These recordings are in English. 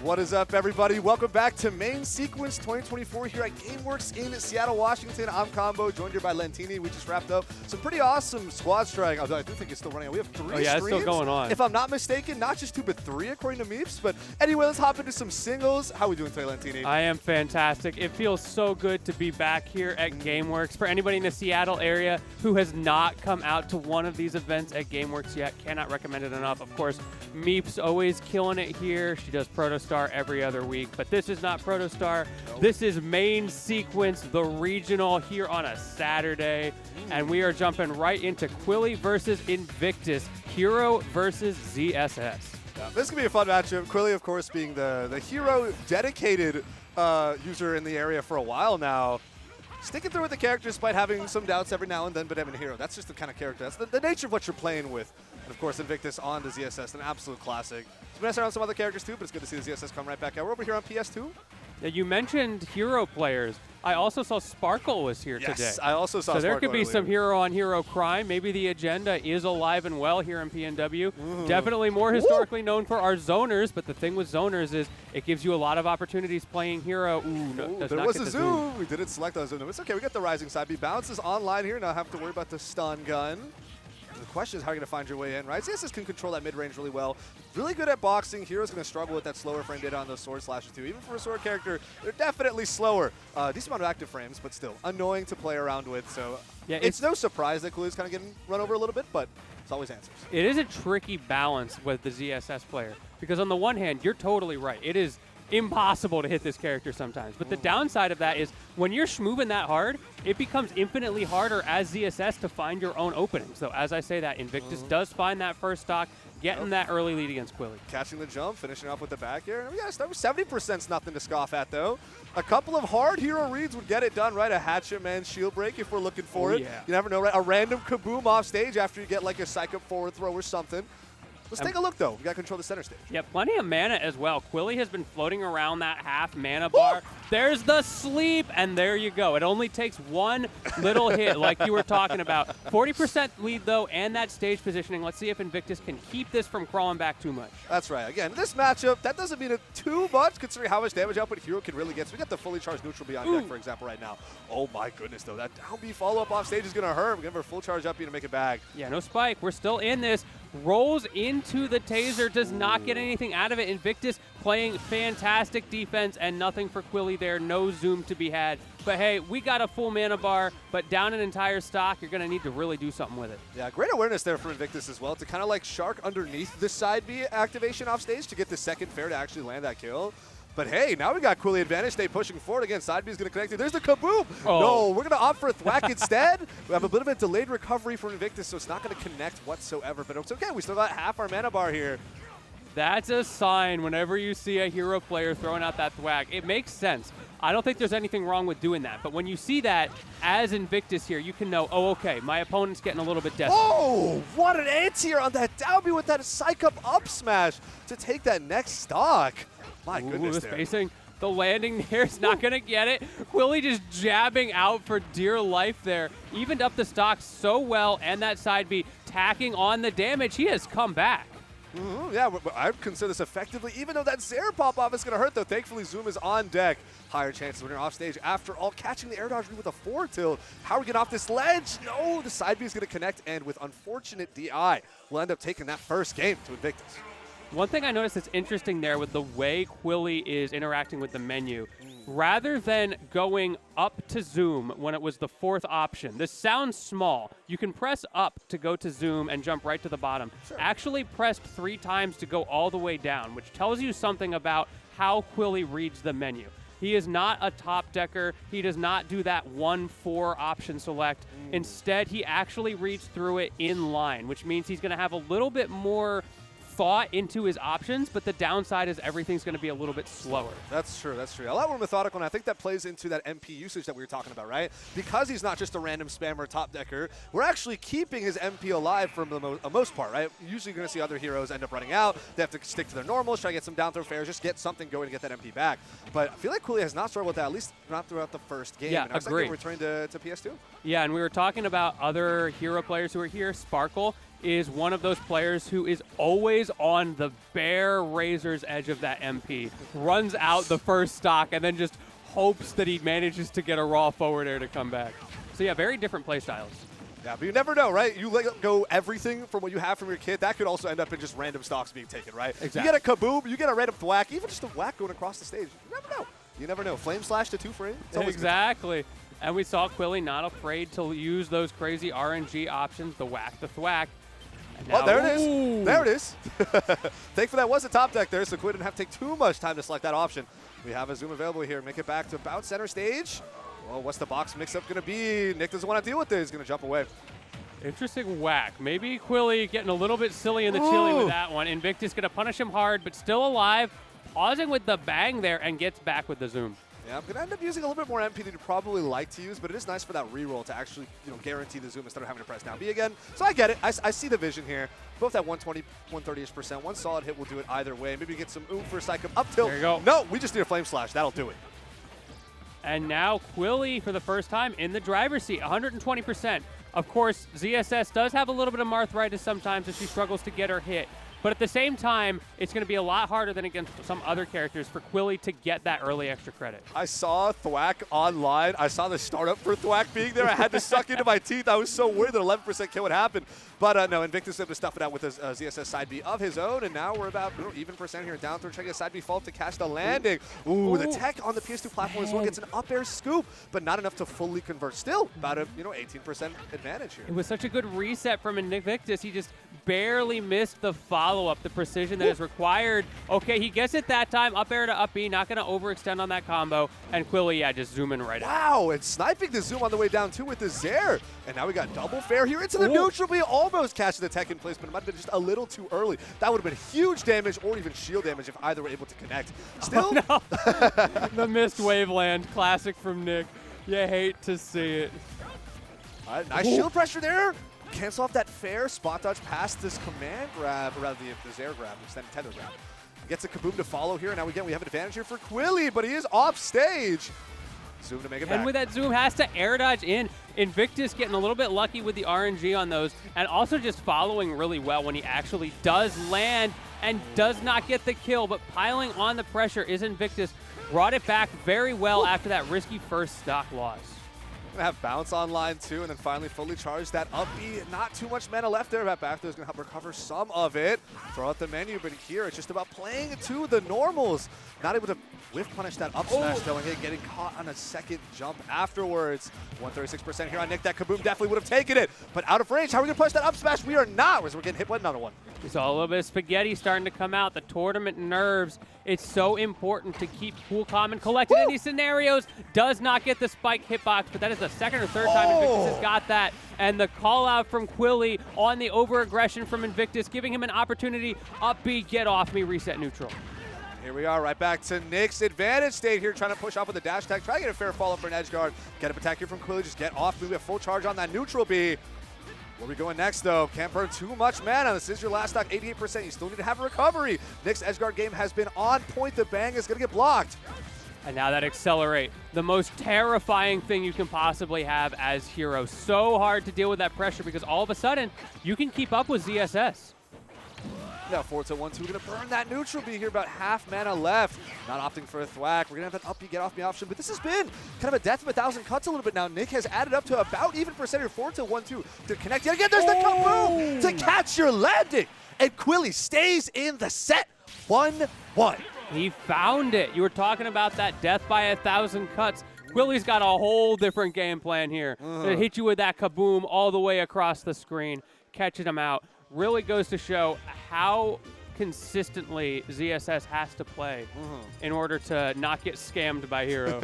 What is up, everybody? Welcome back to Main Sequence 2024 here at GameWorks in Seattle, Washington. I'm Combo, joined here by Lentini. We just wrapped up some pretty awesome squad strike. I do think it's still running. We have 3 streams. It's still going on. If I'm not mistaken, not just 2, but 3 according to Meeps. But anyway, let's hop into some singles. How are we doing today, Lentini? I am fantastic. It feels so good to be back here at GameWorks. For anybody in the Seattle area who has not come out to one of these events at GameWorks yet, cannot recommend it enough. Of course, Meeps always killing it here. She does Protostar every other week, but this is not Protostar. Nope. This is Main Sequence, the regional, here on a Saturday, and we are jumping right into Quilly versus Invictus, Hero versus ZSS. Yeah, this is going to be a fun matchup. Quilly, of course, being the Hero dedicated user in the area for a while now. Sticking through with the character despite having some doubts every now and then, but I'm a Hero. That's just the kind of character. That's the nature of what you're playing with. And of course, Invictus on to ZSS, an absolute classic. It's been nice around some other characters too, but it's good to see the ZSS come right back out. We're over here on PS2. Yeah, you mentioned Hero players. I also saw Sparkle was here today. Yes, I also saw Sparkle. So there could be earlier. some hero-on-hero crime. Maybe the agenda is alive and well here in PNW. Definitely more historically known for our zoners, but the thing with zoners is it gives you a lot of opportunities playing hero. There was a zoom. We didn't select a zoom. It's okay. We got the rising side B. Bounces online here. Now have to worry about the stun gun. The question is how you're going to find your way in, right? ZSS can control that mid-range really well. Really good at boxing. Hero's going to struggle with that slower frame data on those sword slashes too. Even for a sword character, they're definitely slower. Decent amount of active frames, but still annoying to play around with. So yeah, it's no surprise that Quilly's kind of getting run over a little bit, but it's always answers. It is a tricky balance with the ZSS player because on the one hand, you're totally right. It is impossible to hit this character sometimes. But the downside of that is when you're schmooving that hard, it becomes infinitely harder as ZSS to find your own openings. So as I say that, Invictus does find that first stock, getting that early lead against Quilly. Catching the jump, finishing off with the back air. We got to start with 70%'s nothing to scoff at, though. A couple of hard hero reads would get it done, right? A Hatchet Man shield break if we're looking for it. Yeah. You never know, right? A random kaboom off stage after you get like a psych-up forward throw or something. Let's take a look, though. We got to control the center stage. Yeah, plenty of mana as well. Quilly has been floating around that half mana bar. There's the sleep, and there you go. It only takes one little hit, like you were talking about. 40% lead, though, and that stage positioning. Let's see if Invictus can keep this from crawling back too much. That's right. Again, this matchup, that doesn't mean it too much, considering how much damage output Hero can really get. So we got the fully charged neutral beyond deck, for example, right now. Oh, my goodness, though. That down B follow-up off stage is going to hurt. We're going to have a full charge up B to make it back. Yeah, no spike. We're still in this. Rolls into the taser, does not get anything out of it. Invictus playing fantastic defense and nothing for Quilly there. No zoom to be had. But hey, we got a full mana bar, but down an entire stock, you're going to need to really do something with it. Yeah, great awareness there for Invictus as well to kind of like shark underneath the side B activation off stage to get the second fair to actually land that kill. But hey, now we got Quilly advantage. Stay pushing forward again. Side B is going to connect it. There's the kaboom. Oh. No, we're going to opt for a thwack instead. We have a bit of a delayed recovery from Invictus, so it's not going to connect whatsoever. But it's okay. We still got half our mana bar here. That's a sign whenever you see a hero player throwing out that thwack. It makes sense. I don't think there's anything wrong with doing that. But when you see that as Invictus here, you can know, oh, okay, my opponent's getting a little bit desperate. Oh, what an anti-air on that down B with that psych-up up smash to take that next stock. My goodness, the spacing. The landing there is not going to get it. Quilly just jabbing out for dear life there. Evened up the stock so well, and that side B tacking on the damage. He has come back. Yeah, I would consider this effectively, even though that Zera pop-off is going to hurt, though. Thankfully, Zoom is on deck. Higher chances when you're off stage. After all, catching the air dodge with a forward tilt. How are we getting off this ledge? No, the side B is going to connect, and with unfortunate DI, we'll end up taking that first game to Invictus. One thing I noticed that's interesting there with the way Quilly is interacting with the menu, rather than going up to zoom when it was the fourth option, this sounds small. You can press up to go to zoom and jump right to the bottom. Sure. Actually pressed 3 times to go all the way down, which tells you something about how Quilly reads the menu. He is not a top decker. He does not do that 1-4 option select. Instead, he actually reads through it in line, which means he's going to have a little bit more thought into his options, but the downside is everything's going to be a little bit slower. That's true. That's true. A lot more methodical, and I think that plays into that MP usage that we were talking about, right? Because he's not just a random spammer top decker, we're actually keeping his MP alive for the most part, right? Usually you're going to see other heroes end up running out. They have to stick to their normals, try to get some down throw fairs, just get something going to get that MP back. But I feel like Quilly has not struggled with that, at least not throughout the first game. Yeah, and agree. Returning to PS2. Yeah, and we were talking about other hero players who are here. Sparkle, is one of those players who is always on the bare razor's edge of that MP. Runs out the first stock and then just hopes that he manages to get a raw forward air to come back. So yeah, very different play styles. Yeah, but you never know, right? You let go everything from what you have from your kit. That could also end up in just random stocks being taken, right? Exactly. You get a kaboom, you get a random thwack, even just a whack going across the stage. You never know. You never know. Flame slash to 2 frame. Exactly. And we saw Quilly not afraid to use those crazy RNG options, the whack, the thwack. Oh, there it is. There it is. Thankfully, that was a top deck there, so Quinn didn't have to take too much time to select that option. We have a Zoom available here. Make it back to about center stage. Well, what's the box mix-up going to be? Nick doesn't want to deal with it. He's going to jump away. Interesting whack. Maybe Quilly getting a little bit silly in the chili with that one. Invictus going to punish him hard, but still alive. Pausing with the bang there and gets back with the Zoom. Yeah, I'm going to end up using a little bit more MP than you'd probably like to use, but it is nice for that reroll to actually, guarantee the Zoom instead of having to press down B again. So I get it. I see the vision here. Both at 120, 130-ish%. One solid hit will do it either way. Maybe get some oomph for Psycho up tilt. There you go. No, we just need a Flame Slash. That'll do it. And now Quilly, for the first time, in the driver's seat, 120%. Of course, ZSS does have a little bit of arthritis sometimes as she struggles to get her hit. But at the same time, it's going to be a lot harder than against some other characters for Quilly to get that early extra credit. I saw Thwack online. I saw the startup for Thwack being there. I had to suck into my teeth. I was so worried that 11% kill would happen. But no, Invictus able to stuff it out with his ZSS side B of his own. And now we're about even percent here. Down through checking a side B fault to catch the landing. Ooh, the tech on the PS2 platform as well gets an up air scoop, but not enough to fully convert. Still about a 18% advantage here. It was such a good reset from Invictus. He just barely missed the follow-up, the precision that is required. Okay, he gets it that time. Up air to up B, not going to overextend on that combo. And Quilly, yeah, just zooming right out. Wow, and sniping the Zoom on the way down too with the Zair. And now we got double fair here into the neutral B. Almost catching the tech in place, but it might have been just a little too early. That would have been huge damage or even shield damage if either were able to connect. Still? Oh, no. The missed Waveland, classic from Nick. You hate to see it. All right, nice shield pressure there. Cancel off that fair spot dodge past this command grab, or rather the Zair grab, extended tether grab. Gets a kaboom to follow here. Now again, we have an advantage here for Quilly, but he is off stage. Zoom to make it back. And with that Zoom, has to air dodge in. Invictus getting a little bit lucky with the RNG on those, and also just following really well when he actually does land and does not get the kill, but piling on the pressure is Invictus. Brought it back very well after that risky first stock loss. Gonna have bounce online too, and then finally fully charge that up B. Not too much mana left there. That back there is gonna help recover some of it. Throw out the menu, but here it's just about playing to the normals. Not able to whiff punish that up smash though, and getting caught on a second jump afterwards. 136% here on Nick. That kaboom definitely would have taken it, but out of range. How are we gonna push that up smash? We are not. We're getting hit with another one. We saw a little bit of spaghetti starting to come out. The tournament nerves. It's so important to keep cool, calm, and collected in these scenarios. Does not get the spike hitbox, but that is the second or third time Invictus has got that. And the call out from Quilly on the over-aggression from Invictus, giving him an opportunity. Up B, get off me, reset neutral. Here we are, right back to Nick's advantage state here, trying to push off with the dash attack, try to get a fair follow-up for an edge guard. Get up attack here from Quilly, just get off, maybe a full charge on that neutral B. Where are we going next, though? Can't burn too much mana. This is your last stock, 88%. You still need to have a recovery. Nick's edgeguard game has been on point. The bang is going to get blocked. And now that accelerate, the most terrifying thing you can possibly have as hero. So hard to deal with that pressure because all of a sudden, you can keep up with ZSS. Now 4-1-2, we're going to burn that neutral B here, about half mana left. Not opting for a thwack. We're going to have that up B, get off me option, but this has been kind of a death of 1,000 cuts a little bit now. Nick has added up to about even percent here, 4-1-2 to connect yet again. There's the kaboom to catch your landing. And Quilly stays in the set, 1-1. He found it. You were talking about that death by 1,000 cuts. Quilly's got a whole different game plan here. To hit you with that kaboom all the way across the screen, catching him out. Really goes to show how consistently ZSS has to play in order to not get scammed by Hero.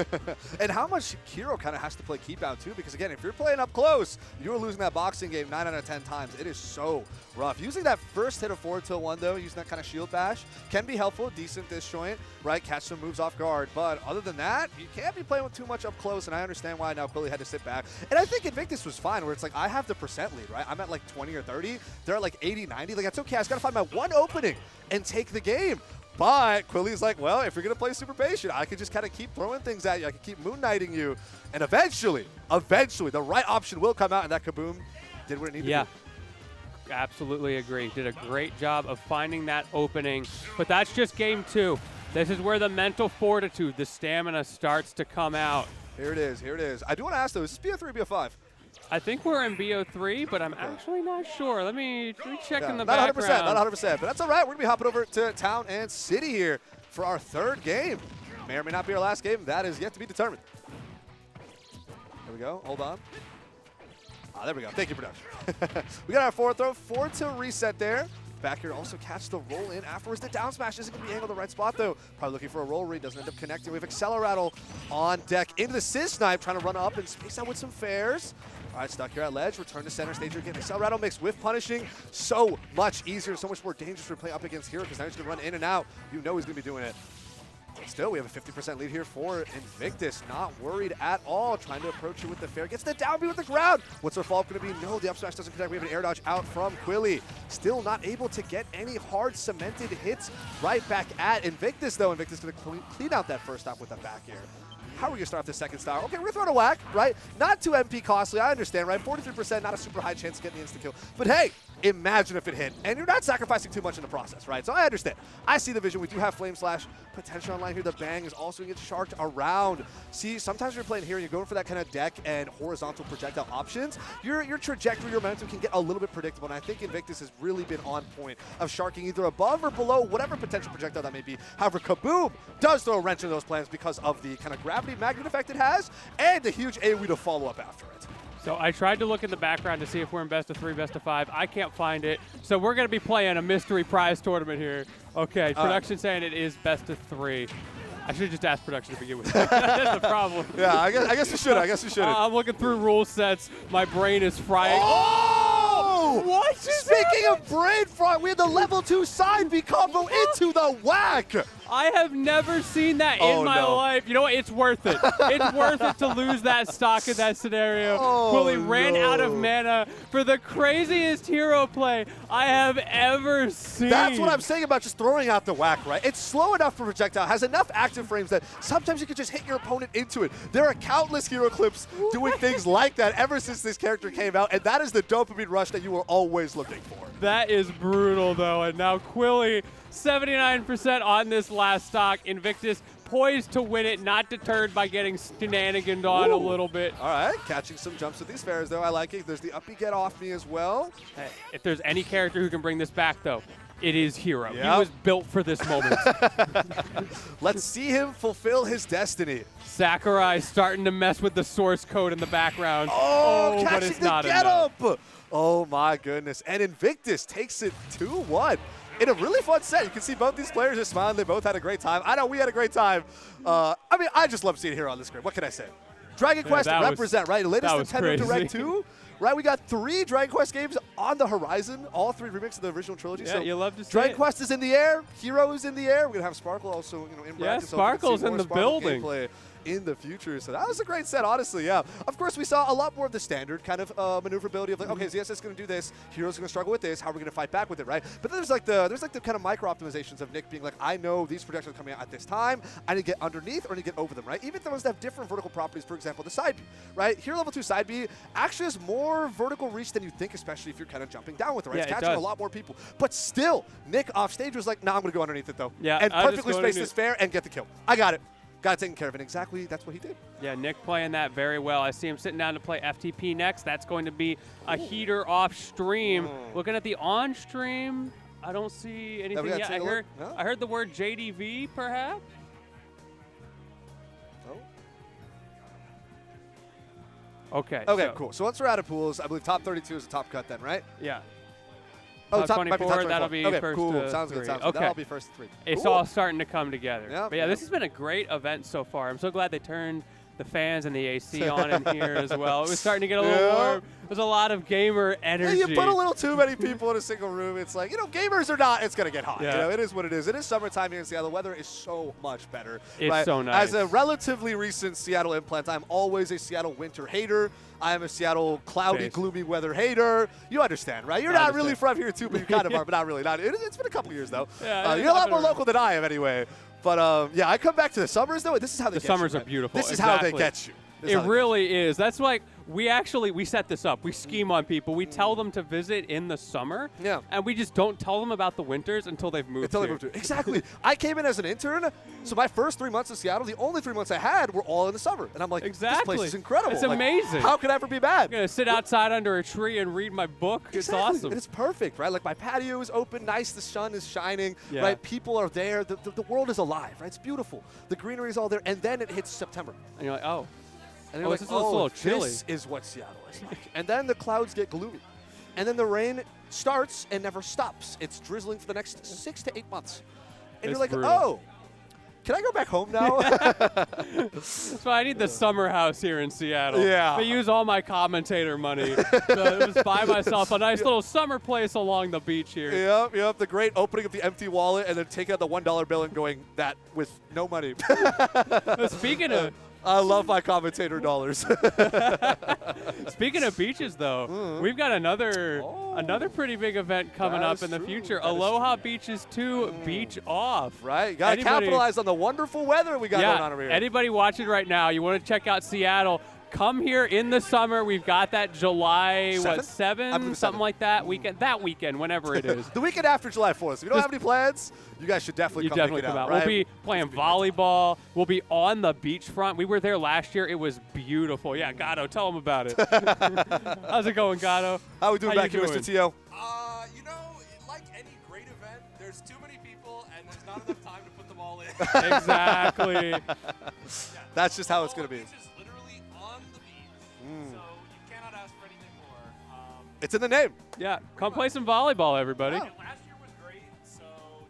And how much Hero kind of has to play keep out too, because again, if you're playing up close, you're losing that boxing game 9 out of 10 times. It is so rough. Using that first hit of 4-1 though, using that kind of shield bash can be helpful, decent disjoint, right? Catch some moves off guard. But other than that, you can't be playing with too much up close, and I understand why now Quilly had to sit back. And I think Invictus was fine, where it's like, I have the percent lead, right? I'm at like 20 or 30. They're at like 80, 90. Like, that's okay. I just got to find my one opening and take the game. But Quilly's like, well, if you're going to play super patient, I can just kind of keep throwing things at you. I can keep moon knighting you. And eventually, the right option will come out, and that kaboom did what it needed to do. Absolutely agree. Did a great job of finding that opening. But that's just game 2. This is where the mental fortitude, the stamina starts to come out. Here it is. Here it is. I do want to ask, though, is this BO3 or BO5? I think we're in BO3, but I'm actually not sure. Let me check in the not background. 100%, not 100%, but that's all right. We're going to be hopping over to Town and City here for our 3rd game. May or may not be our last game. That is yet to be determined. There we go. Hold on. Ah, there we go. Thank you, production. We got our 4th throw. 4 to reset there. Back here also catch the roll in afterwards. The down smash isn't going to be angled the right spot, though. Probably looking for a roll read. Doesn't end up connecting. We have Acceleratle on deck into the Sizz Snipe, trying to run up and space out with some fares. All right, stuck here at ledge. Return to center stage again. Acceleratle mixed with punishing. So much easier, so much more dangerous to play up against Hero because now he's going to run in and out. You know he's going to be doing it. Still, we have a 50% lead here for Invictus. Not worried at all. Trying to approach it with the fair. Gets the down B with the ground. What's our follow-up going to be? No, the up smash doesn't connect. We have an air dodge out from Quilly. Still not able to get any hard cemented hits right back at Invictus, though. Invictus going to clean out that first stop with the back air. How are we going to start off the second star? Okay, we're going to throw it a whack, right? Not too MP costly, I understand, right? 43%, not a super high chance of getting the insta-kill. But hey, imagine if it hit. And you're not sacrificing too much in the process, right? So I understand. I see the vision. We do have Flame Slash potential online here. The bang is also going to get sharked around. See, sometimes when you're playing here and you're going for that kind of deck and horizontal projectile options, your trajectory, your momentum can get a little bit predictable. And I think Invictus has really been on point of sharking either above or below whatever potential projectile that may be. However, Kaboom does throw a wrench in those plans because of the kind of gravity magnet effect it has and the huge AoE to follow up after it. So I tried to look in the background to see if we're in best of 3, best of 5. I can't find it. So we're going to be playing a mystery prize tournament here. Okay, production saying it is best of 3. I should have just asked production to begin with. That's the problem. Yeah, I guess you should. I guess you should. I'm looking through rule sets. My brain is frying. Oh! What? Speaking of brain fry, we had the level 2 side B combo into the whack. I have never seen that in my life. You know what? It's worth it. It's worth it to lose that stock in that scenario. Quilly ran out of mana for the craziest hero play I have ever seen. That's what I'm saying about just throwing out the whack, right? It's slow enough for projectile, has enough active frames that sometimes you can just hit your opponent into it. There are countless hero clips doing things like that ever since this character came out, and that is the dopamine rush that you were always looking for. That is brutal, though, and now Quilly 79% on this last stock. Invictus poised to win it, not deterred by getting shenaniganed on a little bit. All right, catching some jumps with these fares, though. I like it. There's the uppy get off me as well. Hey, if there's any character who can bring this back, though, it is Hero. Yep. He was built for this moment. Let's see him fulfill his destiny. Sakurai starting to mess with the source code in the background. Oh, but catching it's the not get enough. up. Oh, my goodness. And Invictus takes it 2-1. In a really fun set. You can see both these players are smiling. They both had a great time. I know we had a great time. I mean, I just love seeing Hero on the screen. What can I say? Dragon Quest represent, right? Latest Nintendo Direct 2. Right, we got 3 Dragon Quest games on the horizon, all 3 remakes of the original trilogy. Yeah, so you love to see Dragon Quest is in the air, Hero is in the air. We're gonna have Sparkle also, in brackets. Yeah, Sparkle's in the building. Gameplay in the future. So that was a great set, honestly, yeah. Of course, we saw a lot more of the standard kind of maneuverability of like, okay, ZSS is going to do this, Hero's going to struggle with this, how are we going to fight back with it, right? But then there's like the kind of micro optimizations of Nick being like, I know these projectiles are coming out at this time, I need to get underneath or I need to get over them, right? Even those that have different vertical properties, for example, the side B, right? Hero level 2 side B actually has more vertical reach than you think, especially if you're kind of jumping down with it, right? Yeah, it's catching a lot more people. But still, Nick off stage was like, nah, I'm going to go underneath it though. Yeah, and perfectly space this fair and get the kill. I got it. Got it taken care of, and exactly that's what he did. Yeah, Nick playing that very well. I see him sitting down to play FTP next. That's going to be a heater off stream. Looking at the on stream, I don't see anything yet. I heard the word JDV, perhaps. Okay. Okay, cool. So once we're out of pools, I believe top 32 is the top cut then, right? Yeah. Oh, top 24, 24, that'll be okay, first cool. to Sounds 3. good. Sounds okay. good. That'll be first to 3. It's cool. all starting to come together. Yeah, but yeah, this has been a great event so far. I'm so glad they turned the fans and the AC on in here as well. It was starting to get a little warm. There's a lot of gamer energy. Yeah, you put a little too many people in a single room. It's like, gamers or not, it's going to get hot. Yeah. It is what it is. It is summertime here in Seattle. The weather is so much better. It's right? so nice. As a relatively recent Seattle implant, I'm always a Seattle winter hater. I am a Seattle cloudy, gloomy weather hater. You understand, right? You're not really from here, too, but you kind of are, but not really. It's been a couple years, though. Yeah, you're a lot more local than I am, anyway. But, yeah, I come back to the summers, though, and this is how they get you. The summers are beautiful. This is how they get you. It really is. That's like we set this up. We scheme on people. We tell them to visit in the summer. Yeah. And we just don't tell them about the winters until they've moved here. Exactly. I came in as an intern, so my first 3 months in Seattle, the only 3 months I had were all in the summer. And I'm like, Exactly. this place is incredible. It's Like, amazing. How could I ever be mad? I'm going to sit outside under a tree and read my book. It's awesome. And it's perfect, right? Like my patio is open, nice, the sun is shining, Yeah. right? People are there. The world is alive, right? It's beautiful. The greenery is all there. And then it hits September. And you're like, oh. And you're Oh, like, this is a little chilly. This is what Seattle is like. And then the clouds get gloomy. And then the rain starts and never stops. It's drizzling for the next 6 to 8 months. And It's you're like, brutal. oh, can I go back home now? That's why I need the summer house here in Seattle. Yeah. I use all my commentator money to just buy myself a nice little summer place along the beach here. Yep. The great opening of the empty wallet and then taking out the $1 bill and going, that with no money. But speaking of I love my commentator dollars. Speaking of beaches, though, we've got another pretty big event coming That up is in the true. future. That is Aloha Beaches 2 Beach Off. Right? You got to Anybody- capitalize on the wonderful weather we got going on over here. Anybody watching right now, you want to check out Seattle, come here in the summer. We've got that July, Seventh? 7? I believe Something 7th. like that. Weekend, whenever it is. The weekend after July 4th. If you don't have any plans, you guys should definitely You come definitely check it come out. right? We'll be playing volleyball. We'll be on the beachfront. We were there last year. It was beautiful. Yeah, Gatto, tell them about it. How's it going, Gatto? How we doing How back you here, doing? Mr. T.O.? You know, like any great event, there's too many people and there's not enough time to put them all in. Exactly. Yeah. That's just how it's All going to be. the beach is literally on the beach, so you cannot ask for anything more. It's in the name. Yeah, come play some volleyball, everybody. And last year was great, so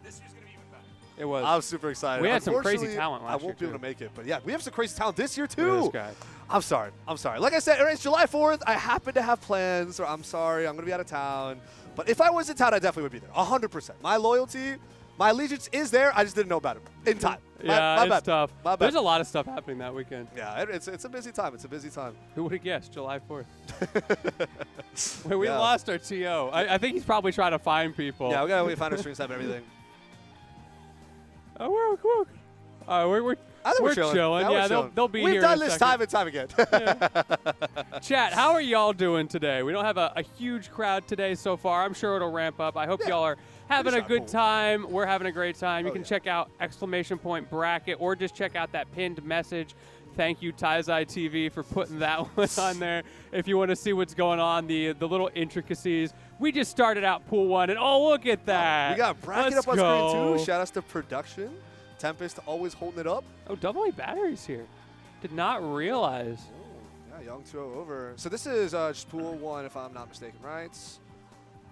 this year's going to be even better. It was. I was super excited. We had some crazy Unfortunately, talent last I won't year, be able too. to make it, but yeah, we have some crazy talent this year Look at too. this guy. I'm sorry. Like I said, it's July 4th. I happen to have plans, or I'm sorry, I'm going to be out of town. But if I was in town, I definitely would be there. 100%. My loyalty, my allegiance is there. I just didn't know about it in time. Yeah, my it's bad. tough. My bad. There's a lot of stuff happening that weekend. Yeah, it's a busy time. It's a busy time. Who would have guessed July 4th? We Yeah. lost our TO. I think he's probably trying to find people. Yeah, we got to find our stream time and everything. Oh, we're I think we're chilling. Yeah, they'll be We've here. done in a this second. time and time again. Chat, how are y'all doing today? We don't have a huge crowd today so far. I'm sure it'll ramp up. I hope Yeah. y'all are having a Finish good out. time. We're having a great time. You Oh, can yeah. check out !bracket or just check out that pinned message. Thank you, Taizai TV, for putting that one on there. If you want to see what's going on, the little intricacies. We just started out pool 1, and oh, look at that. We got bracket Let's up on go. screen too. Shout outs to production. Tempest always holding it up. Oh, double A batteries here. Did not realize. Yeah, Young 2 over. So this is just pool 1, if I'm not mistaken, right?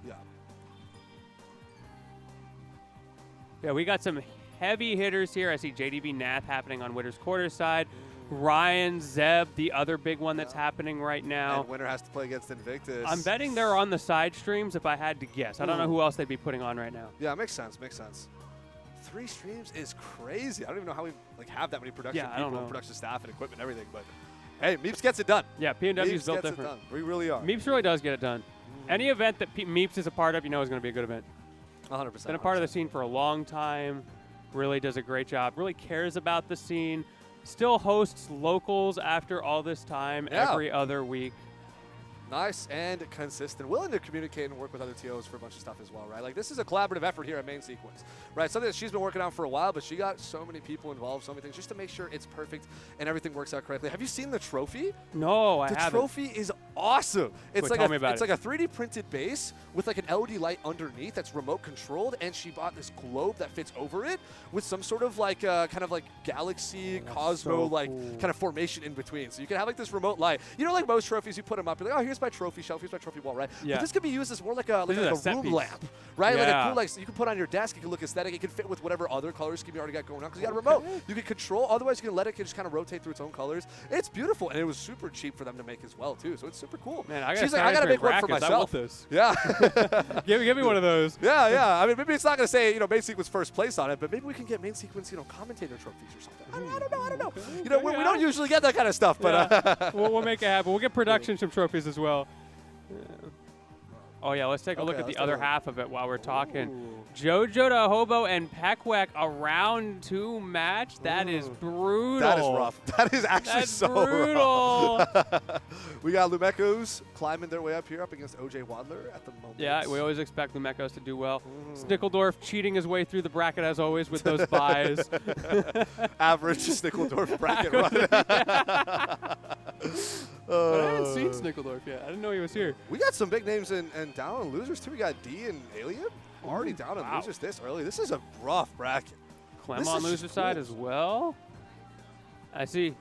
Yeah. Yeah, we got some heavy hitters here. I see JDV Nath happening on Winter's Quarter side. Ryan, Zeb, the other big one that's happening right now. And winner has to play against Invictus. I'm betting they're on the side streams if I had to guess. I don't know who else they'd be putting on right now. Yeah, makes sense. 3 streams is crazy. I don't even know how we have that many production Yeah, I don't people, and know. production staff, and equipment, and everything. But hey, Meeps gets it done. Yeah, P&W's Meeps built gets different. it done. We really are. Meeps really does get it done. Any event that Meeps is a part of, you know is going to be a good event. 100%. Been a part of the scene for a long time. Really does a great job. Really cares about the scene. Still hosts locals after all this time Yeah. every other week. Nice and consistent. Willing to communicate and work with other TOs for a bunch of stuff as well, right? Like, this is a collaborative effort here at Main Sequence, right? Something that she's been working on for a while, but she got so many people involved, so many things, just to make sure it's perfect and everything works out correctly. Have you seen the trophy? No, I The haven't. trophy is awesome. It's Wait, like tell me about it's it. like a 3D printed base with like an LED light underneath that's remote controlled, and she bought this globe that fits over it with some sort of like kind of like galaxy cosmo so like cool. kind of formation in between. So you can have like this remote light. You know, like most trophies, you put them up. You're like, oh, here's my trophy shelf. Here's my trophy wall, right? Yeah. But this could be used as more like a This is a set room piece. lamp, right? Like a Yeah. cool like so you can put on your desk. It can look aesthetic. It can fit with whatever other color scheme you already got going on because you got a remote. You can control. Otherwise, you can let it just kind of rotate through its own colors. It's beautiful, and it was super cheap for them to make as well too. So it's super cool. Man, I gotta She's like, sign I up gotta for make one for brackets. I myself. want this. Yeah. Give me one of those. Yeah. I mean, maybe it's not going to say, Main Sequence first place on it, but maybe we can get Main Sequence, commentator trophies or something. I don't know. We don't usually get that kind of stuff, but Yeah. we'll make it happen. We'll get production some trophies as well. Oh, yeah, let's take a look Okay, at the let's take other a look. half of it while we're talking. Ooh. JoJoDaHoBo and Pekwek, a round 2 match. That is brutal. That is rough. That is actually That's so brutal. rough. We got Lumekos climbing their way up here up against OJ Wadler at the moment. Yeah, we always expect Lumekos to do well. Snickledorf cheating his way through the bracket as always with those buys. Average Snickledorf bracket run. But I haven't seen Snickledorf yet. I didn't know he was here. We got some big names and down on losers too. We got D and Alien already down on wow. losers this early. This is a rough bracket. Clem This on is loser just side cool. as well. I see.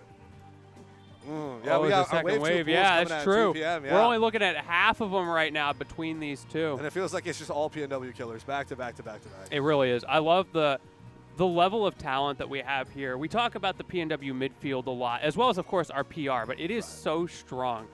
Yeah, oh, we it's got a second our wave. two Yeah, pools that's coming at true. 2 p.m., We're yeah. only looking at half of them right now between these two. And it feels like it's just all PNW killers back to back to back to back. It really is. I love the level of talent that we have here. We talk about the PNW midfield a lot, as well as, of course, our PR, but it is so strong.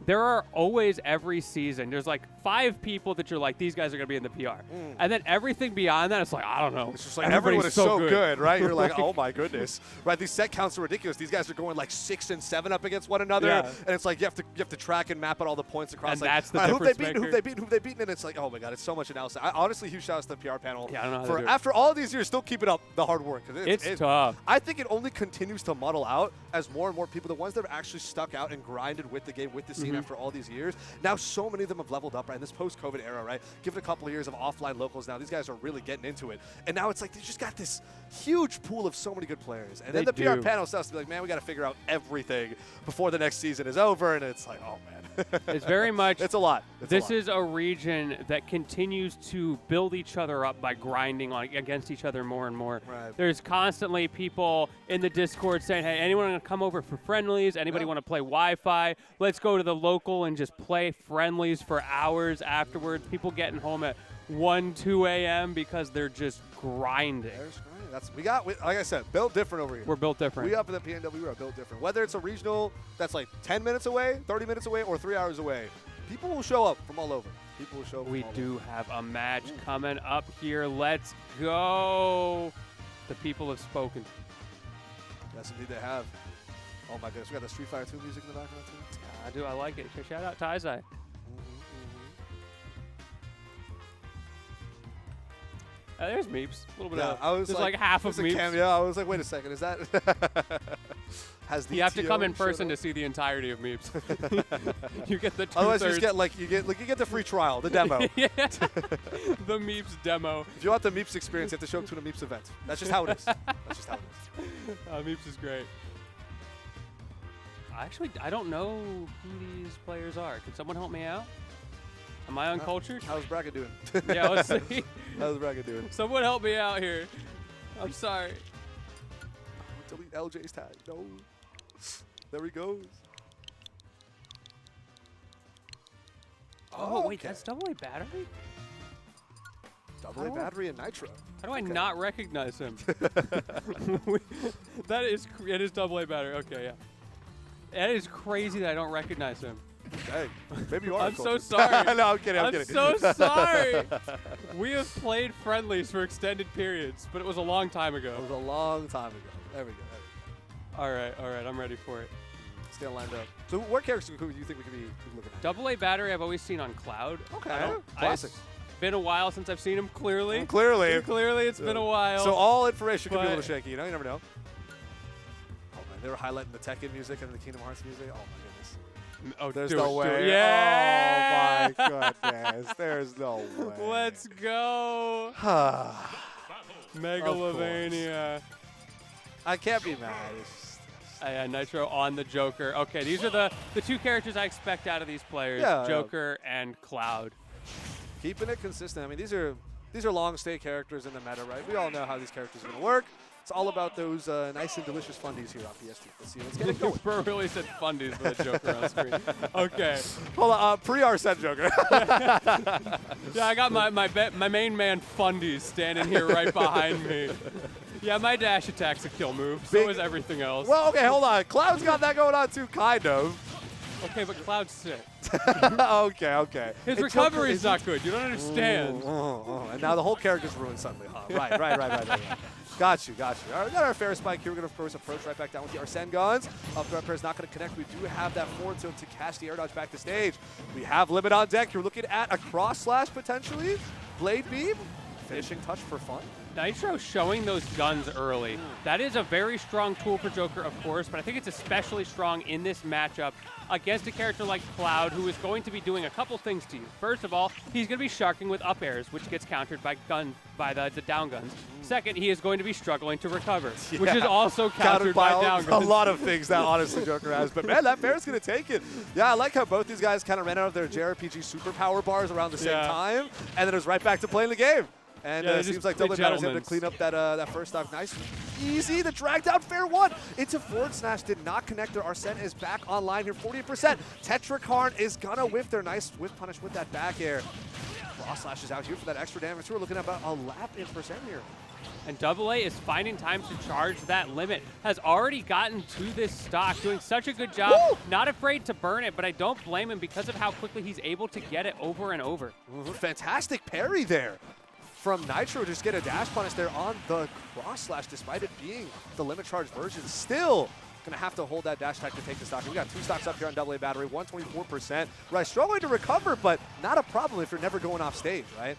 There are always, every season, there's like 5 people that you're like, these guys are going to be in the PR. And then everything beyond that, it's like, I don't know. It's just like Everybody's everyone is so good, right? You're like, Like- oh my goodness, right? These set counts are ridiculous. These guys are going like 6 and 7 up against one another, Yeah. and it's like you have to track and map out all the points across. And like, that's the all right, difference who've maker. they beaten, and it's like, oh my god, it's so much analysis. Honestly, huge shout out to the PR panel. Yeah, I don't know how for they do it. after all these years, still keeping up the hard work. 'Cause It's tough. I think it only continues to muddle out as more and more people, the ones that have actually stuck out and grinded with the game, with the scene after all these years. Now, so many of them have leveled up, right? In this post-COVID era, right? Give it a couple of years of offline locals now. These guys are really getting into it. And now it's like they just got this huge pool of so many good players. And then They the PR do. panel starts to be like, man, we got to figure out everything before the next season is over. And it's like, oh, man. It's very much. It's a lot. This is a region that continues to build each other up by grinding against each other more and more. Right. There's constantly people in the Discord saying, hey, anyone want to come over for friendlies? Anybody Yeah. want to play Wi-Fi? Let's go to the local and just play friendlies for hours afterwards. People getting home at 1, 2 a.m. because they're just grinding. Like I said, built different over here. We're built different. We up in the PNW, we are built different. Whether it's a regional that's like 10 minutes away, 30 minutes away, or 3 hours away, people will show up from all over. People will show up. We from all do over. have a match coming up here. Let's go. The people have spoken. Yes, indeed they have. Oh my goodness, we got the Street Fighter 2 music in the background too. I do. I like it. Shout out Taizai. There's Meeps. A little bit Yeah, of. I was there's like half of there's a Meeps. cameo. I was like, wait a second, is that? Has the You have to come in TO showed person to up? see the entirety of Meeps. you get the 2/3. Otherwise, you just get like you get the free trial, the demo. yeah. The Meeps demo. If you want the Meeps experience, you have to show up to a Meeps event. That's just how it is. That's just how it is. Meeps is great. I don't know who these players are. Can someone help me out? Am I uncultured? How's Bracket doing? Yeah, let's see. How's Bracket doing? Someone help me out here. I'm sorry. Delete LJ's tag. No. There he goes. Oh, wait, okay. that's double A battery? Double A battery and Nitro. How do I Okay. not recognize him? It is double A battery. Okay, yeah. That is crazy that I don't recognize him. Hey, maybe you are. I'm so uncultured. sorry. No, I'm kidding. I'm I'm kidding. so sorry. We have played friendlies for extended periods, but it was a long time ago. It was a long time ago. There we go. All right, I'm ready for it. Stay lined up. So, what characters do you think we could be looking at? Double A battery I've always seen on Cloud. Okay, classic. It's been a while since I've seen him, clearly. Clearly. Clearly, it's been a while. So all information could be a But- little shaky. You know, you never know. Oh man, they were highlighting the Tekken music and the Kingdom Hearts music. Oh my goodness. Oh, There's do no it, do way. it. Yeah. Oh my goodness. There's no way. Let's go. Megalovania. I can't be mad. It's Nitro on the Joker. Okay, these are the 2 characters I expect out of these players. Yeah. Joker and Cloud. keeping it consistent. I mean, these are long stay characters in the meta, right? We all know how these characters are going to work. It's all about those nice and delicious fundies here on PST. Let's see. Let's get it going. Bro really said fundies with a Joker on screen. Okay. Hold on. Pre-R said Joker. Yeah, I got my main man fundies standing here right behind me. Yeah, my dash attack's a kill move. So Big- is everything else. Well, okay, hold on. Cloud's got that going on too, kind of. Okay, but Cloud's sick. Okay. His And recovery's Joker not good. You don't understand. And now the whole character's ruined suddenly, huh? Right. Got you. All right, we got our fair spike here. We're going to, of course, approach right back down with the Arsene guns. Up threat pair is not going to connect. We do have that forward tilt to catch the air dodge back to stage. We have limit on deck. You're looking at a cross slash potentially. Blade beam. Finishing touch for fun. Nitro showing those guns early. That is a very strong tool for Joker, of course, but I think it's especially strong in this matchup against a character like Cloud, who is going to be doing a couple things to you. First of all, he's going to be sharking with up airs, which gets countered by the down guns. Second, he is going to be struggling to recover, which is also countered by down guns. A lot of things that, honestly, Joker has. But, man, that fair's going to take it. Yeah, I like how both these guys kind of ran out of their JRPG superpower bars around the same time, and then it was right back to playing the game. And it seems like Double was able to clean up that first stock. Nice. Easy. The drag down fair one into forward smash. Did not connect there. Arsene is back online here. 40%. Tetrakarn is going to whiff their nice whiff punish with that back air. Cross slash is out here for that extra damage. We're looking at about a lap in percent here. And AA is finding time to charge that limit. Has already gotten to this stock, doing such a good job. Woo! Not afraid to burn it, but I don't blame him because of how quickly he's able to get it over and over. Fantastic parry there from Nitro. Just get a dash punish there on the cross slash, despite it being the limit charge version. Still going to have to hold that dash attack to take the stock. We got 2 stocks up here on AA battery, 124%. Right, struggling to recover, but not a problem if you're never going off stage, right?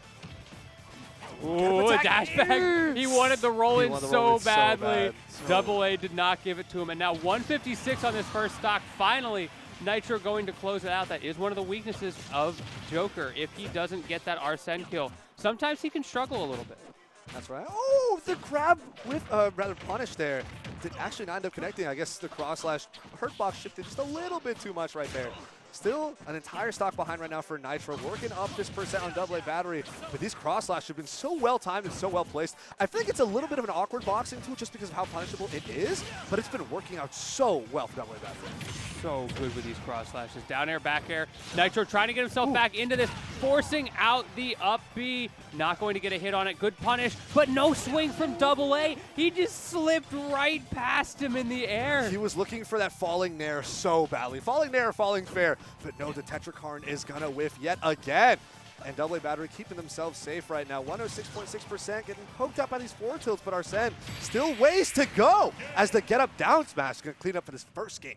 Ooh, a dash back. He wanted the roll in so badly. AA did not give it to him. And now 156 on this first stock. Finally, Nitro going to close it out. That is one of the weaknesses of Joker. If he doesn't get that Arsene kill, sometimes he can struggle a little bit. That's right. Oh, the grab with, rather punish there. Did actually not end up connecting. I guess the cross slash hurt box shifted just a little bit too much right there. Still an entire stock behind right now for Nitro, working up this percent on AA battery. But these cross slash have been so well timed and so well placed. I think it's a little bit of an awkward boxing tool just because of how punishable it is, but it's been working out so well for AA battery. So good with these cross slashes. Down air, back air. Nitro trying to get himself back into this, forcing out the up B. Not going to get a hit on it. Good punish, but no swing from AA. He just slipped right past him in the air. He was looking for that falling nair so badly. Falling nair, falling fair. But no, the Tetrakarn is going to whiff yet again. And AA battery keeping themselves safe right now. 106.6%, getting poked up by these forward tilts, but Arsene still ways to go as the get up down smash is going to clean up for this first game.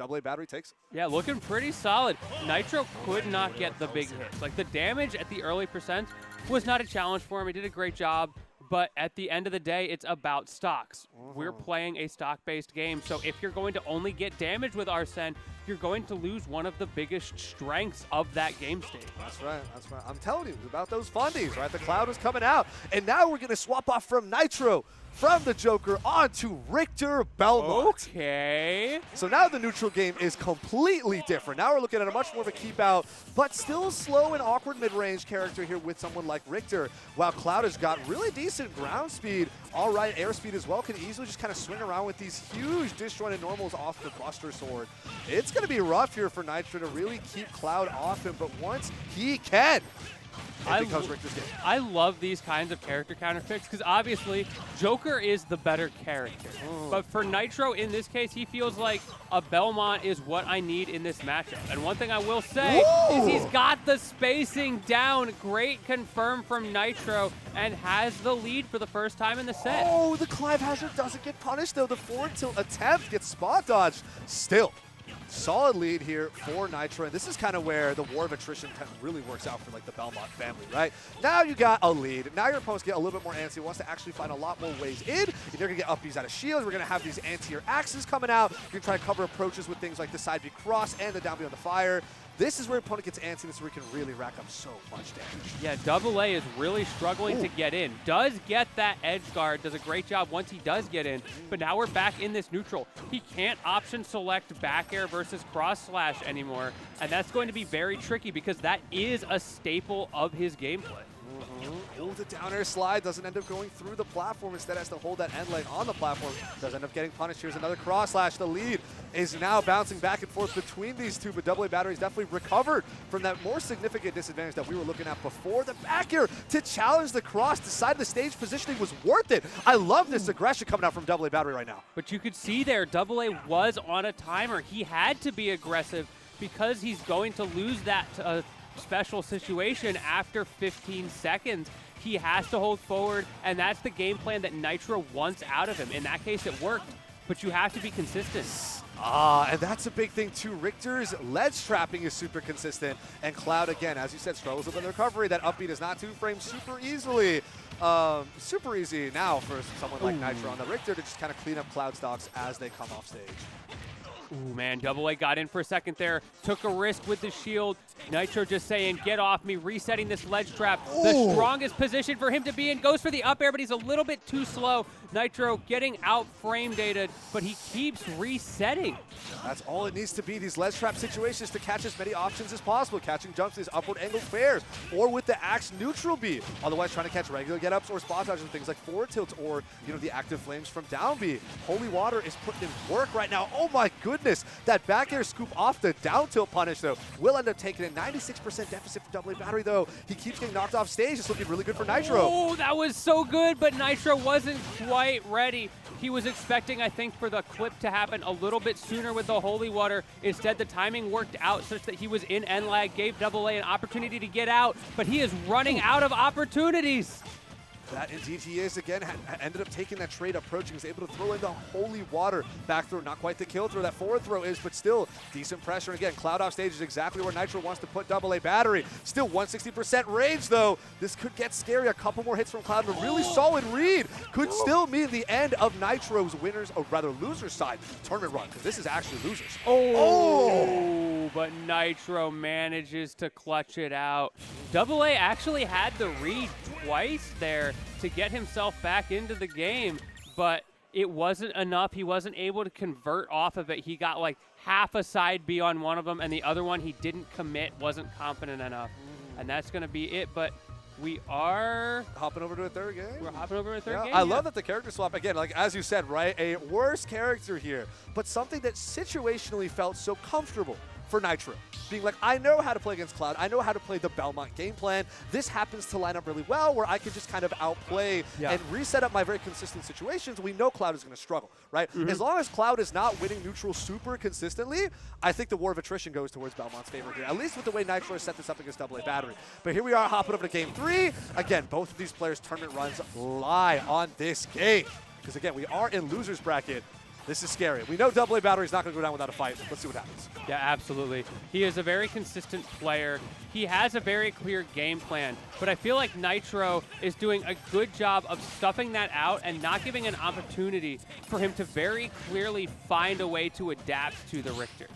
AA battery takes it. Yeah, looking pretty solid. Nitro could not get the big hits. Like, the damage at the early percent was not a challenge for him. He did a great job. But at the end of the day, it's about stocks. We're playing a stock-based game, so if you're going to only get damage with Arsene, you're going to lose one of the biggest strengths of that game state. That's right. I'm telling you about those fundies, right? The cloud was coming out, and now we're going to swap off from Nitro, from the Joker, onto Richter Belmont. Okay. So now the neutral game is completely different. Now we're looking at a much more of a keep out, but still slow and awkward mid-range character here with someone like Richter, while Cloud has got really decent ground speed, all right, airspeed as well, can easily just kind of swing around with these huge disjointed normals off the Buster Sword. It's going to be rough here for Nitro to really keep Cloud off him, but once he can, it becomes Richter's game. I love these kinds of character counter picks because obviously Joker is the better character. But for Nitro in this case, he feels like a Belmont is what I need in this matchup. And one thing I will say is he's got the spacing down. Great confirm from Nitro and has the lead for the first time in the set. Oh, the Clive Hazard doesn't get punished though. The forward tilt attempt gets spot dodged. Still, solid lead here for Nitro, and this is kind of where the war of attrition really works out for like the Belmont family, right? Now you got a lead. Now your opponents get a little bit more antsy, wants to actually find a lot more ways in. They're going to get upbeats out of shields. We're going to have these anti-air axes coming out. You're going to try to cover approaches with things like the side B cross and the down B on the fire. This is where opponent gets antsy. This is where he can really rack up so much damage. Yeah, AA is really struggling to get in. Does get that edge guard, does a great job once he does get in, but now we're back in this neutral. He can't option select back air versus cross slash anymore, and that's going to be very tricky because that is a staple of his gameplay. Oh, the down air slide doesn't end up going through the platform. Instead has to hold that end lane on the platform. Does end up getting punished. Here's another cross slash. The lead is now bouncing back and forth between these two, but AA battery's definitely recovered from that more significant disadvantage that we were looking at before. The back air to challenge the cross. Decided the stage positioning was worth it. I love this aggression coming out from AA battery right now. But you could see there, AA was on a timer. He had to be aggressive because he's going to lose that special situation after 15 seconds. He has to hold forward, and that's the game plan that Nitro wants out of him. In that case, it worked, but you have to be consistent. And that's a big thing too. Richter's ledge trapping is super consistent, and Cloud, again, as you said, struggles with the recovery. That upbeat is not two-frame super easily. Super easy now for someone like Nitro on the Richter to just kind of clean up Cloud stocks as they come off stage. Ooh, man, Double A got in for a second there, took a risk with the shield. Nitro just saying, get off me, resetting this ledge trap. Ooh. The strongest position for him to be in, goes for the up air, but he's a little bit too slow. Nitro getting out frame dated, but he keeps resetting. That's all it needs to be, these ledge trap situations, to catch as many options as possible. Catching jumps, these upward angled fairs, or with the axe neutral B. Otherwise trying to catch regular get-ups or spot dodges and things like forward tilts, or the active flames from down B. Holy Water is putting in work right now. Oh my goodness. That back air scoop off the down tilt punish, though, will end up taking a 96% deficit for Double A Battery, though. He keeps getting knocked off stage. It's looking really good for Nitro. Oh, that was so good, but Nitro wasn't quite ready. He was expecting, I think, for the clip to happen a little bit sooner with the Holy Water. Instead, the timing worked out such that he was in end lag, gave Double A an opportunity to get out, but he is running out of opportunities. That indeed he is. Again, ended up taking that trade, approaching, was able to throw in the Holy Water. Back throw, not quite the kill throw that forward throw is, but still decent pressure. And again, Cloud off stage is exactly where Nitro wants to put Double A Battery. Still 160% range, though. This could get scary. A couple more hits from Cloud, and a really solid read could still mean the end of Nitro's winners, or rather losers side tournament run, because this is actually losers. Oh, but Nitro manages to clutch it out. Double A actually had the read twice there to get himself back into the game, but it wasn't enough. He wasn't able to convert off of it. He got like half a side B on one of them, and the other one he didn't commit, wasn't confident enough. And that's going to be it, but we are hopping over to a third game. We're hopping over to a third game. I love that the character swap, again, like as you said, right? A worse character here, but something that situationally felt so comfortable for Nitro. Being like, I know how to play against Cloud. I know how to play the Belmont game plan. This happens to line up really well where I can just kind of outplay and reset up my very consistent situations. We know Cloud is going to struggle, right? As long as Cloud is not winning neutral super consistently, I think the war of attrition goes towards Belmont's favor here, at least with the way Nitro has set this up against Double A Battery. But here we are hopping over to game 3. Again, both of these players' tournament runs lie on this game. Because again, we are in loser's bracket. This is scary. We know Double A Battery is not going to go down without a fight. Let's see what happens. Yeah, absolutely. He is a very consistent player. He has a very clear game plan, but I feel like Nitro is doing a good job of stuffing that out and not giving an opportunity for him to very clearly find a way to adapt to the Richter.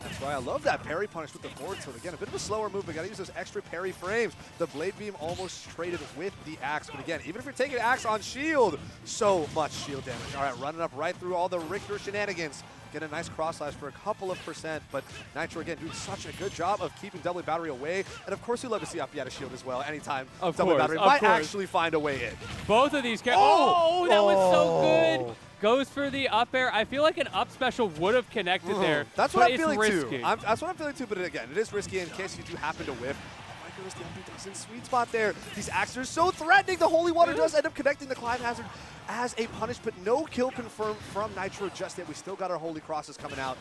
That's why I love that parry punish with the forward tilt. Again, a bit of a slower move, but got to use those extra parry frames. The Blade Beam almost traded with the Axe, but again, even if you're taking Axe on shield, so much shield damage. All right, running up right through all the Richter shenanigans. Get a nice cross slash for a couple of %, but Nitro, again, doing such a good job of keeping Double A Battery away. And of course, you love to see up out of shield as well. Anytime Double A Battery might actually find a way in. Both of these characters. Oh, that was so good. Goes for the up air. I feel like an up special would have connected there. That's what I'm feeling risky. too. That's what I'm feeling too, but again, it is risky in case you do happen to whiff. Oh my goodness, the upbeat doesn't sweet spot there. These axes are so threatening. The Holy Water does end up connecting the Climb Hazard as a punish, but no kill confirmed from Nitro just yet. We still got our Holy Crosses coming out.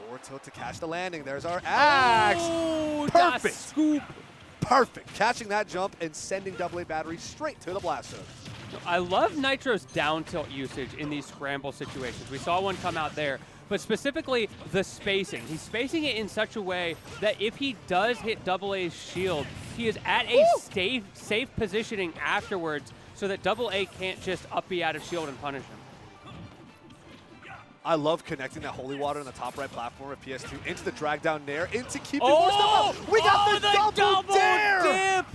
Forward tilt to catch the landing. There's our axe. Oh, perfect scoop. Perfect. Catching that jump and sending Double A Battery straight to the blast zone. I love Nitro's down tilt usage in these scramble situations. We saw one come out there, but specifically the spacing. He's spacing it in such a way that if he does hit Double A's shield, he is at a safe positioning afterwards so that Double A can't just up B out of shield and punish him. I love connecting that Holy Water on the top right platform of PS2 into the drag down nair, into keeping more stuff up. We got the double dare! Dip!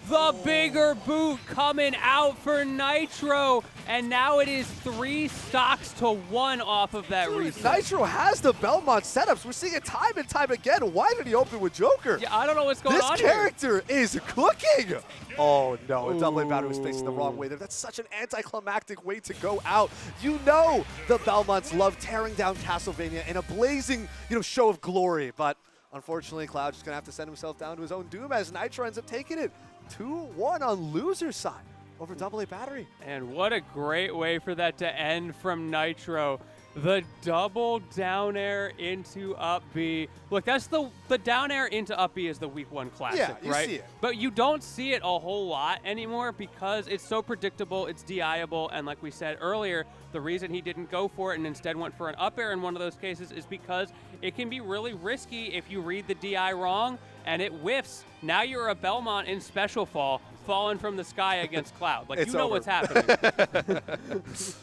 The bigger boot coming out for Nitro, and now it is 3 stocks to 1 off of that reset. Nitro has the Belmont setups. We're seeing it time and time again. Why did he open with Joker? Yeah, I don't know what's going on here. This character is cooking. Oh no, Double A Battery was facing the wrong way there. That's such an anticlimactic way to go out. You know the Belmonts love tearing down Castlevania in a blazing, show of glory, but unfortunately, Cloud's just gonna have to send himself down to his own doom as Nitro ends up taking it 2-1 on loser side over Double A Battery. And what a great way for that to end from Nitro. The double down air into up B. Look, that's the down air into up B is the week 1 classic, Yeah, you right? see it. But you don't see it a whole lot anymore because it's so predictable, it's DI-able, and like we said earlier, the reason he didn't go for it and instead went for an up air in one of those cases is because it can be really risky if you read the DI wrong and it whiffs. Now you're a Belmont in special fall, falling from the sky against Cloud. Like, It's you know over. what's happening.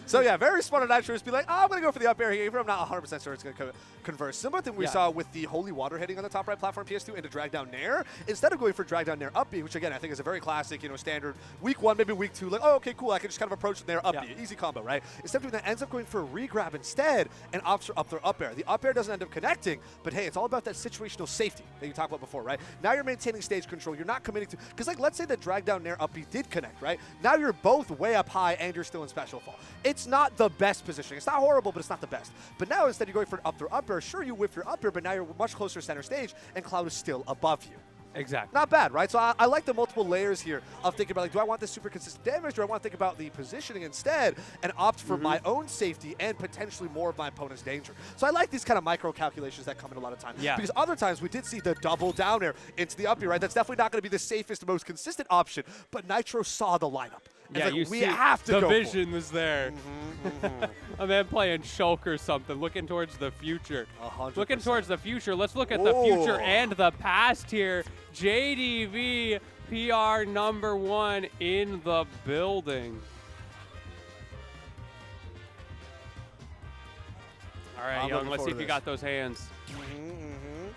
So yeah, very smart on Nitro to be like, oh, I'm going to go for the up air here, even if I'm not 100% sure it's going to convert. Similar thing we Yeah. saw with the Holy Water hitting on the top right platform PS2 into drag down Nair. Instead of going for drag down Nair up B, which again I think is a very classic, standard week 1, maybe week 2, like, oh, okay, cool, I can just kind of approach Nair up B, easy combo, right? Instead of doing that, ends up going for a regrab instead and opts for up their up air. The up air doesn't end up connecting, but hey, it's all about that situational safety that you talked about before, right? Now you're maintaining stage control. You're not committing to, because like let's say the drag down Nair up B did connect, right? Now you're both way up high and you're still in special fall. It's not the best positioning. It's not horrible, but it's not the best. But now instead you're going for an up through up air. Sure, you whiff your up air, but now you're much closer to center stage and Cloud is still above you. Exactly. Not bad, right? So I like the multiple layers here of thinking about, like, do I want this super consistent damage? Do I want to think about the positioning instead and opt for my own safety and potentially more of my opponent's danger? So I like these kind of micro calculations that come in a lot of times. Yeah. Because other times we did see the double down air into the up air, right? That's definitely not going to be the safest, most consistent option, but Nitro saw the lineup. And Yeah, like, you we see have to the go vision was there. A man playing Shulk or something, looking towards the future. 100%. Looking towards the future. Let's look at the future Whoa. and the past here. JDV PR #1 in the building. All right, I'm Young, looking let's see forward if to you this. got those hands. Young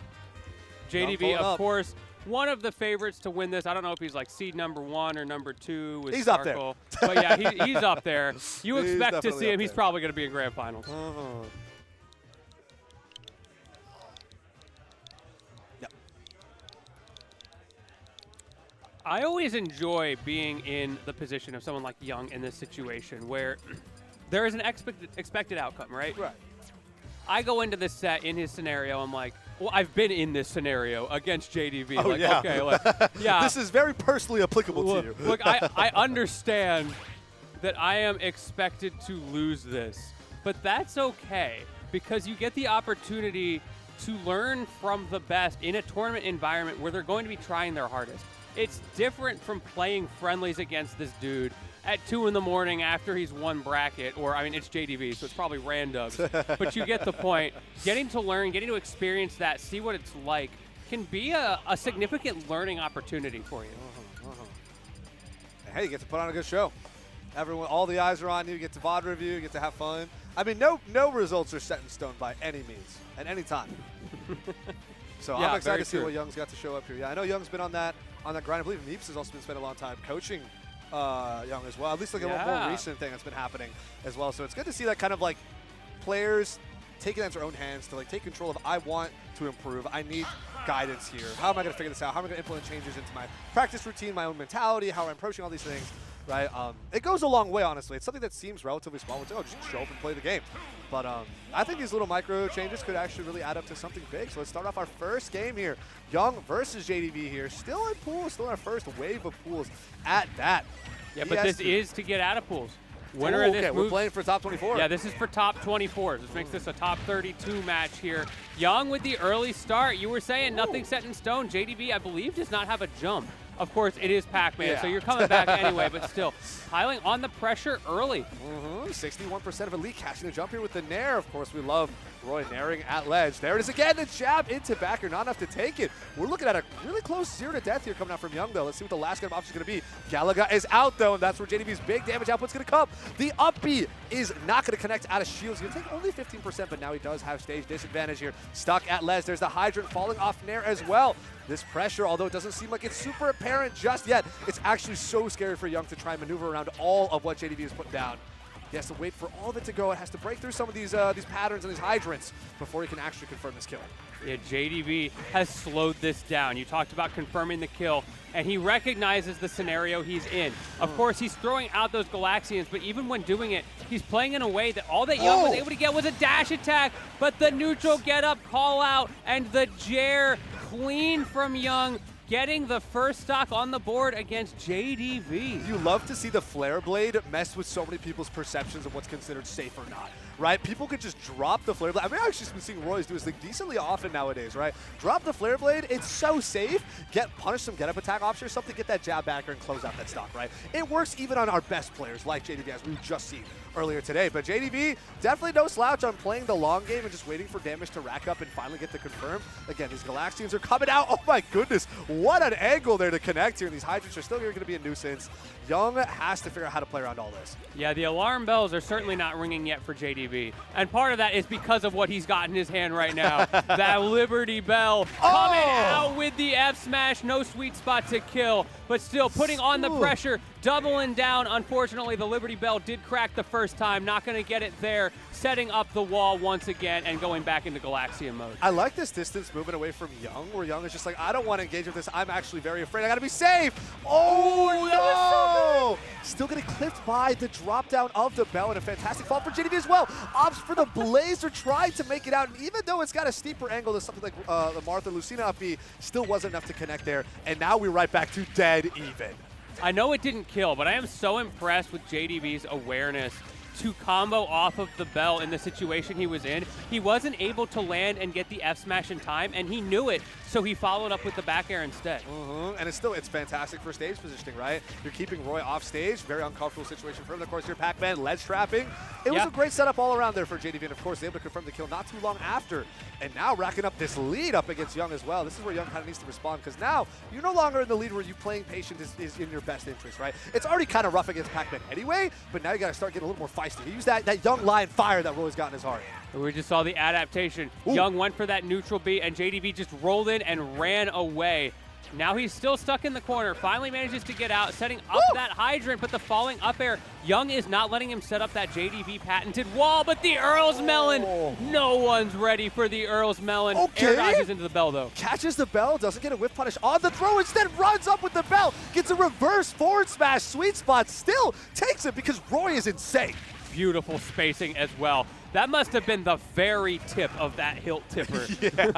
JDV, pulling of up. course, one of the favorites to win this. I don't know if he's like seed #1 or #2 with He's up there. Sparkle. But yeah, he's up there. You He's expect to definitely see him. up He's there. probably going to be in grand finals. Yep. I always enjoy being in the position of someone like Young in this situation where there is an expected outcome, right? Right. I go into this set in his scenario. I'm like, well, I've been in this scenario against JDV. Oh, like, yeah. okay, like, yeah. This is very personally applicable to you. Look, I understand that I am expected to lose this, but that's okay because you get the opportunity to learn from the best in a tournament environment where they're going to be trying their hardest. It's different from playing friendlies against this dude at 2 in the morning after he's won bracket, or I mean, it's JDV, so it's probably randoms. But you get the point. Getting to learn, getting to experience that, see what it's like, can be a significant learning opportunity for you. And hey, you get to put on a good show. Everyone, all the eyes are on you. You get to VOD review. You get to have fun. I mean, no results are set in stone by any means at any time. So Yeah, I'm excited very to see true. what Young's got to show up here. Yeah, I know Young's been on that grind. I believe Meeps has also been spending a long time coaching Young as well. At least like a Yeah. more recent thing that's been happening as well. So it's good to see that kind of like players taking that into their own hands to like take control of, I want to improve. I need guidance here. How am I going to figure this out? How am I going to implement changes into my practice routine, my own mentality, how I'm approaching all these things, right? It goes a long way, honestly. It's something that seems relatively small. It's, oh, just show up and play the game. But I think these little micro changes could actually really add up to something big. So let's start off our first game here. Young versus JDV here. Still in pools, still in our first wave of pools at that. Yeah, but this is to get out of pools. Winner Oh, of this okay, we're moves- playing for top 24. Yeah, this is for top 24s. This makes this a top 32 match here. Young with the early start. You were saying nothing set in stone. JDV, I believe, does not have a jump. Of course, it is Pac-Man, Yeah. so you're coming back anyway, but still. Piling on the pressure early. 61% of Elite catching the jump here with the Nair. Of course, we love Roy nairing at ledge. There it is again, the jab into backer, not enough to take it. We're looking at a really close 0 to death here coming out from Young, though. Let's see what the last gun of option is going to be. Galaga is out, though, and that's where JDV's big damage output's going to come. The up B is not going to connect out of shields. He's going to take only 15%, but now he does have stage disadvantage here. Stuck at ledge. There's the hydrant falling off Nair as well. This pressure, although it doesn't seem like it's super apparent just yet, it's actually so scary for Young to try and maneuver around all of what JDV has put down. He has to wait for all of it to go. It has to break through some of these patterns and these hydrants before he can actually confirm this kill. Yeah, JDV has slowed this down. You talked about confirming the kill, and he recognizes the scenario he's in. Of course, he's throwing out those Galaxians, but even when doing it, he's playing in a way that all that Young was able to get was a dash attack, but the neutral get up, call out, and the Jair clean from Young. getting the first stock on the board against JDV. You love to see the Flare Blade mess with so many people's perceptions of what's considered safe or not, right? People could just drop the Flare Blade. I mean, I've actually been seeing Roy's do this thing decently often nowadays, right? Drop the Flare Blade, it's so safe. Punish some get-up attack option or something, get that jab backer and close out that stock, right? It works even on our best players like JDV, as we've just seen earlier today. But JDV, definitely no slouch on playing the long game and just waiting for damage to rack up and finally get the confirm. Again, these Galaxians are coming out. Oh my goodness, what an angle there to connect here. These Hydrants are still here, going to be a nuisance. Young has to figure out how to play around all this. Yeah, the alarm bells are certainly not ringing yet for JDV. And part of that is because of what he's got in his hand right now. That Liberty Bell coming out with the F smash. No sweet spot to kill, but still putting on the pressure, doubling down. Unfortunately, the Liberty Bell did crack the first time. Not going to get it there. Setting up the wall once again and going back into Galaxian mode. I like this distance moving away from Young, where Young is just like, I don't want to engage with this. I'm actually very afraid. I got to be safe. Oh, no! Still getting clipped by the drop down of the Bell, and a fantastic fall for JDV as well. Opts for the Blazer, trying to make it out, and even though it's got a steeper angle to something like the Martha Lucina up B, still wasn't enough to connect there. And now we're right back to dead even. I know it didn't kill, but I am so impressed with JDV's awareness to combo off of the Bell in the situation he was in. He wasn't able to land and get the F smash in time, and he knew it, so he followed up with the back air instead. And it's fantastic for stage positioning, right? You're keeping Roy off stage, very uncomfortable situation for him. Of course, here Pac-Man ledge trapping. It was a great setup all around there for JDV, and of course, able to confirm the kill not too long after. And now racking up this lead up against Young as well. This is where Young kind of needs to respond, because now you're no longer in the lead where you playing patient is in your best interest, right? It's already kind of rough against Pac-Man anyway, but now you got to start getting a little more feisty. He used that Young lion fire that Roy's got in his heart. We just saw the adaptation. Ooh. Young went for that neutral B, and JDV just rolled in and ran away. Now he's still stuck in the corner. Finally manages to get out, setting up that hydrant, but the falling up air. Young is not letting him set up that JDV patented wall, but the Earl's Melon. No one's ready for the Earl's Melon. Air dodges into the Bell, though. Catches the Bell, doesn't get a whiff punish on the throw, instead runs up with the Bell, gets a reverse forward smash, sweet spot, still takes it because Roy is insane. Beautiful spacing as well. That must have been the very tip of that hilt tipper. Yeah.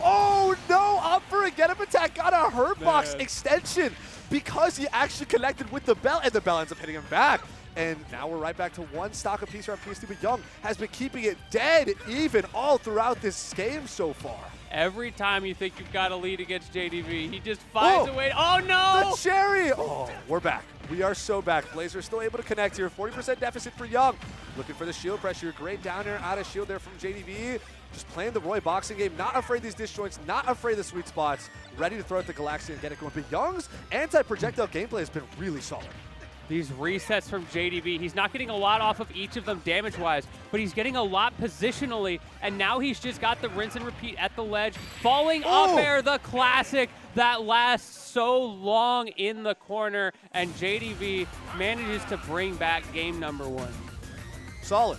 Oh no, up for a get-up attack, got a hurt box extension because he actually connected with the Bell, and the Bell ends up hitting him back. And now we're right back to one stock apiece around PS2, but Young has been keeping it dead even all throughout this game so far. Every time you think you've got a lead against JDV, he just finds a way. Oh no! The cherry! Oh, we're back. We are so back. Blazer still able to connect here. 40% deficit for Young. Looking for the shield pressure. Great down air out of shield there from JDV. Just playing the Roy boxing game. Not afraid of these disjoints. Not afraid of the sweet spots. Ready to throw at the Galaxy and get it going. But Young's anti-projectile gameplay has been really solid. These resets from JDV, he's not getting a lot off of each of them damage-wise, but he's getting a lot positionally, and now he's just got the rinse and repeat at the ledge. Falling up air, the classic that lasts so long in the corner, and JDV manages to bring back game number one. Solid.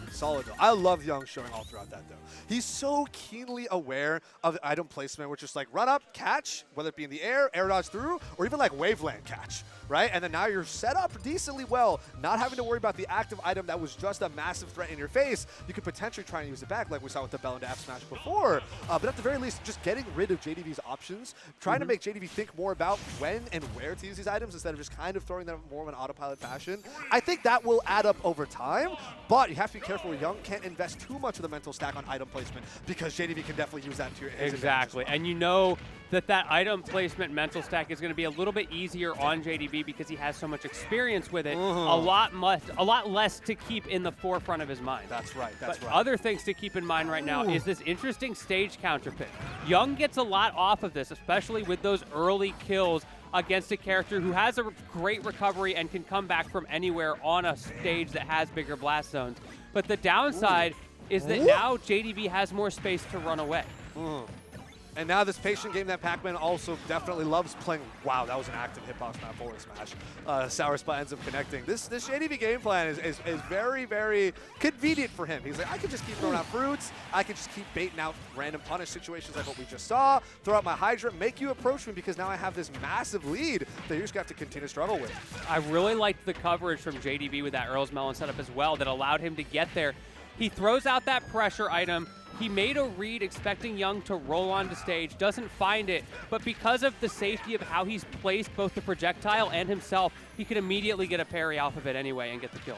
I love Young showing all throughout that, though. He's so keenly aware of the item placement, which is like run up, catch, whether it be in the air dodge through, or even like waveland catch, right? And then now you're set up decently well, not having to worry about the active item that was just a massive threat in your face. You could potentially try and use it back, like we saw with the Bell into F Smash before. But at the very least, just getting rid of JDV's options, trying to make JDV think more about when and where to use these items instead of just kind of throwing them more of an autopilot fashion. I think that will add up over time, but you have to be careful where Young can't invest too much of the mental stack on item placement, because JDV can definitely use that to his Exactly, and you know that item placement mental stack is going to be a little bit easier on JDV because he has so much experience with it. A lot less to keep in the forefront of his mind. That's right. Other things to keep in mind right now is this interesting stage counter pick. Young gets a lot off of this, especially with those early kills against a character who has a great recovery and can come back from anywhere on a stage that has bigger blast zones. But the downside is that now JDV has more space to run away. And now this patient game that Pac-Man also definitely loves playing. Wow, that was an active hitbox, not forward smash. Sour Spot ends up connecting. This JDV game plan is very, very convenient for him. He's like, I can just keep throwing out fruits. I can just keep baiting out random punish situations like what we just saw. Throw out my Hydra, make you approach me because now I have this massive lead that you're just going to have to continue to struggle with. I really liked the coverage from JDV with that Earl's Melon setup as well that allowed him to get there. He throws out that pressure item, He made a read expecting Young to roll onto stage, doesn't find it, but because of the safety of how he's placed both the projectile and himself, he could immediately get a parry off of it anyway and get the kill.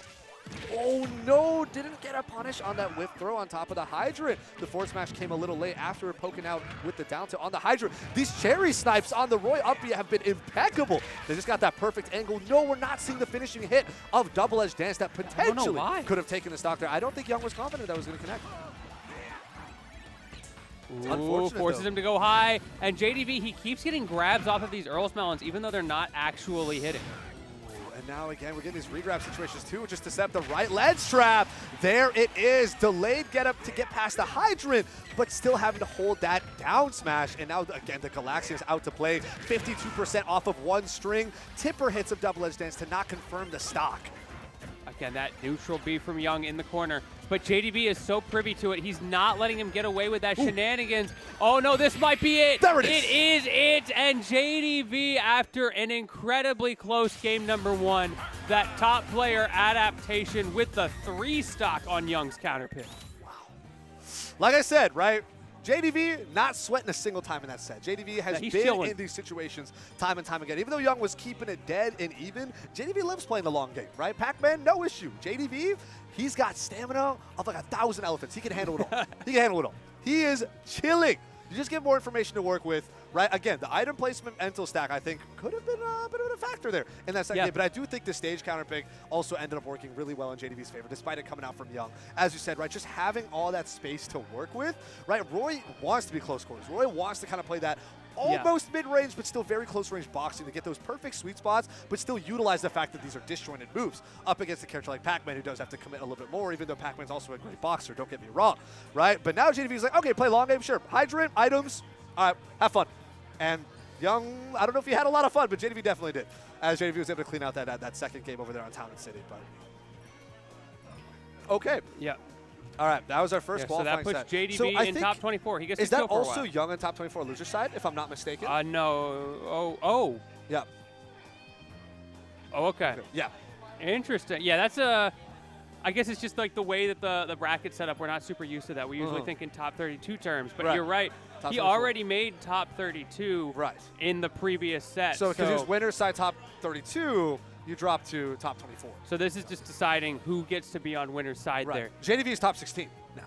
Oh no, didn't get a punish on that whiff throw on top of the hydrant. The forward smash came a little late after poking out with the down tilt on the hydrant. These cherry snipes on the Roy up have been impeccable. They just got that perfect angle. No, we're not seeing the finishing hit of Double Edge Dance that potentially could have taken the stock there. I don't think Young was confident that was going to connect. Ooh, forces him to go high, and JDV, he keeps getting grabs off of these Earl's Melons even though they're not actually hitting. And now again, we're getting these regrab situations too, just to set up the right ledge trap. There it is, delayed get up to get past the hydrant, but still having to hold that down smash. And now again, the Galaxia's out to play, 52% off of one string. Tipper hits of Double Edge Dance to not confirm the stock. Again, that neutral B from Young in the corner. But JDV is so privy to it, he's not letting him get away with that shenanigans. Oh no, this might be it. There it is. It is it, and JDV, after an incredibly close game number 1, that top player adaptation with the 3 stock on Young's counter pick. Wow. Like I said, right? JDV not sweating a single time in that set. JDV has been chilling in these situations time and time again. Even though Young was keeping it dead and even, JDV loves playing the long game, right? Pac-Man, no issue. JDV, he's got stamina of like 1,000 elephants. He can handle it all. He can handle it all. He is chilling. You just get more information to work with, right? Again, the item placement mental stack, I think, could have been a bit of a factor there in that second game. But I do think the stage counter pick also ended up working really well in JDV's favor, despite it coming out from Young. As you said, right, just having all that space to work with, right? Roy wants to be close quarters. Roy wants to kind of play that almost mid-range, but still very close-range boxing to get those perfect sweet spots, but still utilize the fact that these are disjointed moves up against a character like Pac-Man, who does have to commit a little bit more, even though Pac-Man's also a great boxer, don't get me wrong, right? But now JDV's like, okay, play long game, sure. Hydrant, items, all right, have fun. And Young, I don't know if he had a lot of fun, but JDV definitely did, as JDV was able to clean out that second game over there on Town and City. But okay. Yeah. All right, that was our first qualifying set. So that puts JDV in top 24. He gets is to that kill for a also while. Young on top 24 loser side, if I'm not mistaken? No. Oh. Yeah. Oh, okay. Yeah. Interesting. Yeah, that's a. I guess it's just like the way that the bracket's set up. We're not super used to that. We usually think in top 32 terms, but you're right. Top he 24. already made top 32 in the previous set. So because he was winner's side top 32, you drop to top 24. So this is just deciding who gets to be on winner's side there. JDV is top 16 now.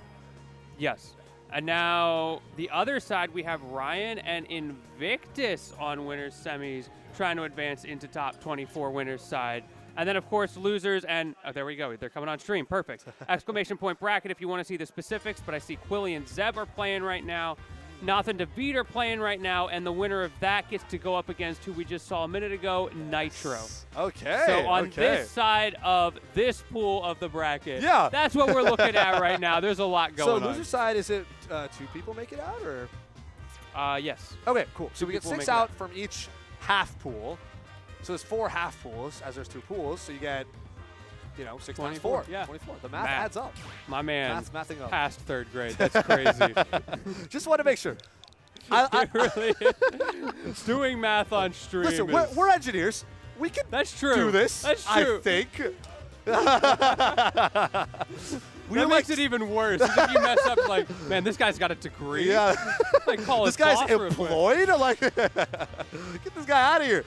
Yes. And now the other side, we have Ryan and Invictus on winners semis trying to advance into top 24 winners side. And then, of course, losers and there we go. They're coming on stream. Perfect. Exclamation point bracket if you want to see the specifics. But I see Quilly and Zeb are playing right now. Nathan DeVete are playing right now. And the winner of that gets to go up against who we just saw a minute ago, Nitro. Okay. So on this side of this pool of the bracket, that's what we're looking at right now. There's a lot going on. So loser side, is it 2 people make it out or? Yes. Okay, cool. So we get 6 out from each half pool. So there's 4 half pools, as there's 2 pools. So you get, 6 times 4. Yeah. 24. The math adds up. My man. Math's mathing up. Past 3rd grade. That's crazy. Just want to make sure. Really doing math on stream. Listen, we're engineers. We can do this. That's true. I think. That makes it even worse. If you mess up, like, man, this guy's got a degree. Yeah. Like, call this guy's employed? Like, get this guy out of here.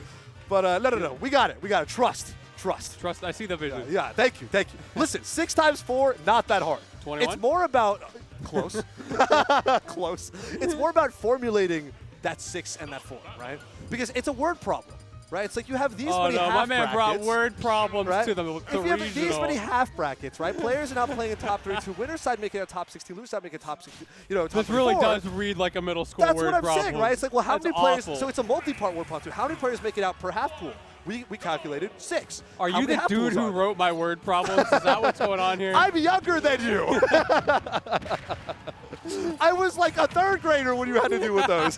But no. We got it. We got it. Trust. I see the vision. Yeah. Thank you. Listen, 6 times 4, not that hard. 21? It's more about close. Close. It's more about formulating that 6 and that 4, right? Because it's a word problem. Right? It's like you have these many half brackets. My man brought word problems to the if you have these many half brackets, right? Players are not playing in top 32. Winner's side making a top 16. Loser side making a top 16. Top this 24. really does read like a middle school That's word what I'm problem. saying, right? It's like, well, how That's many players? awful. So it's a multi-part word problem too. How many players make it out per half pool? We calculated 6. Are you the dude who wrote my word problems? Is that what's going on here? I'm younger than you. I was like a 3rd grader when you had to deal with those.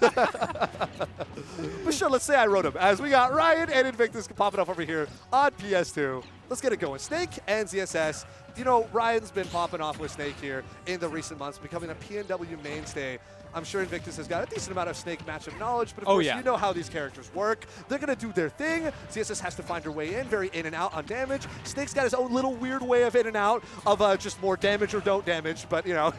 But sure, let's say I wrote them. As we got Ryan and Invictus popping up over here on PS2. let's get it going. Snake and ZSS. You know, Ryan's been popping off with Snake here in the recent months, becoming a PNW mainstay. I'm sure Invictus has got a decent amount of Snake matchup knowledge, but of course, you know how these characters work. They're going to do their thing. ZSS has to find her way in, very in and out on damage. Snake's got his own little weird way of in and out of just more damage or don't damage, but, you know.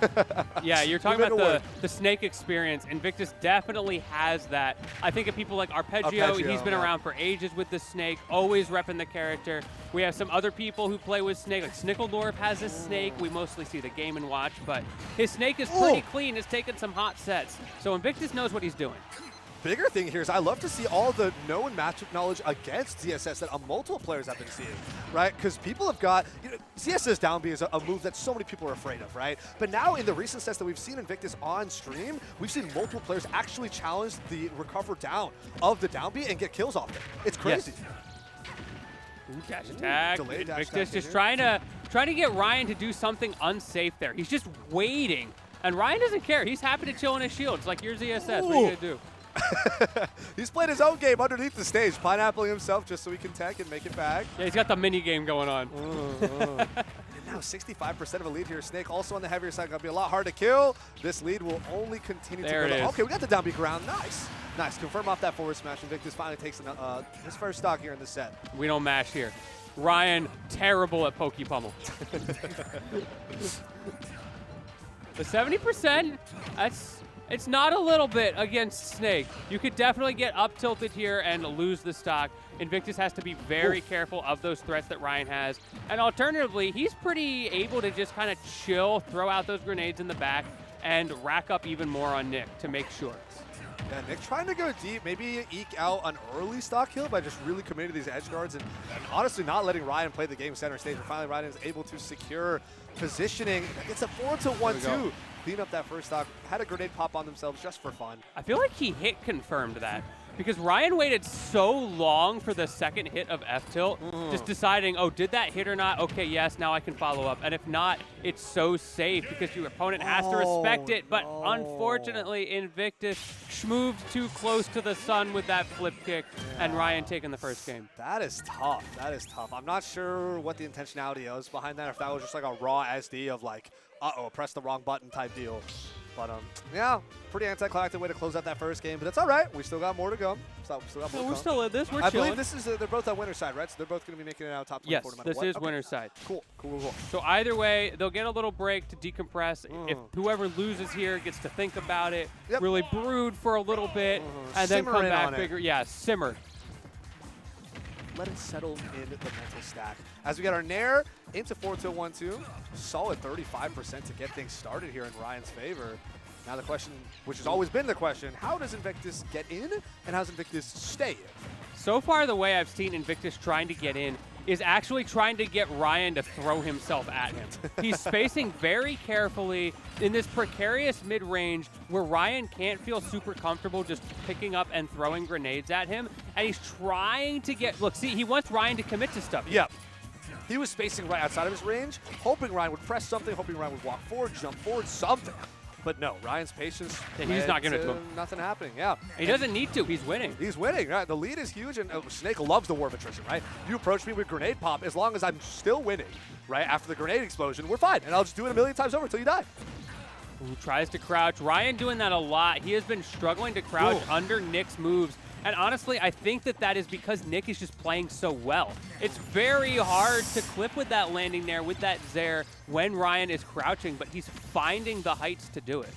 Yeah, you're talking about the Snake experience. Invictus definitely has that. I think of people like Arpeggio. He's been around for ages with the Snake, always repping the character. We have some other people who play with Snake, like Snickledorf has a Snake. We mostly see the game and watch, but his Snake is pretty clean. It's taken some hot sets. So Invictus knows what he's doing. Bigger thing here is I love to see all the known matchup knowledge against ZSS that multiple players have been seeing, right? Because people have got, you know, ZSS down B is a move that so many people are afraid of, right? But now in the recent sets that we've seen Invictus on stream, we've seen multiple players actually challenge the recover down of the down B and get kills off it. It's crazy. Yes. Ooh, dash attack. Delayed dash Invictus attack just trying to get Ryan to do something unsafe there. He's just waiting. And Ryan doesn't care. He's happy to chill in his shield. It's like, you're ZSS. What are you going to do? He's played his own game underneath the stage, pineappling himself just so he can tech and make it back. Yeah, he's got the mini game going on. And now 65% of a lead here. Snake also on the heavier side. Going to be a lot hard to kill. This lead will only continue to go down. Okay, we got the down B ground. Nice. Nice. Confirm off that forward smash. Invictus finally takes his first stock here in the set. We don't mash here. Ryan, terrible at Poke Pummel. The 70%, it's not a little bit against Snake. You could definitely get up tilted here and lose the stock. Invictus has to be very careful of those threats that Ryan has. And alternatively, he's pretty able to just kind of chill, throw out those grenades in the back, and rack up even more on Nick to make sure. Yeah, Nick trying to go deep, maybe eke out an early stock kill by just really committing to these edge guards and honestly not letting Ryan play the game center stage. And finally, Ryan is able to secure positioning. It's a 4-1-2. Clean up that first stock. Had a grenade pop on themselves just for fun. I feel like he hit confirmed that. Because Ryan waited so long for the second hit of F-tilt, just deciding, oh, did that hit or not? Okay, yes, now I can follow up. And if not, it's so safe because your opponent has to respect it. But unfortunately, Invictus schmooved too close to the sun with that flip kick, and Ryan taking the first game. That is tough. That is tough. I'm not sure what the intentionality was behind that, if that was just like a raw SD of like, uh-oh, press the wrong button type deal. But, yeah, pretty anticlimactic way to close out that first game. But it's all right. We still got more to go. We're still in this. We're chilling. I believe this is, they're both on winner's side, right? So they're both going to be making it out top 24 no matter what. Yes, this is winner's side. Cool. So either way, they'll get a little break to decompress. If whoever loses here gets to think about it, really brood for a little bit, and then come back bigger. Yeah, simmer. Let it settle in the mental stack. As we get our Nair into 4-2-1-2, solid 35% to get things started here in Ryan's favor. Now the question, which has always been the question, how does Invictus get in and how does Invictus stay in? So far, the way I've seen Invictus trying to get in is actually trying to get Ryan to throw himself at him. He's spacing very carefully in this precarious mid-range where Ryan can't feel super comfortable just picking up and throwing grenades at him. And he's trying to get, look, see, he wants Ryan to commit to stuff. Yep. He was spacing right outside of his range, hoping Ryan would press something, hoping Ryan would walk forward, jump forward, something. But no, Ryan's patience. He's not giving it to him. Nothing happening, yeah. He doesn't need to. He's winning. He's winning, right? The lead is huge, and Snake loves the war of attrition, right? You approach me with grenade pop, as long as I'm still winning, right? After the grenade explosion, we're fine, and I'll just do it a million times over until you die. Ooh, tries to crouch. Ryan doing that a lot. He has been struggling to crouch under Nick's moves. And honestly, I think that is because Nick is just playing so well. It's very hard to clip with that landing there, with that Zair, when Ryan is crouching, but he's finding the heights to do it.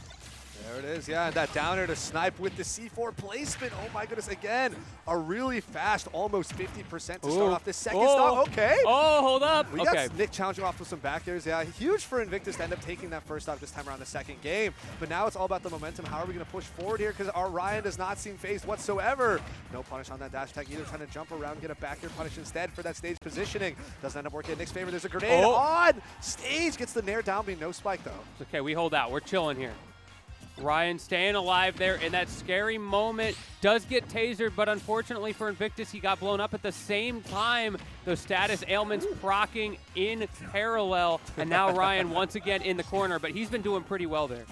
There it is, yeah, and that downer to snipe with the C4 placement. Oh my goodness, again, a really fast, almost 50% to start off this second stock. Okay. Oh, hold up. We got Nick challenging off with some back airs. Yeah, huge for Invictus to end up taking that first stock this time around the second game. But now it's all about the momentum. How are we going to push forward here? Because our Ryan does not seem phased whatsoever. No punish on that dash attack either, trying to jump around, get a back air punish instead for that stage positioning. Doesn't end up working in Nick's favor. There's a grenade on stage. Gets the Nair down, being no spike though. It's okay, we hold out. We're chilling here. Ryan staying alive there in that scary moment. Does get tasered, but unfortunately for Invictus, he got blown up at the same time. Those status ailments proccing in parallel. And now Ryan once again in the corner, but he's been doing pretty well there.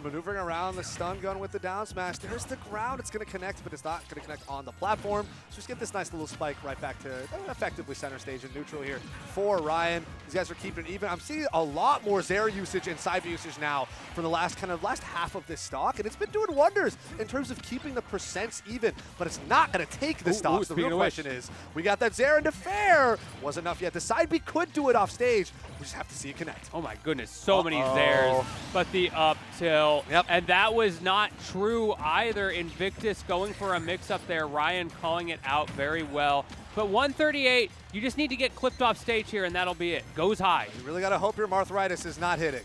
maneuvering around the stun gun with the down smash. There's the ground. It's going to connect, but it's not going to connect on the platform. So just get this nice little spike right back to effectively center stage and neutral here for Ryan. These guys are keeping it even. I'm seeing a lot more Zera usage and side B usage now from the last half of this stock, and it's been doing wonders in terms of keeping the percents even, but it's not going to take the stocks. The real question is, we got that Zera into fair. Wasn't enough yet. The side B could do it off stage. We just have to see it connect. Oh my goodness, so many Zares, but the up tilt. Yep. And that was not true either. Invictus going for a mix-up there. Ryan calling it out very well. But 138, you just need to get clipped off stage here, and that'll be it. Goes high. You really got to hope your Marthritis is not hitting.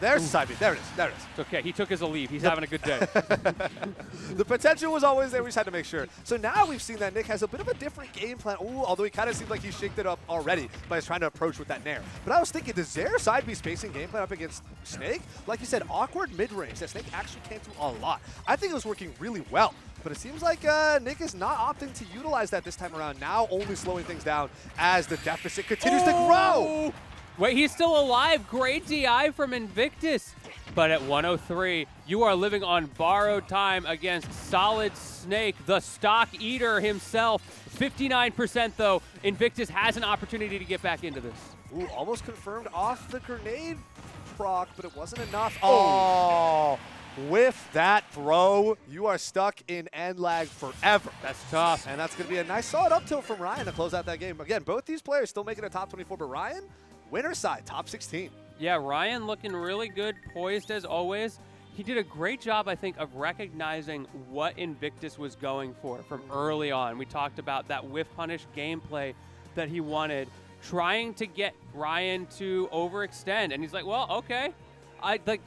There's the side B. There it is. There it is. It's okay. He took his leave. He's having a good day. The potential was always there. We just had to make sure. So now we've seen that Nick has a bit of a different game plan. Ooh, although he kind of seems like he shaked it up already by trying to approach with that Nair. But I was thinking, does Zera side B spacing game plan up against Snake? Like you said, awkward mid-range that Snake actually can't do a lot. I think it was working really well. But it seems like Nick is not opting to utilize that this time around. Now only slowing things down as the deficit continues to grow. Wait, he's still alive. Great DI from Invictus. But at 103, you are living on borrowed time against Solid Snake, the stock eater himself. 59% though. Invictus has an opportunity to get back into this. Ooh, almost confirmed off the grenade proc, but it wasn't enough. Oh, with that throw, you are stuck in end lag forever. That's tough. And that's going to be a nice solid up tilt from Ryan to close out that game. Again, both these players still making a top 24, but Ryan, winner's side, top 16. Yeah, Ryan looking really good, poised as always. He did a great job, I think, of recognizing what Invictus was going for from early on. We talked about that whiff punish gameplay that he wanted, trying to get Ryan to overextend. And he's like, well, okay.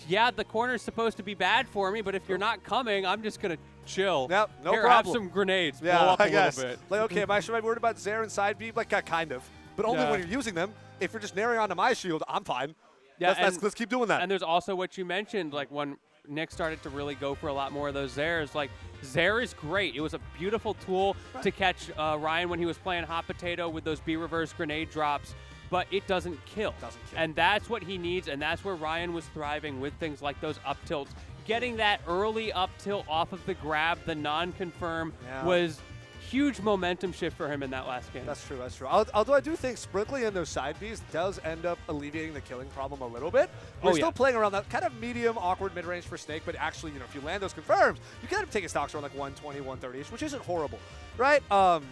Yeah, the corner's supposed to be bad for me, but if you're not coming, I'm just going to chill. Yep, no Here, problem. have some grenades. Yeah, blow up I a guess. little bit. Like, okay, should I be worried about Zera and side B? Like, kind of. But only when you're using them. If you're just nairing onto my shield, I'm fine. Yeah, let's keep doing that. And there's also what you mentioned, like when Nick started to really go for a lot more of those Zares. Like, Zera is great. It was a beautiful tool to catch Ryan when he was playing hot potato with those B-reverse grenade drops, but it doesn't kill. And that's what he needs, and that's where Ryan was thriving with things like those up tilts. Getting that early up tilt off of the grab, the non-confirm, was huge momentum shift for him in that last game. That's true, that's true. Although I do think sprinkling in those side Bs does end up alleviating the killing problem a little bit. We're still playing around that kind of medium, awkward mid-range for Snake, but actually, if you land those confirms, you can end up taking stocks around like 120, 130-ish, which isn't horrible, right?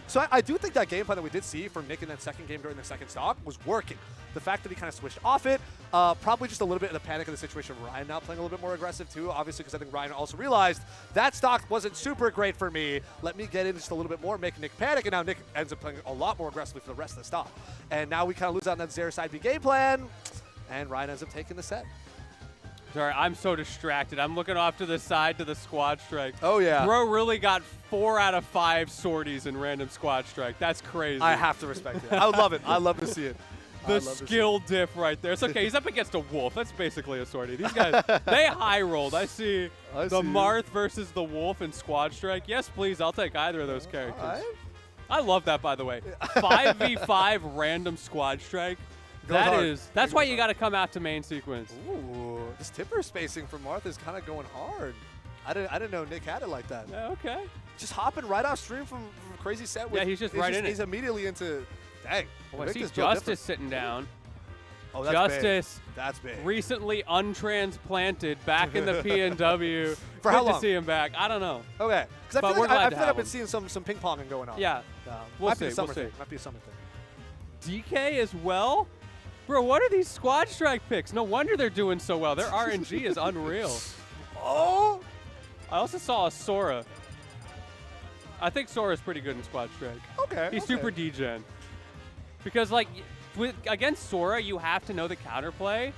So I do think that game plan that we did see from Nick in that second game during the second stock was working. The fact that he kind of switched off it, probably just a little bit of the panic of the situation. Ryan now playing a little bit more aggressive too, obviously, because I think Ryan also realized that stock wasn't super great for me. Let me get in just a little bit more, make Nick panic, and now Nick ends up playing a lot more aggressively for the rest of the stock. And now we kind of lose out on that Zera side B game plan, and Ryan ends up taking the set. Sorry, I'm so distracted. I'm looking off to the side to the squad strike. Oh, yeah. Bro really got 4 out of 5 sorties in random squad strike. That's crazy. I have to respect it. I love it. I love to see it. The skill diff right there. It's okay. He's up against a wolf. That's basically a sortie. These guys, they high rolled. I see the Marth versus the wolf in squad strike. Yes, please. I'll take either of those characters. Right. I love that, by the way. 5v5 random squad strike. That's why you got to come out to main sequence. Ooh, this tipper spacing from Marth is kind of going hard. I didn't know Nick had it like that. Yeah, okay. Just hopping right off stream from a crazy set. Yeah, he's just right in it. He's immediately into. Dang. Oh, I see Justice sitting down. Oh, that's Justice. Big. That's big. Recently untransplanted back in the PNW. For how long? Good to see him back. I don't know. Okay. Because I feel like I've been seeing some ping ponging going on. Yeah. We'll see. Might be a summer thing. DK as well? Bro, what are these squad strike picks? No wonder they're doing so well. Their RNG is unreal. Oh! I also saw a Sora. I think Sora's pretty good in squad strike. Okay. He's super degen. Because, like, against Sora, you have to know the counterplay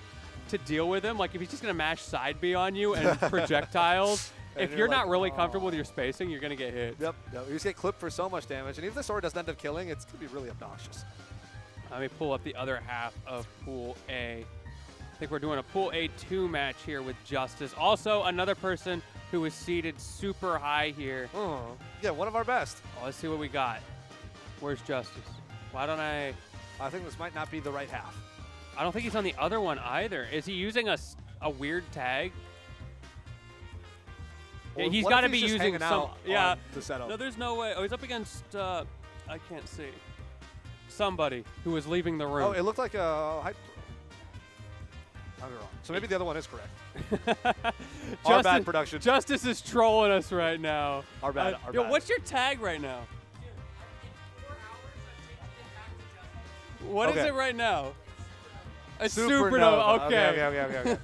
to deal with him. Like, if he's just going to mash side B on you and projectiles, if you're not really comfortable with your spacing, you're going to get hit. Yep. You just get clipped for so much damage. And even if the Sora doesn't end up killing, it's going to be really obnoxious. Let me pull up the other half of Pool A. I think we're doing a Pool A2 match here with Justice. Also, another person who is seated super high here. Oh, yeah, one of our best. Oh, let's see what we got. Where's Justice? Why don't I think this might not be the right half. I don't think he's on the other one either. Is he using a weird tag? Yeah, Or he's what got to if be he's just using hanging some. out Yeah. on the setup? No, there's no way. Oh, he's up against. I can't see. Somebody who was leaving the room. Oh, it looked like a hype. I'm wrong. So maybe the other one is correct. Our bad production. Justice is trolling us right now. Our bad. Our Yo, bad. what's your tag right now? What is Okay. it right now? A Supernova. supernova. Okay. Okay.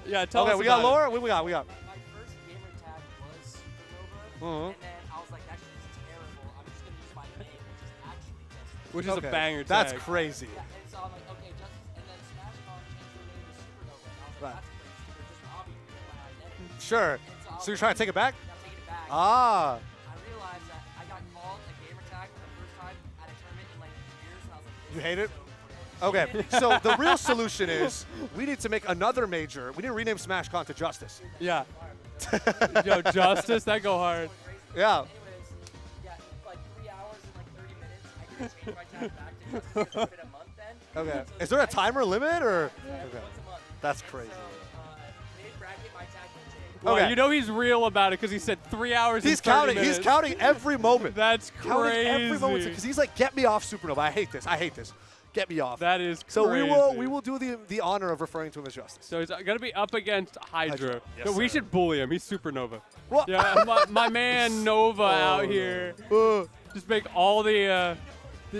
Yeah, tell us Okay, we got about it. Laura. What we got? My first gamer tag was Supernova, and then I was like, that shit is terrible. I'm just gonna use my name, which is actually Justice. Which is a banger tag. That's crazy. Yeah, and so I'm like, okay, Justice, and then Smash Con changed their name to Supernova, and I was like, Right. that's crazy. They're just robbing me of my identity. Sure. And I was So you're like, trying to take it back? Yeah, I'm taking it back. Ah. I realized that I got called a gamer tag for the first time at a tournament in like years, and I was like, this You is hate it? so cringe. Okay. So the real solution is we need to make another major. We need to rename SmashCon to Justice. Yeah. Yo, Justice, that go hard. Yeah. Anyways, yeah, like 3 hours and like 30 minutes, I didn't change my tag back to Justice. It's been a month then. Okay. So Is there a I- timer limit or? Yeah, Okay. once a month. That's And crazy. So, mid-bracket, my tag will change. Well, Okay. you know he's real about it because he said 3 hours He's and 30 counting. minutes. He's counting every moment. That's Counting crazy. every moment because he's like, get me off Supernova. I hate this. I hate this. Get me off. That is So crazy. we will do the honor of referring to him as Justice. So he's going to be up against Hydra. Yes, So we sir. should bully him. He's Supernova. What? Yeah, my man Nova out here. Just make all the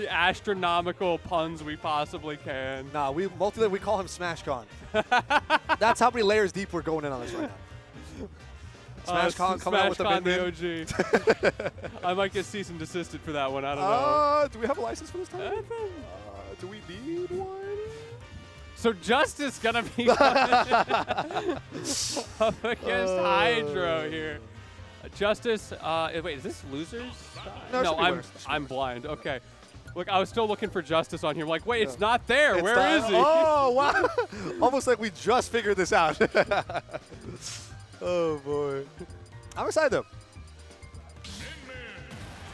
astronomical puns we possibly can. Nah, we call him SmashCon. That's how many layers deep we're going in on this right now. SmashCon coming out with the SmashCon min-min. the OG. I might get cease and desisted for that one. I don't know. Do we have a license for this time? Do we need one? So Justice gonna be coming up against Hydro here. Justice, wait, is this losers? No, it should be I'm winners. It should be I'm winners. blind. Okay. Look, I was still looking for Justice on here. I'm like, wait, it's not there. It's Where is not- he? Oh, wow. Almost like we just figured this out. Oh, boy. I'm excited, though.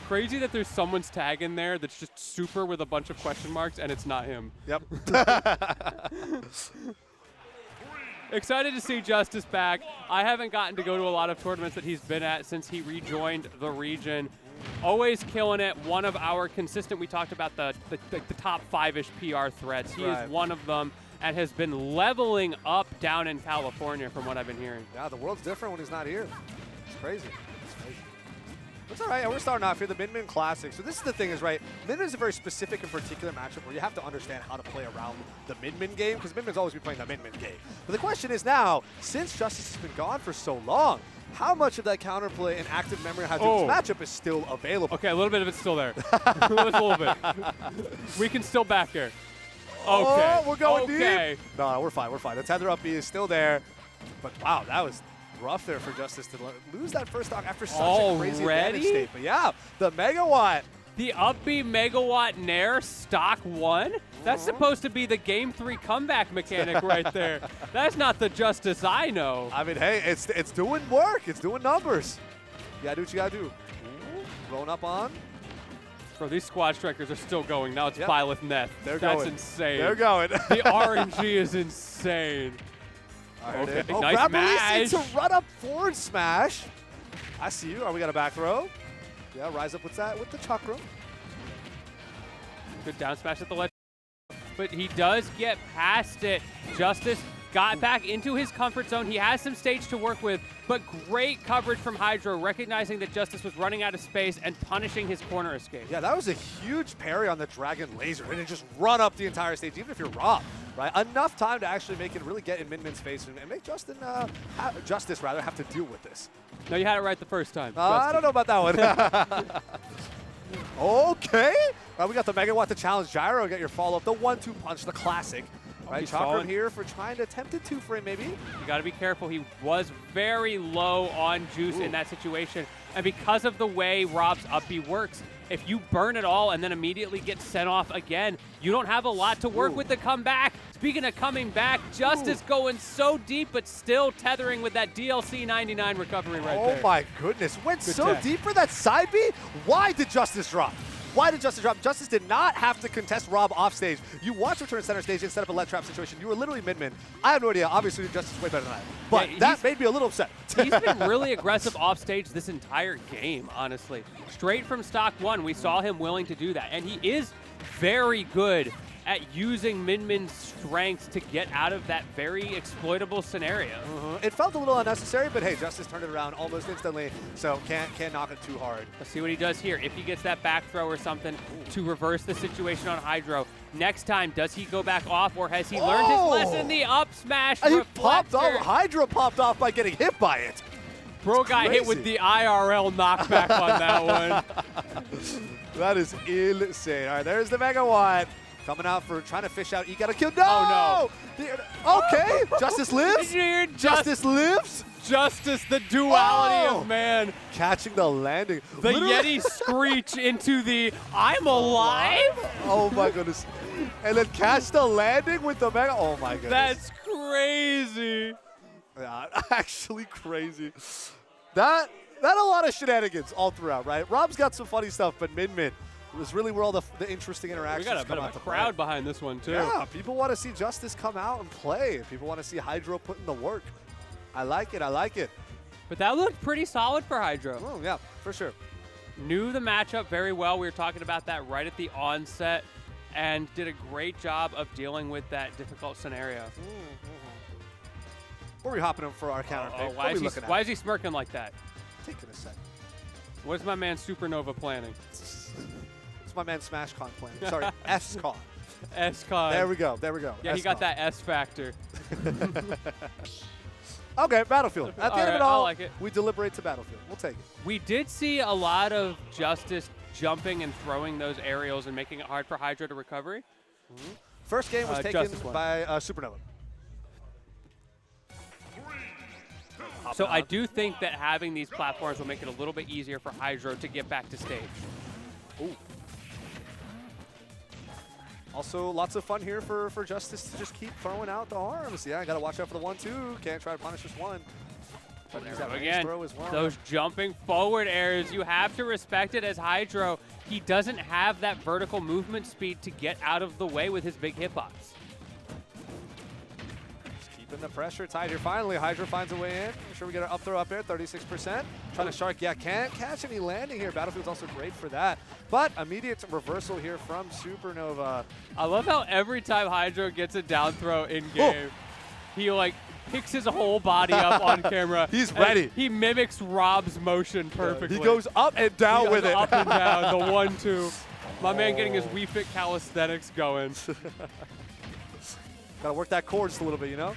Crazy that there's someone's tag in there that's just super with a bunch of question marks and it's not him. Yep. Excited to see Justice back. I haven't gotten to go to a lot of tournaments that he's been at since he rejoined the region. Always killing it. One of our consistent, we talked about the top 5-ish PR threats. He Right. is one of them and has been leveling up down in California from what I've been hearing. Yeah, the world's different when he's not here. It's crazy. It's crazy. It's all right. We're starting off here, the Min-Min Classic. So this is the thing is, right, Min-Min is a very specific and particular matchup where you have to understand how to play around the Min-Min game because Min-Min's always been playing the Min-Min game. But the question is now, since Justice has been gone for so long, how much of that counterplay and active memory how to do this matchup is still available? Okay, a little bit of it's still there. Just a little bit. We can still back air. Okay. Oh, we're going okay. deep. No, we're fine. We're fine. The tether up B is still there. But wow, that was rough there for Justice to lose that first stock after such a crazy advantage Already? state. But yeah, the Megawatt. The up B Megawatt Nair stock 1? That's supposed to be the game 3 comeback mechanic right there. That's not the Justice I know. I mean, hey, it's doing work. It's doing numbers. You gotta do what you gotta do. Rolling up on. Bro, these squad strikers are still going. Now it's Yep. Byleth Neth. They're That's going. insane. They're going. The RNG is insane. Okay. Okay, Oh, nice grab smash. release into run up forward smash. I see you. We got a back throw. Yeah, rise up with that with the chakra. Good down smash at the ledge. But he does get past it. Justice got back into his comfort zone. He has some stage to work with, but great coverage from Hydro, recognizing that Justice was running out of space and punishing his corner escape. Yeah, that was a huge parry on the Dragon Laser, and it just run up the entire stage, even if you're Rob, right? Enough time to actually make it really get in Min-Min's face and make Justice have to deal with this. No, you had it right the first time. I don't know about that one. Okay. We got the Megawatt to challenge Gyro. Get your follow-up. The 1-2 punch, the classic. Right, he's Chakra falling. here for trying to attempt a 2-frame maybe. You got to be careful. He was very low on juice in that situation. And because of the way Rob's up B works, if you burn it all and then immediately get sent off again, you don't have a lot to work with to come back. Speaking of coming back, Justice going so deep, but still tethering with that DLC 99 recovery right there. Oh my goodness. Went Good so tech. deep for that side B? Why did Justice drop? Why did Justice drop? Justice did not have to contest Rob off stage. You want to return center stage instead of a let trap situation. You were literally mid-min. I have no idea. Obviously, Justice is way better than I am. But Yeah, that made me a little upset. He's been really aggressive off stage this entire game, honestly. Straight from stock 1, we saw him willing to do that. And he is very good at using Min-Min's strengths to get out of that very exploitable scenario. It felt a little unnecessary, but hey, Justice turned it around almost instantly, so can't knock it too hard. Let's see what he does here. If he gets that back throw or something to reverse the situation on Hydro. Next time, does he go back off, or has he learned his lesson? The up smash He reflector. popped off. Hydra popped off by getting hit by it. Bro got hit with the IRL knockback on that one. That is insane. All right, there's the Megawatt. Coming out for trying to fish out. He got a kill. No! Oh, Okay, Justice lives. Justice lives. Justice, the duality of man. Catching the landing. The Literally- Yeti screech into the I'm alive? Oh my goodness. And then catch the landing with the Mega. Oh my goodness. That's crazy. Yeah, actually crazy. That a lot of shenanigans all throughout, right? Rob's got some funny stuff, but Min-Min was really where all the interesting We interactions got a bit come of out a to crowd play. behind this one, too. Yeah, people want to see Justice come out and play. People want to see Hydro put in the work. I like it. I like it. But that looked pretty solid for Hydro. Oh, yeah, for sure. Knew the matchup very well. We were talking about that right at the onset and did a great job of dealing with that difficult scenario. Where are we hopping him for our counter pick? What Why are we is, looking why at? is he smirking like that? Taking a sec. What's my man Supernova planning? It's my man SmashCon playing. Sorry, SCon. S-Con. There we go. There we go. Yeah, he got SCon. that S factor. Okay, Battlefield. At the end of it Alright, I all, like it. we deliberate to Battlefield. We'll take it. We did see a lot of Justice jumping and throwing those aerials and making it hard for Hydro to recover. First game was taken Justice won. by Supernova. So I do think that having these platforms will make it a little bit easier for Hydro to get back to stage. Ooh. Also, lots of fun here for Justice to just keep throwing out the arms. Yeah, I got to watch out for the 1-2. Can't try to punish just one. But use that range Again, throw as well. those jumping forward airs, you have to respect it as Hydro. He doesn't have that vertical movement speed to get out of the way with his big hitbox. Just keeping the pressure tight here. Finally, Hydra finds a way in. Make sure we get an up throw up there, 36%. Trying to shark, yeah, can't catch any landing here. Battlefield's also great for that. But immediate reversal here from Supernova. I love how every time Hydro gets a down throw in game, he like picks his whole body up on camera. He's and ready. He mimics Rob's motion perfectly. He goes up and down He with goes it. up and down, the 1-2. My man getting his Wii Fit calisthenics going. Got to work that core just a little bit, you know?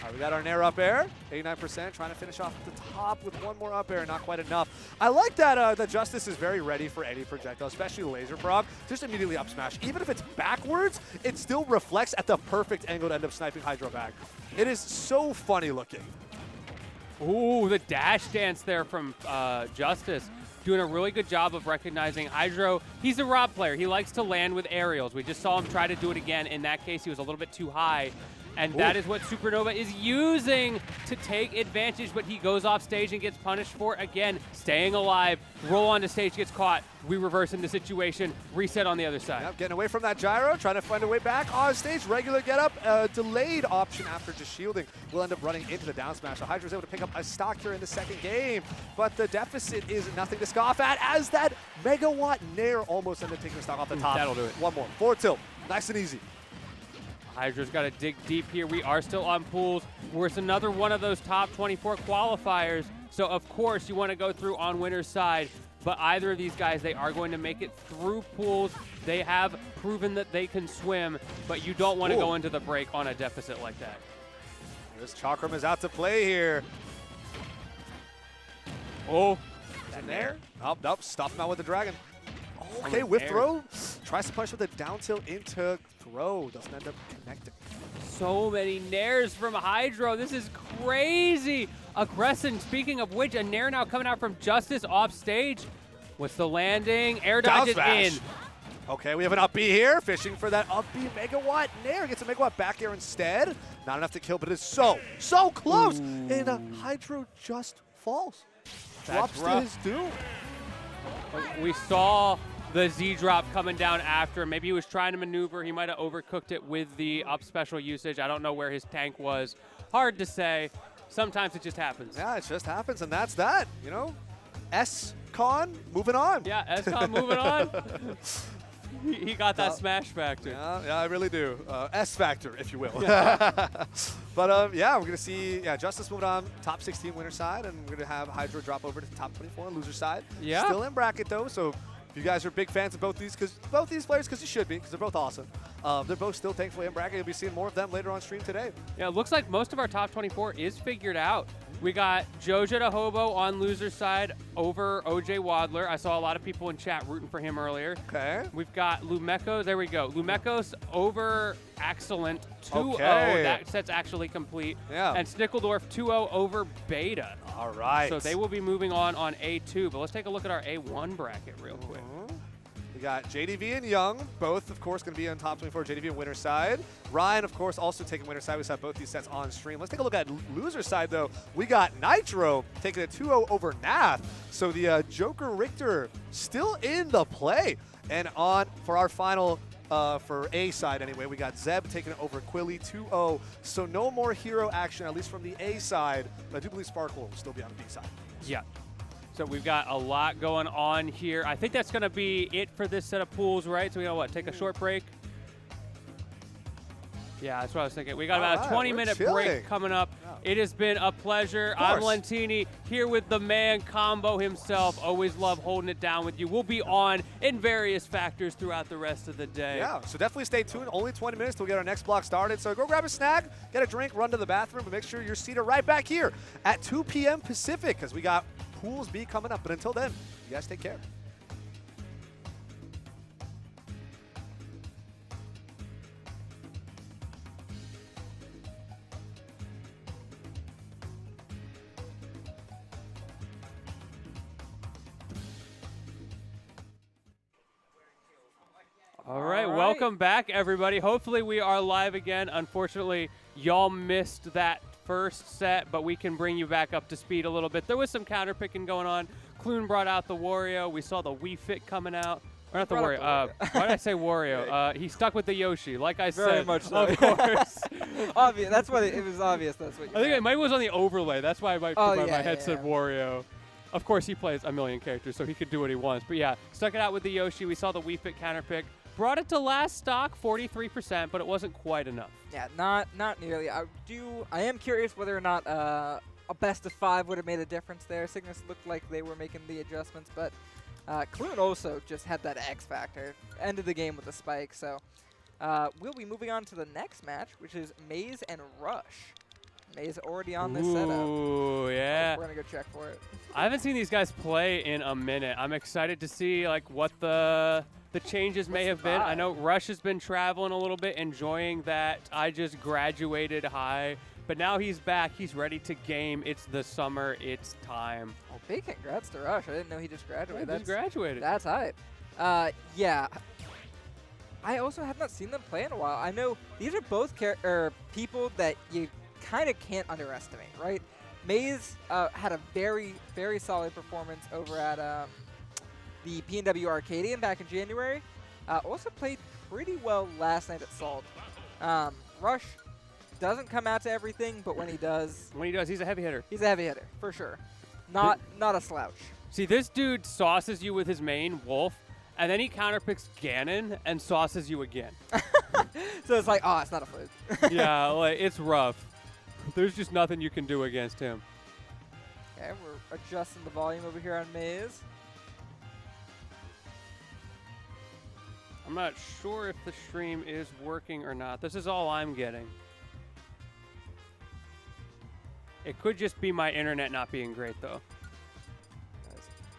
All right, we got our Nair up air, 89%, trying to finish off at the top with one more up air, not quite enough. I like that the Justice is very ready for any projectile, especially laser prog. Just immediately up smash. Even if it's backwards, it still reflects at the perfect angle to end up sniping Hydro back. It is so funny looking. Ooh, the dash dance there from Justice. Doing a really good job of recognizing Hydro. He's a Rob player. He likes to land with aerials. We just saw him try to do it again. In that case, he was a little bit too high. And that is what Supernova is using to take advantage, but he goes off stage and gets punished for it again. Staying alive, roll onto stage, gets caught. We reverse in the situation, reset on the other side. Yep, getting away from that gyro, trying to find a way back on stage. Regular get up, delayed option after just shielding. Will end up running into the down smash. So Hydra's able to pick up a stock here in the second game, but the deficit is nothing to scoff at as that Megawatt Nair almost ended up taking the stock off the top. That'll do it. One more, forward tilt, nice and easy. Hydra's got to dig deep here. We are still on pools. We're another one of those top 24 qualifiers. So, of course, you want to go through on winner's side. But either of these guys, they are going to make it through pools. They have proven that they can swim, but you don't want to go into the break on a deficit like that. This Chakram is out to play here. Oh, That Nair? Oh, nope, stuff him out with the dragon. Okay, with throw. Tries to punch with a down tilt into throw. Doesn't end up connecting. so many nairs from Hydro. This is crazy. Aggressive. Speaking of which, a nair now coming out from Justice off stage. What's the landing? Air dodge is in. Okay, we have an up B here. Fishing for that up B Megawatt. Nair gets a Megawatt back air instead. Not enough to kill, but it's so close. And Hydro just falls. Drops to his doom. We saw the Z drop coming down after him. Maybe he was trying to maneuver. He might have overcooked it with the up special usage. I don't know where his tank was. Hard to say. Sometimes it just happens. Yeah, it just happens, and that's that. You know, S-Con moving on. Yeah, S-Con moving on. He got that smash factor. Yeah, I really do. S factor, if you will. But yeah, we're gonna see Justice moving on top 16 winner side, and we're gonna have Hydro drop over to top 24 on loser side. Yeah. Still in bracket though, so if you guys are big fans of both these players, because you should be, because they're both awesome. They're both still thankfully in bracket. You'll be seeing more of them later on stream today. Yeah, it looks like most of our top 24 is figured out. We got JoJoDaHoBo on loser side over OJ Wadler. I saw a lot of people in chat rooting for him earlier. Okay. We've got Lumekos. There we go. Lumekos over Excellent 2-0. Okay. That set's actually complete. Yeah. And Snickledorf 2-0 over Beta. All right. So they will be moving on A2. But let's take a look at our A1 bracket real quick. We got JDV and Young, both, of course, going to be on top 24. JDV and winner side. Ryan, of course, also taking winner side. We saw both these sets on stream. Let's take a look at loser side, though. We got Nitro taking a 2-0 over Nath. So the Joker Richter still in the play. And on for our final, for A side anyway, we got Zeb taking it over Quilly 2-0. So no more hero action, at least from the A side. But I do believe Sparkle will still be on the B side. Yeah. So we've got a lot going on here. I think that's going to be it for this set of pools, right? So we got what? Take a short break? Yeah, that's what I was thinking. We got about a 20-minute break coming up. Yeah. It has been a pleasure. I'm Lentini here with the man Combo himself. Always love holding it down with you. We'll be on in various factors throughout the rest of the day. Yeah, so definitely stay tuned. Only 20 minutes till we get our next block started. So go grab a snack, get a drink, run to the bathroom, but make sure you're seated right back here at 2 p.m. Pacific because we got Pools B coming up. But until then, you guys take care. All right, welcome back, everybody. Hopefully we are live again. Unfortunately, y'all missed that first set, but we can bring you back up to speed a little bit. There was some counter picking going on. Clune brought out the Wario. We saw the Wii Fit coming out. Or not the Wario. Why did I say Wario? He stuck with the Yoshi, like I said. Very much so. Of course. Obvious. That's what it was obvious. That's what you I think meant. it might was on the overlay. That's why my head said Wario. Of course, he plays a million characters, so he could do what he wants. But yeah, stuck it out with the Yoshi. We saw the Wii Fit counter pick. Brought it to last stock, 43%, but it wasn't quite enough. Yeah, not nearly. I am curious whether or not a best of 5 would have made a difference there. Cygnus looked like they were making the adjustments, but Clune also just had that X factor. Ended the game with a spike, so we'll be moving on to the next match, which is Maze and Rush. Maze already on this setup. Ooh, yeah. We're gonna go check for it. I haven't seen these guys play in a minute. I'm excited to see like what the changes may have been. I know Rush has been traveling a little bit, enjoying that I just graduated high, but now he's back. He's ready to game. It's the summer. It's time. Oh, big congrats to Rush. I didn't know he just graduated. He just graduated. That's hype. Yeah. I also have not seen them play in a while. I know these are both people that you kind of can't underestimate, right? Maze had a very, very solid performance over at the P&W Arcadian back in January. Also played pretty well last night at Salt. Rush doesn't come out to everything, but when he does, he's a heavy hitter. He's a heavy hitter, for sure. Not a slouch. See, this dude sauces you with his main, Wolf, and then he counterpicks Ganon and sauces you again. So it's like, oh, it's not a fluke. Yeah, like, it's rough. There's just nothing you can do against him. Okay, we're adjusting the volume over here on Maze. I'm not sure if the stream is working or not. This is all I'm getting. It could just be my internet not being great, though.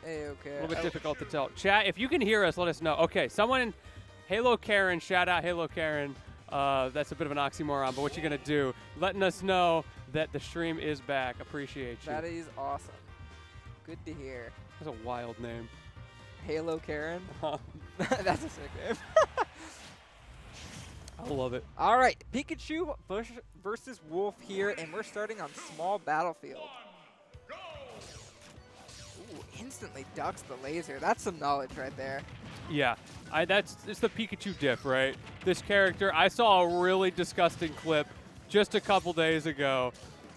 Okay. A little bit difficult to tell. Chat, if you can hear us, let us know. Okay, someone, Halo Karen, shout out Halo Karen. That's a bit of an oxymoron, but what you gonna do? Letting us know that the stream is back. Appreciate you. That is awesome. Good to hear. That's a wild name. Halo Karen. That's a sick name. I love it. All right, Pikachu versus Wolf here, and we're starting on small battlefield. Ooh, instantly ducks the laser. That's some knowledge right there. Yeah, it's the Pikachu diff, right? This character, I saw a really disgusting clip just a couple days ago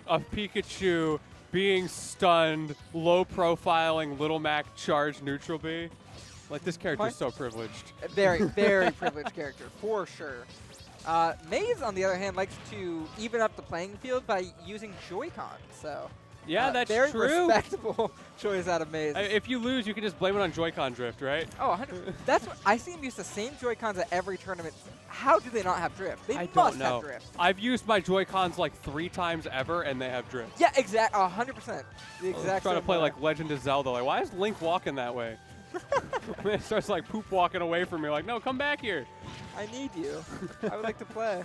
of Pikachu being stunned, low profiling Little Mac charge neutral B. Like, this character's so privileged. A very, very privileged character, for sure. Maze, on the other hand, likes to even up the playing field by using Joy-Con, so... Yeah, that's very true. respectable choice out of Maze. If you lose, you can just blame it on Joy-Con drift, right? Oh, 100. That's what I see him use the same Joy-Cons at every tournament. How do they not have drift? They I must don't know. have drift. I've used my Joy-Cons like 3 times ever, and they have drift. Yeah, exact. 100%. The exact. Trying to same play way. like Legend of Zelda. Like, why is Link walking that way? When it starts like poop walking away from me, like, no, come back here. I need you. I would like to play.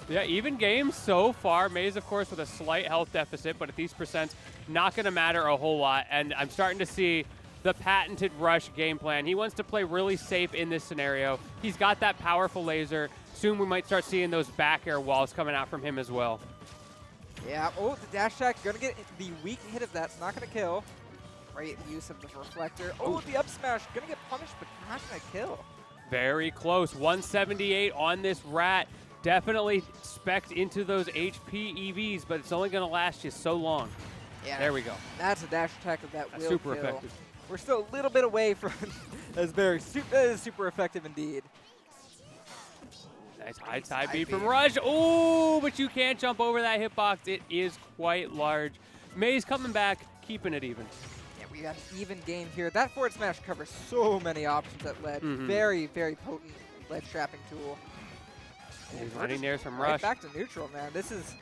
Yeah, even games so far. Maze, of course, with a slight health deficit, but at these percents, not going to matter a whole lot. And I'm starting to see the patented Rush game plan. He wants to play really safe in this scenario. He's got that powerful laser. Soon we might start seeing those back air walls coming out from him as well. Yeah. Oh, the dash attack gonna get the weak hit of that's not gonna kill. Great use of the reflector. Oh, the up smash gonna get punished, but not gonna kill. Very close. 178 on this rat. Definitely spec'd into those HP EVs, but it's only going to last you so long. Yeah. There we go. That's a dash attack of that That's will super kill. effective. We're still a little bit away from. That is super effective indeed. Nice high side B. B from Rush. Oh, but you can't jump over that hitbox. It is quite large. Maze coming back, keeping it even. Yeah, we got an even game here. That forward smash covers so many options at ledge. Very, very potent ledge trapping tool. He's running there from Right Rush. back to neutral, man. This is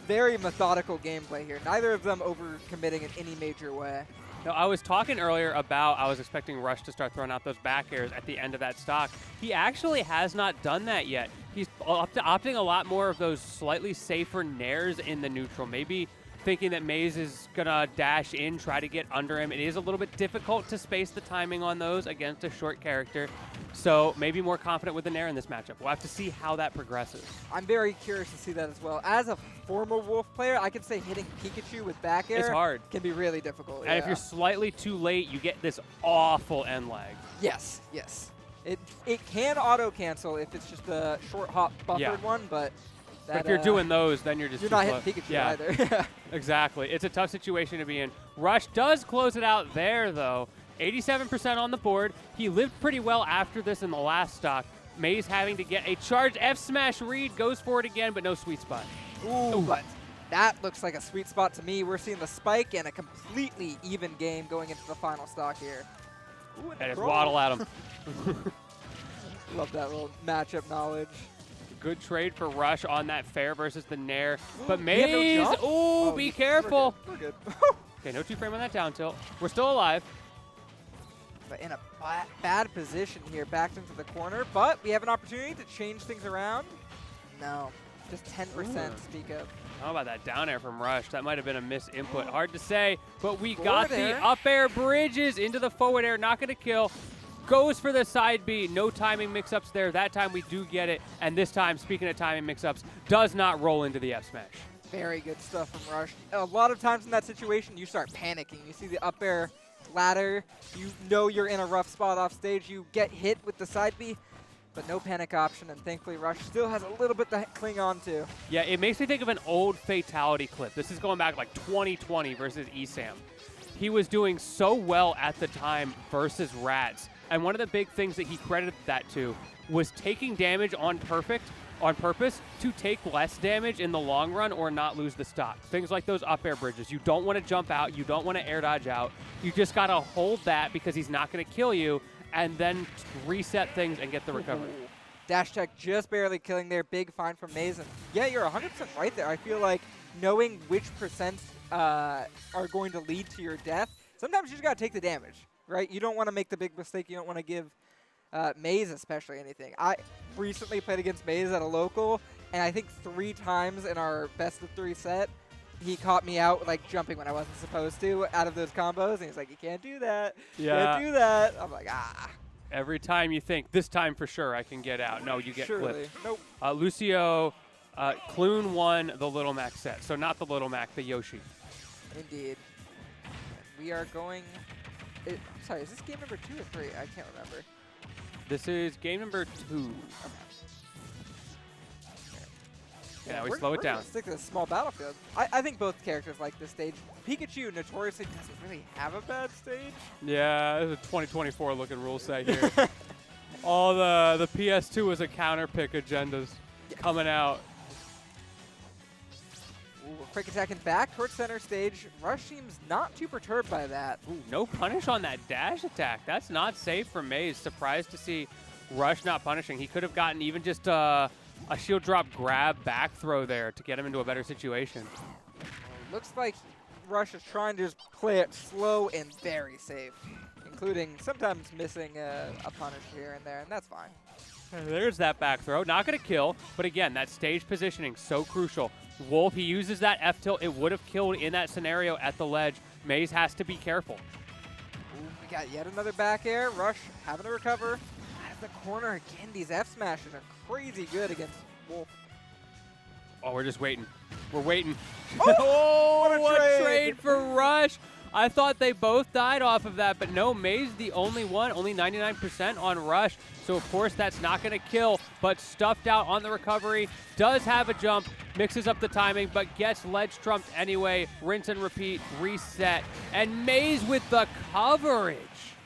very methodical gameplay here. Neither of them overcommitting in any major way. No, I was talking earlier about I was expecting Rush to start throwing out those back airs at the end of that stock. He actually has not done that yet. He's opting a lot more of those slightly safer nairs in the neutral. Maybe thinking that Maze is going to dash in, try to get under him. It is a little bit difficult to space the timing on those against a short character. So maybe more confident with the nair in this matchup. We'll have to see how that progresses. I'm very curious to see that as well. As a former Wolf player, I can say hitting Pikachu with back air It's hard. can be really difficult. And if you're slightly too late, you get this awful end lag. Yes, yes. It can auto-cancel if it's just a short hop buffered one, but... But if you're doing those, then you're just You're too not close. hitting Pikachu Yeah. either. Exactly. It's a tough situation to be in. Rush does close it out there, though. 87% on the board. He lived pretty well after this in the last stock. Maze having to get a charged F smash read, goes for it again, but no sweet spot. Ooh, but that looks like a sweet spot to me. We're seeing the spike and a completely even game going into the final stock here. Ooh, And it's waddle at him. Love that little matchup knowledge. Good trade for Rush on that fair versus the nair. But We have no Maze, jump? ooh, Oh, be careful. We're good. Okay, no 2-frame on that down tilt. We're still alive. But in a bad position here, backed into the corner. But we have an opportunity to change things around. No, just 10% to speak of. How about that down air from Rush? That might have been a miss input. Hard to say, but we got Forward air. the up air bridges into the forward air. Not going to kill. Goes for the side B. No timing mix-ups there. That time we do get it. And this time, speaking of timing mix-ups, does not roll into the F smash. Very good stuff from Rush. A lot of times in that situation, you start panicking. You see the up air ladder. You know you're in a rough spot off stage. You get hit with the side B, but no panic option. And thankfully, Rush still has a little bit to cling on to. Yeah, it makes me think of an old Fatality clip. This is going back like 2020 versus ESAM. He was doing so well at the time versus Rats. And one of the big things that he credited that to was taking damage on purpose to take less damage in the long run or not lose the stock. Things like those up air bridges. You don't want to jump out. You don't want to air dodge out. You just got to hold that because he's not going to kill you and then reset things and get the recovery. Dash tech just barely killing there. Big find from Maze. And yeah, you're 100% right there. I feel like knowing which percents are going to lead to your death, sometimes you just got to take the damage. Right? You don't want to make the big mistake. You don't want to give Maze especially anything. I recently played against Maze at a local, and I think 3 times in our best of 3 set, he caught me out like jumping when I wasn't supposed to out of those combos, and he's like, you can't do that. Yeah. Can't do that. I'm like, ah. Every time you think, this time for sure I can get out. No, you get Surely. clipped. Nope. Lucio, Clune won the Little Mac set. So not the Little Mac, the Yoshi. Indeed. we are going. Sorry, is this game number 2 or 3? I can't remember. This is game number 2. Yeah, we we're slow it down. Gonna stick to the small battlefield. I think both characters like this stage. Pikachu notoriously doesn't really have a bad stage. Yeah, this is a 2024 looking rule set here. All the PS2 was a counter pick agendas coming out. Ooh, quick attacking back towards center stage. Rush seems not too perturbed by that. Ooh, no punish on that dash attack. That's not safe for Maze. Surprised to see Rush not punishing. He could have gotten even just a shield drop grab back throw there to get him into a better situation. Looks like Rush is trying to just play it slow and very safe, including sometimes missing a punish here and there, and that's fine. There's that back throw. Not going to kill, but again, that stage positioning, so crucial. Wolf, he uses that F-tilt. It would have killed in that scenario at the ledge. Maze has to be careful. Ooh, we got yet another back air. Rush having to recover. Out of the corner again. These F smashes are crazy good against Wolf. Oh, we're just waiting. We're waiting. Oh, what a trade for Rush. I thought they both died off of that, but no, Maze the only one, only 99% on Rush. So, of course, that's not going to kill, but stuffed out on the recovery, does have a jump, mixes up the timing, but gets ledge trumped anyway. Rinse and repeat, reset, and Maze with the coverage.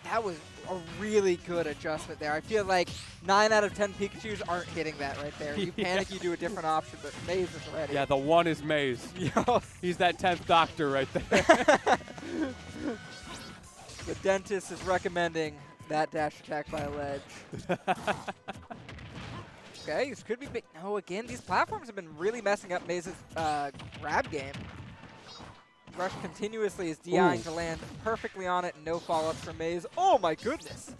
That was a really good adjustment there. I feel like 9 out of 10 Pikachus aren't hitting that right there. You panic, you do a different option, but Maze is ready. Yeah, the one is Maze. He's that 10th Doctor right there. The dentist is recommending that dash attack by ledge. Okay, this could be big. No, again, these platforms have been really messing up Maze's grab game. Rush continuously is DIing to land perfectly on it, and no follow-ups from Maze. Oh my goodness!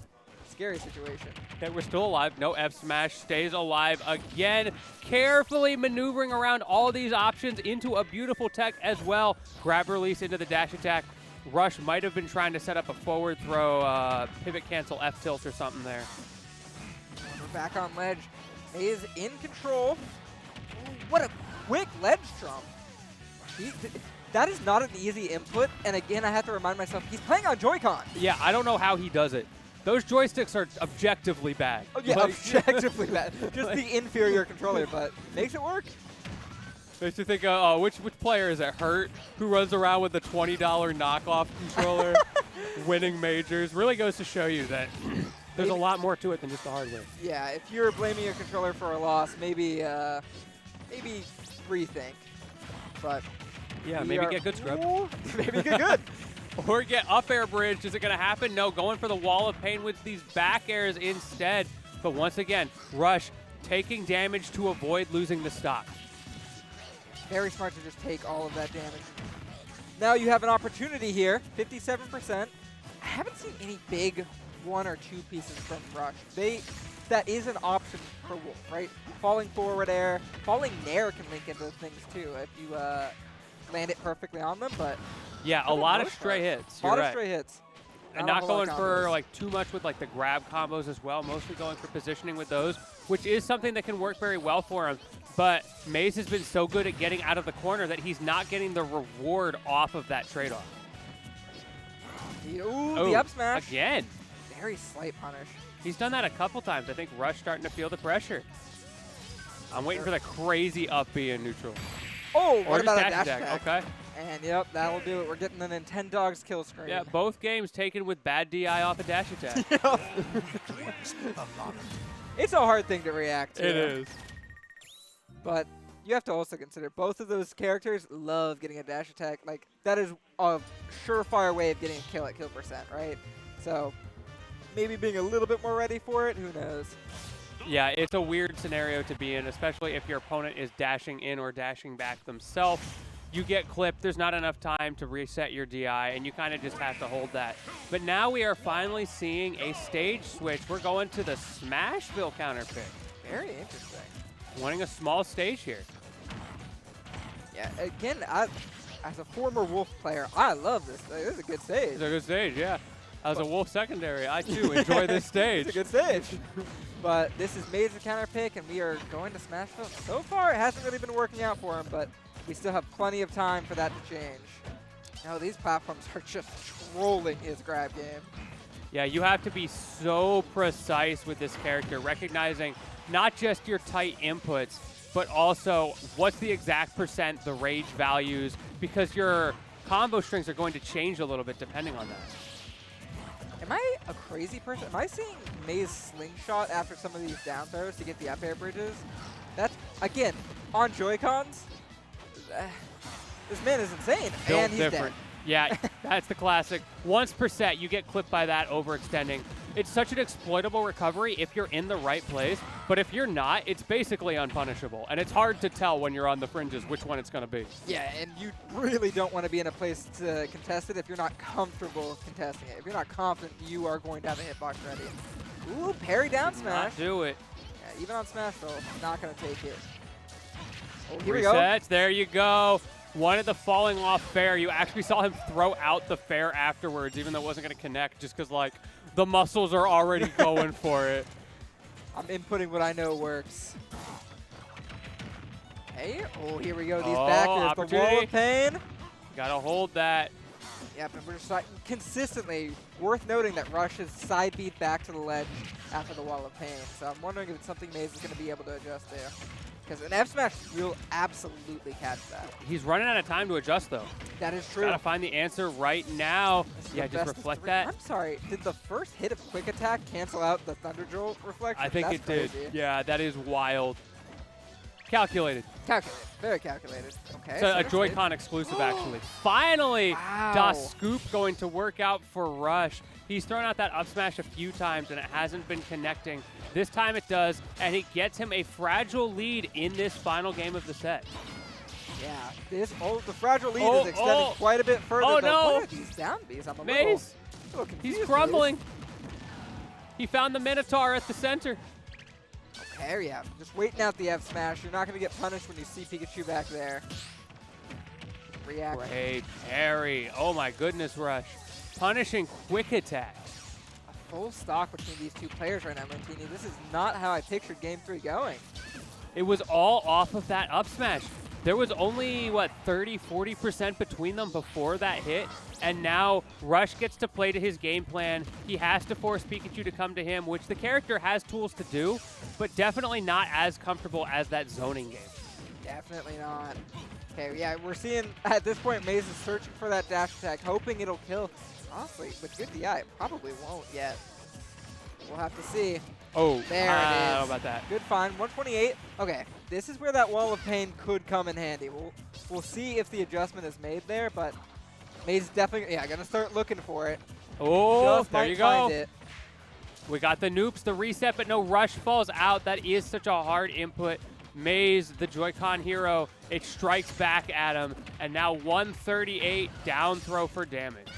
Scary situation. Okay, we're still alive. No F smash, stays alive again. Carefully maneuvering around all these options into a beautiful tech as well. Grab release into the dash attack. Rush might have been trying to set up a forward throw, pivot cancel F tilt or something there. We're back on ledge. Maze in control. Ooh, what a quick ledge trump. That is not an easy input, and again, I have to remind myself, he's playing on Joy-Con. Yeah, I don't know how he does it. Those joysticks are objectively bad. Oh, yeah, objectively bad. Just the inferior controller, but makes it work. Makes you think, which player is it? Hurt, who runs around with the $20 knockoff controller, winning majors. Really goes to show you that there's a lot more to it than just the hardware. Yeah, if you're blaming your controller for a loss, maybe rethink. But yeah, maybe get good scrub. Maybe get good. Or get up air bridge. Is it going to happen? No, going for the wall of pain with these back airs instead. But once again, Rush taking damage to avoid losing the stock. Very smart to just take all of that damage. Now you have an opportunity here, 57%. I haven't seen any big 1 or 2 pieces from Rush. That is an option for Wolf, right? Falling forward air, falling nair can link into things too if you land it perfectly on them, but yeah, a lot of stray hits. A lot of stray hits. And not going for like too much with like the grab combos as well, mostly going for positioning with those, which is something that can work very well for him. But Maze has been so good at getting out of the corner that he's not getting the reward off of that trade-off. Ooh, the up smash. Again. Very slight punish. He's done that a couple times. I think Rush starting to feel the pressure. I'm waiting for the crazy up B in neutral. Oh, or what about dash a dash attack? attack? Okay. And yep, that'll do it. We're getting the Nintendogs kill screen. Yeah, both games taken with bad DI off a dash attack. It's a hard thing to react to. It is. But you have to also consider both of those characters love getting a dash attack. Like, that is a surefire way of getting a kill at kill percent, right? So maybe being a little bit more ready for it, who knows? Yeah, it's a weird scenario to be in, especially if your opponent is dashing in or dashing back themselves. You get clipped, there's not enough time to reset your DI, and you kind of just have to hold that. But now we are finally seeing a stage switch. We're going to the Smashville counter pick. Very interesting. Winning a small stage here. Yeah, again, as a former Wolf player, I love this. This is a good stage. It's a good stage, yeah. As a Wolf secondary, I too enjoy this stage. It's a good stage. But this is Maze's counter pick, and we are going to Smashville. So far, it hasn't really been working out for him, but we still have plenty of time for that to change. No, these platforms are just trolling his grab game. Yeah, you have to be so precise with this character, recognizing not just your tight inputs, but also what's the exact percent, the rage values, because your combo strings are going to change a little bit depending on that. Am I a crazy person? Am I seeing Maze slingshot after some of these down throws to get the up air bridges? That's, again, on Joy-Cons. This man is insane, Built and he's different. Yeah, that's the classic. Once per set, you get clipped by that overextending. It's such an exploitable recovery if you're in the right place, but if you're not, it's basically unpunishable. And it's hard to tell when you're on the fringes which one it's going to be. Yeah, and you really don't want to be in a place to contest it if you're not comfortable contesting it. If you're not confident you are going to have a hitbox ready. Ooh, parry down smash. Not do it. Yeah, even on smash though, not going to take it. Oh, here we Resets, go. there you go. One of the falling off fair. You actually saw him throw out the fair afterwards, even though it wasn't going to connect, just because, like, the muscles are already going for it. I'm inputting what I know works. Hey, oh, here we go. These Oh, backers, the opportunity. wall of pain. Got to hold that. Yeah, but we're just like consistently worth noting that Rush is side beat back to the ledge after the wall of pain. So I'm wondering if it's something Maze is going to be able to adjust to. Because an F smash will absolutely catch that. He's running out of time to adjust, though. That is true. Got to find the answer right now. This is Yeah, the just best of reflect three. that. I'm sorry, did the first hit of Quick Attack cancel out the Thunder Jolt reflection? I think That's it did. crazy. Yeah, that is wild. Calculated. Calculated, very calculated. Okay. It's a center stage. Joy-Con exclusive, actually. Finally, Wow. Das Scoop going to work out for Rush. He's thrown out that up smash a few times, and it hasn't been connecting. This time it does, and it gets him a fragile lead in this final game of the set. Yeah, the fragile lead Oh, is extending oh. quite a bit further. Oh, though. no. What are these down Bs? I'm a Maze, little confused. he's crumbling. He found the Minotaur at the center. Okay, yeah, just waiting out the F smash. You're not going to get punished when you see Pikachu back there. React. Great parry. Oh my goodness, Rush. Punishing quick attack. A full stock between these two players right now, Martini. This is not how I pictured Game 3 going. It was all off of that up smash. There was only, what, 30, 40% between them before that hit, and now Rush gets to play to his game plan. He has to force Pikachu to come to him, which the character has tools to do, but definitely not as comfortable as that zoning game. Definitely not. Okay, yeah, we're seeing, at this point, Maze is searching for that dash attack, hoping it'll kill. Honestly, with good DI, it probably won't yet. We'll have to see. Oh, There it I don't is. know about that. Good find, 128. Okay, this is where that wall of pain could come in handy. We'll see if the adjustment is made there, but Maze definitely, yeah, gonna start looking for it. Oh, Just there might you find go. it. We got the noops, the reset, but no, Rush falls out. That is such a hard input. Maze, the Joy-Con hero, it strikes back at him, and now 138 down throw for damage.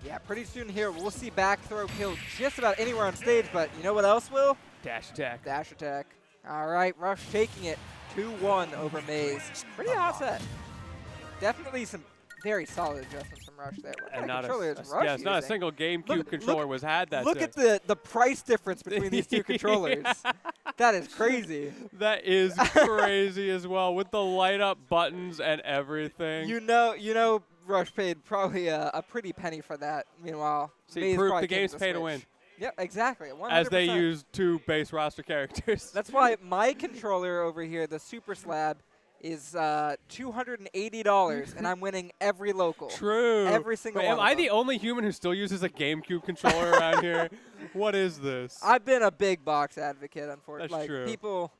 Yeah, pretty soon here, we'll see back throw kill just about anywhere on stage, but you know what else will? Dash attack. Dash attack. All right, Rush taking it 2-1 over Maze. Pretty hot set. Definitely some very solid adjustments from Rush there. What And kind not of controller is Rush yeah, it's not a using? single GameCube Look- controller look- was had that Look day. at the price difference between these two controllers. That is crazy. That is crazy as well, with the light up buttons and everything. You know, Rush paid probably a pretty penny for that. Meanwhile, See, Maze proof probably the came game's with pay the to Switch. win, Yep, exactly. 100%. as they use two base roster characters. That's why my controller over here, the Super Slab, is $280, and I'm winning every local. True. Every single Wait, one am of I them. the only human who still uses a GameCube controller around here? What is this? I've been a big box advocate, unfortunately. That's Like, true. people,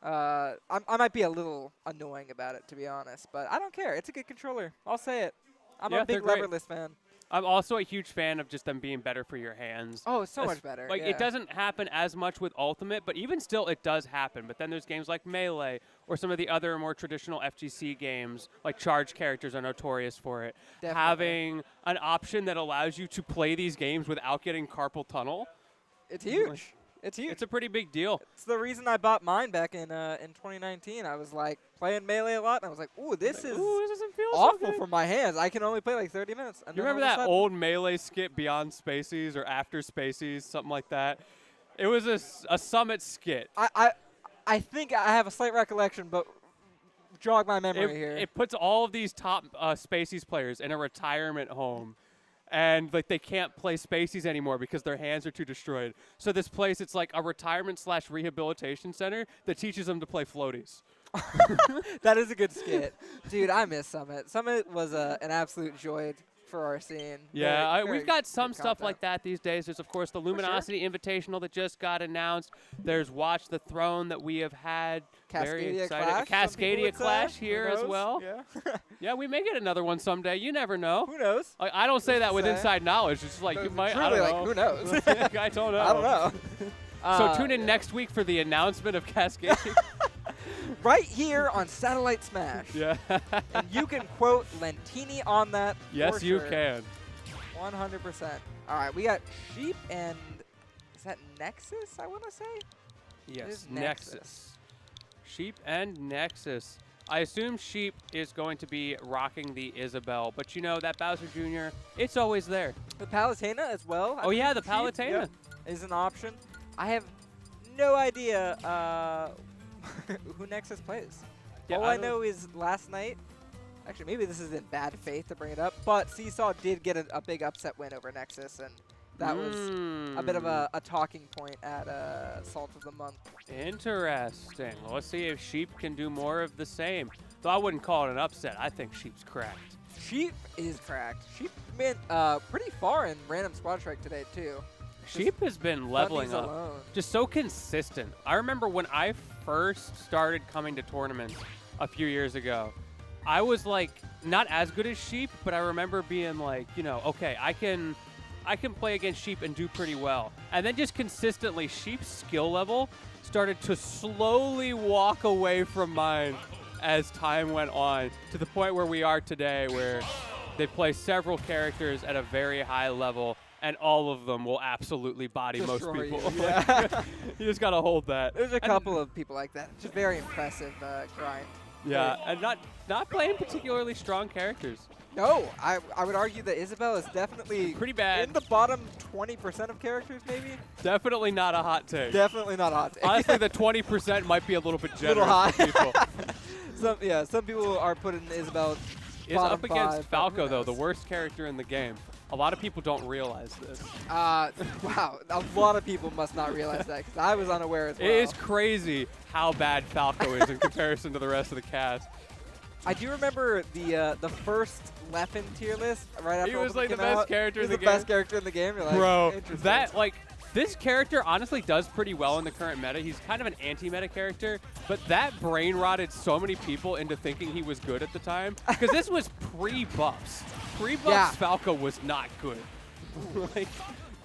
I might be a little annoying about it, to be honest, but I don't care. It's a good controller. I'll say it. I'm Yeah, a big they're great. leverless fan. I'm also a huge fan of just them being better for your hands. Oh, it's so That's- much better. Like, yeah. it doesn't happen as much with Ultimate, but even still, it does happen. But then there's games like Melee or some of the other more traditional FGC games, like Charge characters are notorious for it. Definitely. Having an option that allows you to play these games without getting carpal tunnel, It's huge. It's huge. it's a pretty big deal. It's the reason I bought mine back in 2019. I was like playing Melee a lot, and I was like, "Ooh, this is Ooh, this doesn't feel so awful good. for my hands. I can only play like 30 minutes." And You then remember all of a that sudden- old Melee skit, Beyond Spacies or After Spacies, something like that? It was a Summit skit. I think I have a slight recollection, but jog my memory here. It puts all of these top Spaceys players in a retirement home. And like they can't play Spaceys anymore because their hands are too destroyed. So this place, it's like a retirement / rehabilitation center that teaches them to play floaties. That is a good skit. Dude, I miss Summit. Summit was an absolute joy for our scene. Yeah, Very we've got good some stuff content. like that these days. There's, of course, the sure. Luminosity Invitational that just got announced. There's Watch the Throne that we have had. Very Cascadia excited. Clash, some people Cascadia would say. Clash Who here as knows? well. Yeah. Yeah, we may get another one someday. You never know. Who knows? Like, I don't say Who's that to with say? inside knowledge. It's just like you might. I Truly, don't like, know. who knows? I don't know. I don't know. So tune in next week for the announcement of Cascadia. Right here on Satellite Smash. Yeah. And you can quote Lentini on that. Yes, for you sure. can. 100%. All right, we got Sheep and is that Nexus? I want to say. Yes, is Nexus. Nexus. Sheep and Nexus. I assume Sheep is going to be rocking the Isabelle, but you know that Bowser Jr., it's always there. The Palutena as well. Oh yeah, the Sheep, Palutena. yep, is an option. I have no idea who Nexus plays. Yeah, All I I don't- know is last night. Actually, maybe this is in bad faith to bring it up, but Seesaw did get a big upset win over Nexus, and that was a bit of a talking point at Salt of the Month. Interesting. Well, let's see if Sheep can do more of the same. Though I wouldn't call it an upset. I think Sheep's cracked. Sheep is cracked. Sheep went pretty far in random squad strike today too. Sheep has been leveling Bunnies up. alone. Just so consistent. I remember when I first started coming to tournaments a few years ago, I was like not as good as Sheep, but I remember being like, you know, okay, I can play against Sheep and do pretty well. And then just consistently, Sheep's skill level started to slowly walk away from mine as time went on, to the point where we are today, where they play several characters at a very high level, and all of them will absolutely body most Destroy you, people. yeah. You just gotta hold that. There's a And- couple of people like that. Just very impressive grind. Yeah, and not playing particularly strong characters. No, I would argue that Isabelle is definitely Pretty bad. in the bottom 20% of characters, maybe. Definitely not a hot take. Definitely not hot. take. Honestly, the 20% might be a little bit generous Little high. for people. some people are putting Isabelle Is bottom up against 5, but who Falco, though, the knows? worst character in the game. A lot of people don't realize this. Wow, a lot of people must not realize that because I was unaware as well. It is crazy how bad Falco is in comparison to the rest of the cast. I do remember the first Leffen tier list right after He was Ultimate like the came best out. character He in was the the best game. character in the game. You're like, Bro, interesting. that, like, this character honestly does pretty well in the current meta. He's kind of an anti-meta character, but that brain rotted so many people into thinking he was good at the time. Because this was pre-buffs. Pre-buffs, Yeah. Falco was not good. Like,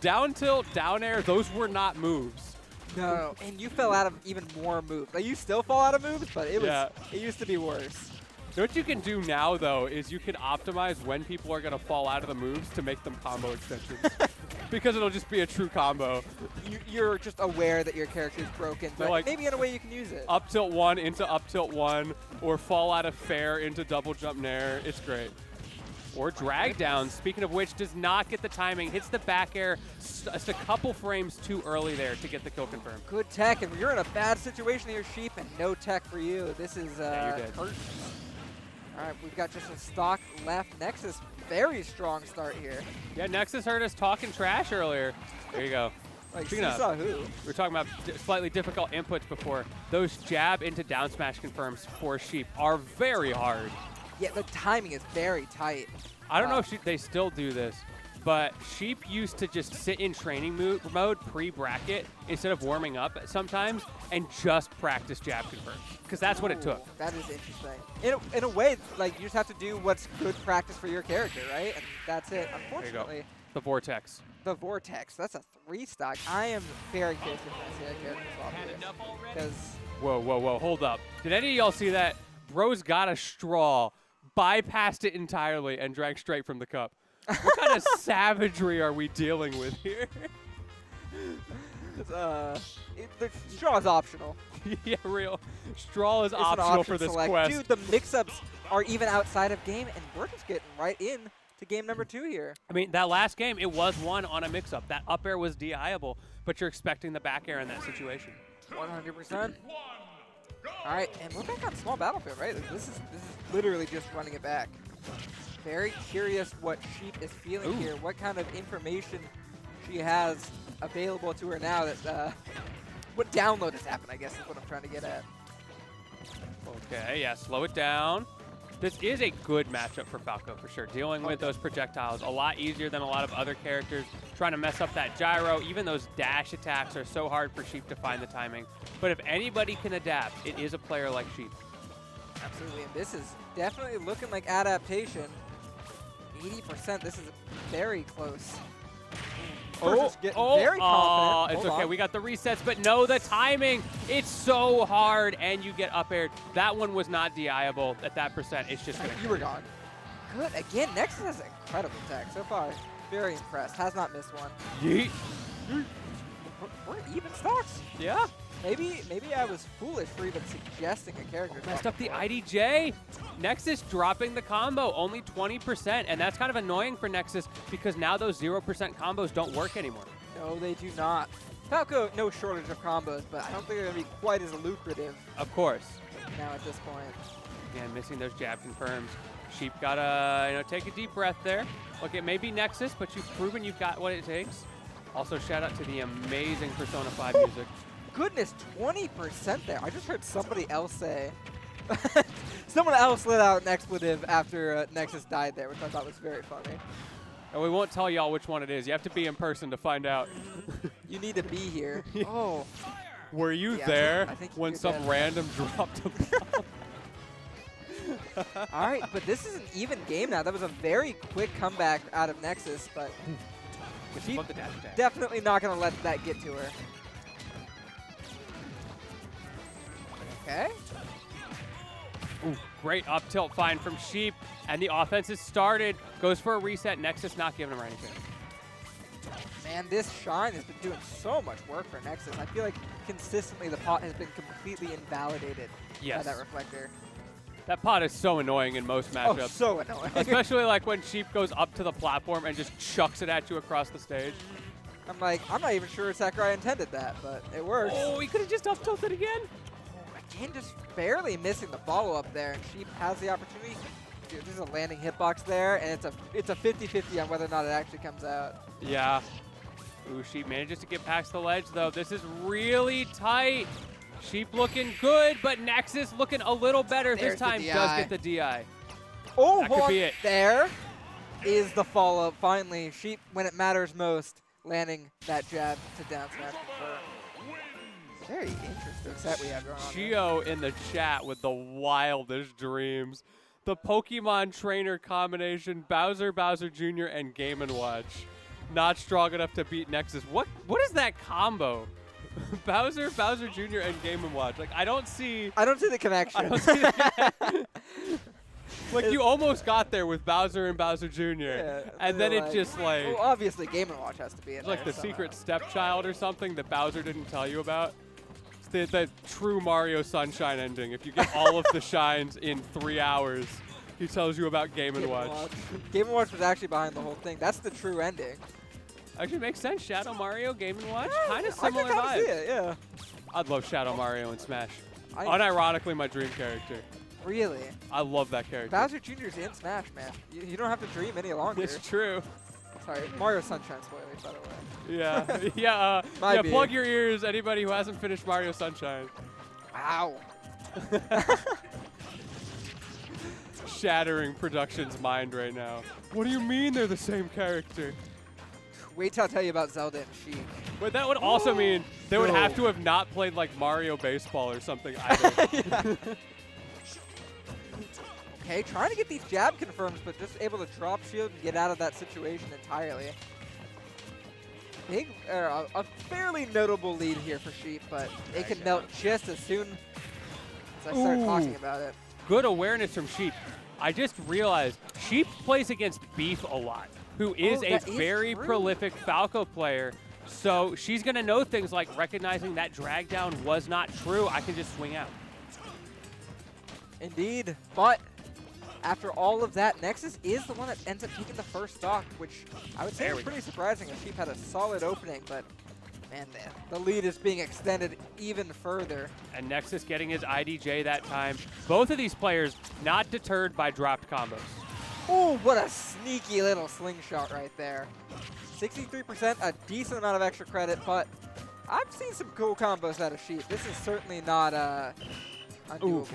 down tilt, down air, those were not moves. No, and you fell out of even more moves. Like you still fall out of moves, but it was Yeah. it used to be worse. What you can do now, though, is you can optimize when people are going to fall out of the moves to make them combo extensions. Because it'll just be a true combo. You're just aware that your character is broken, but like, maybe in a way you can use it. Up tilt 1 into up tilt 1, or fall out of fair into double jump nair. It's great. Or drag down, speaking of which, does not get the timing. Hits the back air just a couple frames too early there to get the kill confirmed. Good tech, and you're in a bad situation here, Sheep, and no tech for you. This is Yeah, you're dead. curtains. All right, we've got just a stock left. Nexus, very strong start here. Yeah, Nexus heard us talking trash earlier. There you go. Like, Speaking of- Seesaw who? We were talking about slightly difficult inputs before. Those jab into down smash confirms for Sheep are very hard. Yeah, the timing is very tight. I don't know if they still do this, but Sheep used to just sit in training mode pre-bracket instead of warming up sometimes and just practice jab confirm, because that's what it took. Ooh, that is interesting. In a way, like, you just have to do what's good practice for your character, right? And that's it. There you go. Unfortunately, The Vortex. the Vortex, that's a 3-stock. I am very curious if I see that character swap here. Because Whoa, whoa, whoa, hold up. Did any of y'all see that? Bro's got a straw, bypassed it entirely, and drank straight from the cup. What kind of savagery are we dealing with here? the straw is optional. Yeah, real. Straw is It's an optional option for this select. quest. Dude, the mix-ups are even outside of game, and we're just getting right in to game number 2 here. I mean, that last game, it was won on a mix-up. That up air was DI-able, but you're expecting the back air in that situation. 100%. All right, and we're back on small battlefield, right? This is literally just running it back. Very curious what Sheep is feeling here. What kind of information she has available to her now that what download has happened, I guess is what I'm trying to get at. Okay, yeah, slow it down. This is a good matchup for Falco for sure. Dealing with those projectiles a lot easier than a lot of other characters. Trying to mess up that gyro, even those dash attacks are so hard for Sheep to find the timing. But if anybody can adapt, it is a player like Sheep. Absolutely, and this is definitely looking like adaptation. 80%, this is very close. Just getting very confident. It's Hold okay. on. We got the resets, but no, the timing. It's so hard, and you get up aired. That one was not DIable at that percent. It's just going to You were gone. Good. Again, Nexus has incredible tech so far. Very impressed. Has not missed one. yeet. We're even stocks. Yeah. Maybe I was foolish for even suggesting a character. Messed talk up the before. IDJ. Nexus dropping the combo, only 20%, and that's kind of annoying for Nexus because now those 0% combos don't work anymore. No, they do not. Falco, no shortage of combos, but I don't think they're going to be quite as lucrative Of course. now at this point. Again, missing those jab confirms. Sheep gotta, take a deep breath there. Look, it may be Nexus, but you've proven you've got what it takes. Also, shout out to the amazing Persona 5 music. Goodness, 20% there. I just heard somebody else say. Someone else let out an expletive after Nexus died there, which I thought was very funny. And we won't tell y'all which one it is. You have to be in person to find out. You need to be here. Oh. Were you Yeah, there I think when you're some dead. random dropped a bomb? All right, but this is an even game now. That was a very quick comeback out of Nexus, but she Love the dash attack. definitely not going to let that get to her. Okay. Ooh, great up tilt find from Sheep, and the offense is started. Goes for a reset. Nexus not giving him anything. Man, this Shine has been doing so much work for Nexus. I feel like consistently the pot has been completely invalidated by Yes. that reflector. That pot is so annoying in most Oh, matchups. so annoying. Especially like when Sheep goes up to the platform and just chucks it at you across the stage. I'm like, I'm not even sure Sakurai intended that, but it works. Oh, he could have just up tilted again. Again, just barely missing the follow-up there, and Sheep has the opportunity. Dude, there's a landing hitbox there, and it's a 50-50 on whether or not it actually comes out. Yeah. Ooh, Sheep manages to get past the ledge, though. This is really tight. Sheep looking good, but Nexus looking a little better There's this the time. DI. Does get the DI. Oh, That hold could on. be it. There is the follow-up. Finally, Sheep, when it matters most, landing that jab to down smash confirm. Very interesting set we have going on. here. Chio in the chat with the wildest dreams. The Pokemon trainer combination, Bowser, Bowser Jr., and Game & Watch. Not strong enough to beat Nexus. What is that combo? Bowser, Bowser Jr., and Game & Watch. Like, I don't see the connection. I don't see the like, you almost got there with Bowser and Bowser Jr. Yeah, and then they're it just like, well, obviously, Game & Watch has to be in it's like there the somehow. secret stepchild or something that Bowser didn't tell you about. It's the true Mario Sunshine ending. If you get all of the shines in 3 hours, he tells you about Game & Watch. Game & Watch was actually behind the whole thing. That's the true ending. Actually makes sense. Shadow Mario, Game & Watch, kind of I similar can kinda see vibes. it, yeah. I'd love Shadow Mario in Smash. I- Unironically, my dream character. Really? I love that character. Bowser Jr.'s in Smash, man. You don't have to dream any longer. It's true. Sorry, Mario Sunshine spoilers, by the way. Yeah, yeah, Might yeah. be. Plug your ears, anybody who hasn't finished Mario Sunshine. Wow. Shattering production's mind right now. What do you mean they're the same character? Wait till I tell you about Zelda and Sheik. But that would also mean they would No. have to have not played like Mario Baseball or something either. Okay, trying to get these jab confirms, but just able to drop shield and get out of that situation entirely. A fairly notable lead here for Sheep, but it can melt just as soon as I start Ooh. talking about it. Good awareness from Sheep. I just realized Sheep plays against Beef a lot, who is a that is very true. prolific Falco player. So she's going to know things like recognizing that drag down was not true. I can just swing out. Indeed, but after all of that, Nexus is the one that ends up taking the first stock, which I would say There is we go. pretty surprising. As Sheep had a solid opening, but Man, the lead is being extended even further. And Nexus getting his IDJ that time. Both of these players not deterred by dropped combos. Oh, what a sneaky little slingshot right there. 63%, a decent amount of extra credit, but I've seen some cool combos out of Sheep. This is certainly not undoable.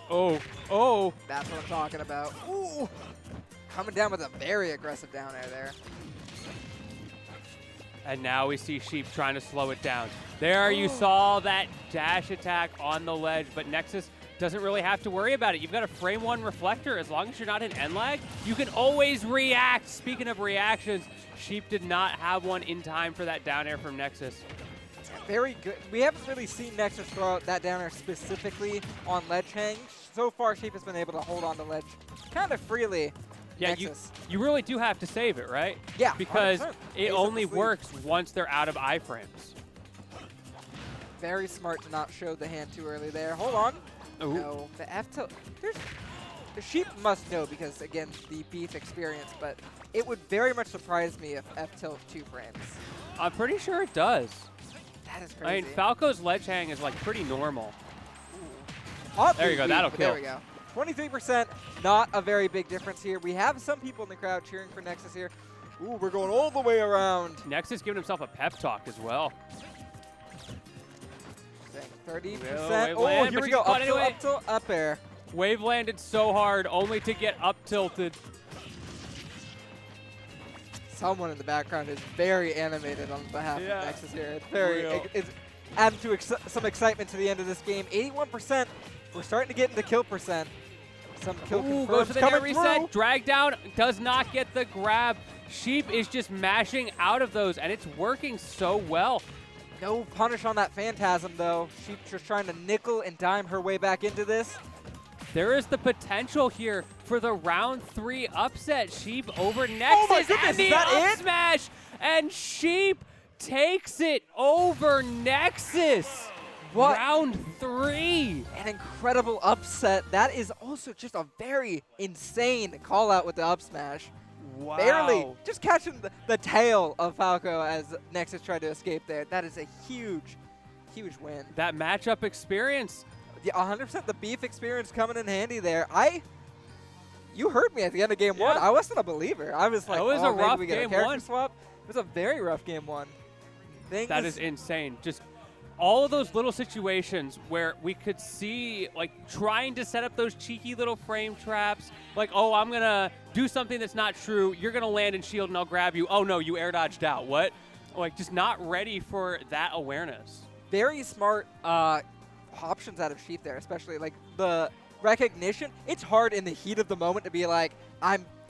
Oh. That's what I'm talking about. Ooh, coming down with a very aggressive down air there. And now we see Sheep trying to slow it down. There you saw that dash attack on the ledge, but Nexus doesn't really have to worry about it. You've got a frame 1 reflector. As long as you're not in end lag, you can always react. Speaking of reactions, Sheep did not have one in time for that down air from Nexus. Very good. We haven't really seen Nexus throw out that down air specifically on ledge hang. So far, Sheep has been able to hold on to ledge kind of freely. Yeah, Nexus. you really do have to save it, right? Yeah, Because 100%. it Ace up only the sleeve. works once they're out of iframes. Very smart to not show the hand too early there. Hold on. Ooh. No, the F tilt. The Sheep must know because, again, the beef experience, but it would very much surprise me if F tilt 2 frames. I'm pretty sure it does. That is I crazy. mean, Falco's ledge hang is like pretty normal. Hot There you beef go, beef, that'll but kill. There we go. 23%, not a very big difference here. We have some people in the crowd cheering for Nexus here. Ooh, we're going all the way around. Nexus giving himself a pep talk as well. 30%. Wave Oh, land, here but we you go. caught Up tilt, anyway. up tilt, up air. Wave landed so hard, only to get up tilted. Someone in the background is very animated on behalf Yeah. of Nexus here. It's very, Real. it's adding to some excitement to the end of this game. 81%. We're starting to get into kill percent. Some kill Ooh, goes confirms for the net coming reset. through. Drag down, does not get the grab. Sheep is just mashing out of those, and it's working so well. No punish on that Phantasm, though. She's just trying to nickel and dime her way back into this. There is the potential here for the round 3 upset. Sheep over Nexus. Oh my goodness, and the is that up it? smash, and Sheep takes it over Nexus. What? Round 3. An incredible upset. That is also just a very insane call out with the up smash. Wow. Barely. Just catching the tail of Falco as Nexus tried to escape there. That is a huge, huge win. That matchup experience. Yeah, 100% the beef experience coming in handy there. You heard me at the end of game 1. Yeah. I wasn't a believer. I was like, It was oh, a maybe rough we get game a character 1. swap. It was a very rough game 1. That is insane. Just all of those little situations where we could see, like, trying to set up those cheeky little frame traps. Like, oh, I'm going to do something that's not true. You're going to land and shield and I'll grab you. Oh, no, you air dodged out. What? Like, just not ready for that awareness. Very smart options out of Sheep there, especially like the recognition. It's hard in the heat of the moment to be like,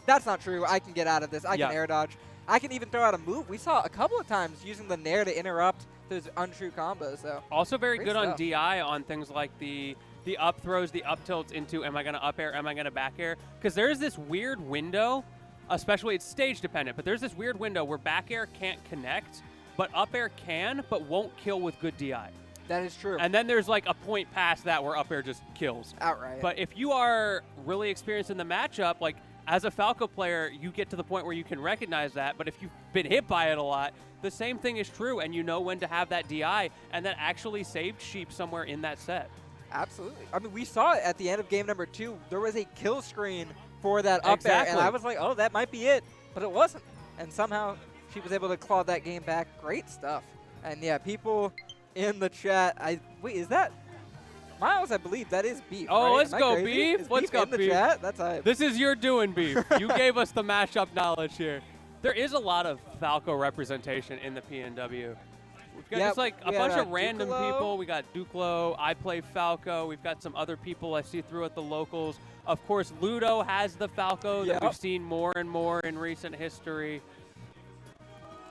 that's not true. I can get out of this. I can air dodge. I can even throw out a move. We saw a couple of times using the Nair to interrupt those untrue combos. So Also very Great good on stuff. DI on things like the up throws, the up tilts into am I going to up air, am I going to back air? Because there's this weird window, especially it's stage dependent, but there's this weird window where back air can't connect, but up air can, but won't kill with good DI. that is true. And then there's like a point past that where up air just kills. Outright. But if you are really experienced in the matchup, like as a Falco player, you get to the point where you can recognize that. But if you've been hit by it a lot, the same thing is true, and you know when to have that DI, and that actually saved Sheep somewhere in that set. Absolutely. I mean, we saw it at the end of game number 2. There was a kill screen for that up air, and Exactly. I was like, oh, that might be it. But it wasn't. And somehow she was able to claw that game back. Great stuff. And yeah, people in the chat, wait, is that Miles? I believe that is beef. Oh, right? let's Am I go, crazy? Beef. Is Let's beef go, in the Beef. chat? That's hype. This is your doing, Beef. You gave us the mashup knowledge here. There is a lot of Falco representation in the PNW. We've got Yep, just like a we bunch had, of random Ducalo. people. We got Duclo, I play Falco. We've got some other people I see through at the locals. Of course, Ludo has the Falco Yep. that we've seen more and more in recent history.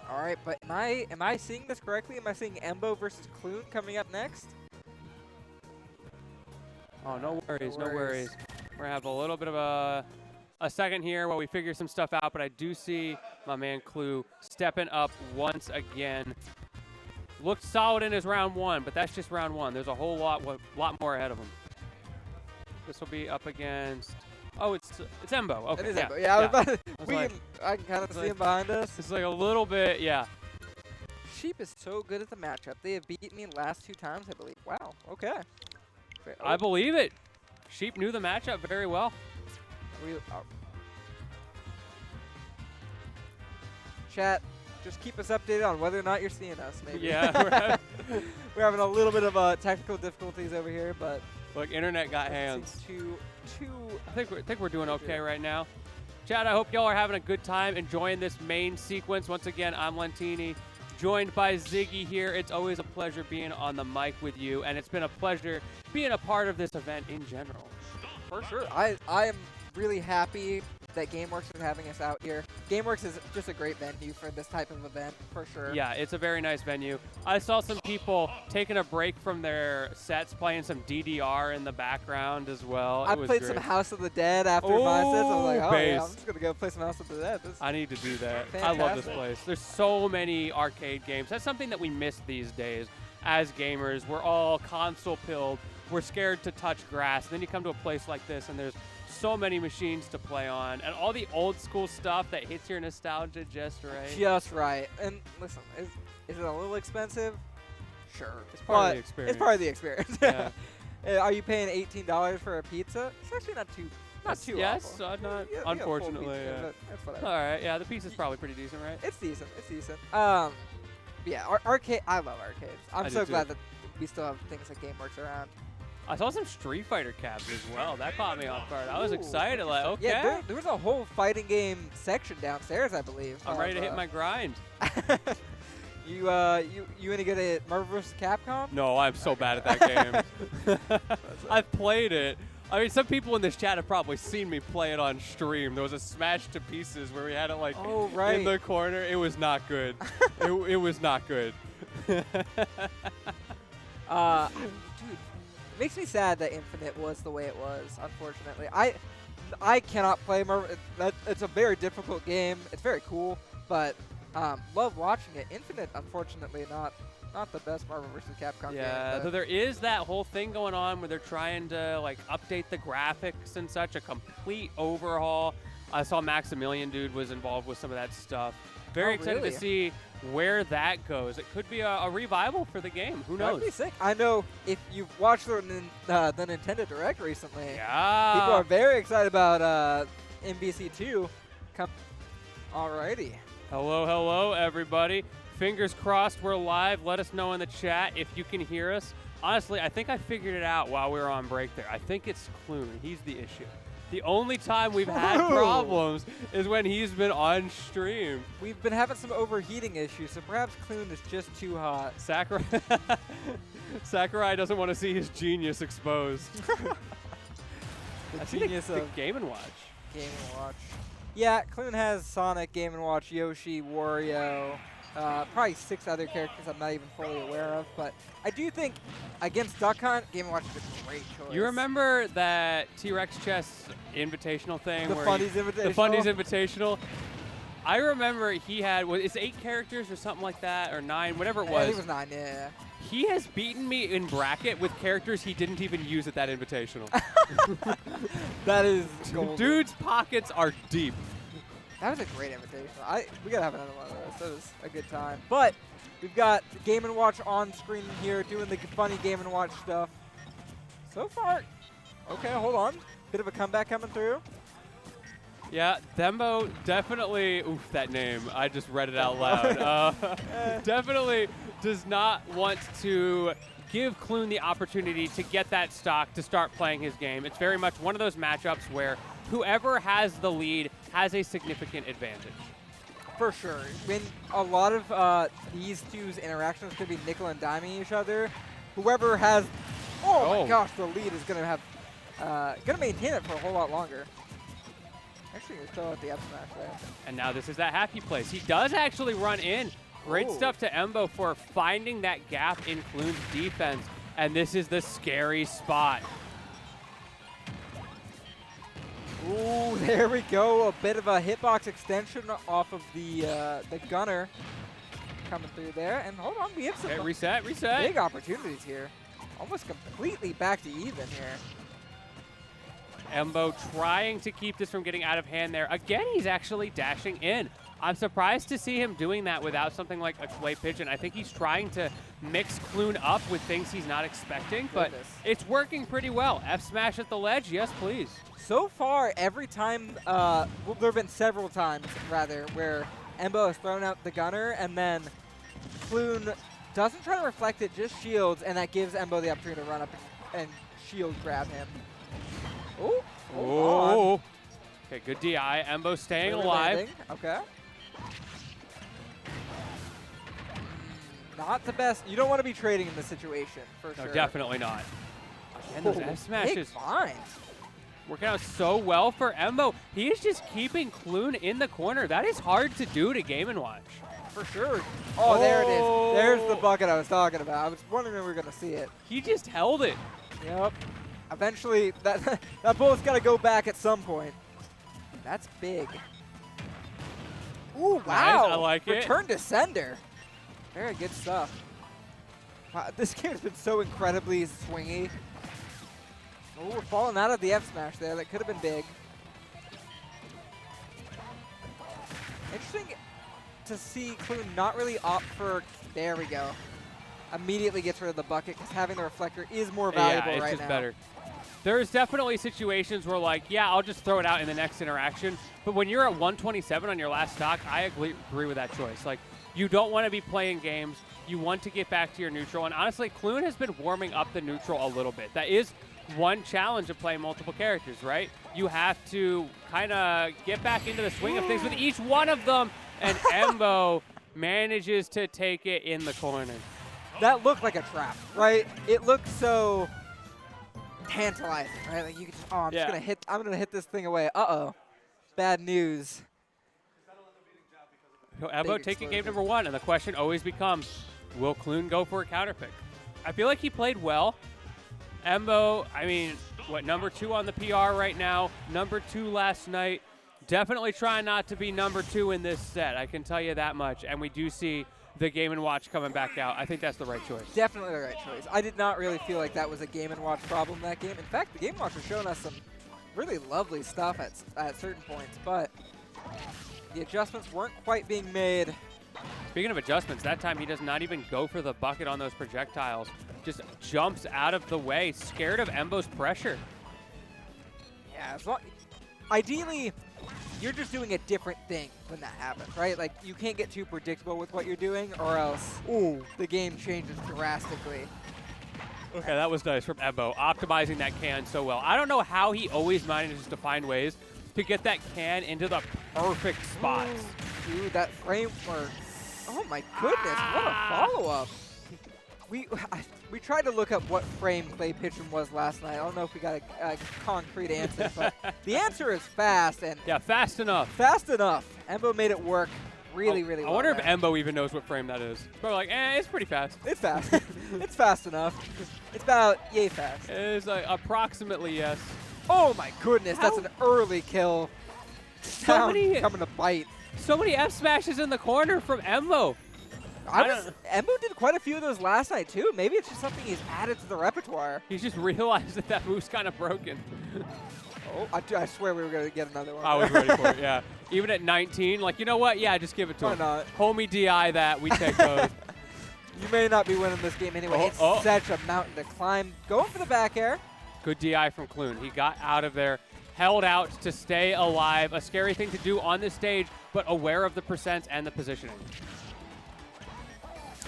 All right, but am I seeing this correctly? Am I seeing Embo versus Clune coming up next? Oh, no worries, no worries. worries. We're going to have a little bit of a second here while we figure some stuff out, but I do see my man Clue stepping up once again. Looked solid in his round 1, but that's just round 1. There's a whole lot more ahead of him. This will be up against... Oh, it's Embo. Okay, It is yeah, Embo. Yeah, I was about to, was like- I can kind of see like- him behind us. It's like a little bit, yeah. Sheep is so good at the matchup. They have beaten me last 2 times, I believe. Wow. Okay. I believe it. Sheep knew the matchup very well. Chat, just keep us updated on whether or not you're seeing us. Maybe. Yeah. We're having a little bit of technical difficulties over here, but Look, internet got hands. I I think we're doing okay right now. Chat, I hope y'all are having a good time enjoying this main sequence. Once again, I'm Lentini, joined by Ziggy here. It's always a pleasure being on the mic with you, and it's been a pleasure being a part of this event in general. For sure. I am really happy that GameWorks is having us out here. GameWorks is just a great venue for this type of event, for sure. Yeah, it's a very nice venue. I saw some people taking a break from their sets, playing some DDR in the background as well. I played some House of the Dead after my sets. I was like, oh yeah, I'm based. just going to go play some House of the Dead. I need to do that. I love this Fantastic. place. There's so many arcade games. That's something that we miss these days as gamers. We're all console pilled. We're scared to touch grass. And then you come to a place like this and there's so many machines to play on and all the old school stuff that hits your nostalgia just right. Just right. And listen, is it a little expensive? Sure. It's part of the experience. It's part of the experience. Yeah. Are you paying $18 for a pizza? It's actually not too Yes, awful. not You get a full unfortunately. pizza, Yeah. but that's whatever. All right. Yeah, the pizza's probably pretty decent, right? It's decent. It's decent. Yeah, arcade. I love arcades. I'm I so do too. glad that we still have things like GameWorks around. I saw some Street Fighter caps as well. That caught me off guard. I was Ooh, excited. Like, okay, Yeah, there was a whole fighing game section downstairs, I believe. I'm ready to hit my grind. You any good at Marvel vs. Capcom? No, I'm so bad at that game. I've played it. I mean, some people in this chat have probably seen me play it on stream. There was a Smash to Pieces where we had it like Oh, right. in the corner. It was not good. it was not good. Dude, it makes me sad that Infinite was the way it was, unfortunately. I cannot play Marvel. It's a very difficult game. It's very cool, but love watching it. Infinite, unfortunately, not the best Marvel vs. Capcom game. Yeah, but so there is that whole thing going on where they're trying to like update the graphics and such, a complete overhaul. I saw Maximilian Dude was involved with some of that stuff. Very Oh, excited really? to see where that goes. It could be a revival for the game. Who knows? That'd be sick. I know if you've watched the Nintendo Direct recently, Yeah. people are very excited about MBC2. Alrighty. Hello, everybody. Fingers crossed we're live. Let us know in the chat if you can hear us. Honestly, I think I figured it out while we were on break there. I think it's Clune. He's the issue. The only time we've had True. problems is when he's been on stream. We've been having some overheating issues, so perhaps Clune is just too hot. Sakurai doesn't want to see his genius exposed. The I see genius the of Game & Watch. Game & Watch. Yeah, Clune has Sonic, Game & Watch, Yoshi, Wario, probably 6 other characters I'm not even fully aware of, but I do think against Duck Hunt, Game & Watch is a great choice. You remember that T-Rex Chess Invitational thing? The where Fundies Invitational? The Fundies Invitational. I remember he had, it's 8 characters or something like that, or 9, whatever it I was. think it was 9, yeah. He has beaten me in bracket with characters he didn't even use at that Invitational. That is golden. Dude's pockets are deep. That was a great invitation. We gotta have another one of those. That was a good time. But we've got Game & Watch on screen here doing the funny Game & Watch stuff. So far, okay, hold on. Bit of a comeback coming through. Yeah, Thembo definitely, oof, that name, I just read it out loud. Definitely does not want to give Clune the opportunity to get that stock to start playing his game. It's very much one of those matchups where whoever has the lead has a significant advantage. For sure. When a lot of these two's interactions could be nickel and diming each other, whoever has, oh my gosh, the lead is gonna have, gonna maintain it for a whole lot longer. Actually, you're still at the up smash there. And now this is that happy place. He does actually run in. Great Ooh. stuff to Embo for finding that gap in Clune's defense. And this is the scary spot. Ooh, there we go. A bit of a hitbox extension off of the gunner coming through there. And hold on, we have some Okay, reset. big opportunities here. Almost completely back to even here. Embo trying to keep this from getting out of hand there. Again, he's actually dashing in. I'm surprised to see him doing that without something like a clay pigeon. I think he's trying to mix Clune up with things he's not expecting, but it's working pretty well. F smash at the ledge, yes please. So far, every time, well, there have been several times, rather, where Embo has thrown out the gunner, and then Clune doesn't try to reflect it, just shields, and that gives Embo the opportunity to run up and shield grab him. Oh, hold on. Okay, good DI. Embo staying Really alive. landing. Okay. Not the best. You don't want to be trading in this situation, for No, sure. definitely not. Again, those F Big smashes finds. working out so well for Embo. He is just keeping Clune in the corner. That is hard to do to Game & Watch. For sure. Oh, there it is. There's the bucket I was talking about. I was wondering if we were going to see it. He just held it. Yep. Eventually, that bullet's got to go back at some point. That's big. Ooh, wow. I like it. Return to sender. Very good stuff. Wow, this game's been so incredibly swingy. Oh, we're falling out of the F smash there. That could have been big. Interesting to see Clune not really opt for. There we go. Immediately gets rid of the bucket because having the reflector is more valuable yeah, it's right just now. better. There's definitely situations where, like, yeah, I'll just throw it out in the next interaction. But when you're at 127 on your last stock, I agree with that choice. Like, you don't want to be playing games. You want to get back to your neutral. And honestly, Clune has been warming up the neutral a little bit. That is one challenge of playing multiple characters, right? You have to kind of get back into the swing of things with each one of them. And Embo manages to take it in the corner. That looked like a trap, right? It looked so tantalizing, right? Like you could just, oh, I'm gonna hit this thing away. Uh-oh. Bad news. So Embo taking game number 1, and the question always becomes, will Clune go for a counter pick? I feel like he played well. Embo, I mean, what, number 2 on the PR right now, number 2 last night. Definitely trying not to be number 2 in this set, I can tell you that much. And we do see the Game & Watch coming back out. I think that's the right choice. Definitely the right choice. I did not really feel like that was a Game & Watch problem that game. In fact, the Game & Watch was showing us some really lovely stuff at certain points, but the adjustments weren't quite being made. Speaking of adjustments, that time he does not even go for the bucket on those projectiles. Just jumps out of the way, scared of Embo's pressure. Yeah, ideally, you're just doing a different thing when that happens, right? Like, you can't get too predictable with what you're doing, or else the game changes drastically. Okay, that was nice from Embo, optimizing that can so well. I don't know how he always manages to find ways to get that can into the perfect spots. Dude, that framework. Oh my goodness, what a follow-up. We tried to look up what frame Clay Pigeon was last night. I don't know if we got a concrete answer, but the answer is fast. And yeah, fast enough. Fast enough. Embo made it work really well. I wonder if Embo even knows what frame that is. Probably like, it's pretty fast. It's fast. It's fast enough. It's about yay fast. It's like approximately yes. Oh my goodness, that's an early kill. So many coming to bite. So many F smashes in the corner from Embo. Embo did quite a few of those last night too. Maybe it's just something he's added to the repertoire. He's just realized that move's kind of broken. Oh, I swear we were going to get another one. I was ready for it, yeah. Even at 19, like, you know what? Yeah, just give it to him. Why not? Homie DI that. We take those. You may not be winning this game anyway. It's such a mountain to climb. Going for the back air. Good DI from Clune. He got out of there, held out to stay alive. A scary thing to do on this stage, but aware of the percents and the positioning.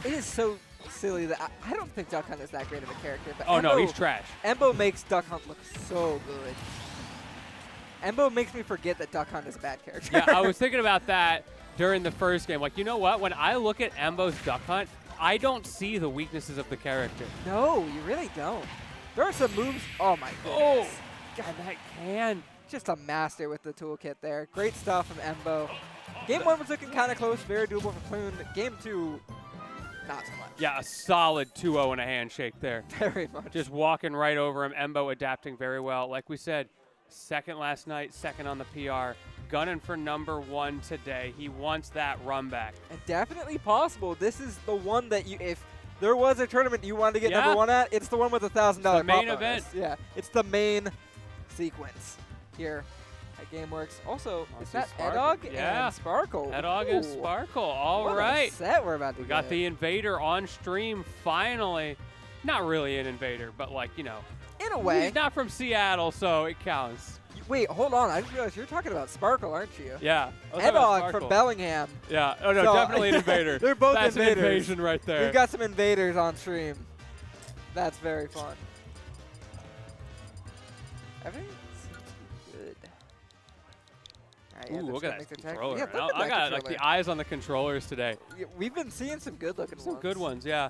It is so silly that I don't think Duck Hunt is that great of a character. But oh, no, he's trash. Embo makes Duck Hunt look so good. Embo makes me forget that Duck Hunt is a bad character. Yeah, I was thinking about that during the first game. Like, you know what? When I look at Embo's Duck Hunt, I don't see the weaknesses of the character. No, you really don't. There are some moves. Oh, my goodness. Oh, God, that can. Just a master with the toolkit there. Great stuff from Embo. Game 1 was looking kind of close, very doable for Clune. Game 2, not so much. Yeah, a solid 2-0 and a handshake there. Very much. Just walking right over him. Embo adapting very well. Like we said, second last night, second on the PR. Gunning for number 1 today. He wants that run back. And definitely possible. This is the one that you, if there was a tournament you wanted to get number 1 at, it's the one with $1,000 the main bonus. event. Yeah, it's the main sequence here. That game works. Also, is Also that Sparkle. Edog Yeah. and Sparkle? Hedog and Ooh, Sparkle. All what right. a set we're about to We got get. the Invader on stream finally. Not really an Invader, but like, you know. In a way. He's not from Seattle, so it counts. Wait, hold on. I just realized you're talking about Sparkle, aren't you? Yeah. I was talking about Edog Sparkle. from Bellingham. Yeah. Oh, no, So- definitely an Invader. They're both That's invaders. an invasion right there. We've got some invaders on stream. That's very fun. Everything seems to be good. Alright, yeah, Ooh, they're look trying at to make that their attack. controller. Yeah, look at I that got like controller. the eyes on the controllers today. Yeah, we've been seeing some good looking Some ones. good ones, yeah.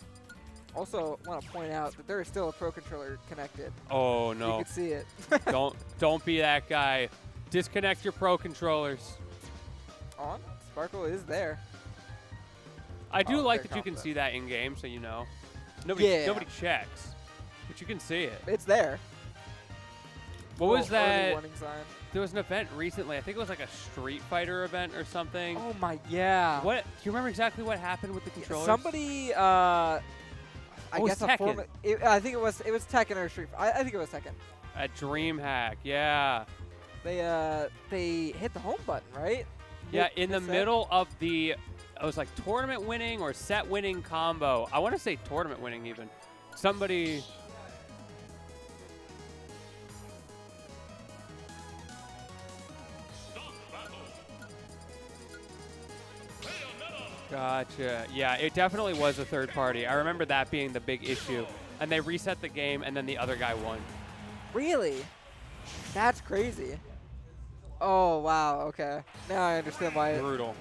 Also, want to point out that there is still a Pro Controller connected. Oh You no. can see it. don't be that guy. Disconnect your pro controllers. On. Sparkle is there. I do Oh, like they're that you can confident. see that in game, so you know. Nobody Yeah. nobody checks, but you can see it. It's there. What was Little early that? warning sign. There was an event recently. I think it was like a Street Fighter event or something. Oh my, yeah. What? Do you remember exactly what happened with the controllers? Somebody, Oh, I it was guess a Tekken. form. I think it was Tekken or Street. I think it was Tekken. At DreamHack, yeah. They hit the home button, right? Yeah, in the Mid-set? middle of the, it was like tournament winning or set winning combo. I want to say tournament winning even. Somebody. Gotcha. Yeah, it definitely was a third party. I remember that being the big issue. And they reset the game, and then the other guy won. Really? That's crazy. Oh wow. Okay. Now I understand why. Brutal.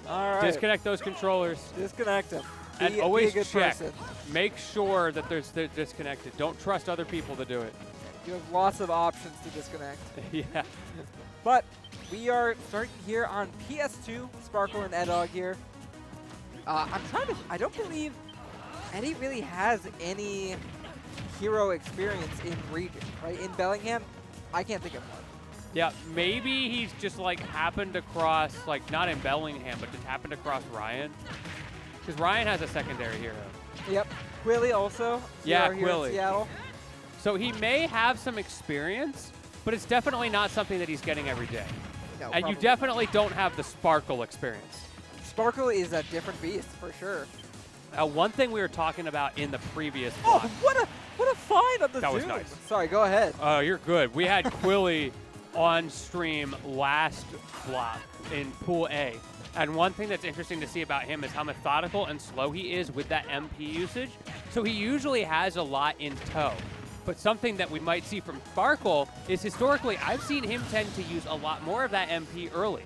All right. Disconnect those controllers. Disconnect them. And Be always a good check. person. Make sure that they're disconnected. Don't trust other people to do it. You have lots of options to disconnect. Yeah. But we are starting here on PS2. Sparkle and Edog here. I don't believe Eddie really has any hero experience in region, right? In Bellingham, I can't think of one. Yeah, maybe he's just like happened across, like not in Bellingham, but just happened across Ryan. Because Ryan has a secondary hero. Yep. Quilly also. Yeah, hero here in Quilly. Seattle. So he may have some experience, but it's definitely not something that he's getting every day. No, And you probably. definitely don't have the Sparkle experience. Sparkle is a different beast for sure. One thing we were talking about in the previous Oh, block. what a find on the That was Zoom. nice. Sorry, go ahead. Oh, you're good. We had Quilly on stream last block in Pool A. And one thing that's interesting to see about him is how methodical and slow he is with that MP usage. So he usually has a lot in tow. But something that we might see from Sparkle is historically, I've seen him tend to use a lot more of that MP early.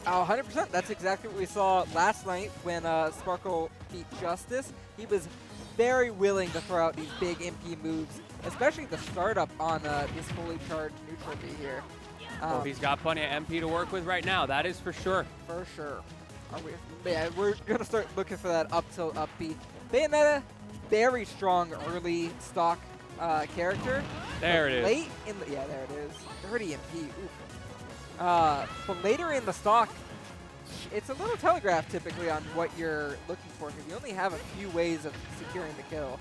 Oh, 100%. That's exactly what we saw last night when Sparkle beat Justice. He was very willing to throw out these big MP moves, especially the startup on this fully charged neutral B here. Well, he's got plenty of MP to work with right now, that is for sure. For sure. Yeah, we're going to start looking for that up tilt up B. Bayonetta, very strong early stock character. There But it is. Late in the, yeah, there it is. 30 MP. Oof. But later in the stock, it's a little telegraphed typically on what you're looking for because you only have a few ways of securing the kill.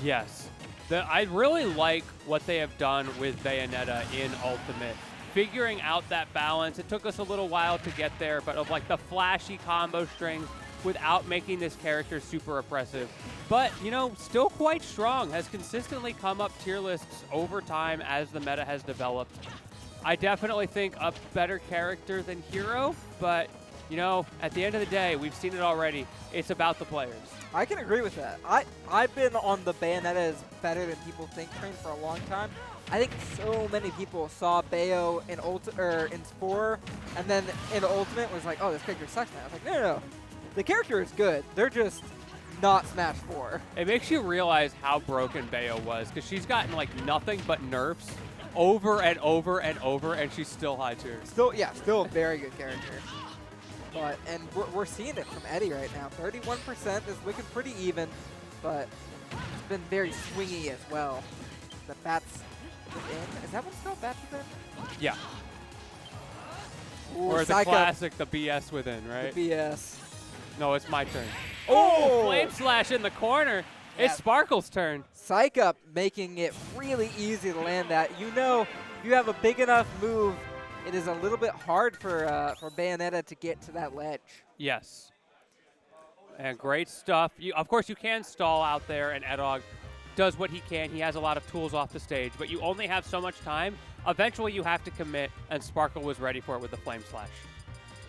Yes. I really like what they have done with Bayonetta in Ultimate. Figuring out that balance. It took us a little while to get there, but of like the flashy combo strings without making this character super oppressive. But, you know, still quite strong. Has consistently come up tier lists over time as the meta has developed. I definitely think a better character than Hero, but, you know, at the end of the day, we've seen it already. It's about the players. I can agree with that. I've been on the Bayonetta is better than people think train for a long time. I think so many people saw Bayo in Spore, and then in Ultimate was like, oh, this character sucks now. I was like, no. The character is good. They're just not Smash 4. It makes you realize how broken Bayo was, because she's gotten like nothing but nerfs over and over and over, and she's still high tier. Still a very good character. And we're seeing it from Eddie right now. 31% is looking pretty even, but it's been very swingy as well. The bats within. Is that what's called? Bats within? Yeah. Ooh, Or the Psycho- classic, the BS within, the right? BS. No, it's my turn. Oh! Flame Slash in the corner. Yeah. It's Sparkle's turn. Psych Up making it really easy to land that. You know, you have a big enough move it is a little bit hard for Bayonetta to get to that ledge. Yes. And great stuff. Of course, you can stall out there, and Edog does what he can. He has a lot of tools off the stage, but you only have so much time. Eventually, you have to commit, and Sparkle was ready for it with the Flame Slash.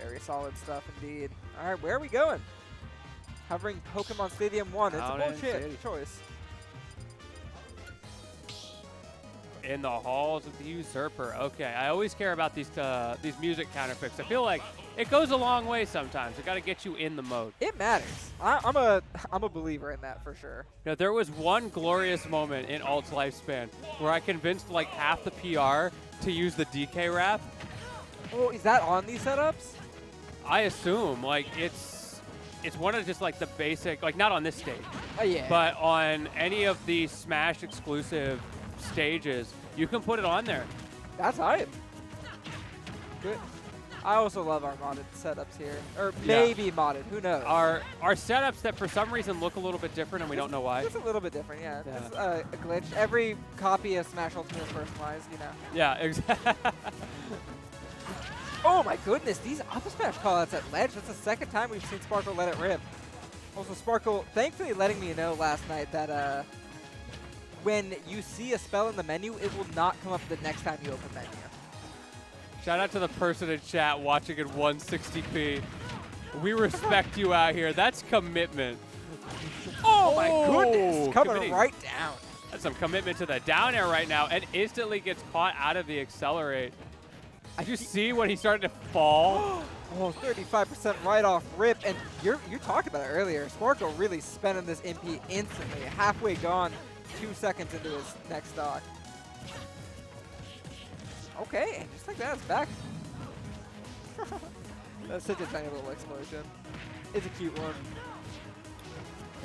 Very solid stuff indeed. All right, where are we going? Covering Pokemon Stadium 1. It's Down a in bullshit City. choice. In the halls of the Usurper. Okay, I always care about these music counterpicks. I feel like it goes a long way sometimes. It got to get you in the mode. It matters. I'm a believer in that for sure. You know, there was one glorious moment in Alt's lifespan where I convinced like half the PR to use the DK wrap. Oh, is that on these setups? I assume like it's one of just like the basic, like not on this stage, Oh yeah. but on any of the Smash exclusive stages, you can put it on there. That's hype. Good. I also love our modded setups here, or Yeah. maybe modded. Who knows? Our setups that for some reason look a little bit different, and we don't know why. It's a little bit different, yeah. Yeah. It's a glitch. Every copy of Smash Ultimate is personalized, you know. Yeah, exactly. Oh my goodness, these up smash callouts at ledge. That's the second time we've seen Sparkle let it rip. Also, Sparkle, thankfully letting me know last night that when you see a spell in the menu, it will not come up the next time you open menu. Shout out to the person in chat watching in 160p. We respect you out here. That's commitment. Oh my goodness, coming committing. right down. That's some commitment to the down air right now, and instantly gets caught out of the accelerate. Did you see when he started to fall? Oh, 35% right off rip, and you talked about it earlier. Sparkle really spending this MP instantly, halfway gone, 2 seconds into his next stock. Okay, and just like that, it's back. That's such a tiny little explosion. It's a cute one.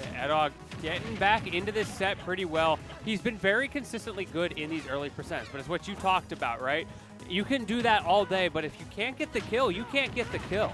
Yeah, Edog getting back into this set pretty well. He's been very consistently good in these early percents, but it's what you talked about, right? You can do that all day, but if you can't get the kill, you can't get the kill.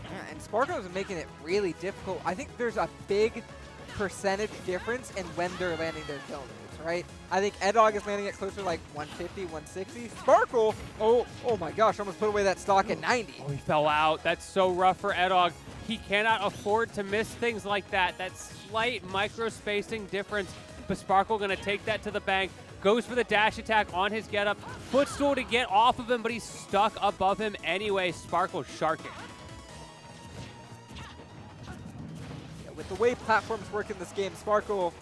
Yeah, and Sparkle's making it really difficult. I think there's a big percentage difference in when they're landing their kill moves, right? I think Edog is landing it closer to like 150, 160. Sparkle, oh my gosh, almost put away that stock at 90. Oh, he fell out. That's so rough for Edog. He cannot afford to miss things like that. That slight micro-spacing difference. But Sparkle going to take that to the bank. Goes for the dash attack on his getup. Footstool to get off of him, but he's stuck above him anyway. Sparkle sharking. Yeah, with the way platforms work in this game, Sparkle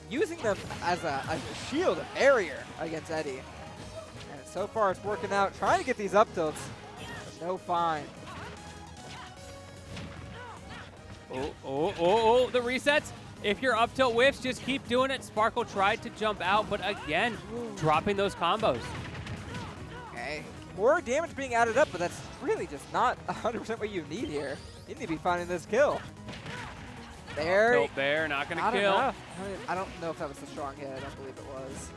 using them as a shield, a barrier against Eddie. And so far it's working out. Trying to get these up tilts, but no fine. Oh, the resets. If your up tilt whiffs, just keep doing it. Sparkle tried to jump out, but again, dropping those combos. Okay. More damage being added up, but that's really just not 100% what you need here. You need to be finding this kill. There. Tilt there, not going to Not kill. enough. I don't know if that was the strong hit. I don't believe it was.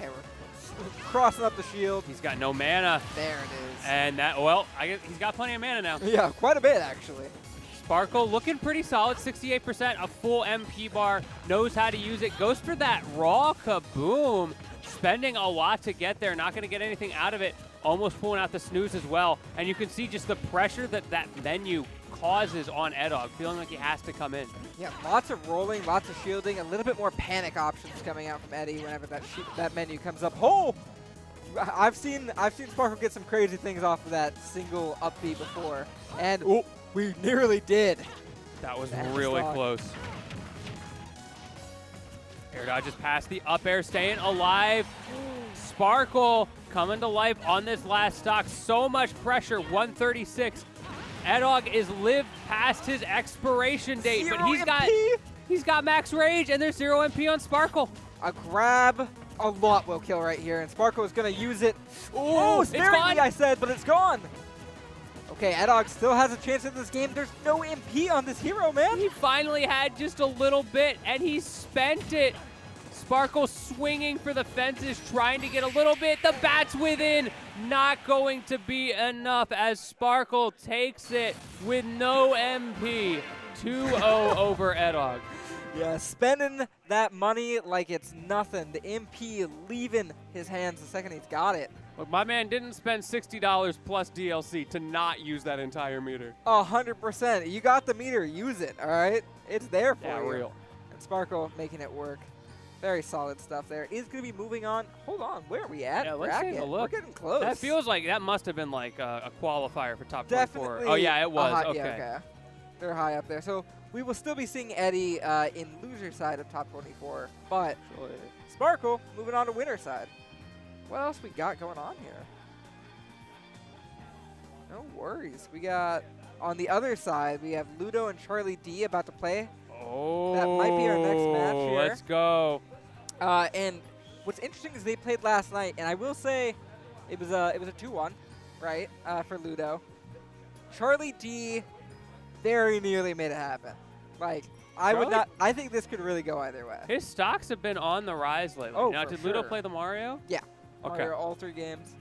Okay, we're crossing up the shield. He's got no mana. There it is. And that, well, I guess he's got plenty of mana now. Yeah, quite a bit, actually. Sparkle looking pretty solid, 68%, a full MP bar, knows how to use it, goes for that raw kaboom, spending a lot to get there, not going to get anything out of it, almost pulling out the snooze as well. And you can see just the pressure that menu causes on Edog, feeling like he has to come in. Yeah, lots of rolling, lots of shielding, a little bit more panic options coming out from Eddie whenever that menu comes up. Oh! I've seen Sparkle get some crazy things off of that single up B before, and we nearly did. That was That really stock. close. Air dodges past the up air, staying alive. Sparkle coming to life on this last stock. So much pressure, 136. Edog is lived past his expiration date, but he's got max rage, and there's 0 MP on Sparkle. A grab, a lot will kill right here, and Sparkle is going to use it. Oh, it's sparingly, gone. I said, but it's gone. Okay, Edog still has a chance in this game. There's no MP on this hero, man. He finally had just a little bit, and he spent it. Sparkle swinging for the fences, trying to get a little bit. The bat's within. Not going to be enough as Sparkle takes it with no MP. 2-0 over Edog. Yeah, spending that money like it's nothing. The MP leaving his hands the second he's got it. Look, my man didn't spend $60 plus DLC to not use that entire meter. 100%. You got the meter. Use it, all right? It's there for Yeah, you. real. And Sparkle making it work. Very solid stuff there. Is going to be moving on. Hold on. Where are we at? Yeah, let's take Bracket? a look. We're getting close. That feels like that must have been like a qualifier for top 24. Definitely. Oh, yeah, it was. Yeah, okay. okay. They're high up there. So we will still be seeing Eddie in loser side of top 24. But Sparkle moving on to winner side. What else we got going on here? No worries. We got, on the other side, we have Ludo and Charlie D about to play. Oh, That might be our next match here. Let's go. And what's interesting is they played last night, and I will say it was a 2-1, right, for Ludo. Charlie D very nearly made it happen. Like, I would Charlie? not. I think this could really go either way. His stocks have been on the rise lately. Oh, now, for did Ludo sure. play the Mario? Yeah. Okay. Mario all 3 games.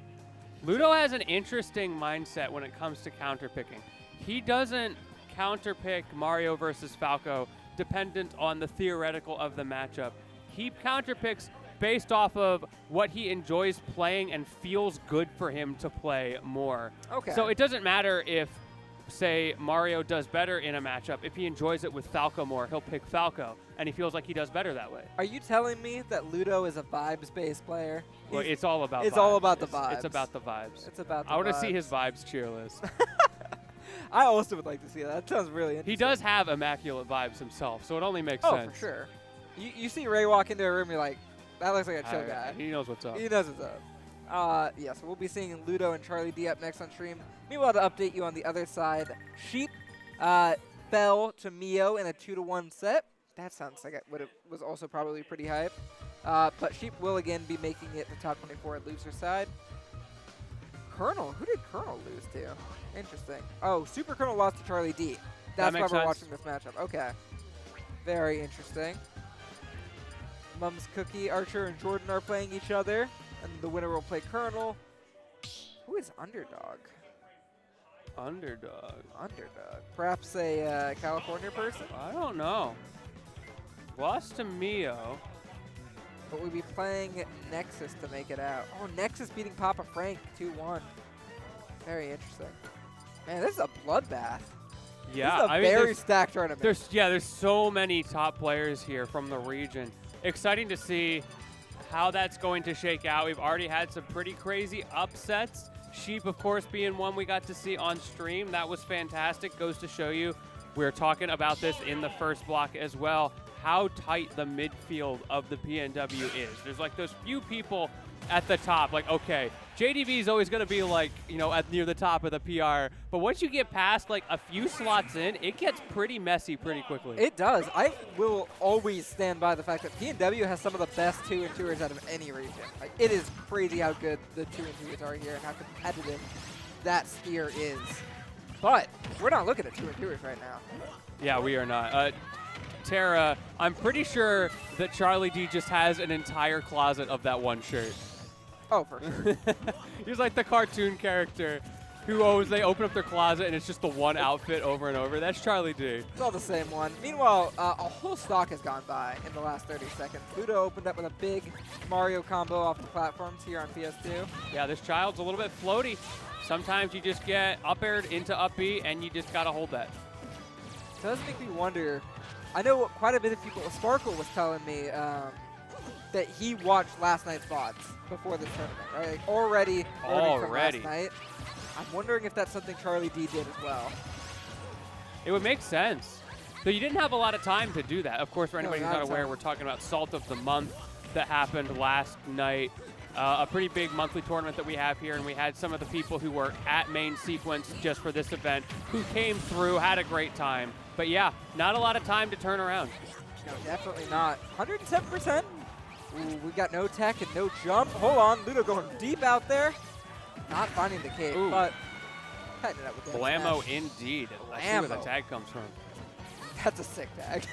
Ludo has an interesting mindset when it comes to counterpicking. He doesn't counterpick Mario versus Falco dependent on the theoretical of the matchup. He counterpicks based off of what he enjoys playing and feels good for him to play more. Okay. So it doesn't matter if, say, Mario does better in a matchup. If he enjoys it with Falco more, he'll pick Falco, and he feels like he does better that way. Are you telling me that Ludo is a vibes-based player? Well, He's- it's all about it's vibes. all about the It's vibes. about the vibes. It's about the I want to see vibes. his vibes cheer list. I also would like to see that. That sounds really interesting. He does have immaculate vibes himself, so it only makes Oh, sense. for sure. You see Ray walk into a room, you're like, that looks like a chill guy. He knows what's up. He knows what's up. Yeah, so we'll be seeing Ludo and Charlie D up next on stream. Meanwhile, to update you on the other side, Sheep fell to Mio in a 2-1 set. That sounds like it was also probably pretty hype. But Sheep will again be making it to top 24 at loser side. Colonel, who did Colonel lose to? Interesting. Oh, Super Colonel lost to Charlie D. That's why makes we're sense. watching this matchup. Okay. Very interesting. Mum's Cookie, Archer, and Jordan are playing each other, and the winner will play Colonel. Who is Underdog? Underdog. Underdog. Perhaps a California person? I don't know. Lost to Mio. But we'll be playing Nexus to make it out. Oh, Nexus beating Papa Frank 2-1. Very interesting. Man, this is a bloodbath. Yeah, This is a I mean, very stacked tournament. there's so many top players here from the region. Exciting to see how that's going to shake out. We've already had some pretty crazy upsets. Sheep, of course, being one we got to see on stream. That was fantastic. Goes to show you, we were talking about this in the first block as well, how tight the midfield of the PNW is. There's like those few people at the top, like, okay, JDV is always going to be like, you know, at near the top of the PR. But once you get past like a few slots in, it gets pretty messy pretty quickly. It does. I will always stand by the fact that PNW has some of the best 2-2ers out of any region. Like, it is crazy how good the 2-2ers are here and how competitive that sphere is. But we're not looking at 2-2ers right now. Yeah, we are not. Tara, I'm pretty sure that Charlie D just has an entire closet of that one shirt. Oh, for sure. He's like the cartoon character who always, they open up their closet and it's just the one outfit over and over. That's Charlie D. It's all the same one. Meanwhile, a whole stock has gone by in the last 30 seconds. Ludo opened up with a big Mario combo off the platforms here on PS2. Yeah, this child's a little bit floaty. Sometimes you just get up aired into up B and you just gotta hold that. It does make me wonder. I know quite a bit of people. Sparkle was telling me that he watched last night's VODs before this tournament, right? Like already learning from last night. I'm wondering if that's something Charlie D did as well. It would make sense. So you didn't have a lot of time to do that. Of course, for anybody who's not not a aware, ton. we're talking about Salt of the Month that happened last night. A pretty big monthly tournament that we have here, and we had some of the people who were at main sequence just for this event who came through, had a great time. But yeah, not a lot of time to turn around. No, definitely not. 107%. Ooh, we got no tech and no jump. Hold on, Ludo going deep out there. Not finding the cave, Ooh. but cutting it up with that Blammo smash. indeed. Let's see where the Blammo. tag comes from. That's a sick tag.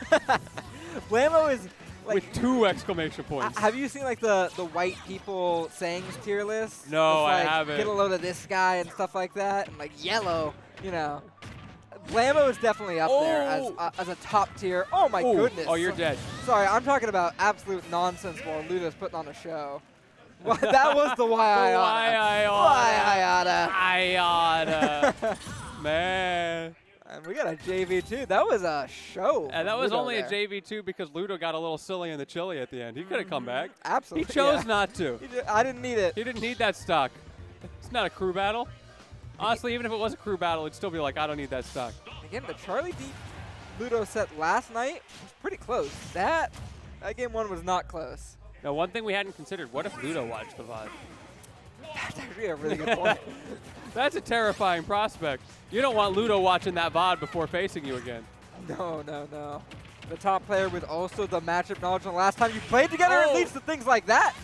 Blammo is like. With 2 exclamation points. Have you seen like the white people sayings tier list? No, It's I like, haven't. Get a load of this guy and stuff like that, and like yellow, you know. Blammo is definitely up there as a top tier. Oh my Ooh. goodness. Oh, you're dead. Sorry, I'm talking about absolute nonsense while Ludo's putting on a show. Well, that was the why I oughta. I oughta. Man. And we got a JV2. That was a show. And that from was Ludo only there. a JV2 because Ludo got a little silly in the chili at the end. He could have come back. Absolutely. He chose yeah. not to. I didn't need it. He didn't need that stock. It's not a crew battle. Honestly, even if it was a crew battle, it'd still be like, I don't need that stock. Again, the Charlie D Ludo set last night was pretty close. That game one was not close. Now, one thing we hadn't considered, what if Ludo watched the VOD? That's actually a really good point. That's a terrifying prospect. You don't want Ludo watching that VOD before facing you again. No. The top player with also the matchup knowledge from the last time you played together, it leads to things like that.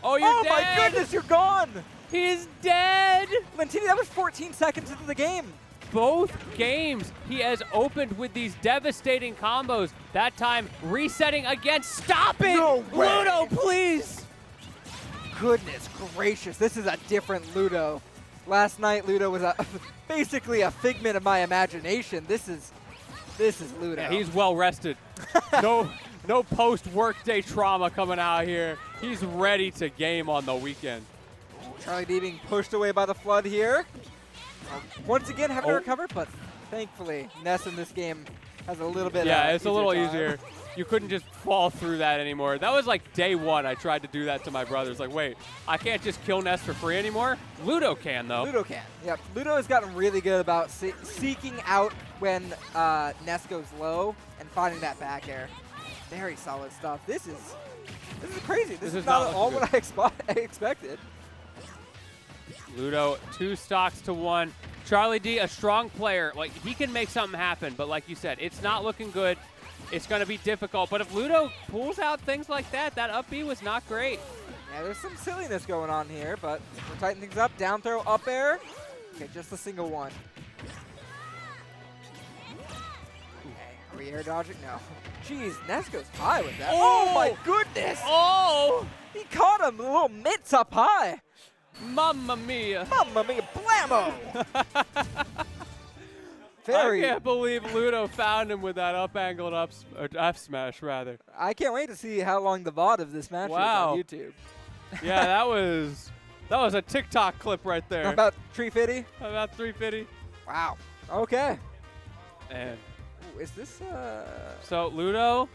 Oh, you're dead. My goodness, you're gone. He's dead. Lentini, that was 14 seconds into the game. Both games, he has opened with these devastating combos. That time, resetting again. Stop it! No way. Ludo, please! Goodness gracious, this is a different Ludo. Last night, Ludo was basically a figment of my imagination. This is Ludo. Yeah, he's well rested. No post-workday trauma coming out here. He's ready to game on the weekend. Charlie D being pushed away by the flood here. Once again, having to recover, but thankfully, Ness in this game has a little bit. Yeah, it's a little time. easier. You couldn't just fall through that anymore. That was like day one. I tried to do that to my brothers. Like, wait, I can't just kill Ness for free anymore? Ludo can, though. Ludo can. Yep. Ludo has gotten really good about seeking out when Ness goes low and finding that back air. Very solid stuff. This is crazy. This is not at all what I expected. Ludo, 2 stocks to 1. Charlie D, a strong player. Like, he can make something happen, but like you said, it's not looking good. It's going to be difficult. But if Ludo pulls out things like that, that up B was not great. Yeah, there's some silliness going on here, but we're tightening things up. Down throw, up air. Okay, just a single one. Okay, are we air dodging? No. Jeez, Ness goes high with that. Oh my goodness! Oh! He caught him, the little mitts up high. Mamma mia. Mamma mia, blammo! I can't believe Ludo found him with that up angled F smash, rather. I can't wait to see how long the VOD of this match is on YouTube. Yeah, that was a TikTok clip right there. About 350? About 350. Wow. Okay. And Ooh, is this so Ludo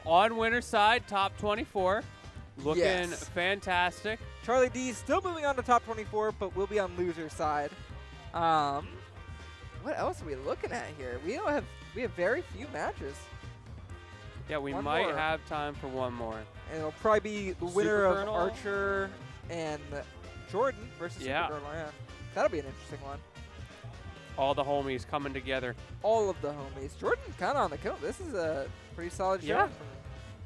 on winner's side, top 24. Looking fantastic. Charlie D still moving on to top 24, but will be on loser's side. What else are we looking at here? We have very few matches. Yeah, we One might more. have time for one more. And it'll probably be the winner Super of Colonel? Archer and Jordan versus Yeah. Super Colonel. Yeah. That'll be an interesting one. All the homies coming together. All of the homies. Jordan kind of on the kill. This is a pretty solid Yeah. shot.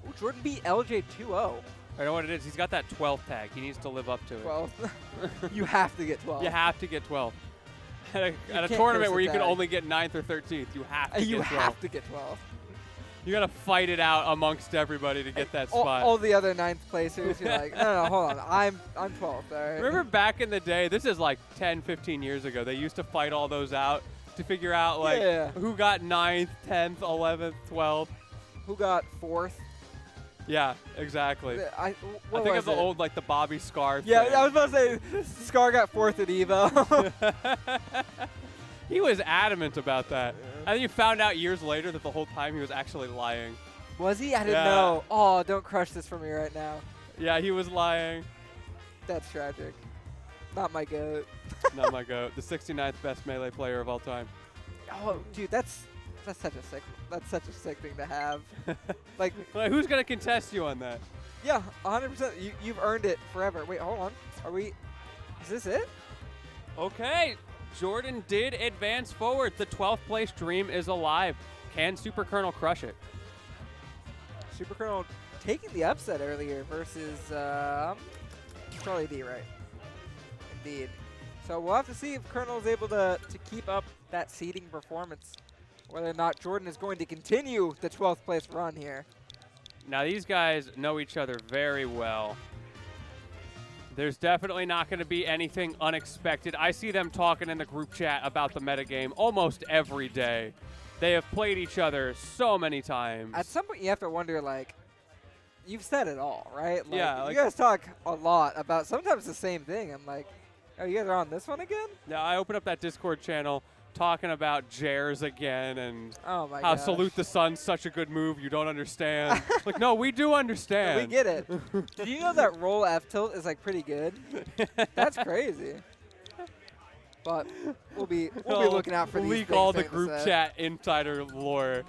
Ooh, Jordan beat LJ 2-0. I know what it is. He's got that 12 tag. He needs to live up to it. 12. You have to get 12. You have to get 12. At a can't tournament curse where a you can tag. only get 9th or 13th, you have to You get 12. have to get 12. You got to fight it out amongst everybody to get that spot. All the other 9th placers, you're like, no, hold on. I'm 12th, all right? Remember back in the day, this is like 10, 15 years ago, they used to fight all those out to figure out like who got 9th, 10th, 11th, 12th. Who got 4th? Yeah, exactly. I think of the old, like the Bobby Scar thing. Yeah, I was about to say, Scar got 4th at Evo. He was adamant about that. And then you found out years later that the whole time he was actually lying. Was he? I didn't Yeah. know. Oh, don't crush this for me right now. Yeah, he was lying. That's tragic. Not my goat. Not my goat. The 69th best Melee player of all time. Oh, dude, that's such a sick thing to have. Like, Who's going to contest you on that? yeah, 100%. You've earned it forever. Wait, hold on. Is this it? Okay. Jordan did advance forward. The 12th place dream is alive. Can Super Colonel crush it? Super Colonel taking the upset earlier versus Charlie D, right? Indeed. So we'll have to see if Colonel is able to keep up that seeding performance. Whether or not Jordan is going to continue the 12th place run here. Now, these guys know each other very well. There's definitely not going to be anything unexpected. I see them talking in the group chat about the metagame almost every day. They have played each other so many times. At some point, you have to wonder, like, you've said it all, right? Like, Yeah, you like- guys talk a lot about sometimes the same thing. I'm like, oh, you guys are on this one again? Now I open up that Discord channel talking about Jairs again and Oh my how gosh. Salute the Sun's such a good move you don't understand. Like, no, we do understand. We get it. Did you know that roll F tilt is like pretty good? That's crazy. But we'll be looking out for these leak things all the during group set. chat insider lore.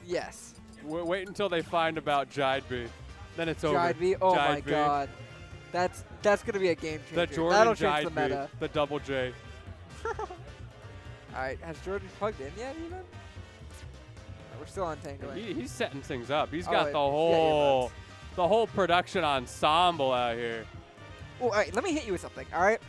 Yes. Wait until they find about JDV. Then it's over. JDV. Oh my JDV. god. That's gonna be a game changer. The Jordan That'll change the JDV. meta. The double J. All right, has Jordan plugged in yet even? No, we're still untangling. He's setting things up. He's Oh, got yeah, the he whole was. the whole production ensemble out here. Oh, all right, let me hit you with something. All right,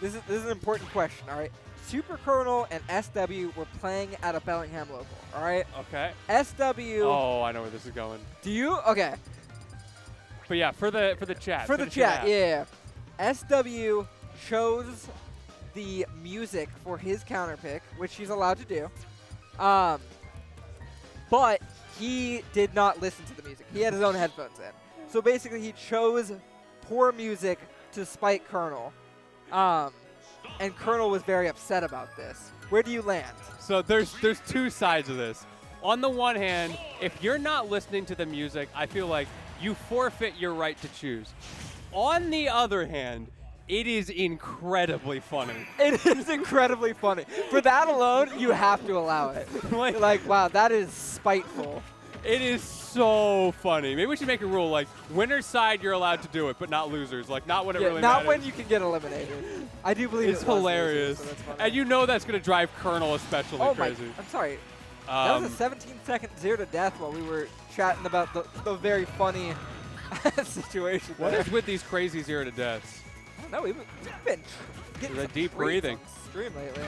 this is an important question. All right, Super Colonel and SW were playing at a Bellingham local. All right, Okay. SW. Oh, I know where this is going. Do you? Okay, But yeah, for the chat. for the finish it chat, out. yeah. SW chose the music for his counter pick, which he's allowed to do. But he did not listen to the music. He had his own headphones in. So basically, he chose poor music to spite Colonel. And Colonel was very upset about this. Where do you land? So there's two sides of this. On the one hand, if you're not listening to the music, I feel like you forfeit your right to choose. On the other hand, it is incredibly funny. It is incredibly funny. For that alone, you have to allow it. Like- Like, wow, that is spiteful. It is so funny. Maybe we should make a rule like winner's side you're allowed to do it, but not losers. Like not when it Yeah, really not matters. when you can get eliminated. I do believe It's it was hilarious. losers, so that's funny. And you know that's gonna drive Colonel especially Oh crazy. my! I'm sorry. That was Um, a 17-second 0 to death while we were chatting about the very funny situation. what there. is with these crazy 0 to deaths? I don't know. We've been getting The some deep treats breathing. on stream lately.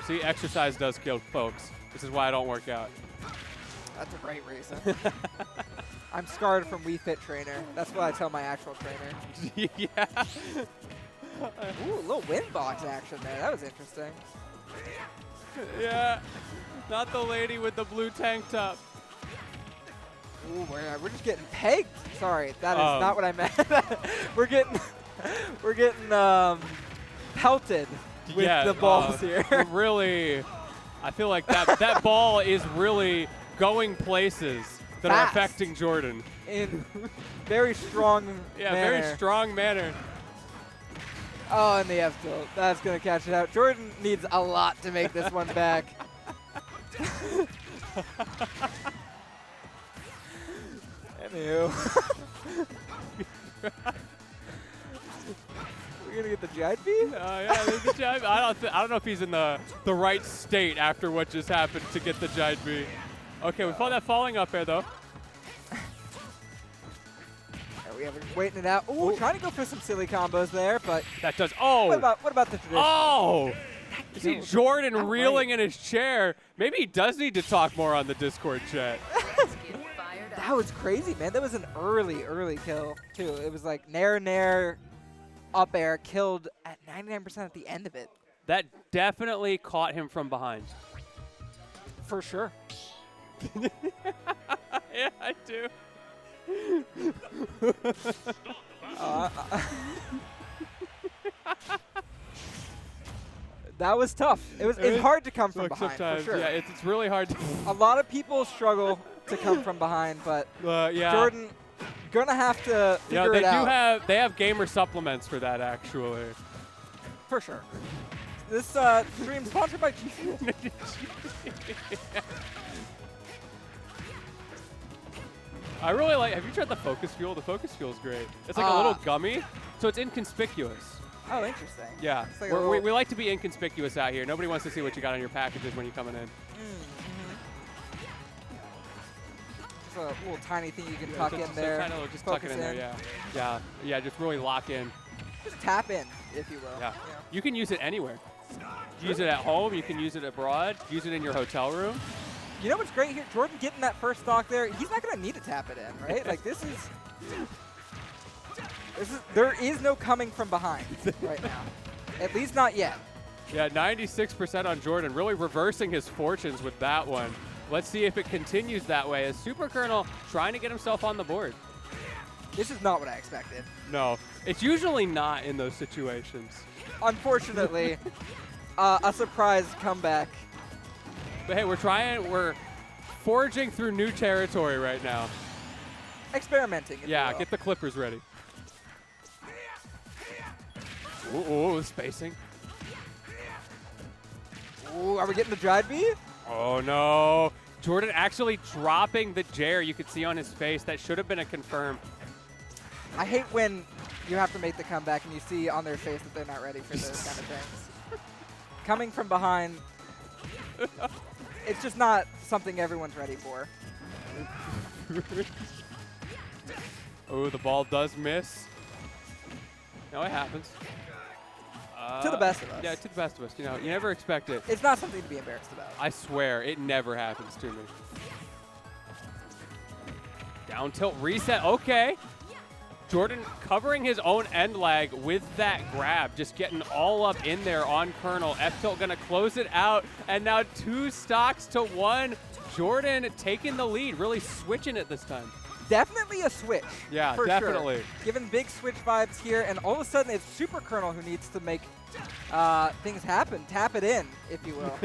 See, exercise does kill folks. This is why I don't work out. That's a great reason. I'm scarred from Wii Fit Trainer. That's what I tell my actual trainer. Yeah. Ooh, a little wind box action there. That was interesting. Yeah. Not the lady with the blue tank top. Ooh, we're just getting pegged. Sorry, that is not what I meant. we're getting pelted with Yeah, the balls here. Really, I feel like that ball is really going places that are Fast. affecting Jordan. In very strong Yeah, manner. very strong manner. Oh, and the F tilt. That's going to catch it out. Jordan needs a lot to make this one back. Anywho. We're going to get the JDV? Yeah, there's the jive. I don't know if he's in the right state after what just happened to get the JDV. Okay, we found that falling up air though. We're waiting it out. Ooh, trying to go for some silly combos there, but That does. Oh. what about the tradition? Oh. You see Jordan Outright. reeling in his chair. Maybe he does need to talk more on the Discord chat. That was crazy, man. That was an early kill, too. It was like nair, up air, killed at 99% at the end of it. That definitely caught him from behind. For sure. Yeah, I do. That was tough. It's hard to come from Look, behind, for sometimes, sure. yeah, it's really hard to. A lot of people struggle to come from behind, but Yeah. Jordan gonna have to Yeah, figure they it do out. they have gamer supplements for that actually. For sure. This stream sponsored by G Fuel. I really like. Have you tried the Focus Fuel? The Focus Fuel is great. It's like a little gummy, so it's inconspicuous. Oh, interesting. Yeah, It's like a we little- like to be inconspicuous out here. Nobody wants to see what you got on your packages when you're coming in. Just a little tiny thing you can tuck in there. Kind of just tuck it focus in there. Yeah. Just really lock in. Just tap in, if you will. Yeah. You can use it anywhere. You use it at home. You can use it abroad. Use it in your hotel room. You know what's great here? Jordan getting that first stock there, he's not going to need to tap it in, right? Like, this is... There is no coming from behind right now. At least not yet. Yeah, 96% on Jordan. Really reversing his fortunes with that one. Let's see if it continues that way as Super Colonel trying to get himself on the board. This is not what I expected. No, it's usually not in those situations. Unfortunately, a surprise comeback. But hey, we're forging through new territory right now. Experimenting. if you Yeah, will. get the Clippers ready. Ooh, spacing. Ooh, are we getting the drive B? Oh no. Jordan actually dropping the Jair you could see on his face. That should have been a confirm. I hate when you have to make the comeback and you see on their face that they're not ready for those kind of things. Coming from behind, it's just not something everyone's ready for. Oh, the ball does miss. No, it happens. To the best of us. Yeah, to the best of us. You know, you never expect it. It's not something to be embarrassed about. I swear, it never happens to me. Down tilt reset. Okay. Jordan covering his own end lag with that grab, just getting all up in there on Colonel. F-tilt gonna close it out, and now 2 stocks to 1. Jordan taking the lead, really switching it this time. Definitely a switch. Yeah, for definitely. Sure. Given big switch vibes here, and all of a sudden it's Super Colonel who needs to make things happen. Tap it in, if you will.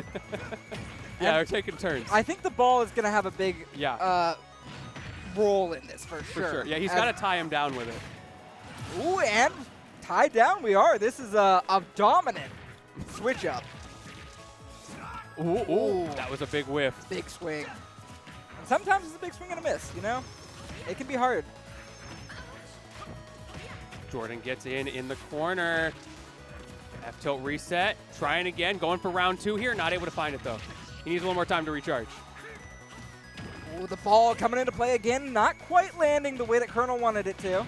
Yeah, they're taking turns. I think the ball is going to have a big Yeah. role in this for sure. For sure. Yeah, he's As- got to tie him down with it. Ooh, and tied down we are. This is a dominant switch up. Ooh, that was a big whiff. Big swing. And sometimes it's a big swing and a miss, you know? It can be hard. Jordan gets in the corner. F-tilt reset. Trying again. Going for round 2 here. Not able to find it, though. He needs a little more time to recharge. Ooh, the ball coming into play again. Not quite landing the way that Colonel wanted it to.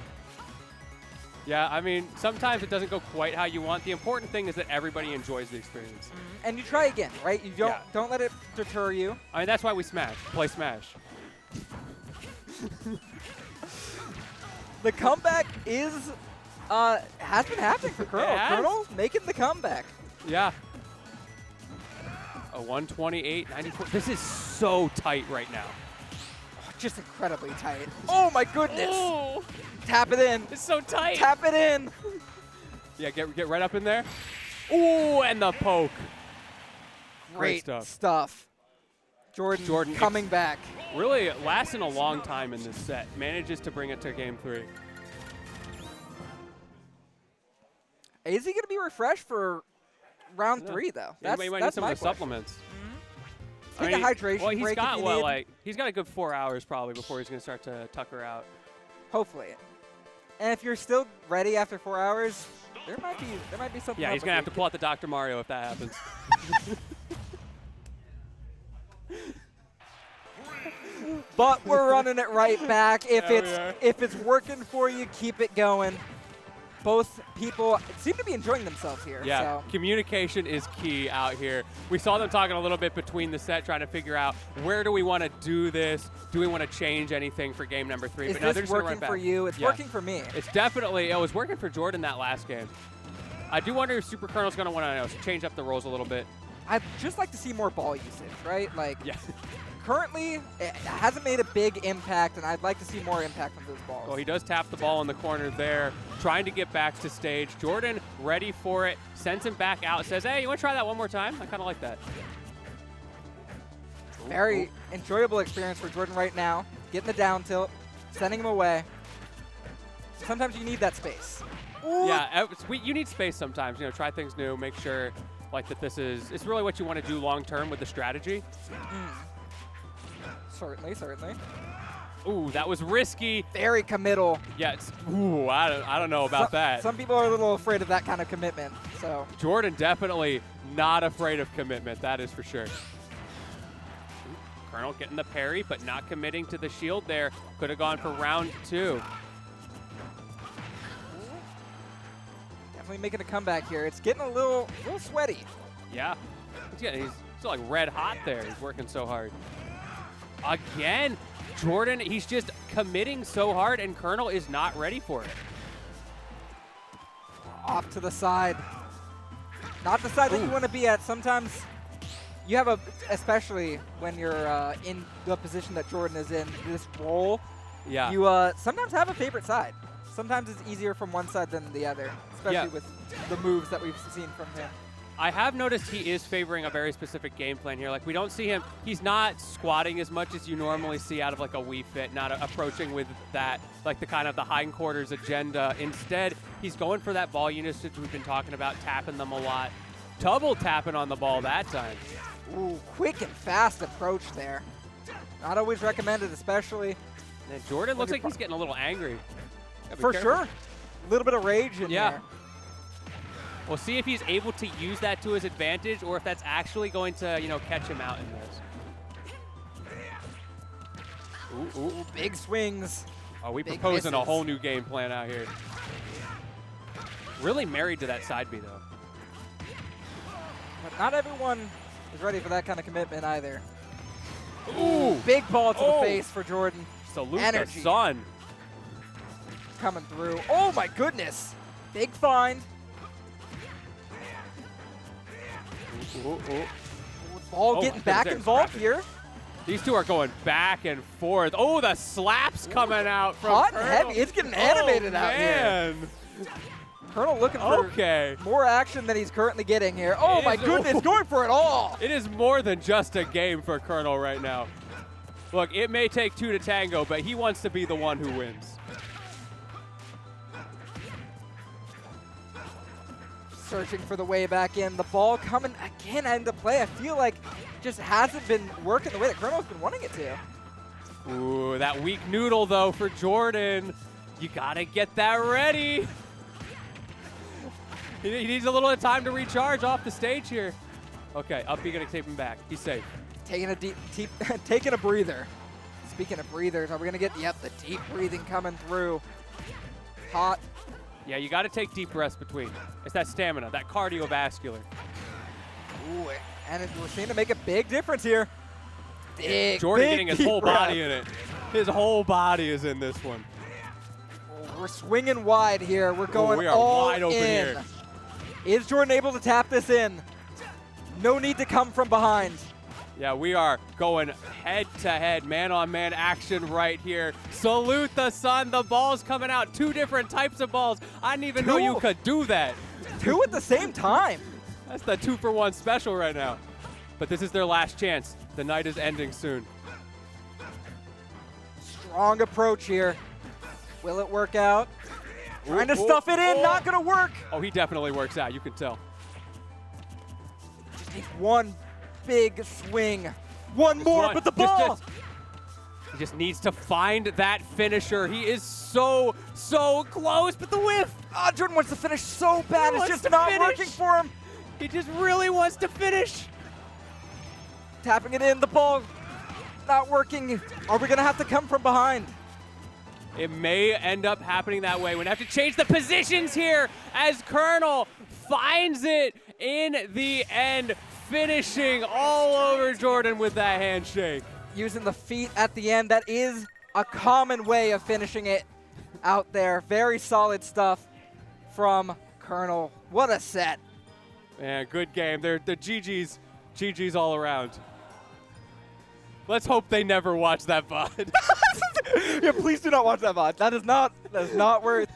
Yeah, I mean, sometimes it doesn't go quite how you want. The important thing is that everybody enjoys the experience. And you try again, right? You don't let it deter you. I mean, that's why we Smash. Play Smash. The comeback has been happening for Colonel. It has. Colonel making the comeback. Yeah. A 128-94. This is so tight right now. Just incredibly tight. Oh my goodness. Oh, Tap it in. it's so tight. Tap it in. Yeah, get right up in there. Ooh, and the poke. Great stuff. stuff. Jordan coming back. Really lasting a long time in this set. Manages to bring it to game 3. Is he going to be refreshed for round 3, though? Yeah, you might need that's some of my the question. supplements. Take a hydration well, he's break got if you what, need. like he's got a good 4 hours probably before he's gonna start to tucker out. Hopefully. And if you're still ready after 4 hours, there might be something. Yeah, up he's with gonna have you. to pull out the Dr. Mario if that happens. But we're running it right back. If Yeah, we are. if it's working for you, keep it going. Both people seem to be enjoying themselves here. Yeah, So. communication is key out here. We saw them talking a little bit between the set, trying to figure out where do we want to do this? Do we want to change anything for game number 3? Is But now they're this just gonna run working back. for you? It's Yeah. working for me. It's definitely, it was working for Jordan that last game. I do wonder if Super Colonel's going to want to change up the roles a little bit. I'd just like to see more ball usage, right? Like, Yeah. currently, it hasn't made a big impact, and I'd like to see more impact from those balls. Well, he does tap the ball in the corner there, trying to get back to stage. Jordan ready for it, sends him back out, says, hey, you want to try that one more time? I kind of like that. Very enjoyable experience for Jordan right now. Getting the down tilt, sending him away. Sometimes you need that space. Ooh. Yeah, you need space sometimes. You know, try things new, make sure like that this is, it's really what you want to do long term with the strategy. Certainly, certainly. Ooh, that was risky. Very committal. Yeah, ooh, I don't know about that. Some people are a little afraid of that kind of commitment. So Jordan definitely not afraid of commitment, that is for sure. Colonel getting the parry, but not committing to the shield there. Could have gone for round 2. definitely making a comeback here. It's getting a little sweaty. Yeah, he's still like red hot there. He's working so hard. Again, Jordan, he's just committing so hard, and Colonel is not ready for it. Off to the side. Not the side that you want to be at. Sometimes you have especially when you're in the position that Jordan is in, this role, Yeah. you sometimes have a favorite side. Sometimes it's easier from one side than the other, especially with the moves that we've seen from him. I have noticed he is favoring a very specific game plan here. Like, we don't see him, he's not squatting as much as you normally see out of like a Wii Fit, not approaching with that, like the kind of the hindquarters agenda. Instead, he's going for that ball usage we've been talking about, tapping them a lot. Double tapping on the ball that time. Ooh, quick and fast approach there. Not always recommended, especially. And Jordan looks like he's getting a little angry. Gotta be For careful. sure. A little bit of rage in there. We'll see if he's able to use that to his advantage or if that's actually going to, you know, catch him out in this. Ooh, big swings. Are we Big proposing a misses. whole new game plan out here? Really married to that side B, though. But not everyone is ready for that kind of commitment either. Ooh! Big ball to Oh. the face for Jordan. Salute Energy. the sun. Coming through. Oh my goodness. Big find. Ball Oh, getting back there's involved scrapping. here. These two are going back and forth. Oh, the slaps coming out from Hot and Colonel. heavy. It's getting animated oh, out here. man. Colonel looking for Okay. more action than he's currently getting here. Oh It my is- goodness, going for it all. It is more than just a game for Colonel right now. Look, it may take two to tango, but he wants to be the one who wins. Searching for the way back in. The ball coming again into play. I feel like just hasn't been working the way that Colonel's been wanting it to. Ooh, that weak noodle, though, for Jordan. You got to get that ready. He needs a little time to recharge off the stage here. Okay, up, you're going to tape him back. He's safe. Taking a deep taking a breather. Speaking of breathers, are we gonna get the deep breathing coming through? Hot. Yeah, you got to take deep breaths between. It's that stamina, that cardiovascular. Ooh, and we're seeing to make a big difference here. Big, Jordan big getting his deep whole breath. body in it. His whole body is in this one. Oh, we're swinging wide here. We're going we are all wide open in. here. Is Jordan able to tap this in? No need to come from behind. Yeah, we are going head-to-head, man-on-man action right here. Salute the sun. The ball's coming out. Two different types of balls. I didn't even know you could do that. Two at the same time. That's the 2-for-1 special right now. But this is their last chance. The night is ending soon. Strong approach here. Will it work out? Trying to Ooh, stuff it in, oh. not gonna work. Oh, he definitely works out. You can tell. Just needs one big swing. One more, Run. but the ball. He just needs to find that finisher. He is so close, but the whiff. Oh, Jordan wants to finish so bad. It's wants just to not finish. working for him. He just really wants to finish. Tapping it in, the ball not working. Are we gonna have to come from behind? It may end up happening that way. We're going to have to change the positions here as Colonel finds it in the end, finishing all over Jordan with that handshake. Using the feet at the end. That is a common way of finishing it out there. Very solid stuff from Colonel. What a set. Man, good game. They're the GG's all around. Let's hope they never watch that VOD. Yeah, please do not watch that VOD. That's not worth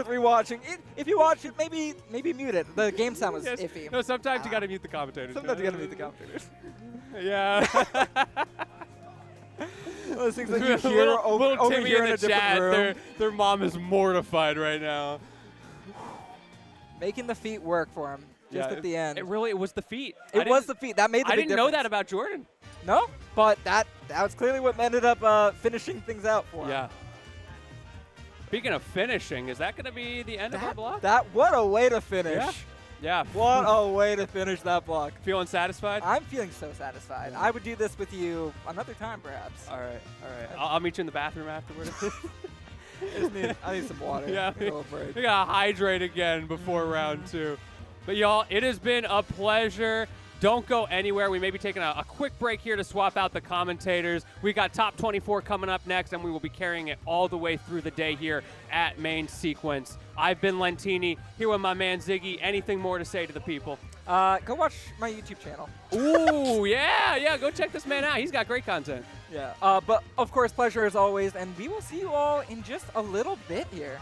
rewatching. If you watch it, maybe mute it. The game sound was Yes. iffy. No, sometimes you got to mute the commentators. Sometimes you gotta mute the commentators. Yeah. Those things that you hear little over Timmy here in in the a different chat. room. Their mom is mortified right now. Making the feet work for him just Yeah, at the end. It was the feet. It was the feet. That made the I big didn't know difference. that about Jordan. No, but that was clearly what ended up finishing things out for him. Yeah. Speaking of finishing, is that going to be the end of our block? What a way to finish. Yeah. Yeah. What a way to finish that block. Feeling satisfied? I'm feeling so satisfied. I would do this with you another time, perhaps. All right. I'll meet you in the bathroom afterward. I need some water. Yeah. Need a little break. We got to hydrate again before round 2. But y'all, it has been a pleasure. Don't go anywhere. We may be taking a quick break here to swap out the commentators. We got Top 24 coming up next, and we will be carrying it all the way through the day here at Main Sequence. I've been Lentini, here with my man Ziggy. Anything more to say to the people? Go watch my YouTube channel. Ooh, yeah. Go check this man out. He's got great content. Yeah. But of course, pleasure as always, and we will see you all in just a little bit here.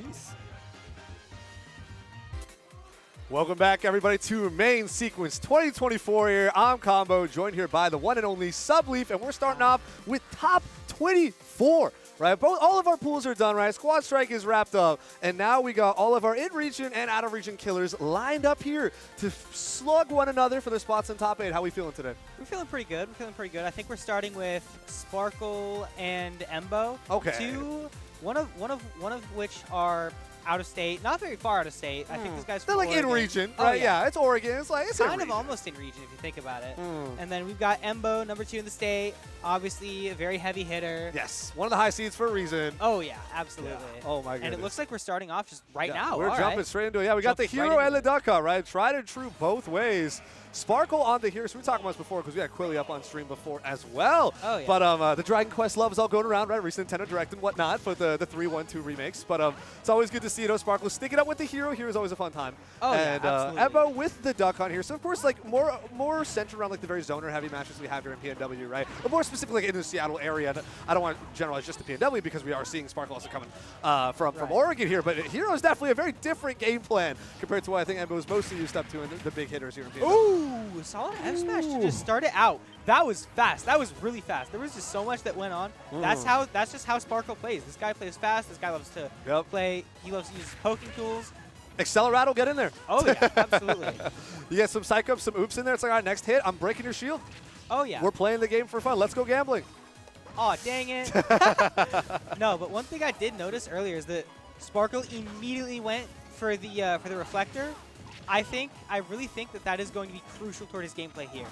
Peace. Welcome back, everybody, to Main Sequence 2024 here. I'm Combo, joined here by the one and only Subleaf, and we're starting off with top 24. Right, all of our pools are done, right? Squad Strike is wrapped up, and now we got all of our in-region and out-of-region killers lined up here to slug one another for their spots in top 8. How are we feeling today? We're feeling pretty good. I think we're starting with Sparkle and Embo. Okay. One of which are out of state, not very far out of state. I think this guy's They're from like Oregon. in-region, Oh, right? yeah. Yeah, it's Oregon. It's like, it's Kind of in-region. almost in region if you think about it. And then we've got Embo, number 2 in the state. Obviously, a very heavy hitter. Yes, one of the high seeds for a reason. Oh, yeah, absolutely. Oh, my goodness. And it looks like we're starting off just right now. We're All jumping right. straight into it. Yeah, we got the Jumped right hero into and the it. duck hunt, right? Tried and true both ways. Sparkle on the hero. So we were talking about this before because we had Quilly up on stream before as well. Oh, yeah. But the Dragon Quest love is all going around, right? Recent Nintendo Direct and whatnot for the 3-1-2 remakes. But it's always good to see, Sparkle sticking up with the hero. Hero is always a fun time. Oh, yeah, and absolutely. Embo with the duck hunt here. So, of course, like more centered around like the very zoner-heavy matches we have here in PNW, right? But more specifically like, in the Seattle area. I don't want to generalize just the PNW because we are seeing Sparkle also coming from Oregon here. But Hero is definitely a very different game plan compared to what I think Embo is mostly used up to in the big hitters here in PNW. Ooh, solid F smash to just start it out. That was fast. That was really fast. There was just so much that went on. That's just how Sparkle plays. This guy plays fast. This guy loves to play. He loves to use his poking tools. Accelerato, get in there. Oh yeah, absolutely. You get some psych ups, some oops in there. It's like, all right, next hit, I'm breaking your shield. Oh yeah. We're playing the game for fun. Let's go gambling. Oh dang it. No, but one thing I did notice earlier is that Sparkle immediately went for the reflector. I really think that is going to be crucial toward his gameplay here.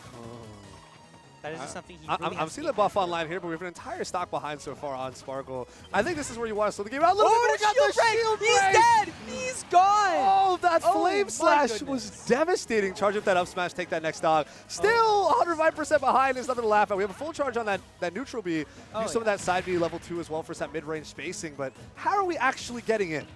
That is just something he really I'm has to seeing get the buff better online here, but we have an entire stock behind so far on Sparkle. I think this is where you want to slow the game out a little Oh, bit. the We got shield break! shield He's break! dead! He's gone! Oh, that Oh, flame my slash goodness. was devastating. Charge up that up smash, take that next dog. Still 105% behind. There's nothing to laugh at. We have a full charge on that neutral B. Use some of that side B level 2 as well for that mid-range spacing, but how are we actually getting it?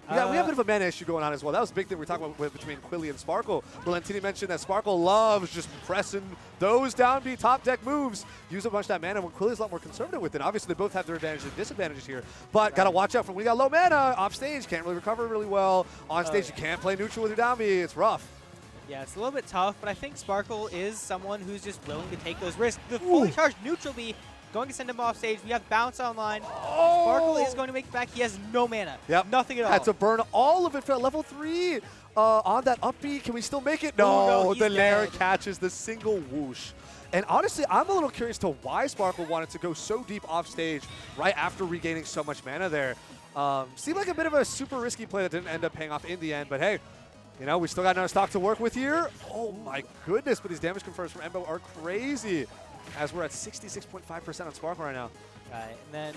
We have a bit of a mana issue going on as well. That was a big thing we were talking about between Quilly and Sparkle. Valentini mentioned that Sparkle loves just pressing those down B top deck moves. Use a bunch of that mana when Quilly's a lot more conservative with it. Obviously, they both have their advantages and disadvantages here. But got to watch out for when we got low mana. Off stage, can't really recover really well. On stage, you can't play neutral with your down B. It's rough. Yeah, it's a little bit tough, but I think Sparkle is someone who's just willing to take those risks. The fully charged neutral B going to send him off stage. We have bounce online. Sparkle is going to make it back. He has no mana. Yep. Nothing at all. Had to burn all of it for level 3 on that up B. Can we still make it? No, he's the Nair dead. catches the single whoosh. And honestly, I'm a little curious to why Sparkle wanted to go so deep off stage right after regaining so much mana there. Seemed like a bit of a super risky play that didn't end up paying off in the end, but hey, we still got another stock to work with here. Oh my goodness, but these damage confirms from Embo are crazy as we're at 66.5% on Sparkle right now. Right, and then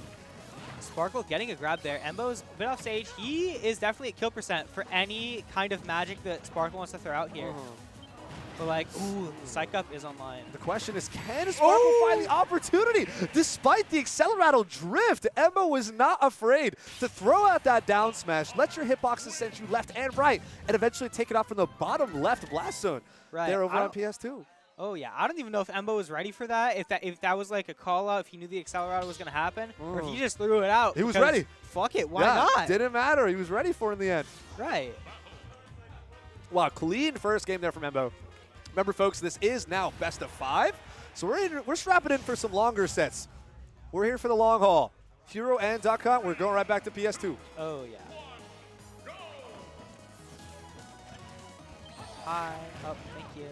Sparkle getting a grab there. Embo's a bit off stage. He is definitely at kill percent for any kind of magic that Sparkle wants to throw out here. But like, ooh, Psych Up is online. The question is, can Sparkle find the opportunity? Despite the Accelerato drift, Embo was not afraid to throw out that down smash, let your hitboxes send you left and right, and eventually take it off from the bottom left blast zone. Right. There over on PS2. Oh yeah, I don't even know if Embo was ready for that. If that was like a call out, if he knew the Accelerator was gonna happen, or if he just threw it out. He was because ready. Fuck it, why Yeah, not? didn't matter. He was ready for it in the end. Right. Wow, clean first game there from Embo. Remember, folks, this is now best of 5, so we're strapping in for some longer sets. We're here for the long haul. Hero and Duck Hunt, we're going right back to PS2. Oh yeah. High up, thank you.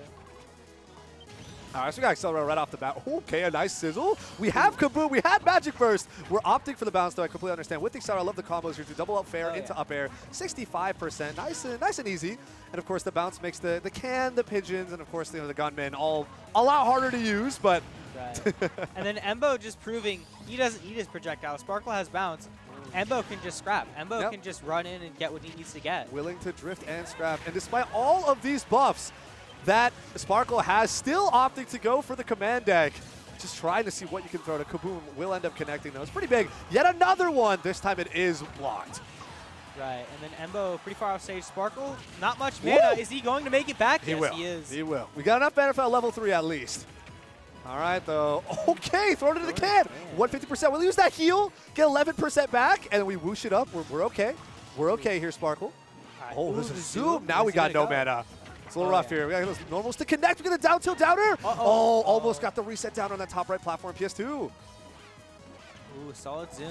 All right, so we got Accelerator right off the bat. Okay, a nice sizzle. We have Kaboom. We had Magic Burst. We're opting for the bounce, though. I completely understand. With the Accelerator, I love the combos here to double up fair into up air. 65%, nice and easy. And of course, the bounce makes the can, the pigeons, and of course, the gunmen all a lot harder to use. But Right. And then Embo just proving he doesn't need his projectile. Sparkle has bounce. Embo can just scrap. Embo can just run in and get what he needs to get. willing to drift and scrap. And despite all of these buffs that Sparkle has, still opting to go for the command deck. Just trying to see what you can throw to Kaboom. Will end up connecting, though. It's pretty big. Yet another one. This time it is blocked. Right, and then Embo pretty far off stage. Sparkle, not much mana. Woo! Is he going to make it back? He Yes, will. he is. He will. We got enough mana for level 3 at least. All right, though. Okay, throw it into the can. 150%. We'll use that heal, get 11% back, and then we whoosh it up. We're okay. We're okay here, Sparkle. Right. Oh, Ooh, there's a the zoom. Now we Where's he got no gonna go? mana. It's a little Oh, rough yeah. here. We got those normals to connect. We get the down tilt downer. Uh-oh. Oh, almost got the reset down on that top right platform, PS2. Ooh, solid zoom.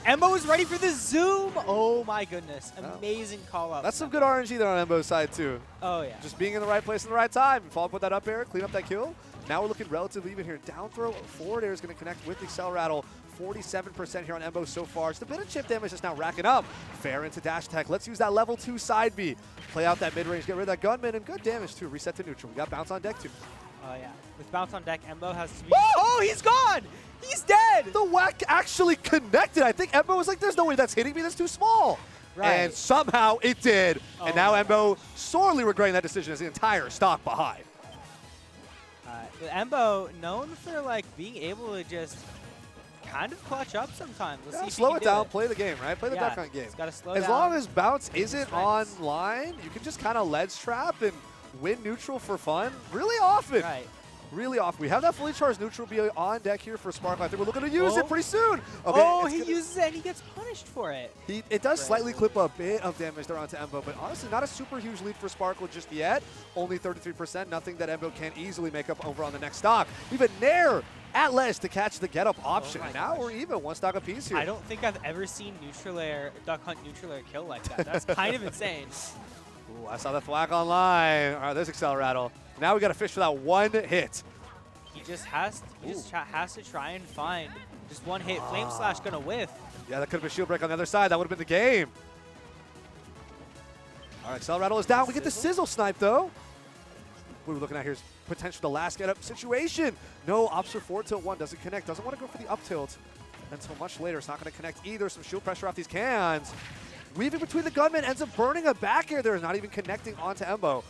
Embo is ready for the zoom. Oh my goodness. Amazing call up. That's some good RNG there on Embo's side, too. Oh yeah. Just being in the right place in the right time. Follow up with that up air, clean up that kill. Now we're looking relatively even here. Down throw, forward air is going to connect with the Accel Rattle. 47% here on Embo so far. Just a bit of chip damage just now racking up. Fair into dash tech. Let's use that level 2 side B. Play out that mid-range, get rid of that gunman, and good damage too. Reset to neutral. We got bounce on deck too. Oh yeah. With bounce on deck, Embo has to be. Woo! Oh, he's gone. He's dead. The whack actually connected. I think Embo was like, there's no way that's hitting me. That's too small. Right. And somehow it did. Oh and now my Embo sorely regretting that decision as the entire stock behind. But Embo known for like being able to just kind of clutch up sometimes. Let's see if he Slow can it do down, it. play the game, right? Play the Yeah, duck hunt game. it's gotta slow As down. long as bounce Make his isn't strikes. online, you can just kind of ledge trap and win neutral for fun really often. Right. Really often. We have that fully charged neutral be on deck here for Sparkle. I think we're looking to use Oh. it pretty soon. Okay, Oh, it's he gonna- uses it and he gets punished for it. It does slightly clip a bit of damage there onto Embo, but honestly, not a super huge lead for Sparkle just yet. Only 33%, nothing that Embo can't easily make up over on the next stock. Even Nair at ledge to catch the get-up option. my And now gosh. we're even, one stock apiece here. I don't think I've ever seen neutral air, duck hunt neutral air kill like that. That's kind of insane. Ooh, I saw the thwack online. All right, there's Accel Rattle. Now we got to fish for that one hit. He just has to try and find just one hit. Flame Slash gonna whiff. Yeah, that could have been shield break on the other side. That would have been the game. All right, Accel Rattle is down. We get the sizzle snipe, though. What we're looking at here is potential the last get-up situation. No, Opster forward tilt 1 doesn't connect. Doesn't want to go for the up tilt until much later. It's not going to connect either. Some shield pressure off these cans. Weaving between the gunmen, ends up burning a back air there. Not even connecting onto Embo.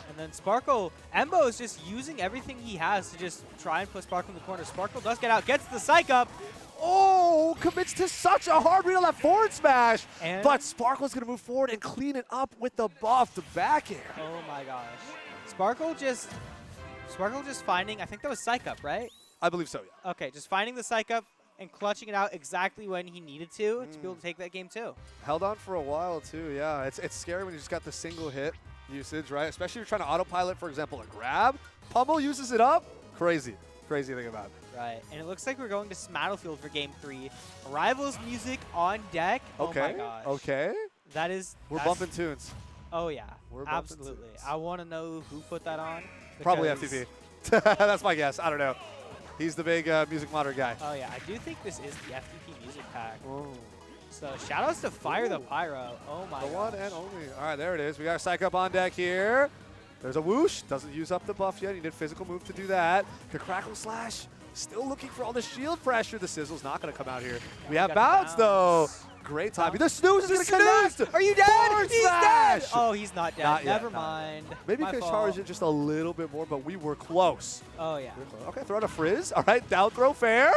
And then Sparkle, Embo is just using everything he has to just try and put Sparkle in the corner. Sparkle does get out, gets the psych up. Oh, commits to such a hard read on that forward smash. And- But Sparkle's going to move forward and clean it up with the buff, the back air. Oh my gosh. Sparkle just finding, I think that was psych up, right? I believe so, yeah. Okay, just finding the psych up and clutching it out exactly when he needed to be able to take that game too. Held on for a while, too, yeah. It's scary when you just got the single hit usage, right? Especially if you're trying to autopilot, for example, a grab. Pummel uses it up. Crazy. Crazy thing about it. Right, and it looks like we're going to Smattlefield for Game 3. Rivals music on deck. Okay. Oh my gosh. Okay. That's Bumping tunes. Oh yeah, We're bumping absolutely. tunes. I want to know who put that on. Probably because- FTP. That's my guess. I don't know. He's the big music monitor guy. Oh yeah, I do think this is the FTP music pack. So shoutouts to Fire the Pyro. Oh my The gosh. one and only. All right, there it is. We got a Psych Up on deck here. There's a whoosh. Doesn't use up the buff yet. He did physical move to do that. Crackle Slash. Still looking for all the shield pressure. The Sizzle's not going to come out here. We have got bounce, the though. bounce. Great timing. The snooze is going to connect. Are you dead? Forward He's smash. dead. Oh, he's not dead. Not yet, Never not mind. Maybe My could fault. charge it just a little bit more, but we were close. Oh yeah. Okay, throw out a frizz. All right, down throw fair.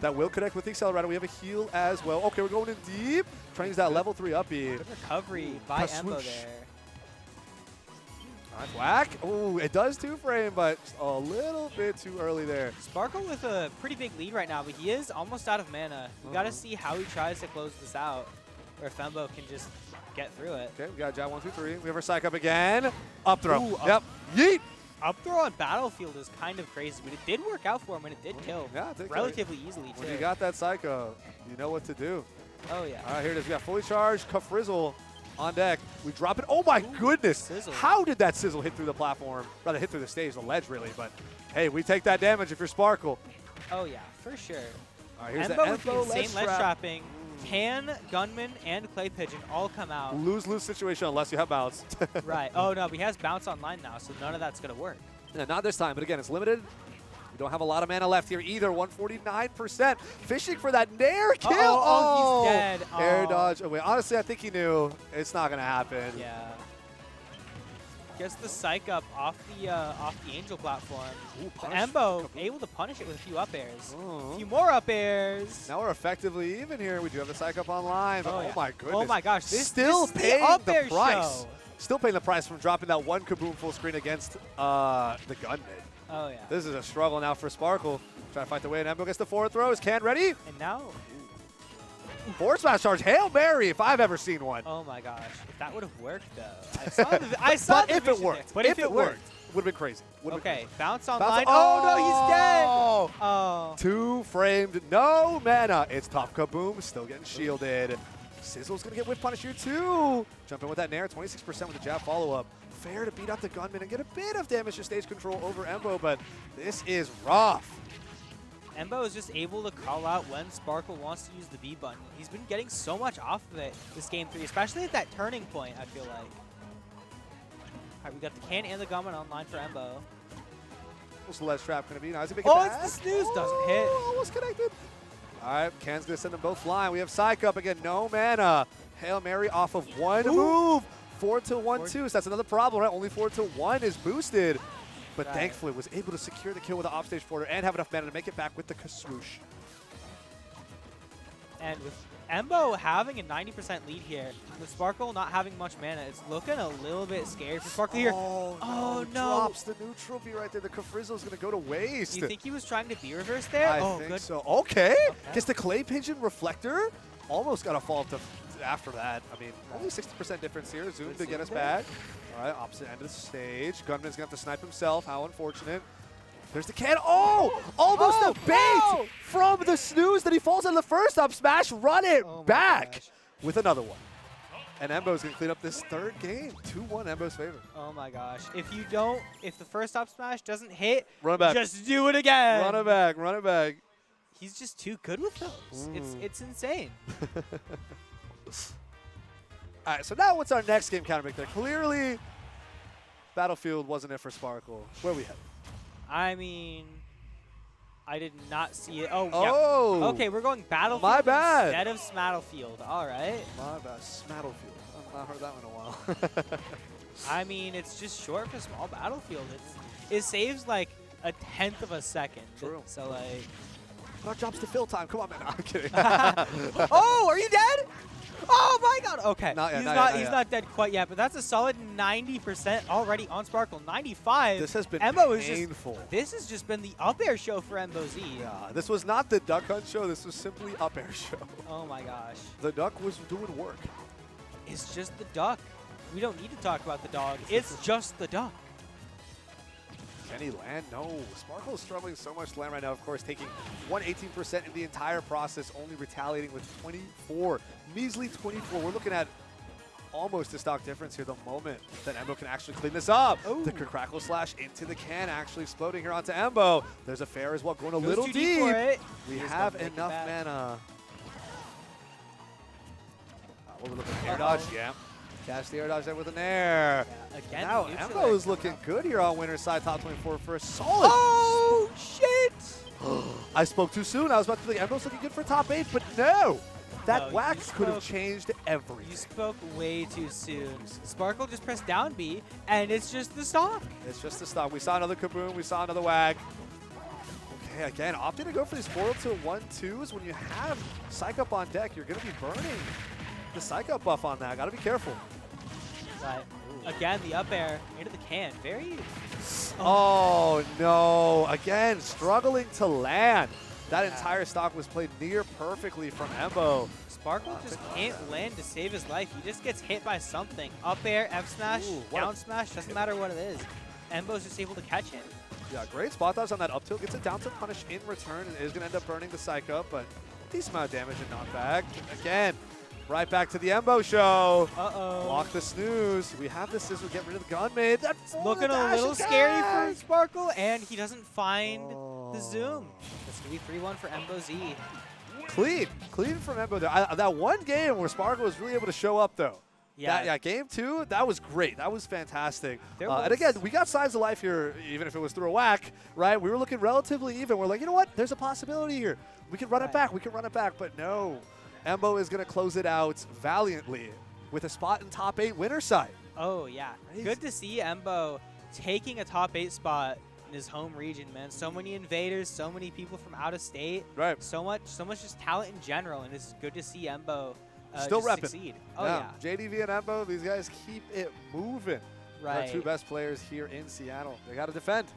That will connect with the Accelerator. We have a heal as well. Okay, we're going in deep. Trying to use that level 3 uppy. Good recovery by Embo swoosh. there. All right, whack. Oh, it does 2-frame, but just a little bit too early there. Sparkle with a pretty big lead right now, but he is almost out of mana. We got to see how he tries to close this out, or if Embo can just get through it. Okay, we got jab 1, 2, 3. We have our Psych Up again. Up throw. Ooh, up. Yep. Yeet. Up throw on Battlefield is kind of crazy, but it did work out for him, and it did kill Yeah, it did kill. relatively easily, too. When you got that Psycho, you know what to do. Oh, yeah. All right, here it is. We got fully charged Kafrizzle on deck. We drop it. Oh, my goodness. Sizzle. How did that Sizzle hit through the platform? Rather, hit through the stage, the ledge, really. But, hey, we take that damage if you're Sparkle. Oh, yeah, for sure. All right, here's Embo the with the Embo insane ledge trapping. Can Gunman and Clay Pigeon all come out? Lose-lose situation unless you have bounce. Right. Oh, no, but he has bounce online now, so none of that's going to work. Yeah, not this time, but again, it's limited. We don't have a lot of mana left here either. 149%. Fishing for that Nair kill. Oh, he's dead. Air Oh. dodge away. Honestly, I think he knew it's not going to happen. Yeah. gets the psych up off the Angel platform. Ooh, But punish. Embo able to punish it with a few up airs. Uh-huh. A few more up airs. Now we're effectively even here. We do have the psych up online. But Oh, yeah. my goodness. Oh my gosh, this Still is the paying up the air price. show. Still paying the price from dropping that one Kaboom full screen against the gun mid. Oh yeah. This is a struggle now for Sparkle. Trying to fight the way, and Embo gets the forward throw. Is Can ready? And now, Forward smash charge. Hail Mary, if I've ever seen one. oh my gosh, if that would have worked though. I saw But the if it vision worked. there. But if it worked. would have been crazy. Would've been Okay, bounce crazy. online. Bounce- Oh no, he's dead. Oh! Oh. Two framed, no mana. It's top Kaboom, still getting shielded. Sizzle's gonna get whip punish here too. Jump in with that Nair, 26% with the jab follow-up. Fair to beat out the gunman and get a bit of damage to stage control over Embo, but this is rough. Embo is just able to call out when Sparkle wants to use the B button. He's been getting so much off of it this game 3, especially at that turning point, I feel like. All right, we got the can and the gunman online for Embo. What's the ledge trap gonna be? Now is he making Oh, it back? it's the snooze. Doesn't hit. Almost connected. All right, Can's gonna send them both flying. We have Psych up again, no mana. Hail Mary off of one move. 4 to 1 2. So that's another problem, right? Only 4 to 1 is boosted. But Right. thankfully was able to secure the kill with the offstage forwarder and have enough mana to make it back with the swoosh. And with Embo having a 90% lead here, with Sparkle not having much mana, it's looking a little bit scary for Sparkle here. Oh, Oh, no. Drops the neutral B right there. The Kafrizzo's going to go to waste. Do you think he was trying to be reverse there? I oh, think good. so. Okay. Okay. Gets the Clay Pigeon Reflector. Almost got a fall to after that. I mean, only 60% difference here. Zoom Good to get us zoom back. All right, opposite end of the stage. Gunman's going to have to snipe himself. How unfortunate. There's the can. Oh! Almost Oh, a bait no! from the snooze that he falls on the first up smash. Run it Oh my back gosh. with another one. And Embo's going to clean up this third game. 2-1 Embo's favor. Oh my gosh. If the first up smash doesn't hit, Run it back. just do it again. Run it back. Run it back. He's just too good with those. It's insane. All right, so now what's our next game counter pick there? Clearly, Battlefield wasn't it for Sparkle. Where we head? I mean, I did not see it. Oh, Oh! yeah. Okay, we're going Battlefield My bad. instead of Smattlefield. All right. My bad. Smattlefield. I've not heard that one in a while. I mean, it's just short for small Battlefield. It saves like a tenth of a second. True. So like. Not drops to fill time. Come on, man. No, I'm kidding. Oh, are you dead? Oh my God! Okay, Not yet, he's not not. yet, He's not not dead quite yet, but that's a solid 90% already on Sparkle. 95. This has been Embo is painful. This has just been the up air show for Embo Z. Yeah, this was not the Duck Hunt show. This was simply Up Air show. Oh my gosh! The Duck was doing work. It's just the duck. We don't need to talk about the dog. It's just the duck. Can he land? No. Sparkle is struggling so much to land right now. Of course, taking 118% in the entire process, only retaliating with 24. Measly 24. We're looking at almost a stock difference here the moment that Embo can actually clean this up. Ooh. The crackle slash into the can actually exploding here onto Embo. There's a fair as well, going a Goes little too deep. for it. We He just have doesn't make it enough back. mana. What we're looking at, air dodge, yeah. Catch the air dodge there with an air. Yeah, again, Now neutral Embo air is coming looking up. good here on winner's side, top 24 for a solid. Oh shit! I spoke too soon. I was about to think Embo's looking good for top 8, but no. That No, you wax could have spoke- changed You everything. spoke way too soon. Sparkle just pressed down B, and it's just the stock. It's just the stock. We saw another Kaboom. We saw another wag. Okay, again, opting to go for these 4 to 1-2s. When you have Psych Up on deck, you're going to be burning the Psych Up buff on that. Got to be careful. But again, the up air into the can. Very. Oh, no. Again, struggling to land. That entire stock was played near perfectly from Embo. Sparkle just can't land to save his life. He just gets hit by something. Up air, F smash, Ooh, what a- down smash, doesn't matter what it is. Embo's just able to catch him. Yeah, great spot dodge on that up tilt. Gets it down to punish in return and is going to end up burning the Psych Up, but decent amount of damage and knockback. Again, right back to the Embo show. Uh-oh. Block the snooze. We have the sizzle. Get rid of the gun mid. That's Looking a little scary for Sparkle, and he doesn't find the zoom. It's going to be 3-1 for Embo Z. Clean from Embo there. That one game where Sparkle was really able to show up, though. Yeah. Game 2, that was great. That was fantastic. There And was- again, we got signs of life here, even if it was through a whack, right? We were looking relatively even. We're like, you know what? There's a possibility here. We can run it Right. back. We can run it back. But no, Embo is going to close it out valiantly with a spot in top 8 winner side. Oh, yeah. Crazy. Good to see Embo taking a top 8 spot in his home region, man. So many invaders, so many people from out of state. Right. So much just talent in general, and it's good to see Embo Still just repping. succeed. Oh, yeah. JDV and Embo, these guys keep it moving. Right. Our two best players here in Seattle. They got to defend.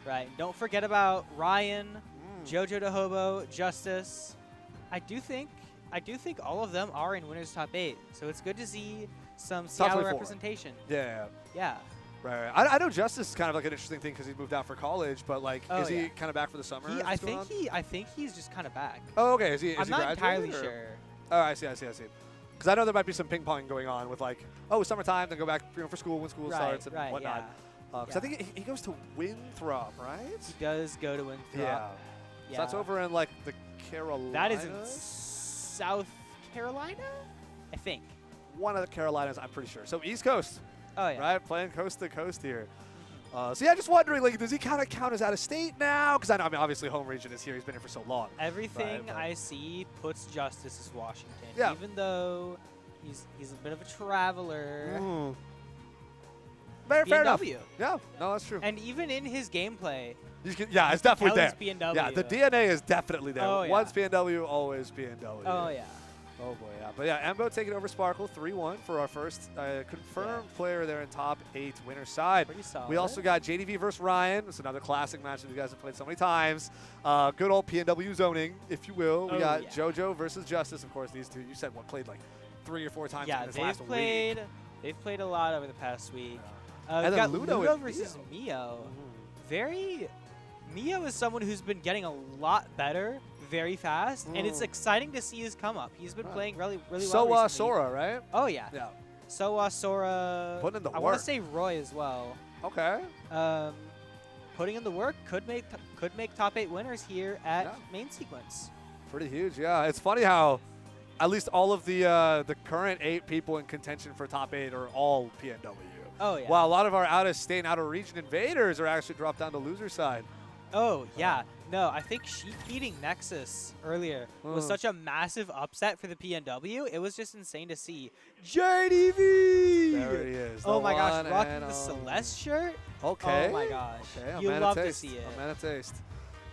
Right. Don't forget about Ryan, Mm. JoJoDaHoBo, Justice. I do think all of them are in winners top 8. So it's good to see some Seattle 24. representation. Yeah. Yeah. Right. I know Justice is kind of like an interesting thing because he moved out for college, but like, Oh, is he yeah. kind of back for the summer? I What's going on? think he's just kind of back. Oh, okay. Is he I'm not graduated, entirely or? sure. Oh, I see. Because I know there might be some ping pong going on with like, oh, summertime, then go back for school when school starts and whatnot. Yeah. Because I think he goes to Winthrop, right? He does go to Winthrop. Yeah. So that's over in like the Carolinas. That is in South Carolina, I think. One of the Carolinas, I'm pretty sure. So East Coast, Oh yeah. right? Playing coast to coast here. So yeah, just wondering, like, does he kind of count as out of state now? Because I know, obviously, home region is here. He's been here for so long. Everything but- I see puts Justice as Washington. Yeah. Even though he's a bit of a traveler. Mm. Fair enough. BMW. Yeah, no, that's true. And even in his gameplay, Yeah, it's definitely there. tell it's BMW. Yeah, the DNA is definitely there. Oh, yeah. Once BMW, always BMW. Oh yeah. Oh boy, yeah. But yeah, Embo taking over Sparkle 3-1 for our first confirmed player there in top 8 winner side. Pretty solid. We also got JDV versus Ryan. It's another classic match that you guys have played so many times. Good old PNW zoning, if you will. We Oh, got yeah. JoJo versus Justice, of course. These two, you said, played like 3 or 4 times Yeah, in this last they've week. played a lot over the past week. And We then got Ludo Ludo and versus Mio. Mio is someone who's been getting a lot better very fast, and it's exciting to see his come up. He's been playing really So, well recently. Sora, right? Oh yeah. Yeah. So Sora. Putting in the I work. want to say Roy as well. Okay. Putting in the work could make top 8 winners here at Yeah. main sequence. Pretty huge, yeah. It's funny how at least all of the current 8 people in contention for top 8 are all PNW. Oh yeah. While a lot of our out-of-state and out-of-region invaders are actually dropped down to loser side. Oh yeah. No, I think beating Nexus earlier was Mm. such a massive upset for the PNW. It was just insane to see. JDV! There he is. Oh the my gosh, one rocking and the only. Celeste shirt. Okay. Oh my gosh. Okay, I'm You at a love to taste. see it. I'm at a taste.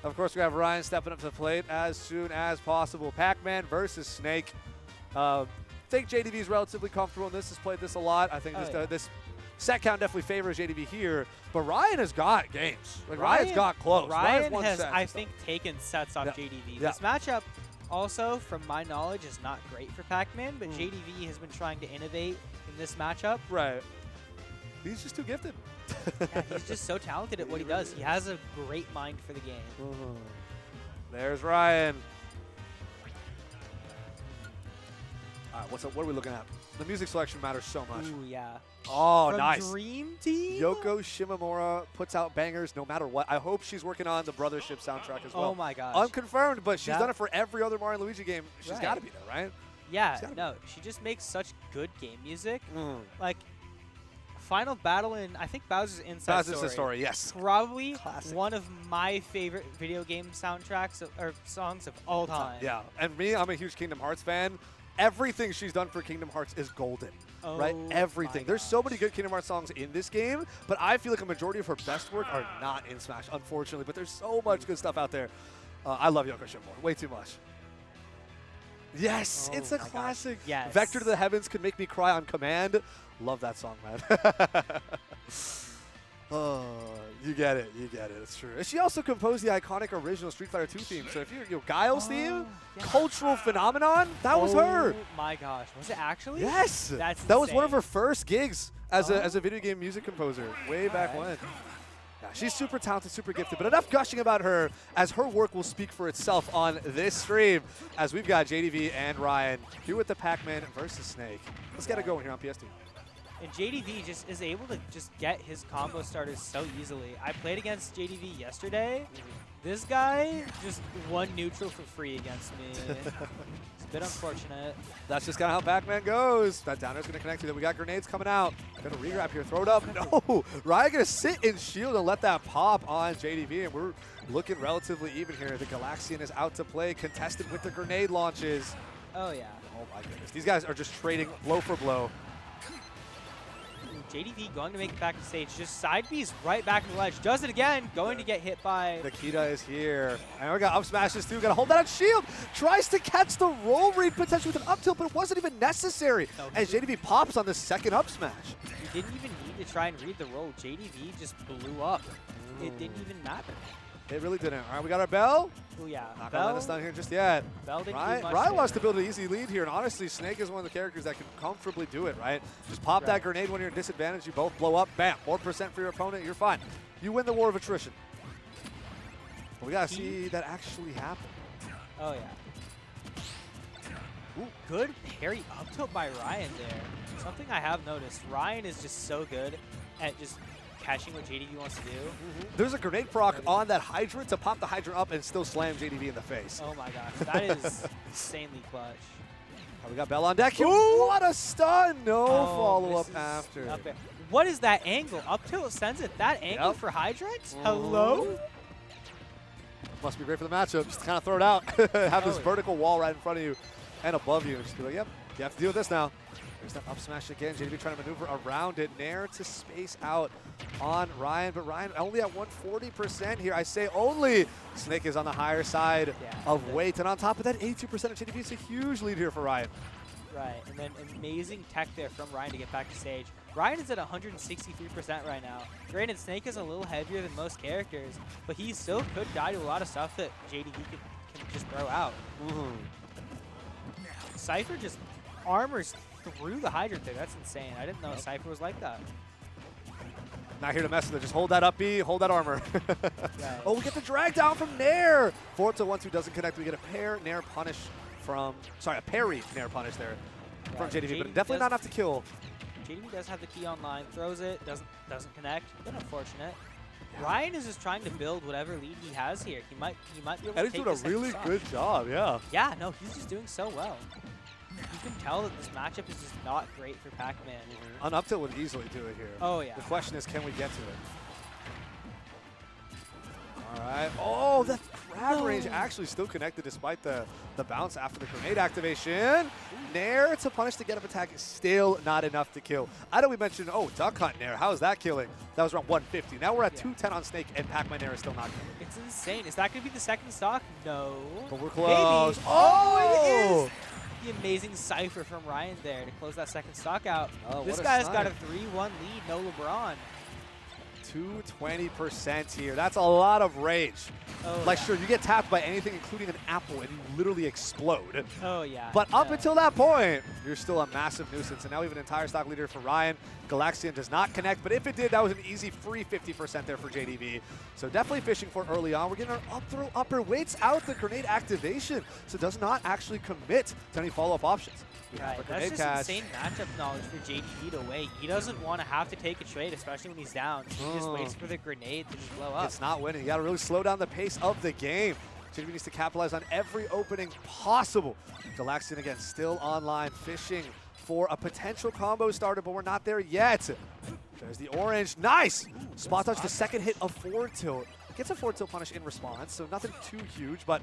Of course, we have Ryan stepping up to the plate as soon as possible. Pac-Man versus Snake. I think JDV is relatively comfortable in this. Has played this a lot. I think this set count definitely favors JDV here. But Ryan has got games. Like Ryan's got close. Ryan won has, sets I and stuff. think, taken sets off Yeah. JDV. Yeah. This matchup, also, from my knowledge, is not great for Pac-Man, but Mm. JDV has been trying to innovate in this matchup. Right. He's just too gifted. Yeah, he's just so talented at what he does. He has a great mind for the game. There's Ryan. All right, what are we looking at? The music selection matters so much. Ooh, yeah. Oh, From nice. Dream Team? Yoko Shimomura puts out bangers no matter what. I hope she's working on the Brothership soundtrack as well. Oh my gosh. Unconfirmed, but she's That- done it for every other Mario and Luigi game. She's Right. got to be there, right? Yeah, She's gotta no, she just makes such good game music. Mm. Like, Final Battle in, I think Bowser's Inside Bowser's Story, yes. Probably Classic. one of my favorite video game soundtracks or songs of all time. Yeah, and me, I'm a huge Kingdom Hearts fan. Everything she's done for Kingdom Hearts is golden, right? Oh Everything. my There's so many gosh. good Kingdom Hearts songs in this game, but I feel like a majority of her best work are not in Smash, unfortunately. But there's so much good stuff out there. I love Yoko Shimomura way too much. Yes, Oh it's a my gosh. classic. Yes. Vector to the Heavens could make me cry on command. Love that song, man. Oh, you get it. You get it. It's true. And she also composed the iconic original Street Fighter 2 theme. So if you're Guile's theme, yeah. cultural phenomenon, that was her. Oh my gosh. Was it actually? Yes. That's that was one of insane. her first gigs as Oh. a video game music composer way back Alright. when. Yeah, she's super talented, super gifted, but enough gushing about her as her work will speak for itself on this stream as we've got JDV and Ryan here with the Pac-Man versus Snake. Let's get it going here on PS2. And JDV just is able to just get his combo starters so easily. I played against JDV yesterday. This guy just won neutral for free against me. It's a bit unfortunate. That's just kind of how Pac-Man goes. That downer's going to connect to that. We got grenades coming out. Going to re-grab here. Throw it up. No. Ryan going to sit in shield and let that pop on JDV. And we're looking relatively even here. The Galaxian is out to play. Contested with the grenade launches. Oh, yeah. Oh, my goodness. These guys are just trading blow for blow. JDV going to make it back to stage. Just side B's right back to the ledge. Does it again. Going to get hit by... Nikita is here. And we got up smashes too. Got to hold that on shield. Tries to catch the roll read potentially with an up tilt, but it wasn't even necessary. No, as JDV pops on the second up smash. He didn't even need to try and read the roll. JDV just blew up. It didn't even matter. It really didn't. All right, we got our Bell. Oh, yeah. Not going to let us down here just yet. Bell didn't do Ryan much wants to there. build an easy lead here, and honestly, Snake is one of the characters that can comfortably do it, right? Just pop that Right. grenade when you're at disadvantage, you both blow up, bam, more percent for your opponent, you're fine. You win the war of attrition. But we got to see that actually happen. Oh, yeah. Ooh, good parry up tilt by Ryan there. Something I have noticed, Ryan is just so good at just catching what JDV wants to do. There's a grenade proc on that hydrant to pop the hydrant up and still slam JDV in the face. Oh my gosh, that is insanely clutch. We got Bell on deck here. What a stun! No Oh, follow-up this is after. up there. What is that angle? Up tilt sends it. That angle Yep. for hydrant? Hello? Must be great for the matchup. Just kind of throw it out. Have this yeah. vertical wall right in front of you and above you. And just be like, yep, you have to deal with this now. There's that up smash again. JDV trying to maneuver around it. Nair to space out on Ryan, but Ryan only at 140% here. I say only. Snake is on the higher side of weight, and on top of that, 82% of JDV. It's a huge lead here for Ryan. Right, and then amazing tech there from Ryan to get back to stage. Ryan is at 163% right now. Granted, Snake is a little heavier than most characters, but he still could die to a lot of stuff that JDV can just throw out. Cypher just armors through the hydrant there. That's insane. I didn't know Cypher was like that. Not here to mess with it. Just hold that up B, hold that armor. Right. Oh, we get the drag down from Nair. 4-1-2 doesn't connect. We get a pair Nair punish from, sorry, a parry Nair punish there from Right. JDV, but definitely not enough to kill. JDV does have the key online, throws it, doesn't connect. Bit unfortunate. Ryan is just trying to build whatever lead he has here. He might be able And to he's take doing a the second really stock. good job, yeah. Yeah, no, he's just doing so well. You can tell that this matchup is just not great for Pac-Man. An up tilt would easily do it here. Oh, yeah. The question is, can we get to it? All right. Oh, that grab range actually still connected despite the bounce after the grenade activation. Nair to punish the get-up attack is still not enough to kill. I know we mentioned, Duck Hunt Nair. How is that killing? That was around 150. Now we're at 210 on Snake, and Pac-Man Nair is still not killing. It's insane. Is that going to be the second stock? No. But we're close. Maybe. Oh! It is. The amazing Cypher from Ryan there to close that second stock out. Oh, This what a guy's got a snipe. 3-1 lead, no LeBron. 220% here. That's a lot of rage. Oh, Like, yeah. sure, you get tapped by anything, including an apple, and you literally explode. Oh, yeah. But up no. until that point, you're still a massive nuisance. And now we have an entire stock leader for Ryan. Galaxian does not connect, but if it did, that was an easy free 50% there for JDV. So definitely fishing for it early on. We're getting our up throw upper waits out the grenade activation, so does not actually commit to any follow-up options. We have Right, a that's grenade just catch. insane matchup knowledge for JDV to wait. He doesn't want to have to take a trade, especially when he's down. He just waits for the grenade to just blow up. It's not winning. You got to really slow down the pace of the game. JDV needs to capitalize on every opening possible. Galaxian again still online, fishing for a potential combo starter, but we're not there yet. There's the orange. Nice! Spot touch, the second hit of forward tilt. Gets a forward tilt punish in response, so nothing too huge, but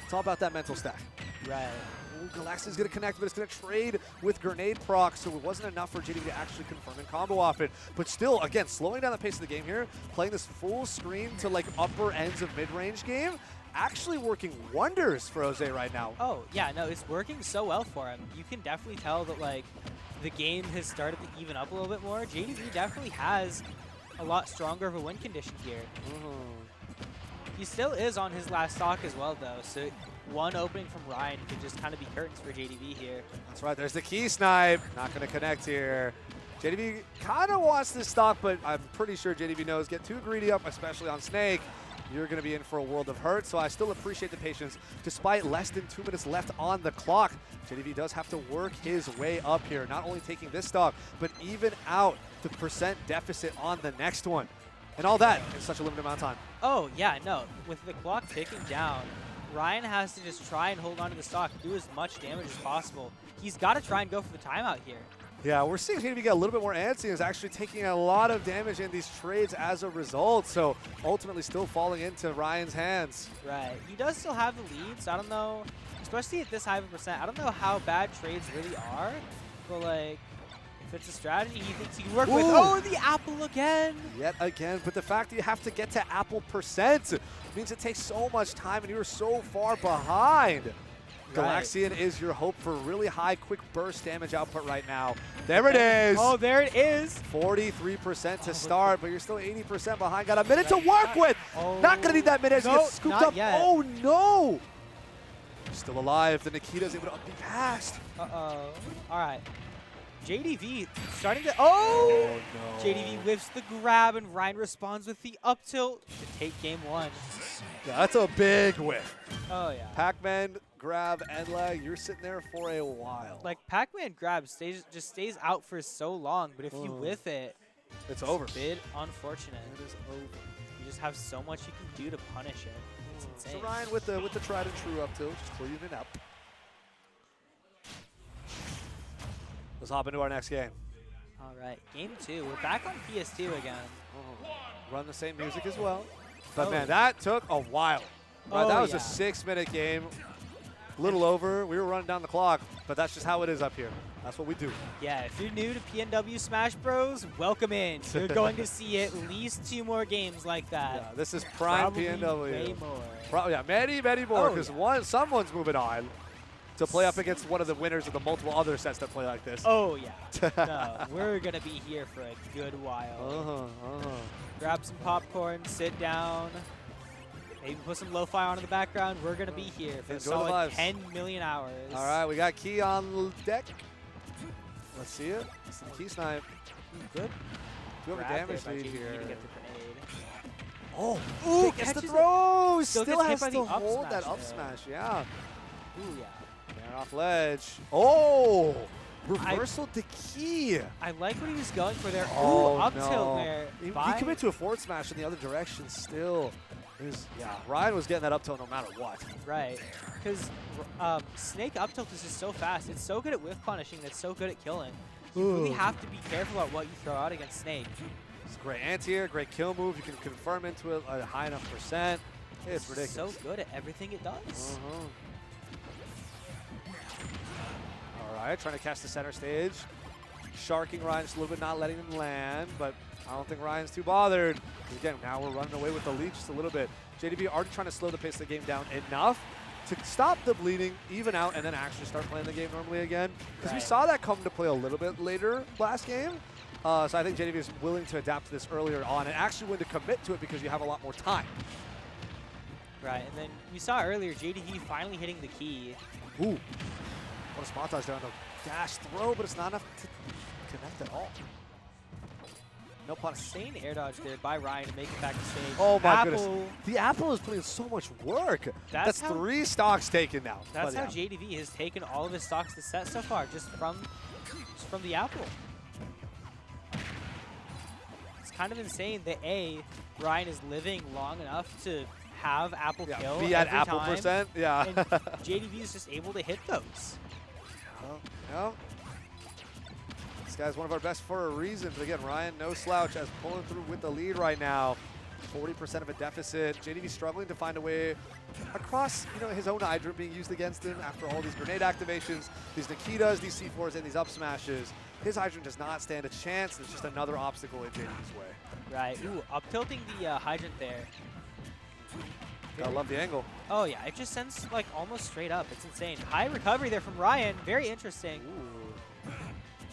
it's all about that mental stack. Right. Ooh, Galaxian's going to connect, but it's going to trade with grenade proc, so it wasn't enough for JDV to actually confirm and combo off it. But still, again, slowing down the pace of the game here, playing this full screen to like upper ends of mid-range game, actually working wonders for Jose right now. Oh, yeah, no, it's working so well for him. You can definitely tell that, like, the game has started to even up a little bit more. JDV definitely has a lot stronger of a win condition here. He still is on his last stock as well, though, so one opening from Ryan could just kind of be curtains for JDV here. That's right, there's the key snipe. Not going to connect here. JDV kind of wants this stock, but I'm pretty sure JDV knows get too greedy up, especially on Snake. You're going to be in for a world of hurt, so I still appreciate the patience. Despite less than 2 minutes left on the clock, JDV does have to work his way up here, not only taking this stock, but even out the percent deficit on the next one. And all that in such a limited amount of time. Oh, yeah, no. With the clock ticking down, Ryan has to just try and hold on to the stock, do as much damage as possible. He's got to try and go for the timeout here. Yeah, we're seeing JDV get a little bit more antsy and is actually taking a lot of damage in these trades as a result. So ultimately still falling into Ryan's hands. Right. He does still have the lead, so I don't know, especially at this high of a percent, I don't know how bad trades really are, but like, If it's a strategy he thinks he can work with. Oh, the apple again. Yet again, but the fact that you have to get to apple percent means it takes so much time and you're so far behind. Right. Galaxian is your hope for really high, quick burst damage output right now. There it is. Oh, there it is. 43% to start, but you're still 80% behind. Got a minute to work with. Not gonna need that minute as he No, gets scooped not up. yet. Oh no! Still alive. The Nikita's able to be passed. Uh-oh. All right. JDV starting to. Oh! no. JDV whiffs the grab, and Ryan responds with the up tilt to take game 1. Yeah, that's a big whiff. Oh, yeah. Pac-Man, grab, and leg. You're sitting there for a while. Like, Pac-Man grab just stays out for so long, but if you whiff it, it's over. a bit unfortunate. It is over. You just have so much you can do to punish it. It's So insane. Ryan with the tried and true up tilt, just cleaning it up. Let's hop into our next game. All right, game 2. We're back on PS2 again. Run the same music as well. But Oh. man, that took a while. Right, Oh, that was yeah. a 6-minute game. Little over. We were running down the clock, but that's just how it is up here. That's what we do. Yeah, if you're new to PNW Smash Bros, welcome in. You're going to see at least 2 more games like that. Yeah, this is prime Probably PNW. way more. Yeah, many, many more, Oh, because yeah. someone's moving on to play up against one of the winners of the multiple other sets that play like this. Oh, yeah. No, we're going to be here for a good while. Grab some popcorn, sit down, maybe put some lo-fi on in the background. We're going to be here for a Enjoy the solid vibes. 10 million hours. All right, we got Key on deck. Let's see it. It's the Key snipe. Good. Do have a Grab damage there by lead JDV here. to get the grenade. Oh, Ooh, gets the catches it. throw. Still Still gets hit has by to the up hold that smash up there. smash. Yeah. Ooh, yeah. Fair off ledge. Oh, reversal to Key. I like what he was going for there. Oh, Ooh, up no. tilt there. He by- committed to a forward smash in the other direction still. Yeah, Ryan was getting that up tilt no matter what. Right. Because Snake up tilt is just so fast. It's so good at whiff punishing. It's so good at killing. You really have to be careful about what you throw out against Snake. It's a great anti-air, great kill move. You can confirm into it a high enough percent. It's ridiculous. So good at everything it does. All right, trying to catch the center stage. Sharking Ryan just a little bit, not letting him land, but I don't think Ryan's too bothered. Again, now we're running away with the lead just a little bit. JDV already trying to slow the pace of the game down enough to stop the bleeding, even out, and then actually start playing the game normally again. Because we Right. saw that come to play a little bit later last game. So I think JDV is willing to adapt to this earlier on and actually willing to commit to it because you have a lot more time. Right. And then we saw earlier JDV finally hitting the key. Ooh. What a spot dodge there on the dash throw, but it's not enough to connect at all. No punish. Insane air dodge there by Ryan to make it back to stage. Oh my Apple, goodness. The Apple is putting in so much work. That's That's how- 3 stocks taken now. That's But how JDV has taken all of his stocks to set so far, just from the Apple. It's kind of insane that Ryan is living long enough to have Apple yeah, kill be at every Apple time, percent. Yeah. and JDV is just able to hit those. No. This guy's one of our best for a reason. But again, Ryan, no slouch, as pulling through with the lead right now. 40% of a deficit. JDV struggling to find a way across, his own hydrant being used against him after all these grenade activations, these Nikitas, these C4s, and these up smashes. His hydrant does not stand a chance. It's just another obstacle in JDV's way. Right. Ooh, up tilting the hydrant there. I love the angle. Oh yeah, it just sends like almost straight up. It's insane. High recovery there from Ryan. Very interesting.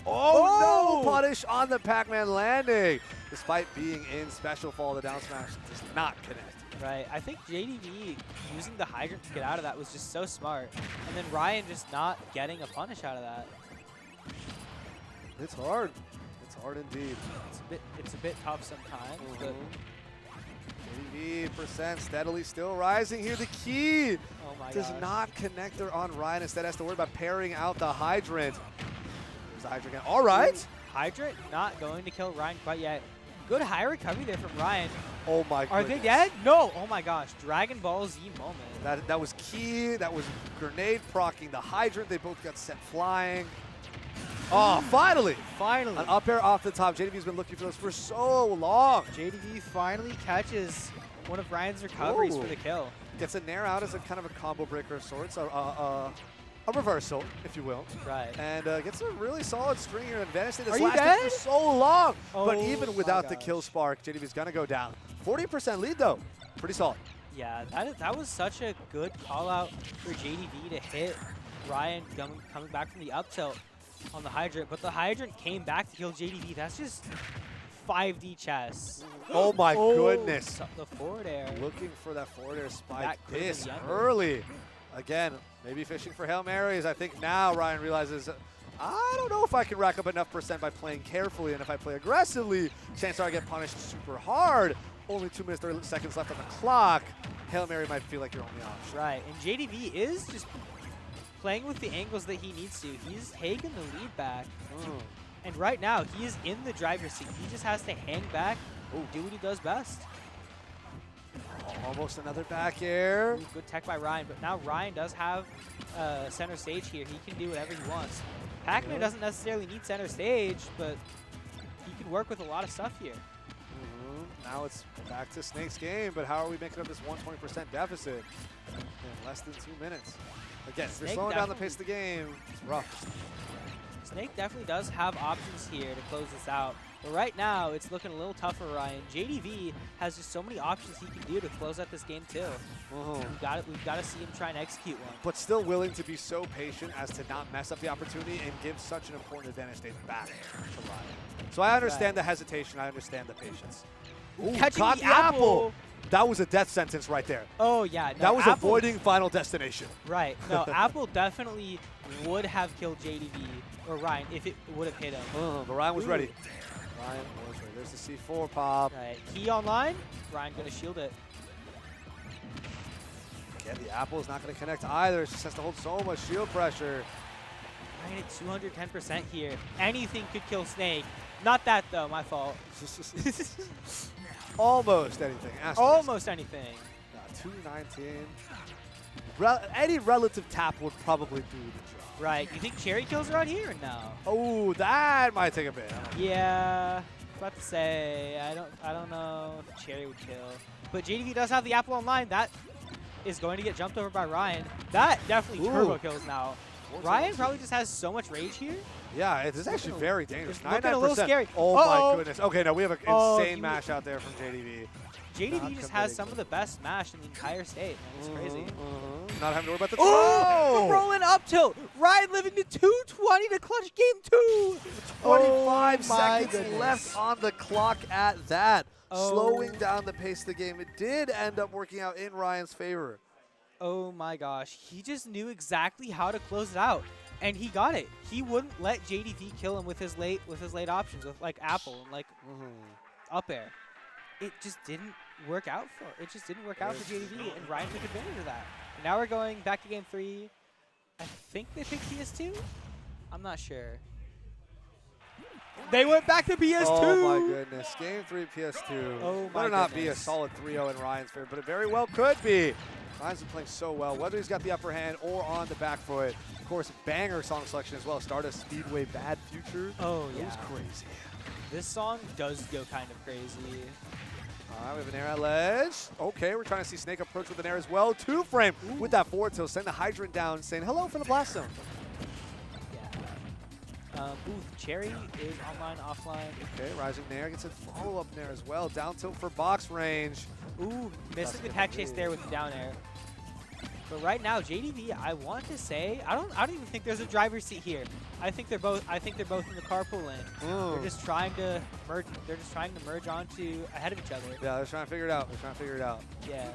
Oh, no punish on the Pac-Man landing. Despite being in special fall, the down smash does not connect. Right. I think JDV using the hydrant to get out of that was just so smart. And then Ryan just not getting a punish out of that. It's hard. It's hard indeed. It's a bit tough sometimes, but JDV percent steadily still rising here. The key oh my does gosh. not connect there on Ryan. Instead has to worry about pairing out the hydrant. There's the hydrant again. All right. Hydrant not going to kill Ryan quite yet. Good high recovery there from Ryan. Oh my Are goodness. they dead? No. Oh my gosh. Dragon Ball Z moment. That was key. That was grenade proccing the hydrant. They both got sent flying. Oh, finally. Finally. An up air off the top. JDV's been looking for this for so long. JDV finally catches one of Ryan's recoveries Ooh. for the kill. Gets a nair out as a kind of a combo breaker of sorts. a reversal, if you will. Right. And gets a really solid string here. Advantage state has Are you lasted dead? for so long. But Oh even my without the gosh. kill spark, JDV is going to go down. 40% lead, though. Pretty solid. Yeah, that was such a good call out for JDV to hit Ryan coming back from the up tilt on the hydrant, but the hydrant came back to kill JDV. That's just 5D chess. Oh, my goodness. The forward air. Looking for that forward air spike That could've been this the under. early. Again, maybe fishing for Hail Marys. I think now Ryan realizes, I don't know if I can rack up enough percent by playing carefully, and if I play aggressively, chances are I get punished super hard. Only 2 minutes, 30 seconds left on the clock. Hail Mary might feel like your only option. Right, and JDV is just playing with the angles that he needs to. He's taken the lead back. And right now, he is in the driver's seat. He just has to hang back, do what he does best. Almost another back air. Ooh, good tech by Ryan, but now Ryan does have center stage here. He can do whatever he wants. Pac-Man doesn't necessarily need center stage, but he can work with a lot of stuff here. Now it's back to Snake's game, but how are we making up this 120% deficit in less than 2 minutes? Again, if you're Snake slowing down the pace of the game, it's rough. Snake definitely does have options here to close this out. But right now, it's looking a little tough for Ryan. JDV has just so many options he can do to close out this game too. We've got to see him try and execute one. But still willing to be so patient as to not mess up the opportunity and give such an important advantage state back to Ryan. So I understand the hesitation. I understand the patience. Ooh, Catching caught the the apple. apple. That was a death sentence right there. Oh yeah, no, That was Apple, avoiding final destination. Right. No, Apple definitely would have killed JDV or Ryan if it would have hit him. But Ryan was Ooh. ready. Ryan was ready. There's the C4 pop. Right. Key online. Ryan gonna shield it. Again, the apple is not going to connect either. It just has to hold so much shield pressure. Ryan at 210% here. Anything could kill Snake. Not that though. My fault. Almost anything. Asterisk. Almost anything. 219. Any relative tap would probably do the job. Right. You think Cherry kills around here or no? Oh, that might take a bit. Yeah. About to say I don't know if Cherry would kill. But JDV does have the apple online. That is going to get jumped over by Ryan. That definitely turbo kills now. Ryan probably just has so much rage here. Yeah, it is actually very dangerous. It's looking a little 99%. scary. Oh Uh-oh. my goodness. Okay, no, we have an Oh, insane he- mash out there from JDV. JDV Not just has committing some to of the best smash in the entire state. Man, it's crazy. Not having to worry about the Oh, the throw. rolling up tilt. Ryan living to 220 to clutch game 2. 25 Oh my seconds goodness. left on the clock at that. Oh. Slowing down the pace of the game. It did end up working out in Ryan's favor. Oh my gosh. He just knew exactly how to close it out. And he got it. He wouldn't let JDV kill him with his late options, with like apple and like up air. It just didn't work out for JDV, and Ryan took advantage of that. And now we're going back to game 3. I think they picked PS2. I'm not sure. They went back to PS2. Oh my goodness. Game 3 PS2. Oh my Better not be a goodness. solid 3-0 in Ryan's favor, but it very well could be. Ryan's been playing so well, whether he's got the upper hand or on the back foot. Of course, banger song selection as well. Stardust Speedway Bad Future. Oh It yeah. was crazy. This song does go kind of crazy. All right, we have an air at ledge. Okay, we're trying to see Snake approach with an air as well. 2-frame with that forward tilt. Send the hydrant down, saying hello from the blast zone. Yeah. Cherry is online, offline. Okay, rising nair gets a follow-up nair as well. Down tilt for box range. Ooh, missing the gonna tech chase be- there with the down air. But right now, JDV, I want to say, I don't even think there's a driver's seat here. I think they're both in the carpool lane. They're just trying to merge. They're just trying to merge onto ahead of each other. Yeah, they're trying to figure it out. Yeah.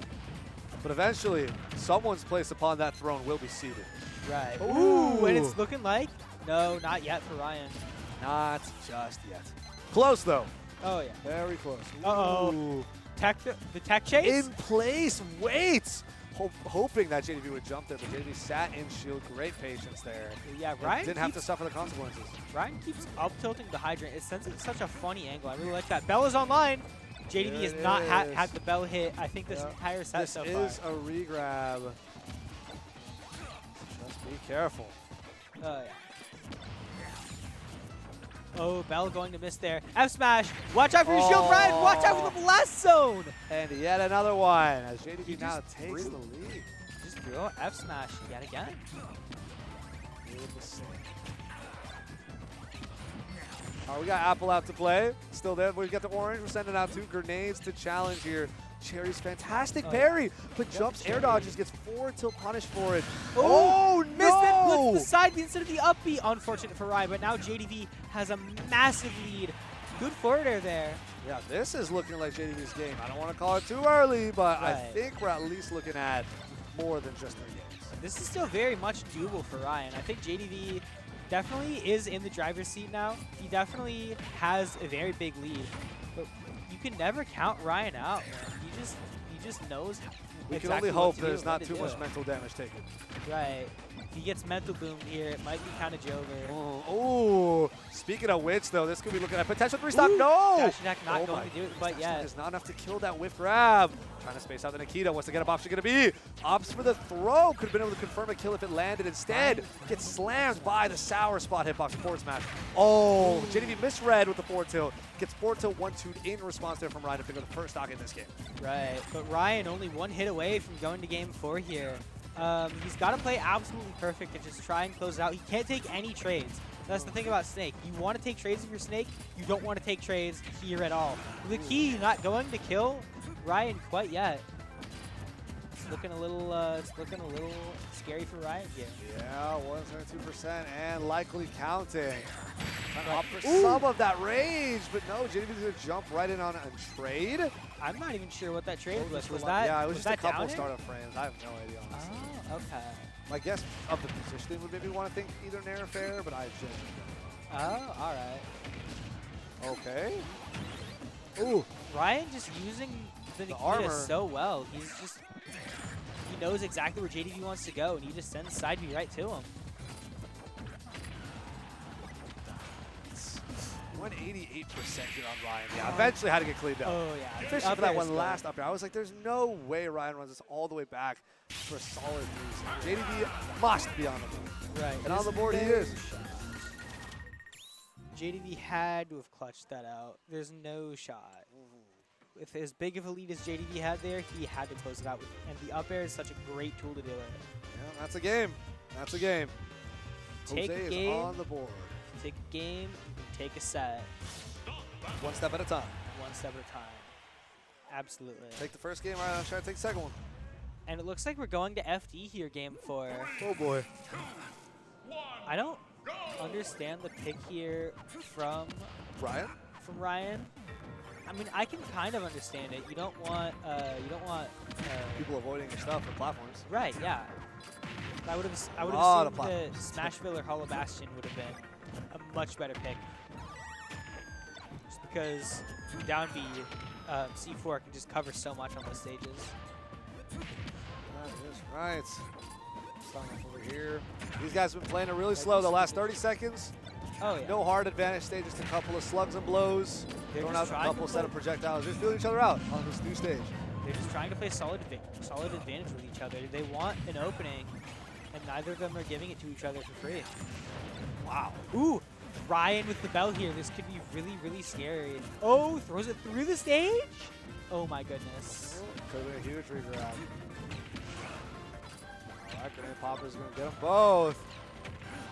But eventually, someone's place upon that throne will be seated. Right. Ooh. Ooh, and it's looking like no, not yet for Ryan. Not just yet. Close, though. Oh yeah. Very close. Uh-oh. Ooh. The tech chase. In place, waits. Hoping that JDV would jump there, but JDV sat in shield. Great patience there. Yeah, And Ryan didn't have to keeps- suffer the consequences. Ryan keeps up tilting the hydrant. It sends it such a funny angle. I really like that. Bell is online. JDV There has it not is. had the bell hit, I think, this Yeah. entire set This so is far. a regrab. Just be careful. Oh, yeah. Oh, Bell going to miss there. F smash. Watch out for your shield, Ryan. Watch out for the blast zone. And yet another one as He JDV now just takes threw- the lead. Just throw F smash yet again. with the same. All right, we got Apple out to play. Still there. We got the orange. We're sending out 2 grenades to challenge here. Cherry's fantastic parry, but jumps, air dodges, gets forward tilt punished for it. Oh, Missed it no! with the side B instead of the up B. Unfortunate for Ryan, but now JDV has a massive lead. Good forward air there. Yeah, this is looking like JDV's game. I don't want to call it too early, but I Right. think we're at least looking at more than just 3 games. This is still very much doable for Ryan. I think JDV definitely is in the driver's seat now. He definitely has a very big lead, but you can never count Ryan out, man. He just knows We can exactly only what hope to do, there's what not to too do. much mental damage taken. Right. If he gets mental boomed here, it might be kind of Jover. Oh, speaking of which, though, this could be looking at potential 3-stock. Ooh, No! dash attack not Oh going my to do it goodness, quite dash yet. attack is not enough to kill that whiff grab. Trying to space out the Nikita. What's the get-up option going to be? Opts for the throw. Could have been able to confirm a kill if it landed. Instead, gets slammed by the sour spot hitbox forward smash. Oh, JDV misread with the forward tilt. Gets forward tilt 1-2'd in response there from Ryan to pick up the first stock in this game. Right, but Ryan only 1 hit away from going to game 4 here. He's got to play absolutely perfect and just try and close it out. He can't take any trades. That's the thing about Snake. You want to take trades of your Snake, you don't want to take trades here at all. The key not going to kill Ryan quite yet. It's looking a little scary for Ryan here. Yeah, 172% and likely counting. Trying to opt for some of that rage, but no, JDV's going to jump right in on a trade. I'm not even sure what that trade was. Was Yeah, that? it was just that a couple down air? startup frames. I have no idea, honestly. Oh, okay. My guess of the positioning would maybe want to think either Nair or fair, but I genuinely Oh, all right. don't. Okay. Ooh, Ryan just using the Nikita armor. so well. He knows exactly where JDV wants to go, and he just sends side B right to him. 188% here on Ryan. Yeah, eventually had to get cleaned up. Oh yeah, Fishing up for that air's one good. last up air. I was like, there's no way Ryan runs this all the way back for a solid reason. JDV must be on the board. Right, And on the there's board he no is. shot. JDV had to have clutched that out. There's no shot. With as big of a lead as JDV had there, he had to close it out. And the up air is such a great tool to do it. Yeah, that's a game. That's a game. Take Jose a is game. on the board. Take a game, you can take a set, One step at a time. one step at a time. Absolutely. Take the first game, Ryan. I'll try to take the second one. And it looks like we're going to FD here, game 4. Oh boy. I don't understand the pick here from Ryan? Ryan. I mean, I can kind of understand it. You don't want People avoiding your stuff for platforms. right, yeah. I would have Lot of assumed that platforms. Smashville or Hollow Bastion would have been a much better pick. Just because down B, C4 can just cover so much on those stages. That is right. Starting off over here. These guys have been playing it really slow the last 30 seconds. Oh yeah. No hard advantage stage, just a couple of slugs and blows. They're Throwing just out a trying to couple play- set of projectiles. Just feeling each other out on this new stage. They're just trying to play solid advantage with each other. They want an opening, and neither of them are giving it to each other for free. Wow. Ooh, Ryan with the bell here. This could be really, really scary. Oh, throws it through the stage? Oh my goodness. Could have been a huge regrab. Alright, Grenade Popper's going to get them both.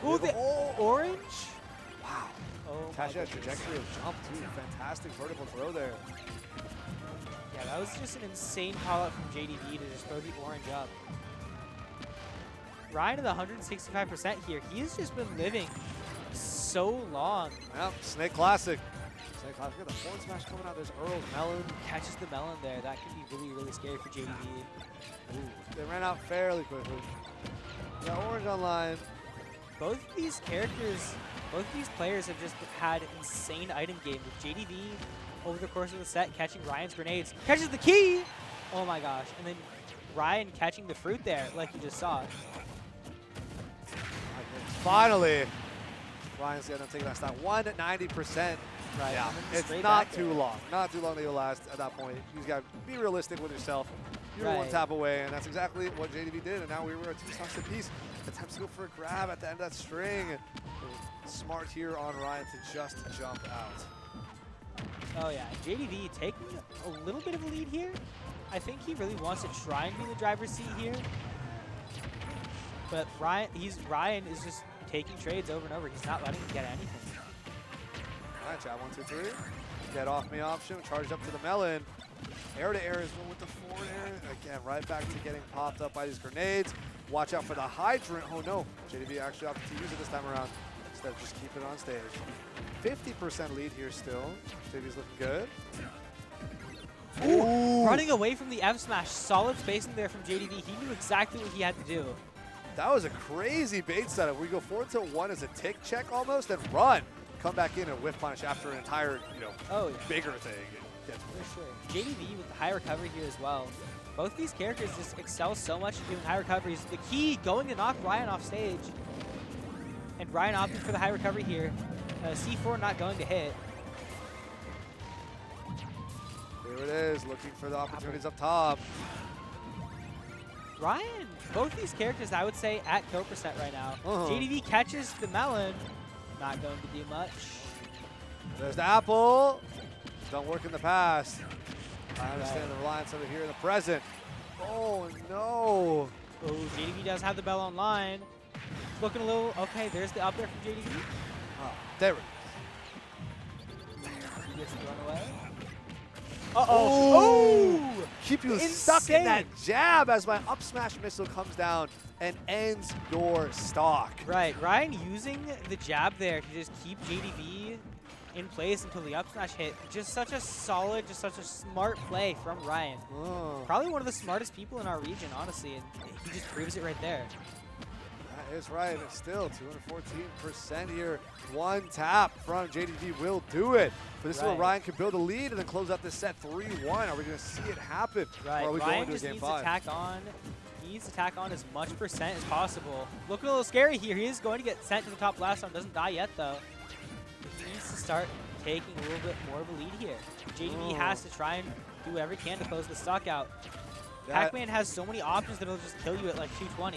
Ooh, the orange? Wow. Oh my Tasha goodness. trajectory of jump, too. Fantastic vertical throw there. Yeah, that was just an insane call out from JDV to just throw the orange up. Ryan at 165% here. He has just been living so long. Yep, Snake Classic. Snake Classic. Look at the forward smash coming out. There's Earl's Melon. Catches the melon there. That could be really, really scary for JDV. Ooh, they ran out fairly quickly. Got orange online. Both of these characters, both of these players have just had insane item game with JDV over the course of the set catching Ryan's grenades. Catches the key! Oh my gosh. And then Ryan catching the fruit there like you just saw. Finally, Ryan's going to take that stop. 190%. Right. Yeah, and then it's straight not back too there. long. Not too long that you'll last at that point. You just got to be realistic with yourself. You're one Right. tap away, and that's exactly what JDV did. And now we were at 2 stocks apiece. Attempts to go for a grab at the end of that string. Smart here on Ryan to just jump out. Oh yeah, JDV taking a little bit of a lead here. I think he really wants to try and be in the driver's seat here. But Ryan is just taking trades over and over. He's not letting him get anything. All right, chat, 1, 2, 3. Get off me option, charged up to the melon. Air to air as well with the forward air. Again, right back to getting popped up by these grenades. Watch out for the hydrant. Oh no, JDV actually opted to use it this time around instead of just keep it on stage. 50% lead here still. JDV's looking good. Ooh. Running away from the F smash. Solid spacing there from JDV. He knew exactly what he had to do. That was a crazy bait setup. We go forward to 1 as a tick check almost, then run. Come back in and whiff punish after an entire, bigger thing. For sure. JDV with the high recovery here as well. Both these characters just excel so much in doing high recoveries. The key going to knock Ryan off stage. And Ryan opting for the high recovery here. C4 not going to hit. There it is, looking for the opportunities up top. Ryan, both these characters I would say at kill percent right now. JDV catches the melon. Not going to do much. There's the apple. Don't work in the past. I understand the reliance of it here in the present. Oh no. Oh, JDV does have the bell online. Looking a little, okay, there's the up there from JDV. Oh, there it is. He gets the run away. Oh! Keep you stuck in Insane. that jab as my up smash missile comes down and ends your stock. Right, Ryan using the jab there to just keep JDV in place until the up smash hit. Just such a solid, just such a smart play from Ryan. Oh, Probably one of the smartest people in our region, honestly, and he just proves it right there. that is right. It's still 214% here. One tap from JDV will do it. But this is where Right. Ryan can build a lead and then close out this set 3-1. Are we going to see it happen? Right, Or are we Ryan going to just game needs 5? to tack on. He needs to tack on as much percent as possible. Looking a little scary here. He is going to get sent to the top blast zone. Doesn't die yet though. He needs to start taking a little bit more of a lead here. JDV has to try and do whatever he can to close the stock out. Pac-Man has so many options that it'll just kill you at like 220.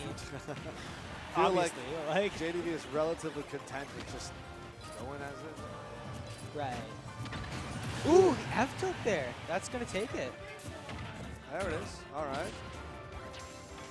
feel like Obviously, JDV is relatively content with just going as it. right. Ooh, the F tilt there. That's gonna take it. There it is. All right.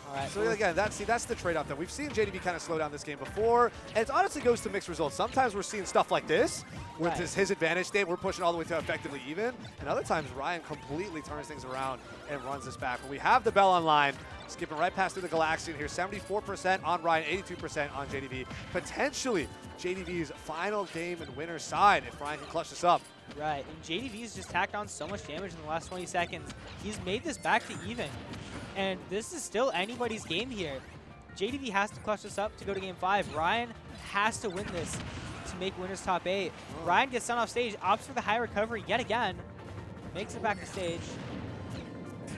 All right. So again, that's the trade-off that we've seen JDV kind of slow down this game before, and it honestly goes to mixed results. Sometimes we're seeing stuff like this, where Right. it's his advantage state, we're pushing all the way to effectively even, and other times Ryan completely turns things around and runs this back. But we have the bell online, skipping right past through the Galaxian here, 74% on Ryan, 82% on JDV. Potentially JDV's final game and winner's side if Ryan can clutch this up. Right, and JDV's just tacked on so much damage in the last 20 seconds. He's made this back to even. And this is still anybody's game here. JDV has to clutch this up to go to game 5. Ryan has to win this to make winners top 8. Ryan gets sent off stage, opts for the high recovery yet again. Makes it back to stage.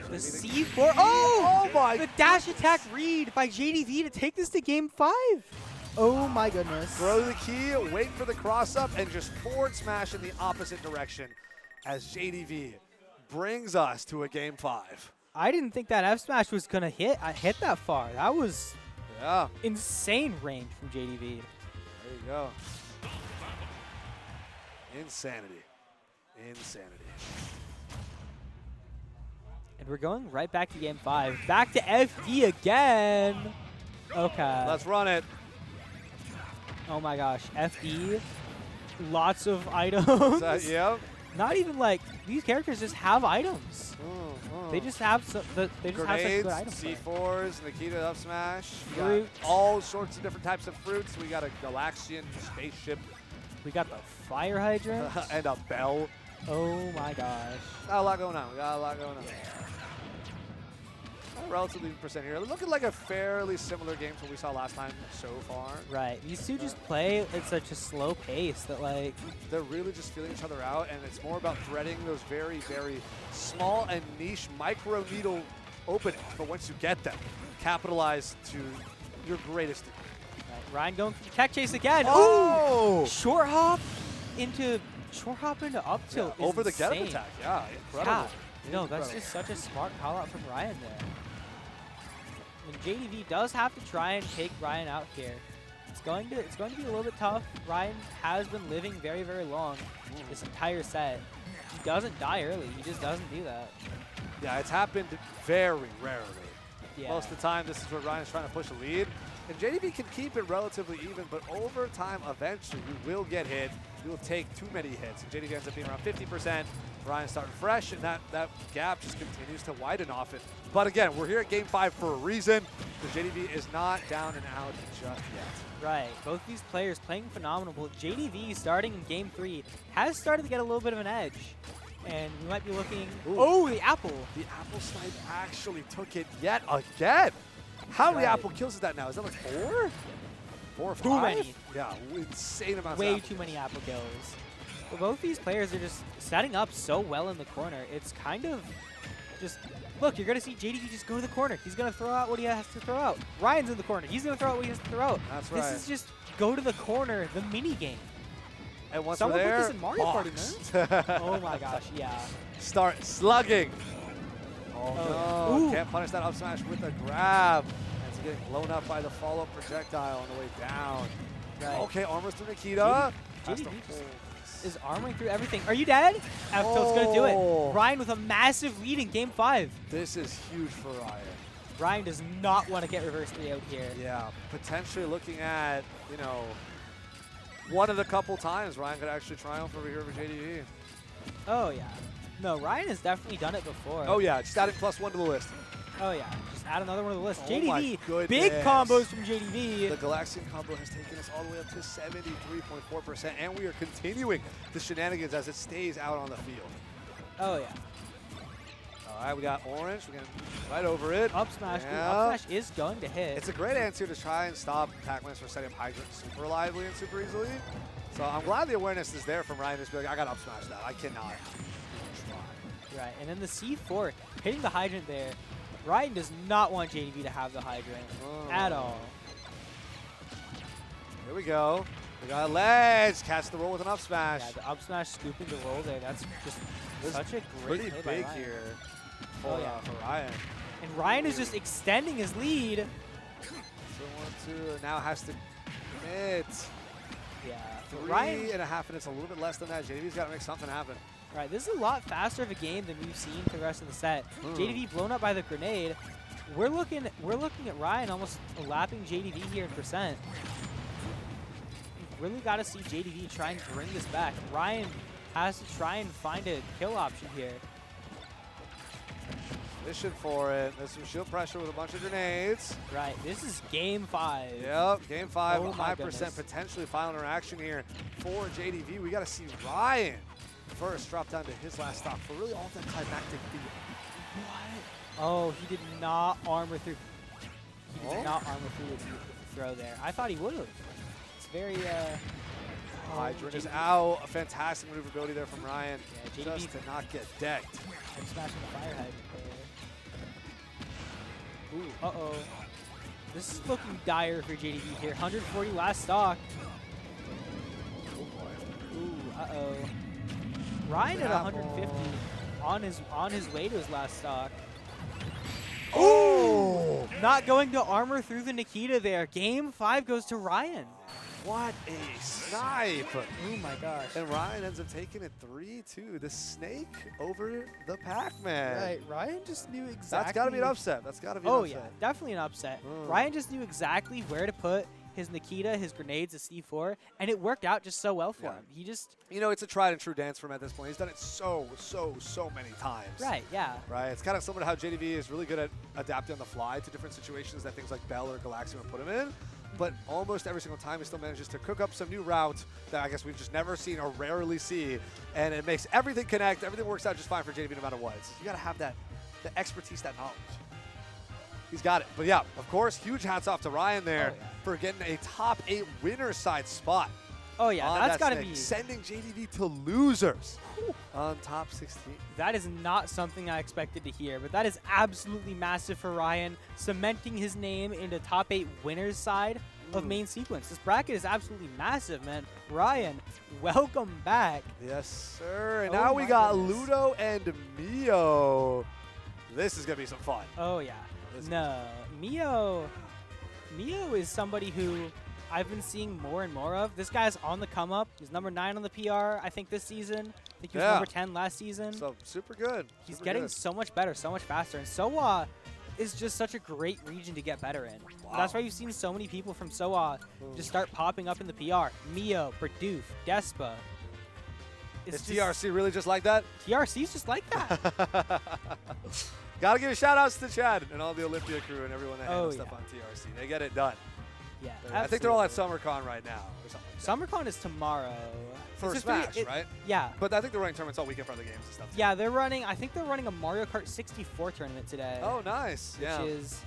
The C4, Oh my! the dash attack read by JDV to take this to game 5. Oh my goodness. Throw the key, wait for the cross up, and just forward smash in the opposite direction as JDV brings us to a game 5. I didn't think that F smash was gonna hit that far. That was Yeah, insane range from JDV. there you go. Insanity. Insanity. And we're going right back to game 5. Back to FD again. Okay. Let's run it. Oh my gosh, FD. Lots of items. Yep. Not even like these characters just have items. They just have they just have such good Grenades, items. C4s, Nikita up smash. We got Fruit. all sorts of different types of fruits. We got a Galaxian spaceship We got the fire hydrant. and a bell. Oh my gosh. Got a lot going on. We got a lot going on. Relatively percent here. Looking like a fairly similar game to what we saw last time so far. Right. These two just play at such a slow pace that like They're really just feeling each other out, and it's more about threading those very, very small and niche micro needle openings. But once you get them, capitalize to your greatest degree. Ryan going for the tech chase again. Oh! Ooh! Short hop into up tilt. is Over the get up insane. attack. Yeah, incredible. Yeah. No, that's just such a smart call out from Ryan there. And JDV does have to try and take Ryan out here. It's going to be a little bit tough. Ryan has been living very, very long this entire set. He doesn't die early. He just doesn't do that. Yeah, it's happened very rarely. Yeah. Most of the time, this is where Ryan's trying to push a lead. And JDV can keep it relatively even, but over time, eventually, you will get hit. You will take too many hits. And JDV ends up being around 50%. Ryan starting fresh, and that gap just continues to widen off it. But again, we're here at Game 5 for a reason. The JDV is not down and out just yet. Right. Both these players playing phenomenal. But JDV starting in Game 3 has started to get a little bit of an edge. And we might be looking... Ooh. Oh, the apple. The apple snipe actually took it yet again. How many Right. apple kills is that now? Is that like 4? 4 or 5? Too many. Yeah, insane amounts Way of apple too many apple kills. But both these players are just setting up so well in the corner. It's kind of just... Look, you're going to see JDV just go to the corner. He's going to throw out what he has to throw out. Ryan's in the corner. He's going to throw out what he has to throw out. That's right. This is just go to the corner, the mini game. And once Someone we're there, put this in Mario Party, boxed. Oh my gosh, yeah. Start slugging. Oh, Oh, no. yeah. Ooh. Can't punish that up smash with a grab. As he's getting blown up by the follow-up projectile on the way down. Right. Okay, armors through Nikita. Has to JDV just hold. is armoring through everything. Are you dead? F-Tilt's going to do Oh. it. Ryan with a massive lead in Game 5. This is huge for Ryan. Ryan does not want to get reverse 3 out here. Yeah, potentially looking at, you know, one of the couple times Ryan could actually triumph over here over JDV. Oh, yeah. No, Ryan has definitely done it before. Oh yeah, just adding +1 to the list. Oh, yeah. Just add another one to the list. Oh my JDV, goodness. big combos from The JDV. Galaxian combo has taken us all the way up to 73.4%, and we are continuing the shenanigans as it stays out on the field. Oh, yeah. All right, we got orange. We're going right over it. Up smash. Ooh, Yeah. up smash is going to hit. It's a great answer to try and stop Pac-Man's for setting up Hydrant super reliably and super easily. So I'm glad the awareness is there from Ryan to be like, I got up smash that. I cannot try. Right, and then the C4 hitting the hydrant there. Ryan does not want JDV to have the hydrant at all. Here we go. We got a ledge. Catch the roll with an up smash. Yeah, the up smash scooping the roll there. That's just This such a pretty great play by big Ryan. here Oh, for, yeah. for Ryan. And Ryan is just extending his lead. So 1-2 now has to commit. Yeah, so 3.5 minutes, a little bit less than that. JDV's got to make something happen. Right, this is a lot faster of a game than we've seen for the rest of the set. JDV blown up by the grenade. We're looking at Ryan almost lapping JDV here in percent. We've really got to see JDV try and bring this back. Ryan has to try and find a kill option here. Mission for it. There's some shield pressure with a bunch of grenades. Right, this is Game 5. Yep, Game 5, Oh a my high goodness. percent potentially final interaction here for JDV. We got to see Ryan first drop down to his last stop for really all that climactic feel. Oh, he did not armor through. He did Oh. not armor through with the throw there. I thought he would have. It's very. Hydrant is JDV out. A fantastic maneuverability there from Ryan. Yeah, Just JDV to not get decked. smashing the fire hydrant there. Ooh, uh-oh. This is looking dire for JDV here. 140 last stock. Ooh, uh-oh. Ryan at 150 on his way to his last stock. Oh! Not going to armor through the Nikita there. Game 5 goes to Ryan. What a snipe! Oh my gosh. And Ryan ends up taking it 3-2. The snake over the Pac-Man. Right, Ryan just knew exactly. That's got to be an upset. That's got to be an Oh upset. yeah, definitely an upset. Mm. Ryan just knew exactly where to put his Nikita, his grenades, his C4, and it worked out just so well for Yeah. him. He just You know, it's a tried and true dance for him at this point. He's done it so many times. right, yeah. Right. It's kind of similar to how JDV is really good at adapting on the fly to different situations that things like Bell or Galaxian would put him in. But almost every single time he still manages to cook up some new routes that I guess we've just never seen or rarely see. And it makes everything connect. Everything works out just fine for JDV no matter what. You got to have that the expertise, that knowledge. He's got it. But yeah, of course, huge hats off to Ryan there Oh, yeah. for getting a top 8 winner side spot. Oh yeah, on that's that got to snake, be. sending JDV to losers on top 16. That is not something I expected to hear, but that is absolutely massive for Ryan, cementing his name into top 8 winners side of main sequence. This bracket is absolutely massive, man. Ryan, welcome back. Yes, sir. And Oh now we my got goodness. Ludo and Mio. This is going to be some fun. Oh yeah. This- No, Mio is somebody who I've been seeing more and more of. This guy's on the come up. He's number 9 on the PR, I think, this season. I think he was Yeah. number 10 last season. So super good. He's Super getting good. so much better, so much faster. And so is just such a great region to get better in. That's why you've seen so many people from SOA just start popping up in the PR. Mio, Berdoof, Despa. Is TRC really just like that? TRC's just like that. Gotta give shout outs to Chad and all the Olympia crew and everyone that handles Oh, stuff yeah. on TRC. They get it done. Yeah, I think they're all at SummerCon right now or something like that. SummerCon is tomorrow. For It's just Smash, really- right? Yeah. But I think they're running tournaments all weekend for other games and stuff. too. Yeah, they're running. I think they're running a Mario Kart 64 tournament today. Oh, nice. Which Yeah. is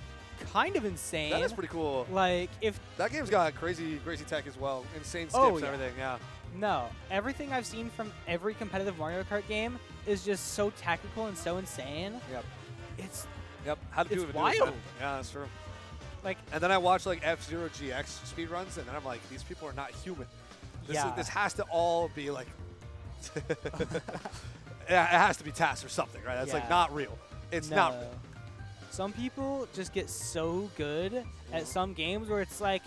kind of insane. That is pretty cool. Like if That game's got crazy tech as well. Insane skips Oh, and yeah. everything. Yeah. no, everything I've seen from every competitive Mario Kart game is just so technical and so insane. Yep. It's Yep. How to do It's it. wild. Yeah, that's true. like And then I watch like F-Zero GX speedruns, and then I'm like, these people are not human. This has to all be like, yeah, it has to be tasks or something, right? That's like Yeah. not real. It's not no. real. Some people just get so good at some games where it's like,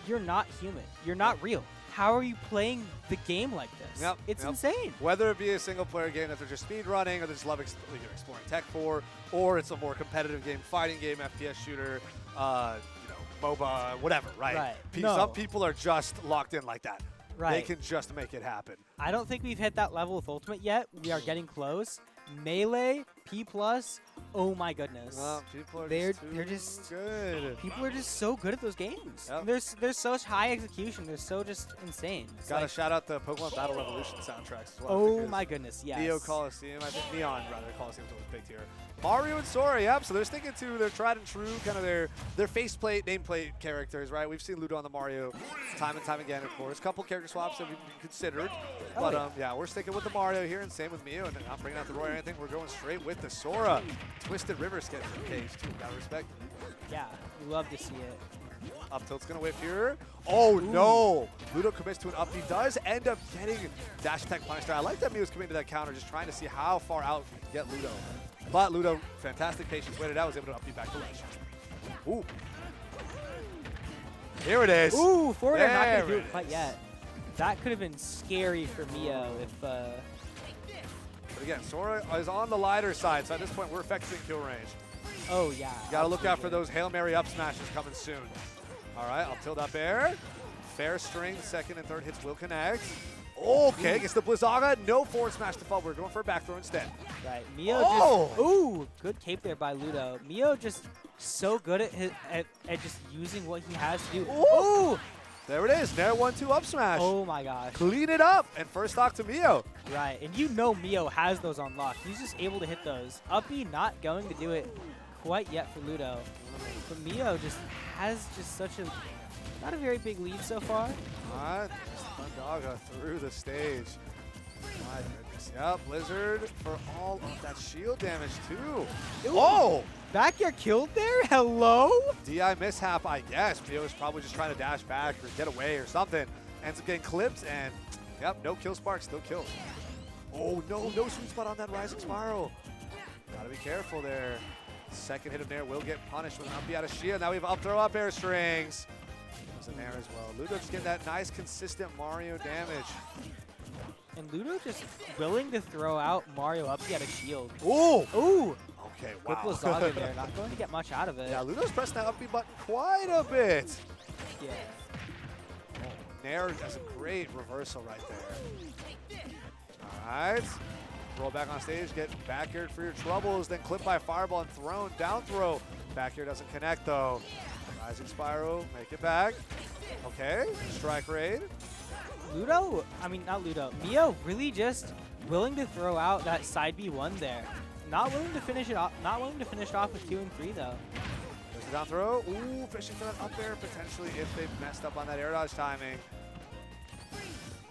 you're not human. You're not real. How are you playing the game like this? Yep, It's yep. insane. Whether it be a single player game that they're just speed running or they just love exploring tech for, or it's a more competitive game, fighting game, FPS shooter, MOBA, whatever, right? Right. Some No. people are just locked in like that. They Right. can just make it happen. I don't think we've hit that level with Ultimate yet. We are getting close. Melee, P+, oh my goodness. Well, people are They're they're just- good. People are just so good at those games. Yep. There's such high execution. They're so just insane. It's Gotta like, shout out the Pokemon Battle Revolution soundtracks as well. oh because my goodness, yes. Neo Coliseum, I think Neon rather, Coliseum's always big here. Mario and Sora, yep, so they're sticking to their tried and true, kind of their faceplate, nameplate characters, right? We've seen Ludo on the Mario time and time again, of course. Couple character swaps that we've considered. Oh, But yeah. yeah, we're sticking with the Mario here, and same with Mio, and not bringing out the Roy or anything. We're going straight with the Sora. Twisted River sketch for Cage, too, gotta respect. Yeah, we love to see it. Up tilt's gonna whip here. Oh no! Ludo commits to an up. He does end up getting dash attack punish there. I like that Mio's committing to that counter, just trying to see how far out he can get Ludo. But Ludo, fantastic patience, waited out, was able to up you back to ledge. Ooh. Here it is. Ooh, forward air, not There gonna do it it quite is. yet. That could have been scary for Mio if But again, Sora is on the lighter side, so at this point we're effectively in kill range. oh yeah. You gotta look out for absolutely. those Hail Mary up smashes coming soon. All right, up tilt up air. Fair string, second and third hits will connect. Okay, gets the Blizzaga. No forward smash to fall. We're going for a back throw instead. Right, Mio Oh! just ooh, good cape there by Ludo. Mio just so good at at just using what he has to do. Ooh! There it is. Nair 1-2 up smash. Oh my gosh. Clean it up. And first stock to Mio. Right, and you know Mio has those on lock. He's just able to hit those. Uppy not going to do it quite yet for Ludo. But Mio just has just such a not a very big lead so far. All right. Blizzaga through the stage. My goodness. Yep, Blizzard for all of that shield damage too. Oh! Back air killed there? Hello? DI mishap, I guess. Mio is probably just trying to dash back or get away or something. Ends up getting clipped and, yep, no kill spark, still kills. Oh, no sweet spot on that rising spiral. Gotta be careful there. Second hit of Nair will get punished with an up out of shield. Now we have up throw up air strings. There's a Nair as well. Ludo just getting that nice, consistent Mario damage. And Ludo just willing to throw out Mario up at a shield. Ooh! Ooh! Okay, Good wow. Blizzaga there. Not going to get much out of it. Yeah, Ludo's pressing that up B button quite a bit. Yeah. Nair has a great reversal right there. All right. Roll back on stage, get back aired for your troubles, then clip by fireball and thrown. Down throw. Back air doesn't connect though. Rising spiral, make it back. Okay, strike raid. Ludo, I mean not Ludo, Mio really just willing to throw out that side B1 there. Not willing to finish it off. Not willing to finish it off with 2 and 3 though. There's the down throw. Ooh, fishing for that up air potentially if they messed up on that air dodge timing.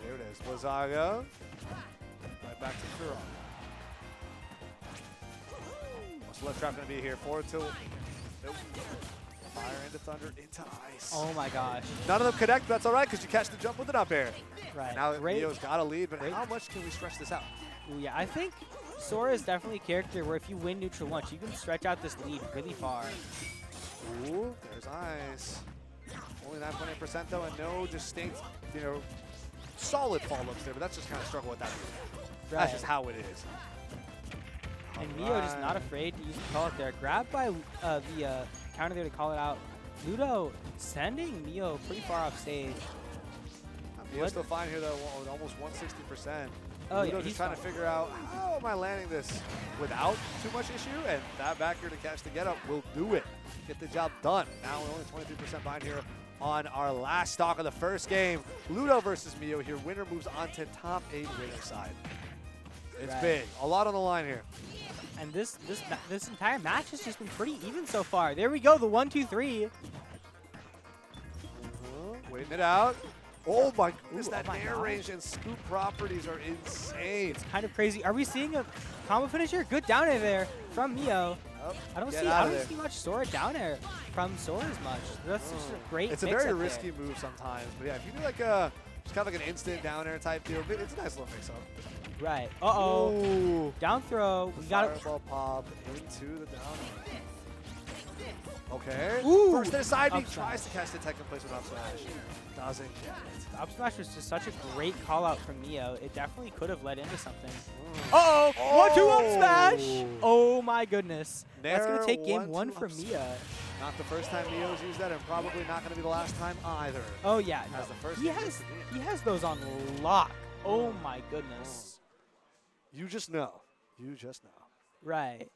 There it is, Blizzaga. Right back to Kuro. What's the left trap gonna be here? Forward tilt. Nope. Fire into thunder, into ice. Oh my gosh. None of them connect, but that's all right because you catch the jump with an up air. Right. Now Great. Mio's got a lead, but Great. how much can we stretch this out? Ooh, yeah, I think Sora is definitely a character where if you win neutral once, you can stretch out this lead really far. Ooh, there's ice. Only 9.8% though, and no distinct, solid follow-ups there, but that's just kind of struggle with that. That's Right. just how it is. And Mio just not afraid to use the call out there. Grabbed by the counter there to call it out. Ludo sending Mio pretty far off stage. Mio's still fine here, though, with almost 160%. Oh, Ludo yeah, just he's trying to fine. figure out, how am I landing this without too much issue? And that back here to catch the get-up will do it. Get the job done. Now we're only 23% behind here on our last stock of the first game. Ludo versus Mio here. Winner moves on to top 8 winner side. It's Right. big. A lot on the line here. And this entire match has just been pretty even so far. There we go, the 1-2-3. Waiting it out. Oh my goodness, Ooh, that oh my air gosh. range and scoop properties are insane. Kind of crazy. Are we seeing a combo finisher? Good down air there from Mio. Oh, I don't get see out of see much Sora down air from Sora as much. That's just a great. It's a mix very up risky there. move sometimes. But yeah, if you do like a just kind of like an instant down air type deal, it's a nice little mix up. Right. Uh-oh. Ooh. Down throw. The We got it. fireball pop into the down. Okay. Ooh. First to the side B Up tries smash. to catch the tech in place with up smash. Doesn't get it. The up smash was just such a great call out from Mio. It definitely could have led into something. Mm. Uh-oh. 1-2 up Oh. smash. Oh my goodness. That's Nair gonna take game 1-2 one from up Mio. Not the first time Mio's used that, and probably not going to be the last time either. Oh yeah. As the first He game has used to be. he has those on lock. Oh my goodness. You just know. You just know. Right.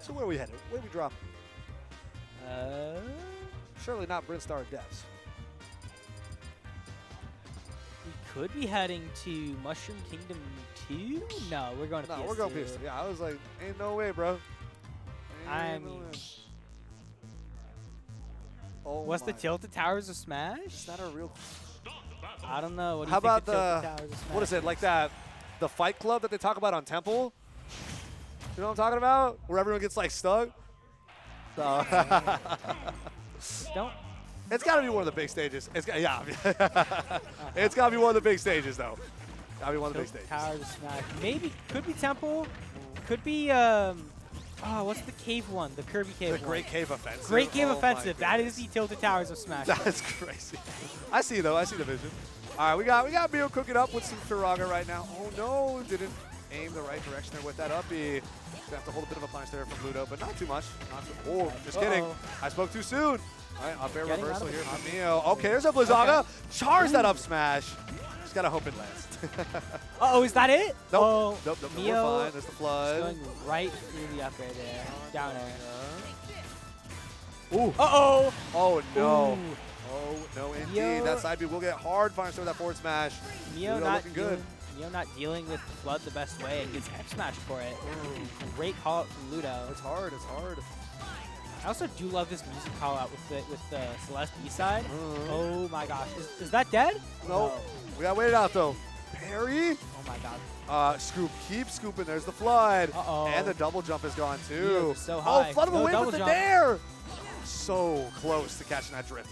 So where are we headed? Where are we dropping? Surely not Brinstar Devs. We could be heading to Mushroom Kingdom 2? No, we're going to No, PS2. we're going PS2. Yeah, I was like, ain't no way, bro. I Ain't no mean, way. Oh What's the my. Tilted Towers of Smash? Is that a real? I don't know. What do How you think about of the? Tilted Towers of Smash? What is it like that? The Fight Club that they talk about on Temple. You know what I'm talking about? Where everyone gets like stuck. So Don't. it's got to be one of the big stages. It's got, yeah. It's got to be one of the big stages though. Got to be one of the big Tilted stages. Towers of Smash. Maybe. Could be Temple. Could be, oh, what's the cave one? The Kirby cave The one. Great Cave Offensive. Great Cave Oh my Offensive. That is goodness. the Tilted Towers of Smash. That's crazy. I see though. I see the vision. All right, we got Mio cooking up with some Firaga right now. Oh no, didn't aim the right direction there with that up B. Gonna have to hold a bit of a punish there from Ludo, but not too much. Not too, oh, just kidding. I spoke too soon. All right, up air Getting reversal out of here the from Mio. Okay, there's a Blizzaga. Chars that up smash. Just gotta hope it lands. Uh-oh, is that it? Nope. Oh, Nope, nope, Mio we're fine. There's the flood. going right through the up air there. Down air. Ooh. Uh-oh. Oh no. Ooh. Oh no, indeed. Mio- That side B will get hard punish with that forward smash. Mio Ludo not looking good. dealing, Mio not dealing with Flood the best way and gets F smashed for it. Great call out from Ludo. It's hard. It's hard. I also do love this music call out with the Celeste B side. Mhm. Oh my gosh, is that dead? Nope. We gotta wait it out though. Parry. Oh my god. Scoop. Keep scooping. There's the flood. Uh-oh. And the double jump is gone too. Mio's so Oh, high. flood him No away double with the jump. nair. So close to catching that drift.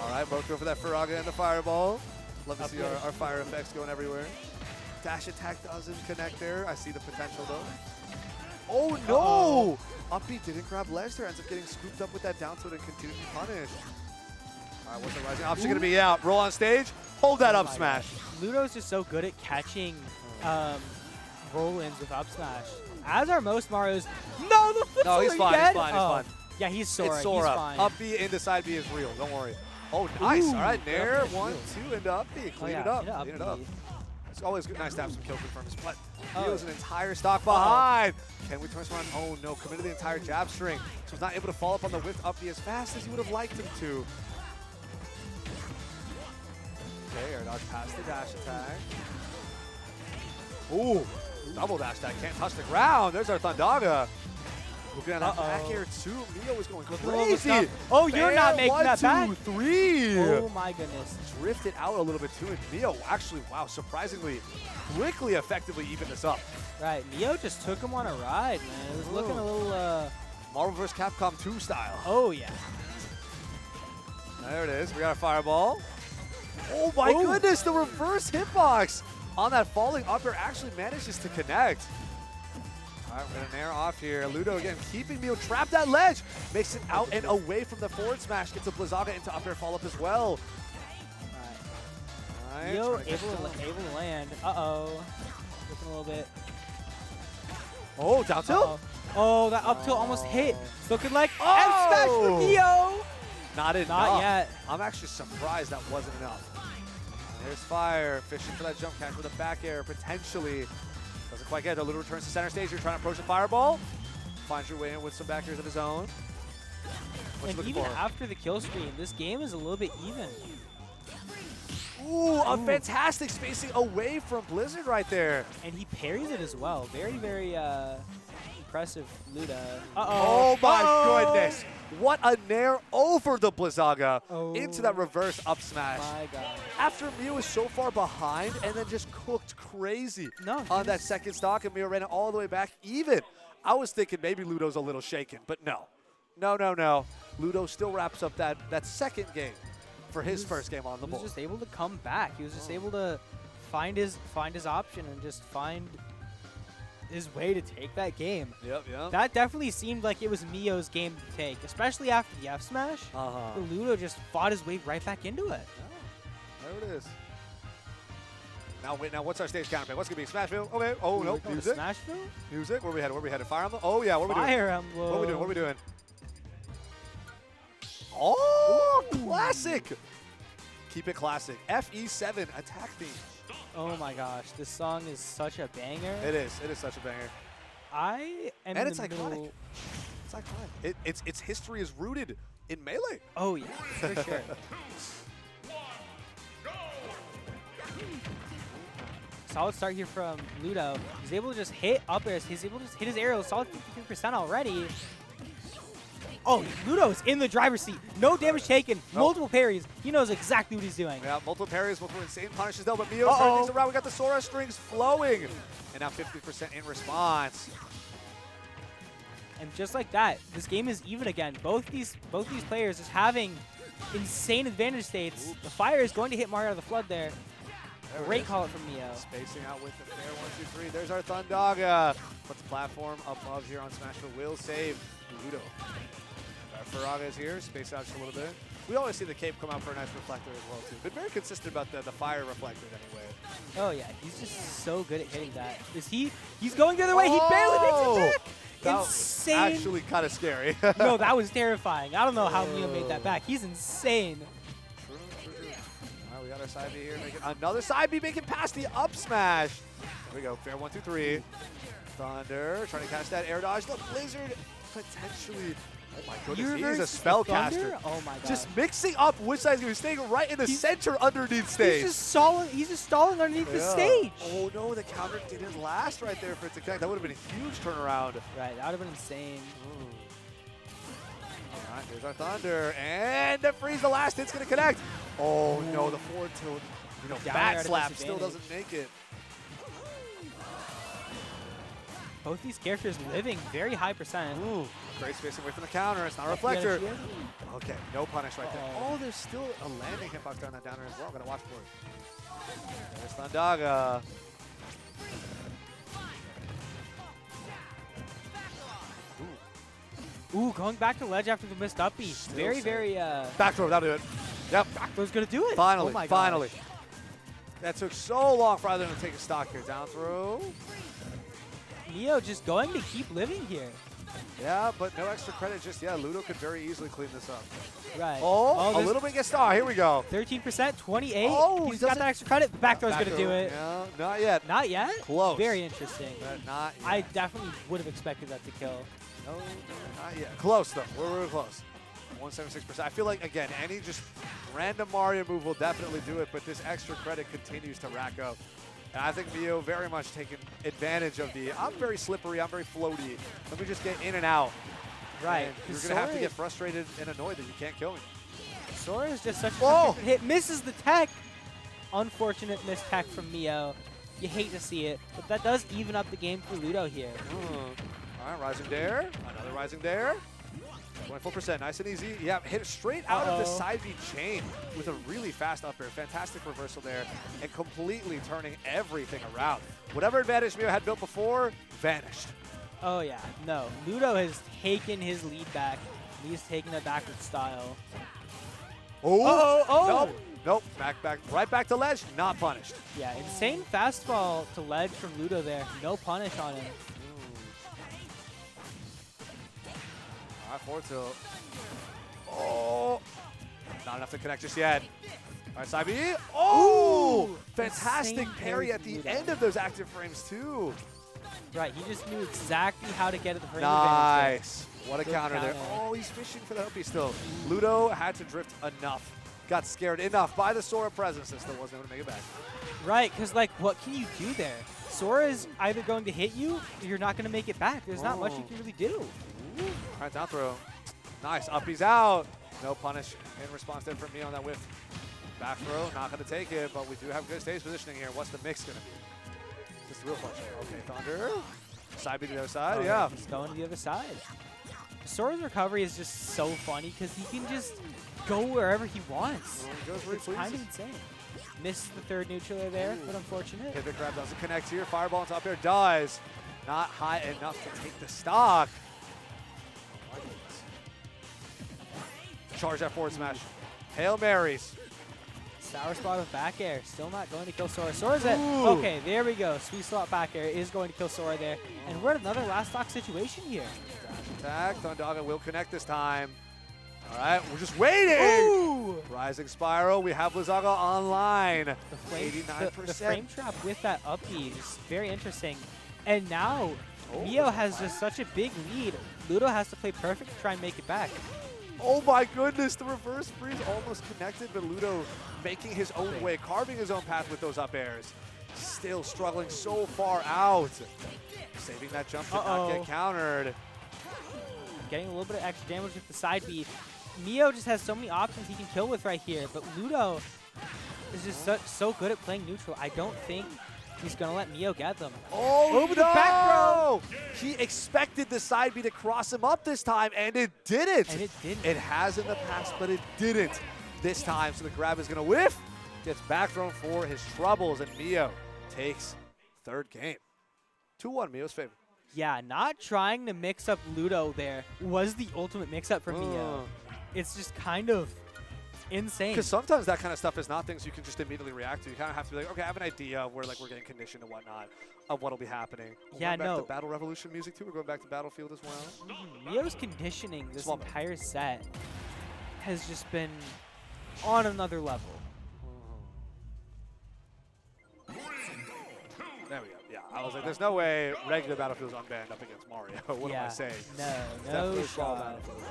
All right, both go for that Firaga and the fireball. Love to Up see there. our fire effects going everywhere. Dash attack doesn't connect there. I see the potential though. Oh no! Up B didn't grab ledge there. Ends up getting scooped up with that down tilt and continue to be punished. All right, what's the rising option going to be out? Roll on stage. Hold that Oh up my smash. Ludo's just so good at catching roll-ins with up smash. As are most Marios. No, the flip No, he's Sora fine. again? He's fine. He's Oh. fine. Yeah, he's Sora. It's Sora. He's fine. Up B into side B is real. Don't worry. Oh, nice. Ooh, All right, Nair. up B is 1, real. 2 into up B. Oh, Clean yeah, it up. yeah, Clean it up. B. It's always good, nice to have some kill confirms. But Oh. Leo's an entire stock behind. Can we turn this around? Oh no, committed the entire jab string. So he's not able to follow up on the whiff up B as fast as he would have liked him to. Okay, air dodge past the dash attack. Ooh, double dash attack. Can't touch the ground. There's our Thundaga. Looking at that back air too. Mio is going Look at all the crazy. stuff. Oh, you're not Fair. making 1, that 2, back. 3. Oh my goodness. Drifted out a little bit too, and Mio actually, wow, surprisingly quickly, effectively evened this up. Right, Mio just took him on a ride, man. It was looking a little, Marvel vs. Capcom 2 style. oh yeah. There it is. We got a fireball. Oh my Ooh. goodness, the reverse hitbox on that falling up air actually manages to connect. All All right, we're going to nair off here. Ludo again keeping Mio trapped at ledge. Makes it out and away from the forward smash. Gets a Blizzaga into up air follow-up as well. All right, Yo, trying to catch able to land. Uh-oh. Looking a little bit. Oh, down tilt. Uh-oh. Oh, that up tilt almost hit. It's looking like Oh! F smash for Neo. Not enough. Not yet. I'm actually surprised that wasn't enough. There's Fire, fishing for that jump catch with a back air, potentially. Doesn't quite get it. Ludo returns to center stage. You're trying to approach the fireball. Finds your way in with some back airs of his own. What's And he looking even for? after the kill stream, this game is a little bit even. Ooh, a fantastic spacing away from Blizzard right there. And he parries it as well. Very, very impressive, Luda. Oh my goodness. What a nair over the Blizzaga Oh. into that reverse up smash. My God. After Mio was so far behind and then just cooked crazy No, he on that was- second stock, and Mio ran it all the way back even. I was thinking maybe Ludo's a little shaken, but no. No. Ludo still wraps up that second game for his first game on the He was board. just able to come back. He was just able to find his option and just find his way to take that game. Yep. That definitely seemed like it was Mio's game to take, especially after the F smash. Uh-huh. But Ludo just fought his way right back into it. There it is. Now what's our stage counterplay? What's gonna be Smashville? Okay. Oh no, Going to music. Smashville? Music. Where we headed? Fire Emblem. Oh yeah. What are we doing? Fire Emblem. What are we doing? Oh, classic. Keep it classic. FE7 attack theme. Oh my gosh, this song is such a banger. It is such a banger. I am And in it's the iconic. middle. It's iconic. Its history is rooted in Melee. Oh yeah, for sure. Solid start here from Ludo. He's able to just hit up airs. He's able to just hit his aerial. Solid 53% already. Oh, Ludo's in the driver's seat. No damage taken. Multiple parries. He knows exactly what he's doing. Yeah, multiple parries, multiple insane punishes though, but Mio turning things around. We got the Sora strings flowing. And now 50% in response. And just like that, this game is even again. Both these players just having insane advantage states. The Fire is going to hit Mario out of the Flood there. Great call it from Mio. Spacing out with the fair 1, 2, 3. There's our Thundaga. But the platform above here on Smashville will save Ludo. Faraga is here, space out just a little bit. We always see the cape come out for a nice reflector as well too. Been very consistent about the fire reflector anyway. Oh yeah, he's just so good at hitting that. He's going the other way. He barely makes it back. That was Insane. actually kind of scary. No, that was terrifying. I don't know how Mio made that back. He's insane. True. All right, we got our side B here. Making another side B, making past the up smash. There we go. Fair 1, 2, 3. Thunder trying to catch that air dodge. The Blizzard potentially. Oh my goodness, he's a spellcaster. Oh my god. Just mixing up which side he's staying right in the center underneath stage. He's just stalling underneath the stage. Oh no, the counter didn't last right there for it to connect. That would have been a huge turnaround. Right, that would have been insane. All right, there's our Thunder. And the freeze, the last hit's going to connect. Oh no, the forward tilt, Down bat air at a slap still disadvantage. doesn't make it. Both these characters living very high percent. Ooh, great spacing away from the counter. It's not a You got a reflector. shield? Okay, no punish right there. Uh-oh. Oh, there's still a landing hitbox down that downer as well. Gotta watch for it. There's Thundaga. Ooh, going back to ledge after the missed up B. Still Very, safe. very, Back throw, that'll do it. Yep. back throw's gonna do it. Finally, Oh my finally. gosh. That took so long for either to take a stock here. Down throw. Neo just going to keep living here. Yeah, but no extra credit just yet. Ludo could very easily clean this up. Right. Oh, a there's little bit gets star. Here we go. 13%, 28. Oh, He's does got it- that extra credit. Back throw's gonna Back do throw. it. No, not yet. Not yet? Close. Very interesting. But not yet. I definitely would have expected that to kill. No, not yet. Close, though. We're really close. 176%. I feel like, again, any just random Mario move will definitely do it, but this extra credit continues to rack up. And I think Mio very much taking advantage of the, I'm very slippery, I'm very floaty. Let me just get in and out. Right. And you're going to have to get frustrated and annoyed that you can't kill me. Sora is just such a Whoa. perfect hit. Misses the tech. Unfortunate missed tech from Mio. You hate to see it, but that does even up the game for Ludo here. All right, Rising Dare. Another Rising Dare. 24%, nice and easy. Yeah, hit it straight out of the side B chain with a really fast up air. Fantastic reversal there and completely turning everything around. Whatever advantage Mio had built before, vanished. Oh, yeah. No. Ludo has taken his lead back. He's taking it back with style. Oh! Nope. Right back to ledge. Not punished. Yeah, insane fastball to ledge from Ludo there. No punish on him. All right, forward tilt. Oh! Not enough to connect just yet. All right, side B. Oh! Ooh, Fantastic insane parry at from the Ludo. end of those active frames, too. Right, he just knew exactly how to get at the frame advantage. Nice. What a Good counter there. counter. Oh, he's fishing for the hoopy still. Ludo had to drift enough. Got scared enough by the Sora presence and still wasn't able to make it back. Right, because, like, what can you do there? Sora is either going to hit you or you're not going to make it back. There's not much you can really do. All right, down throw. Nice. Up, he's out. No punish in response there from me on that whiff. Back throw, not going to take it, but we do have good stage positioning here. What's the mix going to be? Just the real question. Okay, Thunder. Side B to the other side, yeah. He's going to the other side. Sora's recovery is just so funny because he can just go wherever he wants. Well, he goes where he It's kind of pleases. insane. Missed the third neutral there, but unfortunate. Pivot grab doesn't connect here. Fireball on top there does. Not high enough to take the stock. Charge that forward smash. Hail Marys. Sour spot with back air. Still not going to kill Sora. Sora's at. Ooh. Okay, there we go. Sweet spot back air is going to kill Sora there. And we're at another last stock situation here. Attack. Thundaga will connect this time. All right, we're just waiting. Ooh! Rising Spiral. We have Blizzaga online. The flame, 89%. the frame trap with that up B is very interesting. And now, Oh, Mio has just such a big lead. Ludo has to play perfect to try and make it back. Oh my goodness, the reverse freeze almost connected, but Ludo making his own way, carving his own path with those up airs. Still struggling so far out. Saving that jump to not get countered. Getting a little bit of extra damage with the side B. Mio just has so many options he can kill with right here, but Ludo is just so good at playing neutral. I don't think he's going to let Mio get them. Oh, Over the back row! He expected the side B to cross him up this time, and it didn't. And it didn't. It has in the past, but it didn't this time. So the grab is going to whiff. Gets back thrown for his troubles, and Mio takes third game. 2-1, Mio's favor. Yeah, not trying to mix up Ludo there was the ultimate mix-up for Mio. It's just kind of insane. Because sometimes that kind of stuff is not things you can just immediately react to. You kind of have to be like, okay, I have an idea of where like we're getting conditioned and whatnot of what'll be happening. We're Yeah, going back no. to Battle Revolution music too. We're going back to Battlefield as well. Mio's conditioning this Swap it. entire set has just been on another level. There we go. Yeah, I was like, there's no way regular Battlefield's unbanned up against Mario. What am I saying? No Definitely Brawl shot. Battlefield.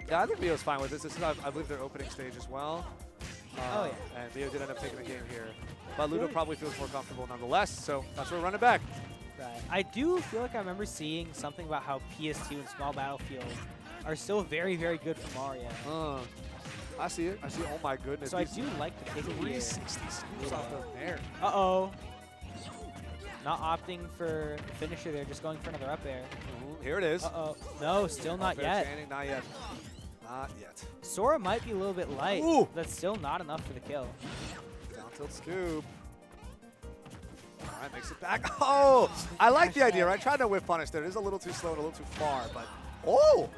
Yeah, I think Mio's fine with this. This is, I believe, their opening stage as well. Oh, yeah. And Mio did end up taking the game here. But Ludo Good. probably feels more comfortable nonetheless, so that's where we're running back. Right. I do feel like I remember seeing something about how PS2 and Small Battlefield are still very, very good for Mario. I see it. I see. Oh my goodness. So I These do like the pick here. 360 scoops off the air. Uh-oh. Not opting for the finisher there, just going for another up air. Here it is. Uh-oh. No, still not Up air yet. standing, not yet. Not yet. Sora might be a little bit light. Ooh. That's still not enough for the kill. Down tilt scoop. All right, makes it back. Oh, I like the idea, right? Trying to whip punish there. It is a little too slow and a little too far, but oh.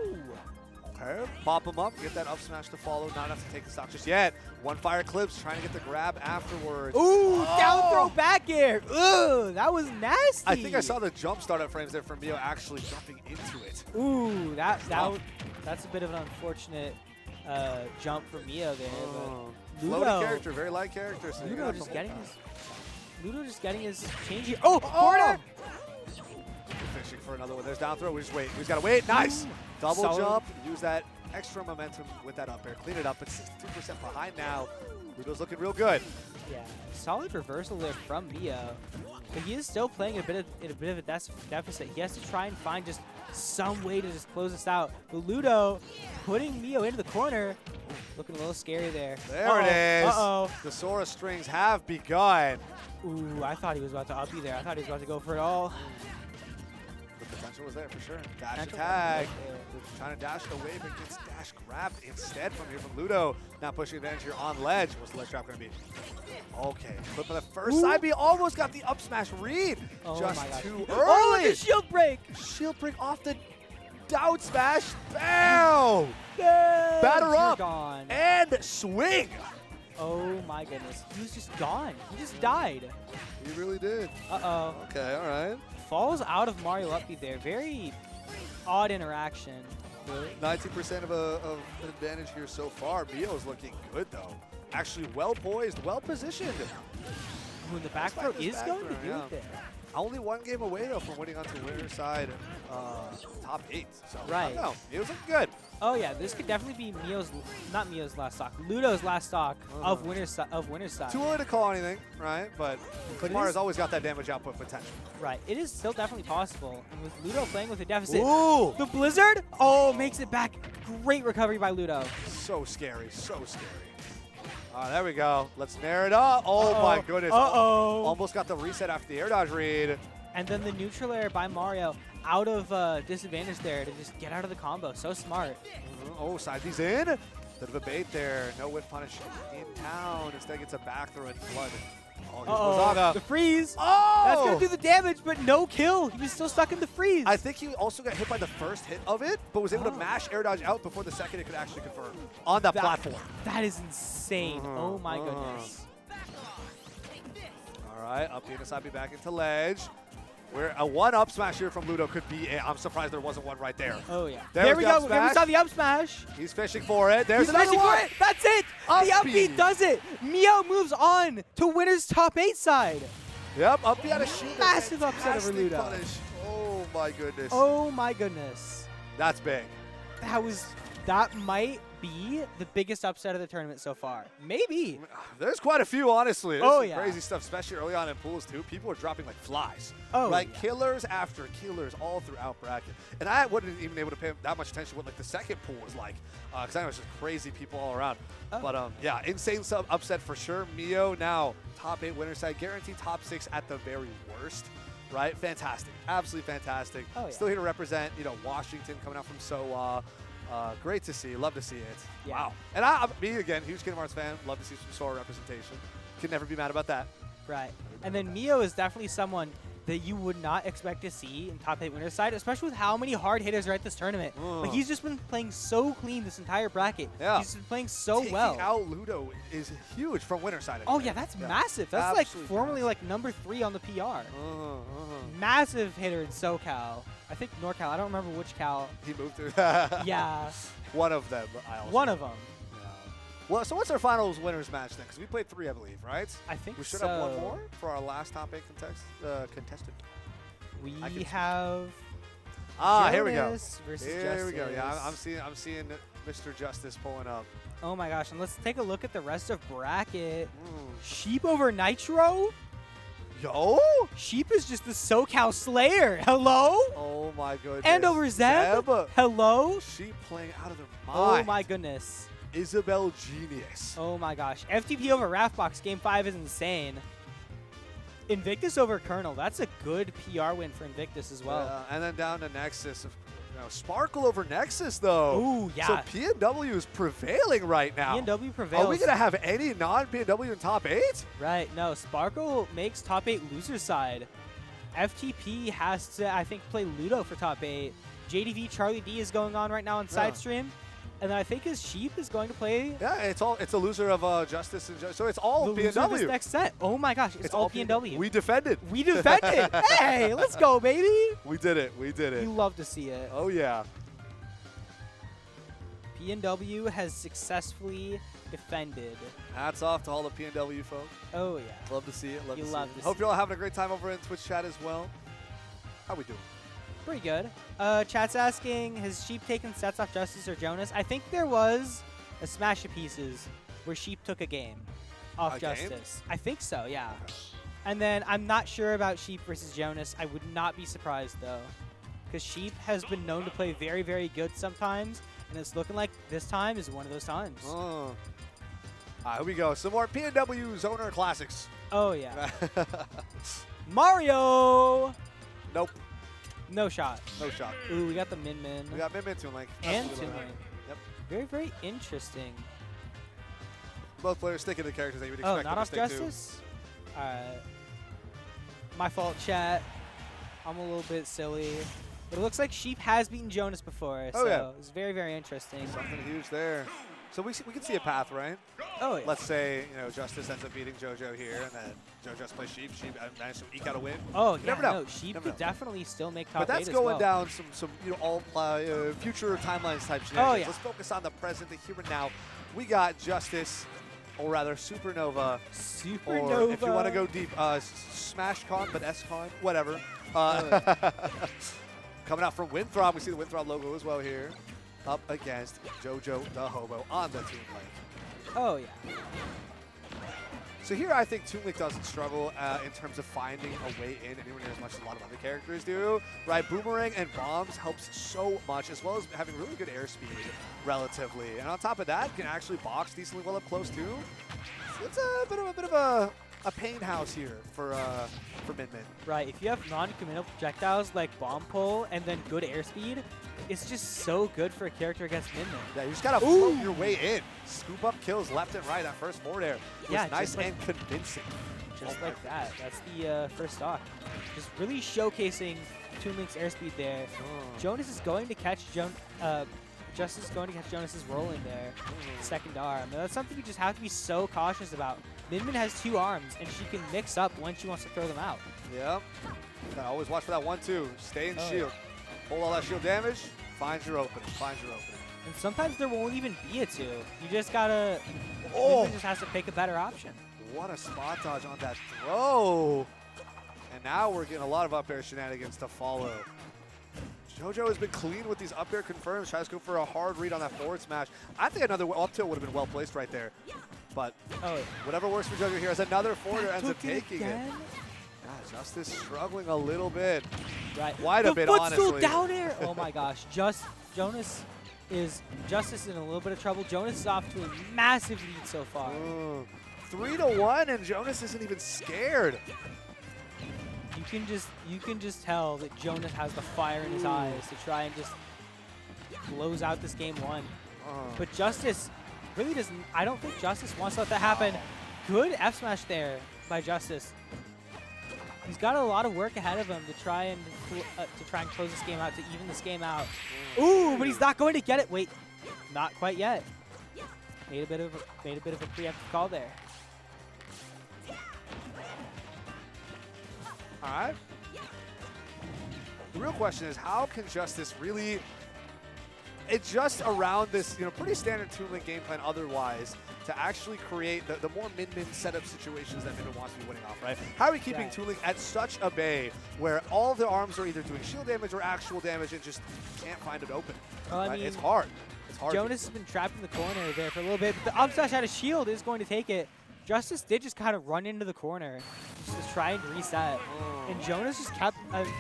Okay, pop him up, get that up smash to follow. Not enough to take the stock just yet. One fire clips, trying to get the grab afterwards. Ooh, down Oh. throw back air. Ooh, that was nasty. I think I saw the jump startup frames there from Mio actually jumping into it. Ooh, that's a bit of an unfortunate jump for Mio there. But Floaty Ludo, character, very light character. So you Ludo gotta just hold getting that. his change here. Oh, corner. Fishing for another one. There's down throw. We just wait. We just gotta wait. Nice. Double Solid. jump. Use that extra momentum with that up air. Clean it up. It's 62% behind now. Ludo's looking real good. Yeah, solid reversal there from Mio. But he is still playing a bit of a deficit. He has to try and find just some way to just close this out. But Ludo putting Mio into the corner, looking a little scary there. There it is. Uh-oh. The Sora strings have begun. Ooh, I thought he was about to up you there. I thought he was about to go for it all. The potential Potential was there for sure. Dash Potential attack. was there. Trying to dash away, but gets dash grabbed instead from here from Ludo. Now pushing advantage here on ledge. What's the ledge trap going to be? Okay, flip on the first side B. Almost got the up smash read. Oh Just my gosh. too Oh, early. the shield break! Shield break off the down smash. Bam! Batter Batter up Gone. and swing. Oh my goodness. He was just gone. He just died. He really did. Uh-oh. Okay, all right. Falls out of Mario up B there. Very odd interaction. 19% of advantage here so far. Mio's looking good though. Actually well poised, well positioned. Ooh, the back throw is back going to throw, do yeah. it there. Only one game away though from winning onto winner's side top 8. So Right. No, Mio's looking good. Oh yeah, this could definitely be not Mio's last stock, Ludo's last stock of winner's side. Too early to call anything, right? But But it Mario's is- always got that damage output potential. Right, it is still definitely possible. And with Ludo playing with a deficit, Ooh! the Blizzard, oh, makes it back. Great recovery by Ludo. So scary, so scary. All right, there we go. Let's narrow it up. Oh my goodness. Uh-oh. Almost got the reset after the air dodge read. And then the neutral air by Mario out of disadvantage there to just get out of the combo. So smart. Oh, side B's in. Bit of a bait there. No whip punish in town. Instead gets a back throw and blood. Oh, here's Uh-oh, Mozaga. the freeze. Oh! That's going to do the damage, but no kill. He was still stuck in the freeze. I think he also got hit by the first hit of it, but was able to Oh. mash air dodge out before the second it could actually confirm on that platform. That is insane. Oh my goodness. All right, up the side B back into ledge. Where a one up smash here from Ludo could be. I'm surprised there wasn't one right there. Oh yeah. There's we the go. up There we smash. saw the up smash. He's fishing for it. There's He's another fishing one. for it. That's it. Up The up B. B does it. Mio moves on to winner's top 8 side. Yep, up B out of shield. Massive upset over Fantastic Ludo. punish. Oh my goodness. Oh my goodness. That's big. That might be the biggest upset of the tournament so far. Maybe. There's quite a few, honestly. There's Oh, some yeah. crazy stuff, especially early on in pools, too. People are dropping like flies. Oh, Like yeah. killers after killers all throughout bracket. And I wasn't even able to pay that much attention to what like the second pool was like, because I know it's just crazy people all around. Oh. But yeah, insane upset for sure. Mio now top 8 winner side, guaranteed top 6 at the very worst. Right? Fantastic. Absolutely fantastic. Oh, yeah. Still here to represent, Washington coming out from SOA. Great to see. Love to see it. Yeah. Wow. And me again, huge Kingdom Hearts fan. Love to see some SOA representation. Can never be mad about that. Right. And then Mio is definitely someone that you would not expect to see in top 8 winner's side, especially with how many hard hitters are at this tournament. Like he's just been playing so clean this entire bracket. Yeah. He's been playing so Taking well. out Ludo is huge from winner side. Oh anyway. yeah, that's massive. That's like Absolutely formerly like number 3 on the PR. Massive hitter in SoCal. I think NorCal. I don't remember which Cal. He moved through. Yeah, One of them. I also one of them. Yeah. Well, so what's our finals winners match then? Because we played 3, I believe, right? I think We should so. have one more for our last top 8 contestant. We I can- have. Here we go. Jonas versus Here we go. Yeah, Justice. I'm seeing Mr. Justice pulling up. Oh my gosh, and let's take a look at the rest of bracket. Mm. Sheep over Nitro? Yo! Sheep is just the SoCal Slayer. Hello? Oh my goodness. And over Zeb? Hello? She playing out of their mind. Oh my goodness. Isabel Genius. Oh my gosh. FTP over Raftbox, game 5 is insane. Invictus over Colonel. That's a good PR win for Invictus as well. And then down to Nexus. Sparkle over Nexus, though. Ooh, yeah. So PNW is prevailing right now. PNW prevails. Are we going to have any non-PNW in top 8? Right, no. Sparkle makes top 8 loser side. FTP has to, I think, play Ludo for top 8. JDV Charlie D is going on right now on side stream. And then I think his Sheep is going to play Yeah, it's a loser of Justice and so it's all the loser of this PNW. next set. Oh my gosh, it's all PNW. We defended. We defended. Hey, let's go, baby. We did it. We did it. You love to see it. Oh yeah. PNW has successfully defended. Hats off to all the PNW folk. Oh yeah. Love to see it. Love You to love see to it. Hope see you're all having a great time over in Twitch chat as well. How we doing? Pretty good. Chat's asking, has Sheep taken sets off Justice or Jonas? I think there was a Smash of Pieces where Sheep took a game off A game? Justice. I think so, yeah. And then I'm not sure about Sheep versus Jonas. I would not be surprised though, because Sheep has been known to play very, very good sometimes, and it's looking like this time is one of those times. Oh. All right, here we go. Some more PNW Zoner classics. Oh yeah. Mario! Nope. No shot. No shot. Ooh, we got the Min. We got Min Toon Link. And Absolutely Toon love Link. it. Yep. Very, very interesting. Both players sticking to the characters that you would Oh, expect not them off to stick Justice? Alright. My fault, chat. I'm a little bit silly. But it looks like Sheep has beaten Jonas before, Oh, so yeah. it's very, very interesting. to. Something huge there. So we can see a path, right? Oh, yeah. Let's say, Justice ends up beating JoJo here, and then JoJo plays Sheep. Sheep managed to eke out a win. Oh, You yeah, never know. no, Sheep Never could know. definitely still make top But that's 8 going as well. down some all future timelines type shenanigans. Oh, yeah. Let's focus on the present, the here and now. We got Justice, or rather Supernova. Or if you want to go deep, Smash Con, but S-Con, whatever. Coming out from Winthrop, we see the Winthrop logo as well here. Up against JoJoDaHoBo on the Toon Link. Oh, yeah. So here I think Toon Link doesn't struggle in terms of finding a way in anywhere near as much as a lot of other characters do. Right, Boomerang and Bombs helps so much, as well as having really good airspeed relatively. And on top of that, can actually box decently well up close too. So it's a bit of a pain house here for Min Min. Right, if you have non-committal projectiles like Bomb Pull and then good airspeed, it's just so good for a character against Min Min. Yeah, you just gotta float your way in. Scoop up kills left and right. That first forward air was Yeah, nice just like- and convincing. Just like that. That's the first stock. Just really showcasing Toon Link's airspeed there. Jonas is going to catch Justice is going to catch Jonas's rolling there. Second arm. Now, that's something you just have to be so cautious about. Min Min has 2 arms, and she can mix up when she wants to throw them out. Yep. Gotta always watch for that 1-2. Stay in Oh, shield. Hold all that shield damage. Find your opening. Find your opening. And sometimes there won't even be a 2. You just gotta. Oh. Min Min just has to pick a better option. What a spot dodge on that throw. And now we're getting a lot of up air shenanigans to follow. JoJo has been clean with these up air confirms. Tries to go for a hard read on that forward smash. I think another up tilt would have been well placed right there. But Oh, whatever works for JoJo here as another forwarder ends up took it taking it. again? God, Justice struggling a little bit. Right. Quite a the bit, footstool honestly. down air. Oh my gosh. Justice is in a little bit of trouble. Jonas is off to a massive lead so far. 3-1, and Jonas isn't even scared. You can just tell that Jonas has the fire in his eyes to try and just close out this game 1. But Justice really doesn't. I don't think Justice wants to let that happen. Good F smash there by Justice. He's got a lot of work ahead of him to try and close this game out, to even this game out. Ooh, but he's not going to get it. Wait, not quite yet. Made a bit of a preemptive call there. All right. The real question is, how can Justice really adjust around this, pretty standard Toon Link game plan otherwise to actually create the more Min-Min setup situations that Min-Min wants to be winning off, right? How are we keeping Right. Toon Link at such a bay where all the arms are either doing shield damage or actual damage and just can't find it open? Well, I right? mean, It's hard. It's hard. Jonas has been trapped in the corner there for a little bit, but the up smash out of shield is going to take it. Justice did just kind of run into the corner just to try and reset. And Jonas just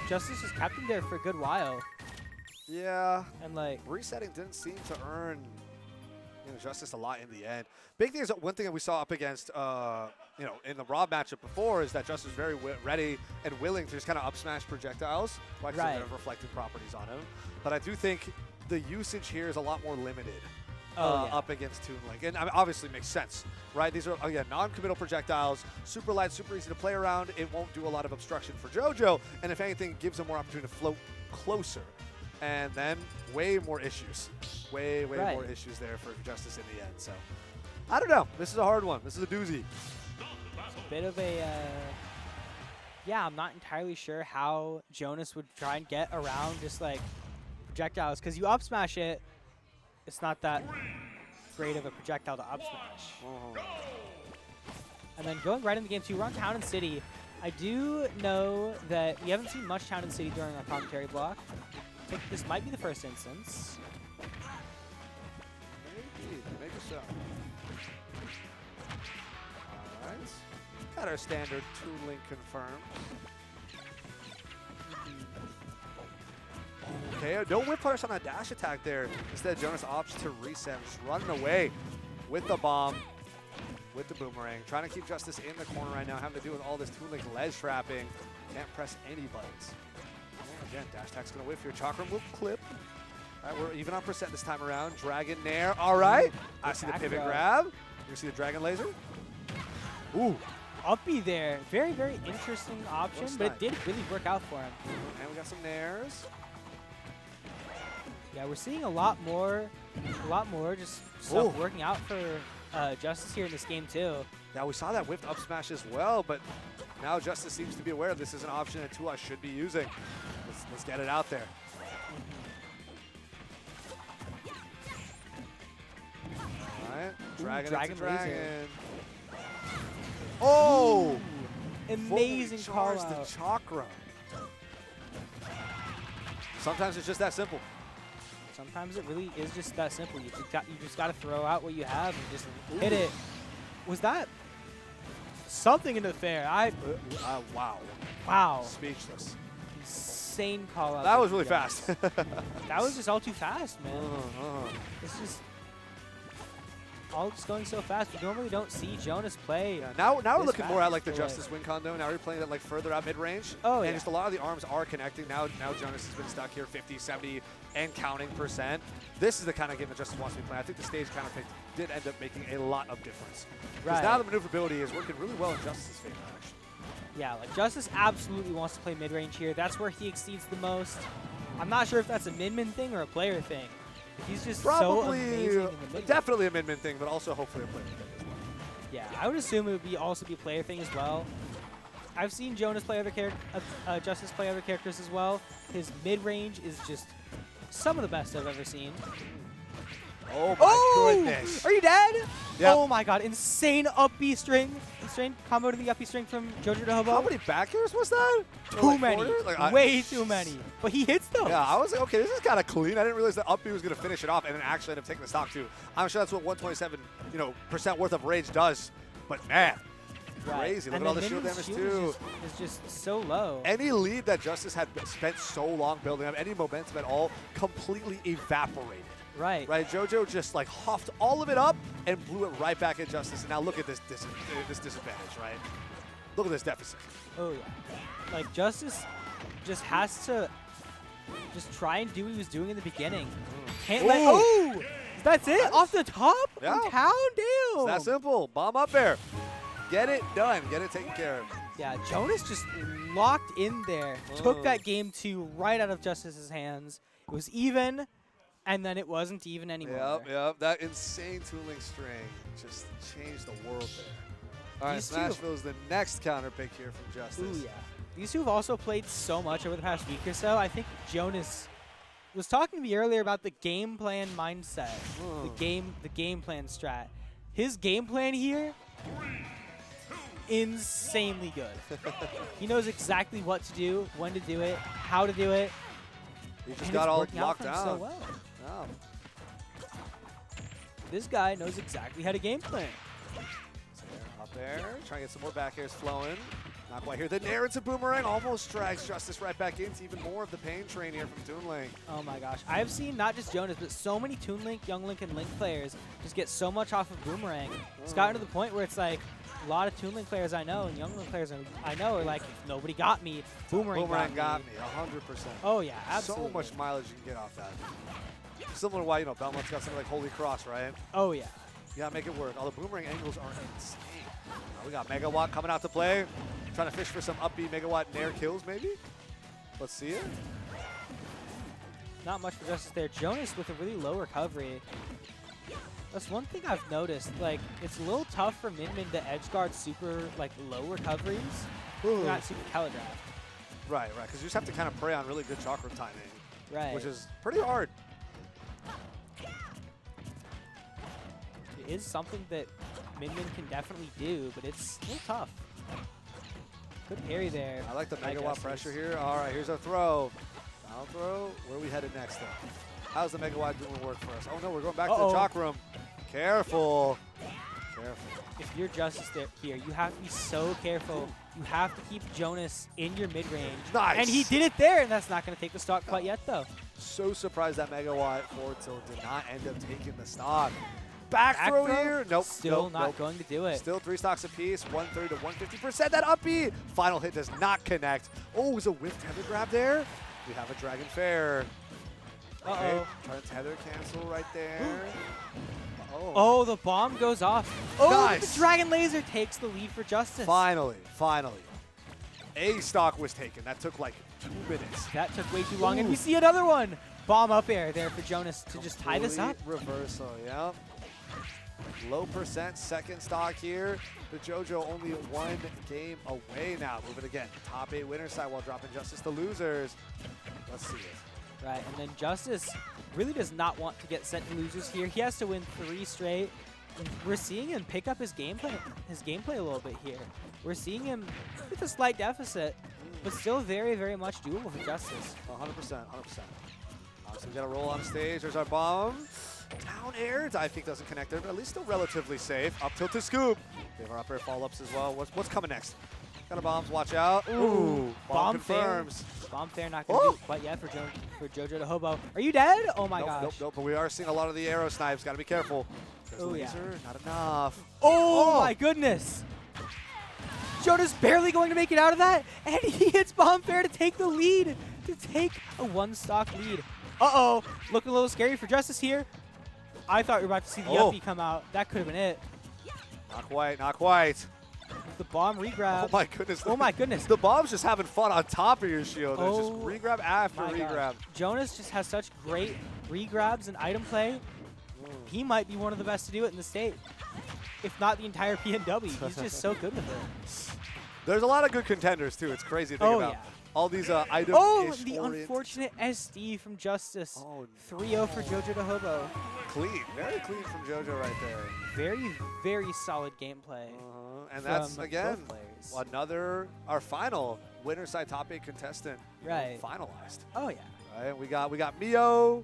Justice just kept him there for a good while. Yeah. And like, Resetting didn't seem to earn Justice a lot in the end. Big thing is that one thing that we saw up against, in the Raw matchup before is that Justice was very ready and willing to just kind of up smash projectiles, like some Right. reflective properties on him. But I do think the usage here is a lot more limited. yeah. Up against Toon Link. And I mean, obviously makes sense, right? These are, again, non-committal projectiles, super light, super easy to play around. It won't do a lot of obstruction for JoJo, and if anything, gives him more opportunity to float closer. And then way more issues. Way Right. more issues there for Justice in the end. So, I don't know. This is a hard one. This is a doozy. It's a bit of a, yeah, I'm not entirely sure how Jonas would try and get around just like projectiles, because you up smash it, it's not that great of a projectile to up smash. And then going right into game 2, we're on Town and City. I do know that we haven't seen much Town and City during our commentary block. I think this might be the first instance. Maybe so. All right. Got our standard Toon Link confirmed. Okay, no whip punish on that dash attack there. Instead, Jonas opts to reset, just running away with the bomb, with the boomerang. Trying to keep Justice in the corner right now, having to deal with all this Toon Link ledge trapping. Can't press any buttons. Again, dash attack's going to whiff here. Chakram will clip. All right, we're even on percent this time around. Dragon Nair. All right. I see the pivot grab. You see the Dragon Laser. Ooh. Uppy there. Very, very interesting option, Looks but nice. it did really work out for him. And we got some Nairs. Yeah, we're seeing a lot more just stuff working out for Justice here in this game too. Now we saw that whiffed up smash as well, but now Justice seems to be aware this is an option and tool I should be using. Let's get it out there. All right, Dragon Dragon into Laser. Dragon. Oh! Amazing Fully call charged out. the Chakra. Sometimes it's just that simple. Sometimes it really is just that simple. You just got to throw out what you have and just hit it. Was that something in the fair? Wow. Wow. Speechless. Insane call out. That there, was really guys. fast. That was just all too fast, man. Uh-huh. It's just all just going so fast. We normally don't see Jonas play. Yeah, now we're this looking more at like the fast, Justice win condo. Now we're playing it like further out mid range. Oh, and yeah. just a lot of the arms are connecting. Now Jonas has been stuck here 50, 70, and counting percent. This is the kind of game that Justice wants to be playing. I think the stage kind of pick did end up making a lot of difference. Because Right. now the maneuverability is working really well in Justice's favor, actually. Yeah, like Justice absolutely wants to play mid-range here. That's where he exceeds the most. I'm not sure if that's a Min thing or a player thing. But he's just so amazing in the mid. Definitely a mid-min thing, but also hopefully a player thing as well. Yeah, I would assume it would be also be a player thing as well. I've seen Jonas play other Justice play other characters as well. His mid-range is just some of the best I've ever seen. Oh my goodness. Are you dead? Yep. Oh my god, insane up B string. Insane combo to the up B string from JoJoDaHoBo. How many back airs was that? Or Too like many. forward? Like, Way too many. But he hits those. Yeah, I was like, okay, this is kind of clean. I didn't realize that up B was going to finish it off and then actually end up taking the stock too. I'm sure that's what 127, percent worth of rage does. But man, crazy. Look And at all the then shield Minion's damage shield too. is just so low. Any lead that Justice had spent so long building up, any momentum at all, completely evaporated. Right. Right, JoJo just like huffed all of it up and blew it right back at Justice. And now look at this disadvantage, right? Look at this deficit. Oh yeah. Like Justice just has to just try and do what he was doing in the beginning. Can't let. Ooh. Oh, that's it. Off the top. Yeah. Town It's down. that simple. Bomb up there. Get it done. Get it taken care of. Yeah, Jonas just locked in there. Took that game 2 right out of Justice's hands. It was even, and then it wasn't even anymore. Yep. That insane tooling string just changed the world there. All right, These two- Smashville's the next counter pick here from Justice. Ooh, yeah. These two have also played so much over the past week or so. I think Jonas was talking to me earlier about the game plan mindset, the game plan strat. His game plan here, insanely good. He knows exactly what to do, when to do it, how to do it. He just and got it's all working out locked for him down. so well. Yeah. This guy knows exactly how to game plan. Up there, trying to get some more back airs flowing. Not quite here. The Nair into Boomerang almost drags Justice right back into even more of the pain train here from Toon Link. Oh my gosh. I've seen not just Jonas, but so many Toon Link, Young Link, and Link players just get so much off of Boomerang. It's gotten to the point where it's like a lot of Toon Link players I know and Young Link players I know are like, if nobody got me, Boomerang got me 100%. Oh yeah, absolutely. So much mileage you can get off that. Similar to why, Belmont's got something like Holy Cross, right? Oh yeah. You gotta make it work. All the Boomerang angles are insane. We got Megawatt coming out to play. Trying to fish for some upbeat Megawatt Nair kills, maybe? Let's see it. Not much for Justice there. Jonas with a really low recovery. That's one thing I've noticed. Like, it's a little tough for Min to edge guard super, like, low recoveries. Not super telegraphed. Right, because you just have to kind of prey on really good chakra timing. Right. Which is pretty hard. It is something that Min can definitely do, but it's a little tough. Good parry there. I like the by Megawatt Justice. pressure here. All right, here's our throw. Down throw. Where are we headed next, though? How's the Megawatt doing work for us? Oh, no, we're going back to the chalk room. Careful. Careful. If you're Justice here, you have to be so careful. You have to keep Jonas in your mid-range. Nice. And he did it there, and that's not going to take the stock quite yet, though. So surprised that Megawatt forward tilt did not end up taking the stock. Back throw here. Nope. Still not going to do it. Still 3 stocks apiece. 130 to 150%. That up B. Final hit does not connect. Oh, it was a whiff tether grab there. We have a Dragon Fair. Uh-oh. Trying to tether cancel right there. Uh-oh. Oh, the bomb goes off. Oh, Nice. the Dragon Laser takes the lead for Justice. Finally. A stock was taken. That took like 2 minutes. That took way too long, and we see another one. Bomb up air there for Jonas to just tie this up. Complete reversal, yeah. Low percent second stock here. But JoJo only 1 game away now. Moving again. Top 8 winner side while dropping Justice to losers. Let's see it. Right, and then Justice really does not want to get sent to losers here. He has to win 3 straight. And we're seeing him pick up his gameplay a little bit here. We're seeing him with a slight deficit, but still very, very much doable for Justice. 100%. So we got a roll on stage. There's our bomb. Down air, I think doesn't connect there, but at least still relatively safe. Up tilt to scoop. We have our up air follow-ups as well. What's coming next? Got a bombs, watch out. Ooh, bomb confirms. Bomb fair not going to do it quite yet for JoJoDaHoBo. Are you dead? Oh my gosh. Nope, but we are seeing a lot of the arrow snipes. Got to be careful. There's Oh, the yeah. laser, not enough. Oh my goodness. Jonas barely going to make it out of that, and he hits bomb fair to take the lead, to take a 1-stock lead. Uh-oh, looking a little scary for Justice here. I thought we were about to see the Yuppie come out. That could have been it. Not quite. The bomb regrab. Oh my goodness. Oh my goodness. The bomb's just having fun on top of your shield. There's just Oh regrab after my regrab. gosh. Jonas just has such great regrabs and item play. He might be one of the best to do it in the state, if not the entire PNW. He's just so good with it. There's a lot of good contenders too. It's crazy to think about. Yeah. All these items. Oh, the unfortunate SD from Justice. Oh, 3-0 for JoJoDaHoBo. Clean. Very clean from JoJo right there. Very, very solid gameplay. And that's, from again, both players. our final winner side top 8 contestant Right. finalized. Oh, yeah. Right? We got Mio.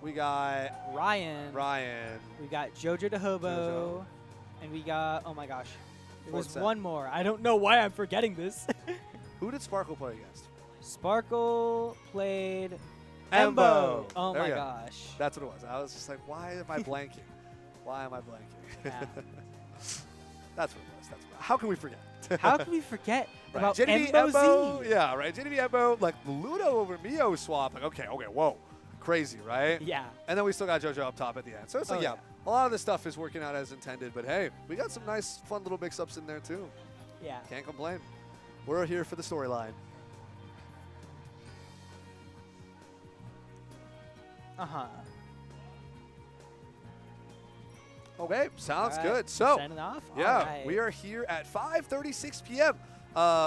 We got Ryan. Ryan. We got JoJoDaHoBo. JoJo. And we got, oh my gosh. There was Forza. one more. I don't know why I'm forgetting this. Who did Sparkle play against? Sparkle played Embo. Oh There my we go. gosh. That's what it was. I was just like, why am I blanking? Why am I blanking? Yeah. That's what it was. How can we forget? How can we forget Right. about JDV Embo Z? Yeah, right. JDV Embo, like Ludo over Mio swap. Like, okay, whoa. Crazy, right? Yeah. And then we still got JoJo up top at the end. So it's like, Oh, yeah, a lot of this stuff is working out as intended. But hey, we got some nice, fun little mix-ups in there too. Yeah. Can't complain. We're here for the storyline. Uh-huh. Okay, sounds All right, good. So, signing off? yeah, All right. we are here at 5:36 p.m.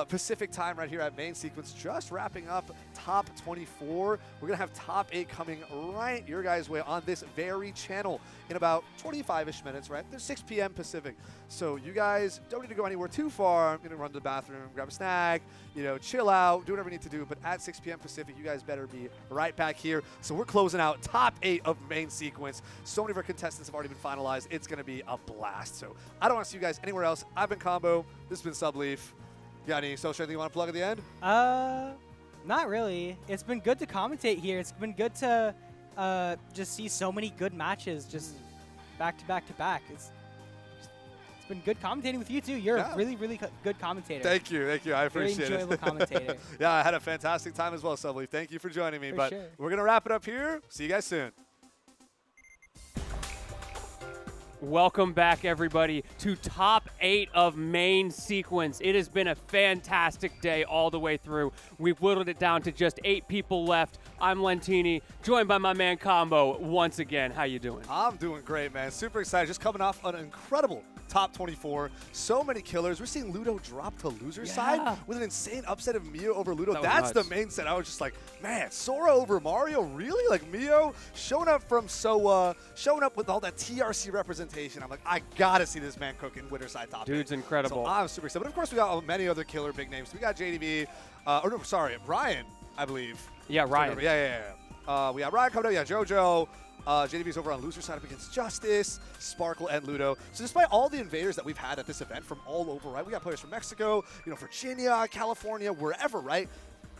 Pacific time right here at main sequence, just wrapping up top 24. We're going to have top 8 coming right your guys' way on this very channel in about 25-ish minutes, right? There's 6 p.m. Pacific. So you guys don't need to go anywhere too far. You know, run to the bathroom, grab a snack, you know, chill out, do whatever you need to do. But at 6 p.m. Pacific, you guys better be right back here. So we're closing out top 8 of main sequence. So many of our contestants have already been finalized. It's going to be a blast. So I don't want to see you guys anywhere else. I've been Combo. This has been Subleaf. You got any social anything you want to plug at the end? Not really. It's been good to commentate here. It's been good to just see so many good matches just back to back to back. It's been good commentating with you too. You're a really, really good commentator. Thank you. I appreciate Very enjoyable it. commentator. Yeah, I had a fantastic time as well, Subleaf. Thank you for joining me. For but sure. we're going to wrap it up here. See you guys soon. Welcome back, everybody, to top 8 of main sequence. It has been a fantastic day all the way through. We've whittled it down to just 8 people left. I'm Lentini, joined by my man Combo once again. How you doing? I'm doing great, man. Super excited. Just coming off an incredible top 24. So many killers. We're seeing Ludo drop to loser side with an insane upset of Mio over Ludo. That was That's nuts. the main set. I was just like, man, Sora over Mario? Really? Like Mio showing up from SOA, showing up with all that TRC representation. I'm like, I got to see this man cook in winner side top 8. Dude's incredible. So I'm super excited. But of course, we got many other killer big names. We got JDV, Ryan, I believe. Yeah, Ryan. Yeah. We got Ryan coming up. Yeah, JoJo. JDV's over on loser side up against Justice, Sparkle, and Ludo. So despite all the invaders that we've had at this event from all over, right? We got players from Mexico, Virginia, California, wherever, right?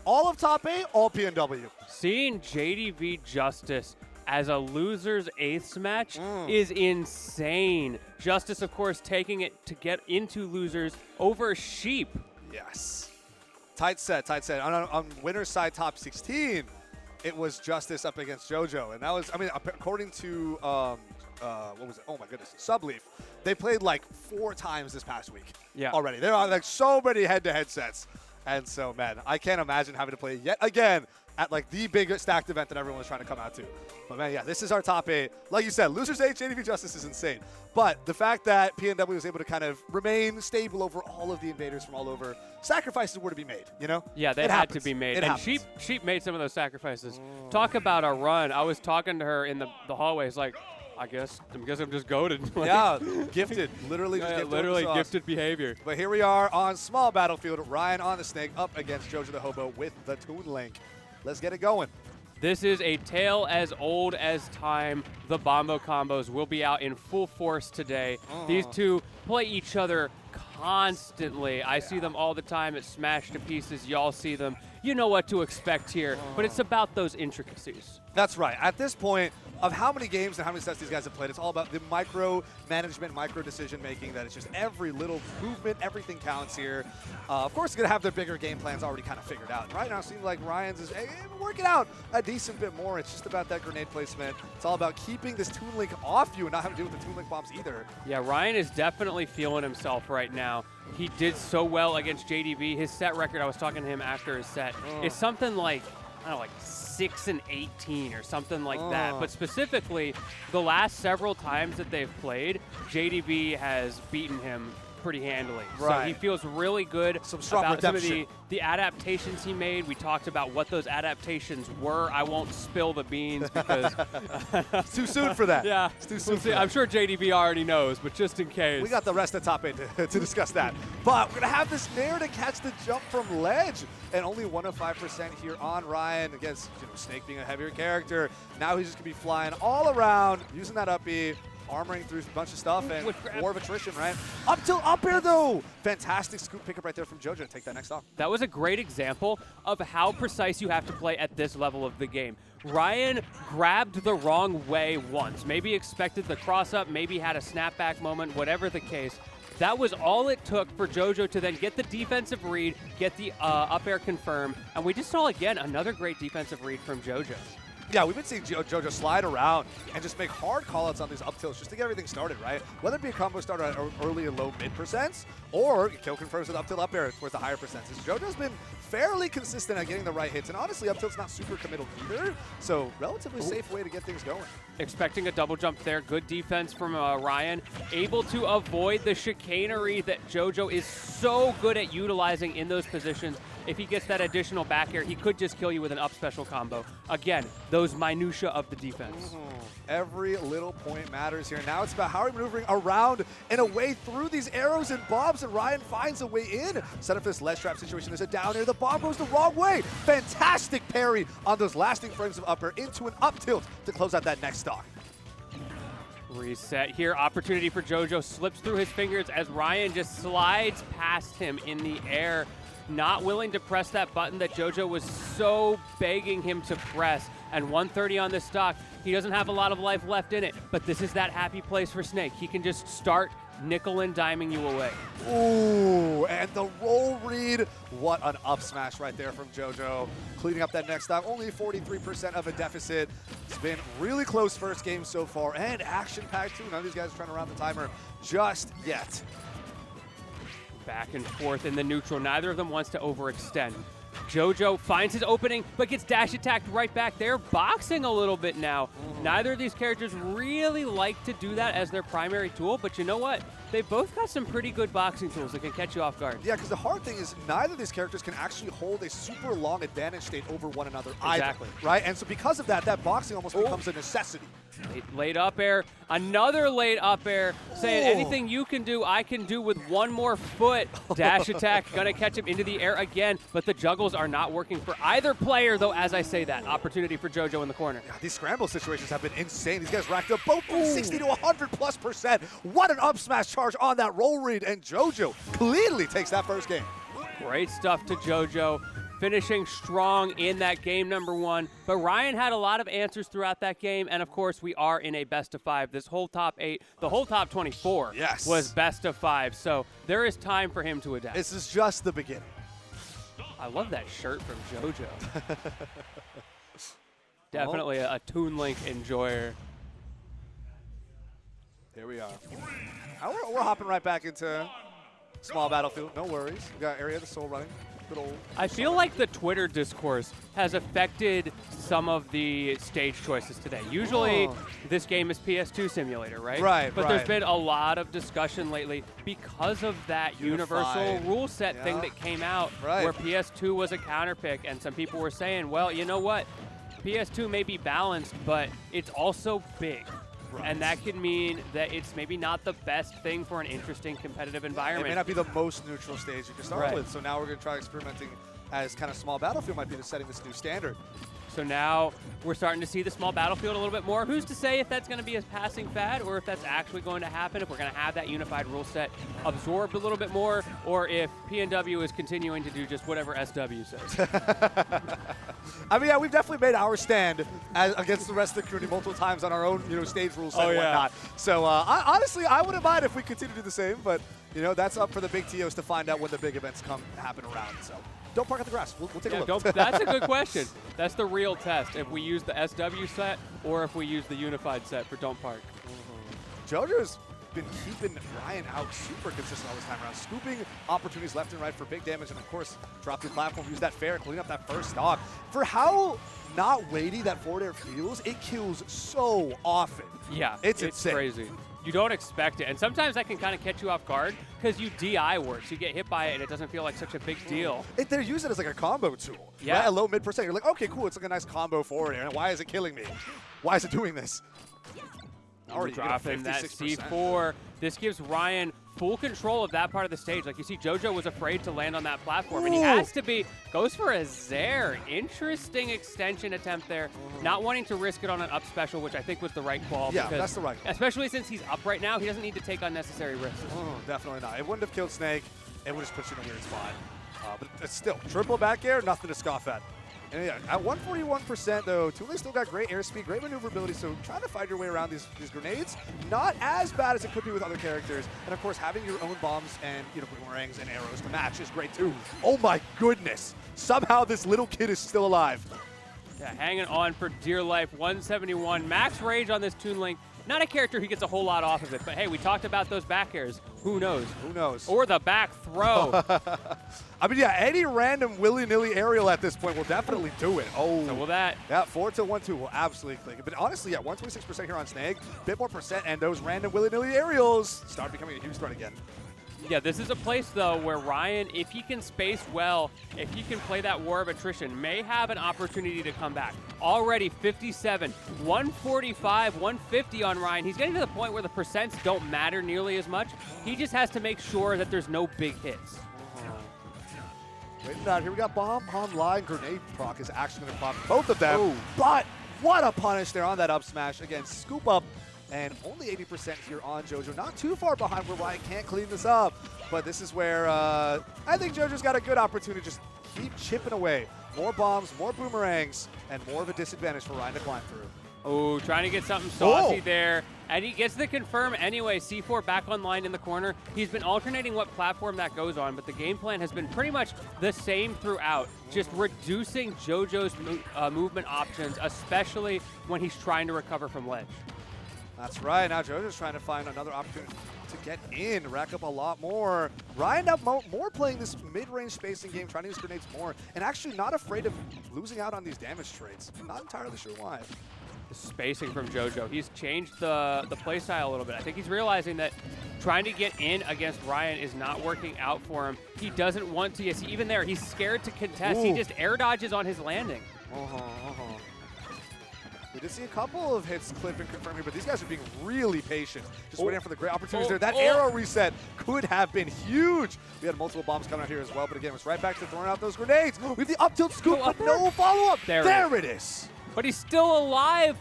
All of top 8, all PNW. Seeing JDV Justice as a loser's 8th match is insane. Justice, of course, taking it to get into losers over Sheep. Yes. Tight set, tight set. On winner's side, top 16, it was Justice up against JoJo. And that was, I mean, according to, what was it? Oh, my goodness. Subleaf. They played like 4 times this past week already. They're on like so many head-to-head sets. And so, man, I can't imagine having to play yet again at like the big stacked event that everyone was trying to come out to. But man, yeah, this is our top 8. Like you said, Losers 8, JDV Justice is insane. But the fact that PNW was able to kind of remain stable over all of the invaders from all over, sacrifices were to be made, you know? Yeah, they had to be made. And Sheep made some of those sacrifices. Talk about a run. I was talking to her in the hallways like, I guess I'm just goated. Like, yeah, gifted. Literally just gifted. Literally gifted behavior. But here we are on small battlefield. Ryan on the Snake up against JoJoDaHoBo with the Toon Link. Let's get it going. This is a tale as old as time. The Bombo combos will be out in full force today. These two play each other constantly. I see them all the time at Smash to Pieces. Y'all see them. You know what to expect here, but it's about those intricacies. That's right. At this point, of how many games and how many sets these guys have played, it's all about the micro management, micro decision making, that it's just every little movement, everything counts here. Of course, they're going to have their bigger game plans already kind of figured out. And right now, it seems like Ryan's is working out a decent bit more. It's just about that grenade placement. It's all about keeping this Toon Link off you and not having to deal with the Toon Link bombs either. Yeah, Ryan is definitely feeling himself right now. He did so well against JDV. His set record, I was talking to him after his set, is something like, I don't know, like 6-18 or something like that. But specifically, the last several times that they've played, JDV has beaten him pretty handily. Right. So he feels really good some strong about redemption. some of the adaptations he made. We talked about what those adaptations were. I won't spill the beans because it's too soon for that. Yeah, it's too soon. I'm sure JDV already knows, but just in case. We got the rest of top 8 to discuss that. But we're going to have this Nair to catch the jump from ledge. And only 105% here on Ryan against Snake being a heavier character. Now he's just going to be flying all around, using that up B, armoring through a bunch of stuff, and war of attrition, right? Up till up air, though! Fantastic scoop pickup right there from JoJo to take that next off. That was a great example of how precise you have to play at this level of the game. Ryan grabbed the wrong way once. Maybe expected the cross-up, maybe had a snapback moment, whatever the case. That was all it took for JoJo to then get the defensive read, get the up air confirm, and we just saw, again, another great defensive read from JoJo. Yeah, we've been seeing JoJo slide around and just make hard call-outs on these up tilts just to get everything started, right? Whether it be a combo starter at early and low mid percents, or kill confirms with up tilt up air towards the higher percentages. JoJo's been fairly consistent at getting the right hits, and honestly, up tilt's not super committal either, so relatively safe way to get things going. Expecting a double jump there. Good defense from Ryan. Able to avoid the chicanery that JoJo is so good at utilizing in those positions. If he gets that additional back air, he could just kill you with an up special combo. Again, those minutia of the defense. Every little point matters here. Now it's about how are we maneuvering around and away through these arrows and bombs, and Ryan finds a way in. Set up this ledge trap situation. There's a down air. The bomb goes the wrong way. Fantastic parry on those lasting frames of upper into an up tilt to close out that next stock. Reset here. Opportunity for JoJo. Slips through his fingers as Ryan just slides past him in the air. Not willing to press that button that JoJo was so begging him to press. And 130 on this stock. He doesn't have a lot of life left in it, but this is that happy place for Snake. He can just start nickel and diming you away. Ooh, and the roll read. What an up smash right there from JoJo. Cleaning up that next stock. Only 43% of a deficit. It's been really close first game so far, and action-packed too. None of these guys are trying to round the timer just yet. Back and forth in the neutral. Neither of them wants to overextend. JoJo finds his opening, but gets dash attacked right back. They're boxing a little bit now. Neither of these characters really like to do that as their primary tool, but you know what? They both got some pretty good boxing tools that can catch you off guard. Yeah, because the hard thing is neither of these characters can actually hold a super long advantage state over one another Exactly. either, right? And so because of that, that boxing almost becomes a necessity. Late up air, another late up air, saying anything you can do, I can do with one more foot. Dash attack, gonna catch him into the air again, but the juggles are not working for either player, though, as I say that. Opportunity for JoJo in the corner. Yeah, these scramble situations have been insane. These guys racked up both from 60 to 100+%. What an up smash charge on that roll read, and JoJo clearly takes that first game. Great stuff to JoJo. Finishing strong in that game number 1. But Ryan had a lot of answers throughout that game, and of course we are in a best of 5. This whole top 8, the whole top 24 was best of 5, so there is time for him to adapt. This is just the beginning. I love that shirt from JoJo. Definitely a Toon Link enjoyer. Here we are. We're hopping right back into small battlefield. No worries. We got Area of the Soul running. Good old. I feel like the Twitter discourse has affected some of the stage choices today. Usually, this game is PS2 simulator, right? Right, But right. there's been a lot of discussion lately because of that universal Unified. rule set thing Yeah. that came out Right. where PS2 was a counterpick, and some people were saying, well, you know what? PS2 may be balanced, but it's also big. Right. And that could mean that it's maybe not the best thing for an interesting competitive It environment. may not be the most neutral stage you can start Right. with. So now we're going to try experimenting as kind of small battlefield might be the setting this new standard. So now we're starting to see the small battlefield a little bit more. Who's to say if that's going to be a passing fad or if that's actually going to happen, if we're going to have that unified rule set absorbed a little bit more, or if PNW is continuing to do just whatever SW says. I mean, yeah, we've definitely made our stand against the rest of the community multiple times on our own, stage rules and whatnot. So honestly, I wouldn't mind if we continue to do the same, but that's up for the big TOs to find out when the big events happen around. So don't park on the grass. We'll take a look. That's a good question. That's the real test. If we use the SW set or if we use the unified set for Don't Park. JoJo's been keeping Ryan out super consistent all this time around, scooping opportunities left and right for big damage, and of course, drop the platform, use that fair, clean up that first stock. For how not weighty that forward air feels, it kills so often. Yeah, it's insane. Crazy. You don't expect it, and sometimes that can kind of catch you off guard because you DI works. You get hit by it, and it doesn't feel like such a big deal. They're using it as like a combo tool. Yeah. Right? A low mid percent. You're like, okay, cool. It's like a nice combo forward air. Why is it killing me? Why is it doing this? Already Dropping that 56%. C4. This gives Ryan full control of that part of the stage. Like you see, JoJo was afraid to land on that platform, and he has to be. Goes for a Zair. Interesting extension attempt there. Not wanting to risk it on an up special, which I think was the right call. Yeah, because that's the right call. Especially since he's up right now, he doesn't need to take unnecessary risks. Definitely not. It wouldn't have killed Snake. It would just put you in a weird spot. But it's still, triple back air, nothing to scoff at. And yeah, at 141% though, Thule still got great airspeed, great maneuverability, so trying to find your way around these grenades, not as bad as it could be with other characters. And of course, having your own bombs and boomerangs and arrows to match is great too. Oh my goodness! Somehow this little kid is still alive. Yeah, hanging on for dear life. 171. Max range on this Toon Link. Not a character who gets a whole lot off of it, but hey, we talked about those back airs. Who knows? Who knows? Or the back throw. I mean, yeah, any random willy-nilly aerial at this point will definitely do it. Oh. So will that. Yeah, 4-1-2 will absolutely click it. But honestly, yeah, 126% here on Snake, bit more percent, and those random willy-nilly aerials start becoming a huge threat again. Yeah, this is a place, though, where Ryan, if he can space well, if he can play that war of attrition, may have an opportunity to come back. Already 57, 145, 150 on Ryan. He's getting to the point where the percents don't matter nearly as much. He just has to make sure that there's no big hits. Waiting out here, we got bomb online. Grenade proc is actually going to proc both of them. Ooh. But what a punish there on that up smash. Again, scoop up. And only 80% here on JoJo. Not too far behind where Ryan can't clean this up. But this is where I think JoJo's got a good opportunity to just keep chipping away. More bombs, more boomerangs, and more of a disadvantage for Ryan to climb through. Oh, trying to get something saucy there. And he gets the confirm anyway. C4 back online in the corner. He's been alternating what platform that goes on, but the game plan has been pretty much the same throughout. Just reducing JoJo's movement options, especially when he's trying to recover from ledge. That's right. Now JoJo's trying to find another opportunity to get in, rack up a lot more. Ryan up more playing this mid-range spacing game, trying to use grenades more, and actually not afraid of losing out on these damage trades. Not entirely sure why. The spacing from JoJo. He's changed the play style a little bit. I think he's realizing that trying to get in against Ryan is not working out for him. He doesn't want to. See, even there, he's scared to contest. Ooh. He just air dodges on his landing. We did see a couple of hits clip and confirm here, but these guys are being really patient. Just waiting for the great opportunities there. That arrow reset could have been huge. We had multiple bombs coming out here as well, but again, it's right back to throwing out those grenades. We have the up tilt scoop, but no follow-up. There it is. But he's still alive.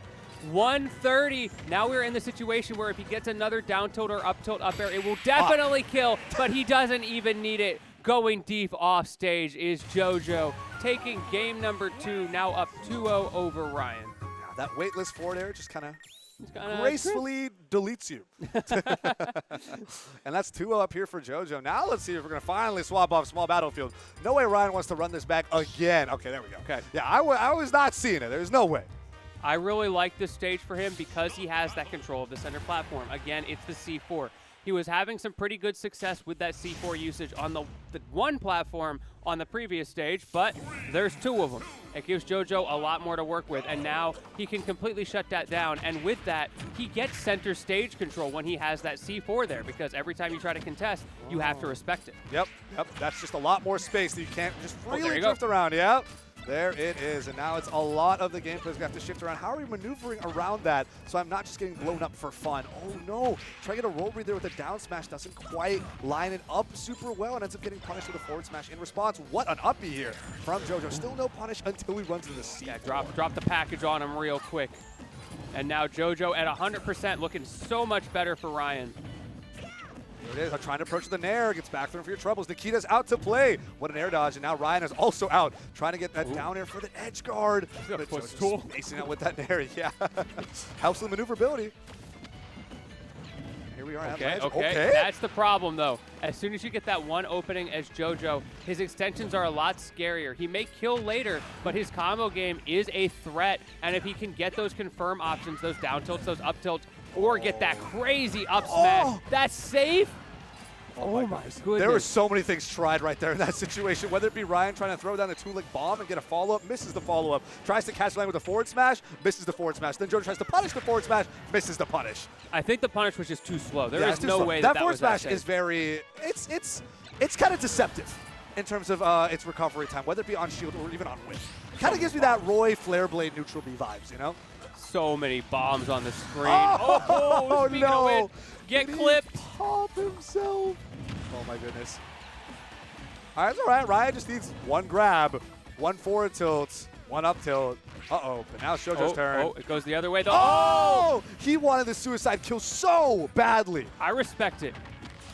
130. Now we're in the situation where if he gets another down tilt or up tilt up air, it will definitely kill, but he doesn't even need it. Going deep off stage is JoJo, taking game number 2, now up 2-0 over Ryan. That weightless forward air just kind of gracefully deletes you. And that's 2-0 up here for JoJo. Now let's see if we're going to finally swap off small battlefield. No way Ryan wants to run this back again. Okay, there we go. Okay. Yeah, I was not seeing it. There's no way. I really like this stage for him because he has that control of the center platform. Again, it's the C4. He was having some pretty good success with that C4 usage on the one platform on the previous stage, but there's 2 of them. It gives JoJo a lot more to work with, and now he can completely shut that down. And with that, he gets center stage control when he has that C4 there, because every time you try to contest, you have to respect it. Yep. That's just a lot more space that you can't just there freely you drift go. around. Yep. There it is, and now it's a lot of the gameplay is going to have to shift around. How are we maneuvering around that so I'm not just getting blown up for fun? Oh no, trying to get a roll read there with a down smash doesn't quite line it up super well and ends up getting punished with a forward smash in response. What an uppie here from JoJo. Still no punish until he runs into the sea. Yeah, drop the package on him real quick. And now JoJo at 100%, looking so much better for Ryan. There it is, trying to approach the nair, gets back through for your troubles. Nikita's out to play. What an air dodge, and now Ryan is also out, trying to get that down air for the edge guard. got a But footstool. JoJo's spacing out with that nair, yeah. Helps with maneuverability. Here we are at Okay, ledge. okay, that's the problem though. As soon as you get that one opening as JoJo, his extensions are a lot scarier. He may kill later, but his combo game is a threat, and if he can get those confirm options, those down tilts, those up tilts, or get that crazy up smash, that's safe. Oh my goodness. There were so many things tried right there in that situation, whether it be Ryan trying to throw down the 2-lick bomb and get a follow-up, misses the follow-up, tries to catch Ryan with a forward smash, misses the forward smash, then JoJo tries to punish the forward smash, misses the punish. I think the punish was just too slow. There is it's too no slow. way that that forward was that smash safe. is very, it's kind of deceptive in terms of its recovery time, whether it be on shield or even on whip. Kind of gives me that Roy Flare Blade neutral B vibes, you know? So many bombs on the screen. Oh, speaking of no. which, get Did he clipped. Pop himself. Oh my goodness. All right, it's all right. Ryan just needs one grab, one forward tilt, one up tilt. Uh-oh, but now it's JoJo's turn. Oh, it goes the other way though. Oh! He wanted the suicide kill so badly. I respect it.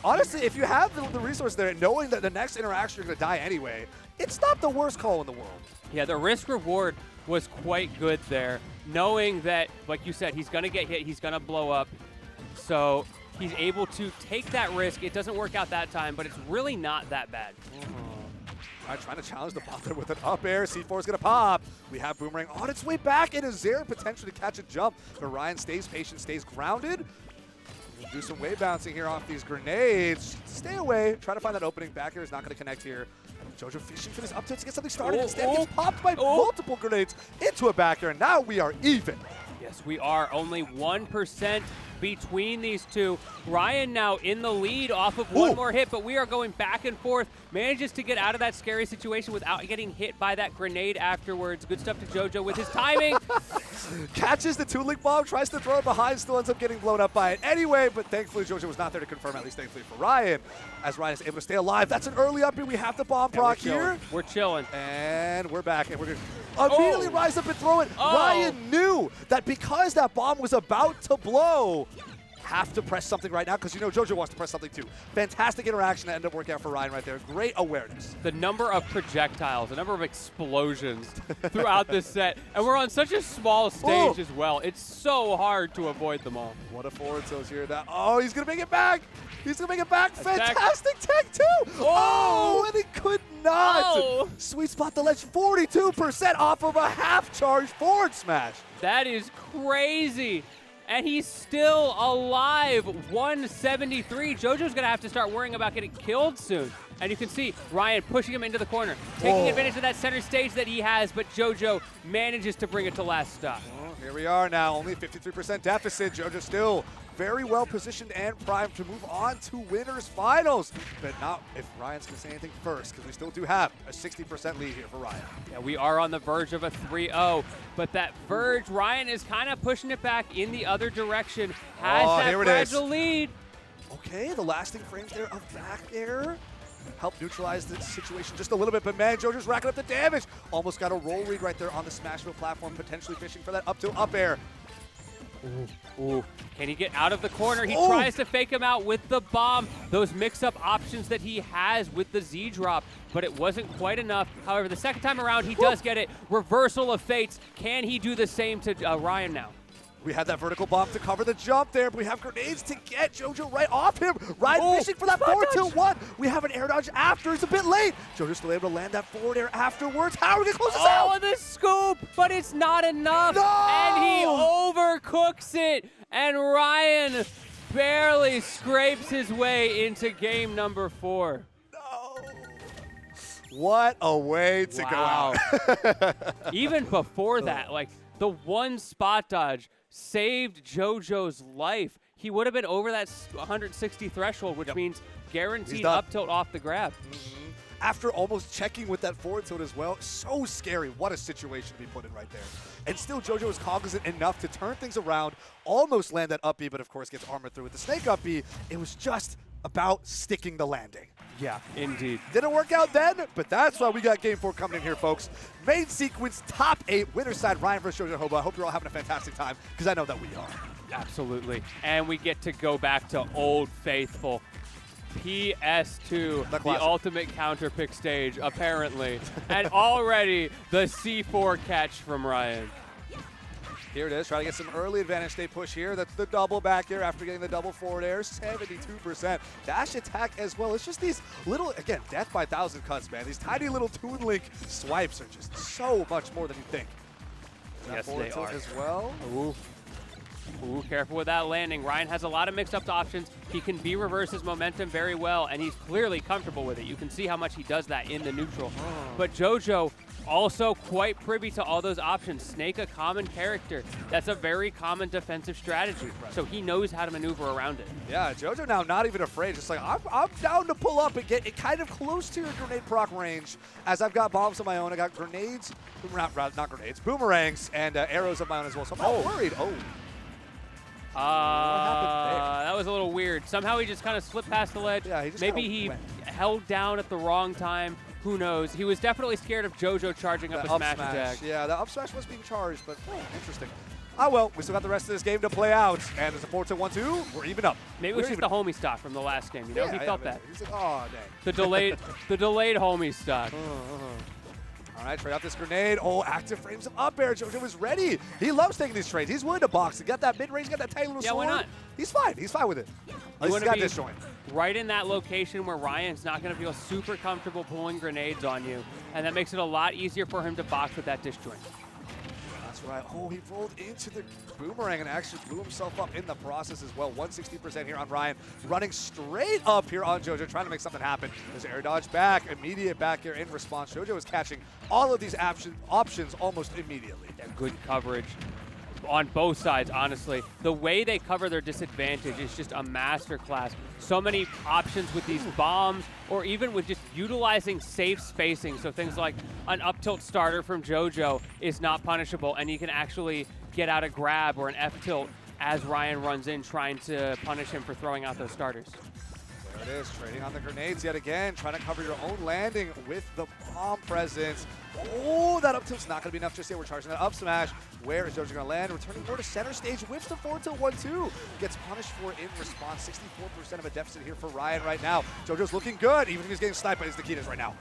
Honestly, if you have the resource there, knowing that the next interaction you're going to die anyway, it's not the worst call in the world. Yeah, the risk reward was quite good there, knowing that, like you said, he's going to get hit, he's going to blow up. So he's able to take that risk. It doesn't work out that time, but it's really not that bad. All right, trying to challenge the bot there with an up air. C4 is going to pop. We have Boomerang on its way back, and is there potential to catch a jump? But Ryan stays patient, stays grounded. We'll do some wave bouncing here off these grenades. Stay away. Try to find that opening. Back air is not going to connect here. JoJo fishing for this up tilt to get something started. Instead, gets popped by multiple grenades into a back air, and now we are even. Yes, we are only 1% between these two. Ryan now in the lead off of one more hit, but we are going back and forth. Manages to get out of that scary situation without getting hit by that grenade afterwards. Good stuff to JoJo with his timing. Catches the 2-link bomb, tries to throw it behind, still ends up getting blown up by it anyway, but thankfully JoJo was not there to confirm, at least thankfully for Ryan, as Ryan is able to stay alive. That's an early up, and we have the bomb proc here. We're chilling. And we're back, and we're going to immediately rise up and throw it. Oh. Ryan knew that because that bomb was about to blow, have to press something right now, because you know JoJo wants to press something too. Fantastic interaction that ended up working out for Ryan right there. Great awareness. The number of projectiles, the number of explosions throughout this set, and we're on such a small stage as well. It's so hard to avoid them all. What a forward tilt here. Oh, he's going to make it back. He's going to make it back. Attack. Fantastic tech too. Oh, and he could not. Oh. Sweet spot the ledge. 42% off of a half charge forward smash. That is crazy. And he's still alive, 173. JoJo's going to have to start worrying about getting killed soon. And you can see Ryan pushing him into the corner, taking advantage of that center stage that he has, but JoJo manages to bring it to last stop. Well, here we are now, only 53% deficit. JoJo still very well positioned and primed to move on to winners finals. But not if Ryan's going to say anything first, because we still do have a 60% lead here for Ryan. Yeah, we are on the verge of a 3-0, but that verge, Ryan is kind of pushing it back in the other direction. Has that here it is. fragile lead. Okay, the lasting frames there of back air help neutralize the situation just a little bit, but man, JoJo's racking up the damage. Almost got a roll read right there on the Smashville platform, potentially fishing for that up tilt up air. Ooh. Can he get out of the corner? He tries to fake him out with the bomb. Those mix-up options that he has with the Z-drop, but it wasn't quite enough. However, the second time around, he does get it. Reversal of fates. Can he do the same to Ryan now? We had that vertical bomb to cover the jump there, but we have grenades to get JoJo right off him. Ryan fishing for that forward tilt 1. We have an air dodge after. It's a bit late. JoJo's still able to land that forward air afterwards. How are we going to close this out? Oh, the scoop, but it's not enough. No! And he overcooks it. And Ryan barely scrapes his way into game number 4. No. What a way to go out. Even before that, like the one spot dodge saved JoJo's life. He would have been over that 160 threshold, which means guaranteed up tilt off the grab. After almost checking with that forward tilt as well, so scary. What a situation to be put in right there. And still, JoJo was cognizant enough to turn things around, almost land that up B, but of course gets armored through with the snake up B. It was just about sticking the landing. Yeah, indeed. Didn't work out then, but that's why we got game 4 coming in here, folks. Main sequence, top 8, winner side, Ryan versus JoJoDaHoBo. I hope you're all having a fantastic time, because I know that we are. Absolutely. And we get to go back to Old Faithful. PS2, the ultimate counter pick stage, apparently. And already the C4 catch from Ryan. Here it is, trying to get some early advantage state push here. That's the double back here after getting the double forward air, 72%. Dash attack as well. It's just these little, again, death by 1,000 cuts, man. These tiny little Toon Link swipes are just so much more than you think. Yes, they are. As well. Ooh, careful with that landing. Ryan has a lot of mixed-up options. He can B-reverse his momentum very well, and he's clearly comfortable with it. You can see how much he does that in the neutral. But JoJo also quite privy to all those options. Snake, a common character. That's a very common defensive strategy, so he knows how to maneuver around it. Yeah, JoJo now not even afraid. Just like, I'm down to pull up and get it kind of close to your grenade proc range. As I've got bombs of my own, I got grenades, not grenades, boomerangs, and arrows of my own as well. So I'm not worried. That was a little weird. Somehow he just kind of slipped past the ledge. Yeah, he just Maybe he held down at the wrong time. Who knows? He was definitely scared of JoJo charging up a smash attack. Yeah, the up smash was being charged, but interesting. Oh well, we still got the rest of this game to play out. And there's a 4-1-2. We're even up. Maybe it was just the homie stock from the last game. You know, he felt that. He's like, oh, dang. The delayed homie stock. All right, trade out this grenade. Oh, active frames him up air. JoJo is ready. He loves taking these trades. He's willing to box. He got that mid-range, got that tiny little sword. Why not? He's fine. He's fine with it. He's got disjoint. Right in that location where Ryan's not going to feel super comfortable pulling grenades on you, and that makes it a lot easier for him to box with that disjoint. That's right. Oh, he rolled into the boomerang and actually blew himself up in the process as well. 160% here on Ryan. Running straight up here on JoJo, trying to make something happen. There's air dodge back, immediate back air in response. JoJo is catching all of these options almost immediately. Yeah, good coverage on both sides, honestly. The way they cover their disadvantage is just a masterclass. So many options with these bombs, or even with just utilizing safe spacing. So things like an up tilt starter from JoJo is not punishable, and you can actually get out a grab or an F tilt as Ryan runs in, trying to punish him for throwing out those starters. There it is, trading on the grenades yet again, trying to cover your own landing with the bomb presence. Oh, that up tilt's not going to be enough just yet. We're charging that up smash. Where is JoJo going to land? Returning more to center stage, whips the forward tilt 1-2. Gets punished for it in response. 64% of a deficit here for Ryan right now. JoJo's looking good, even if he's getting sniped by his Nikitas right now.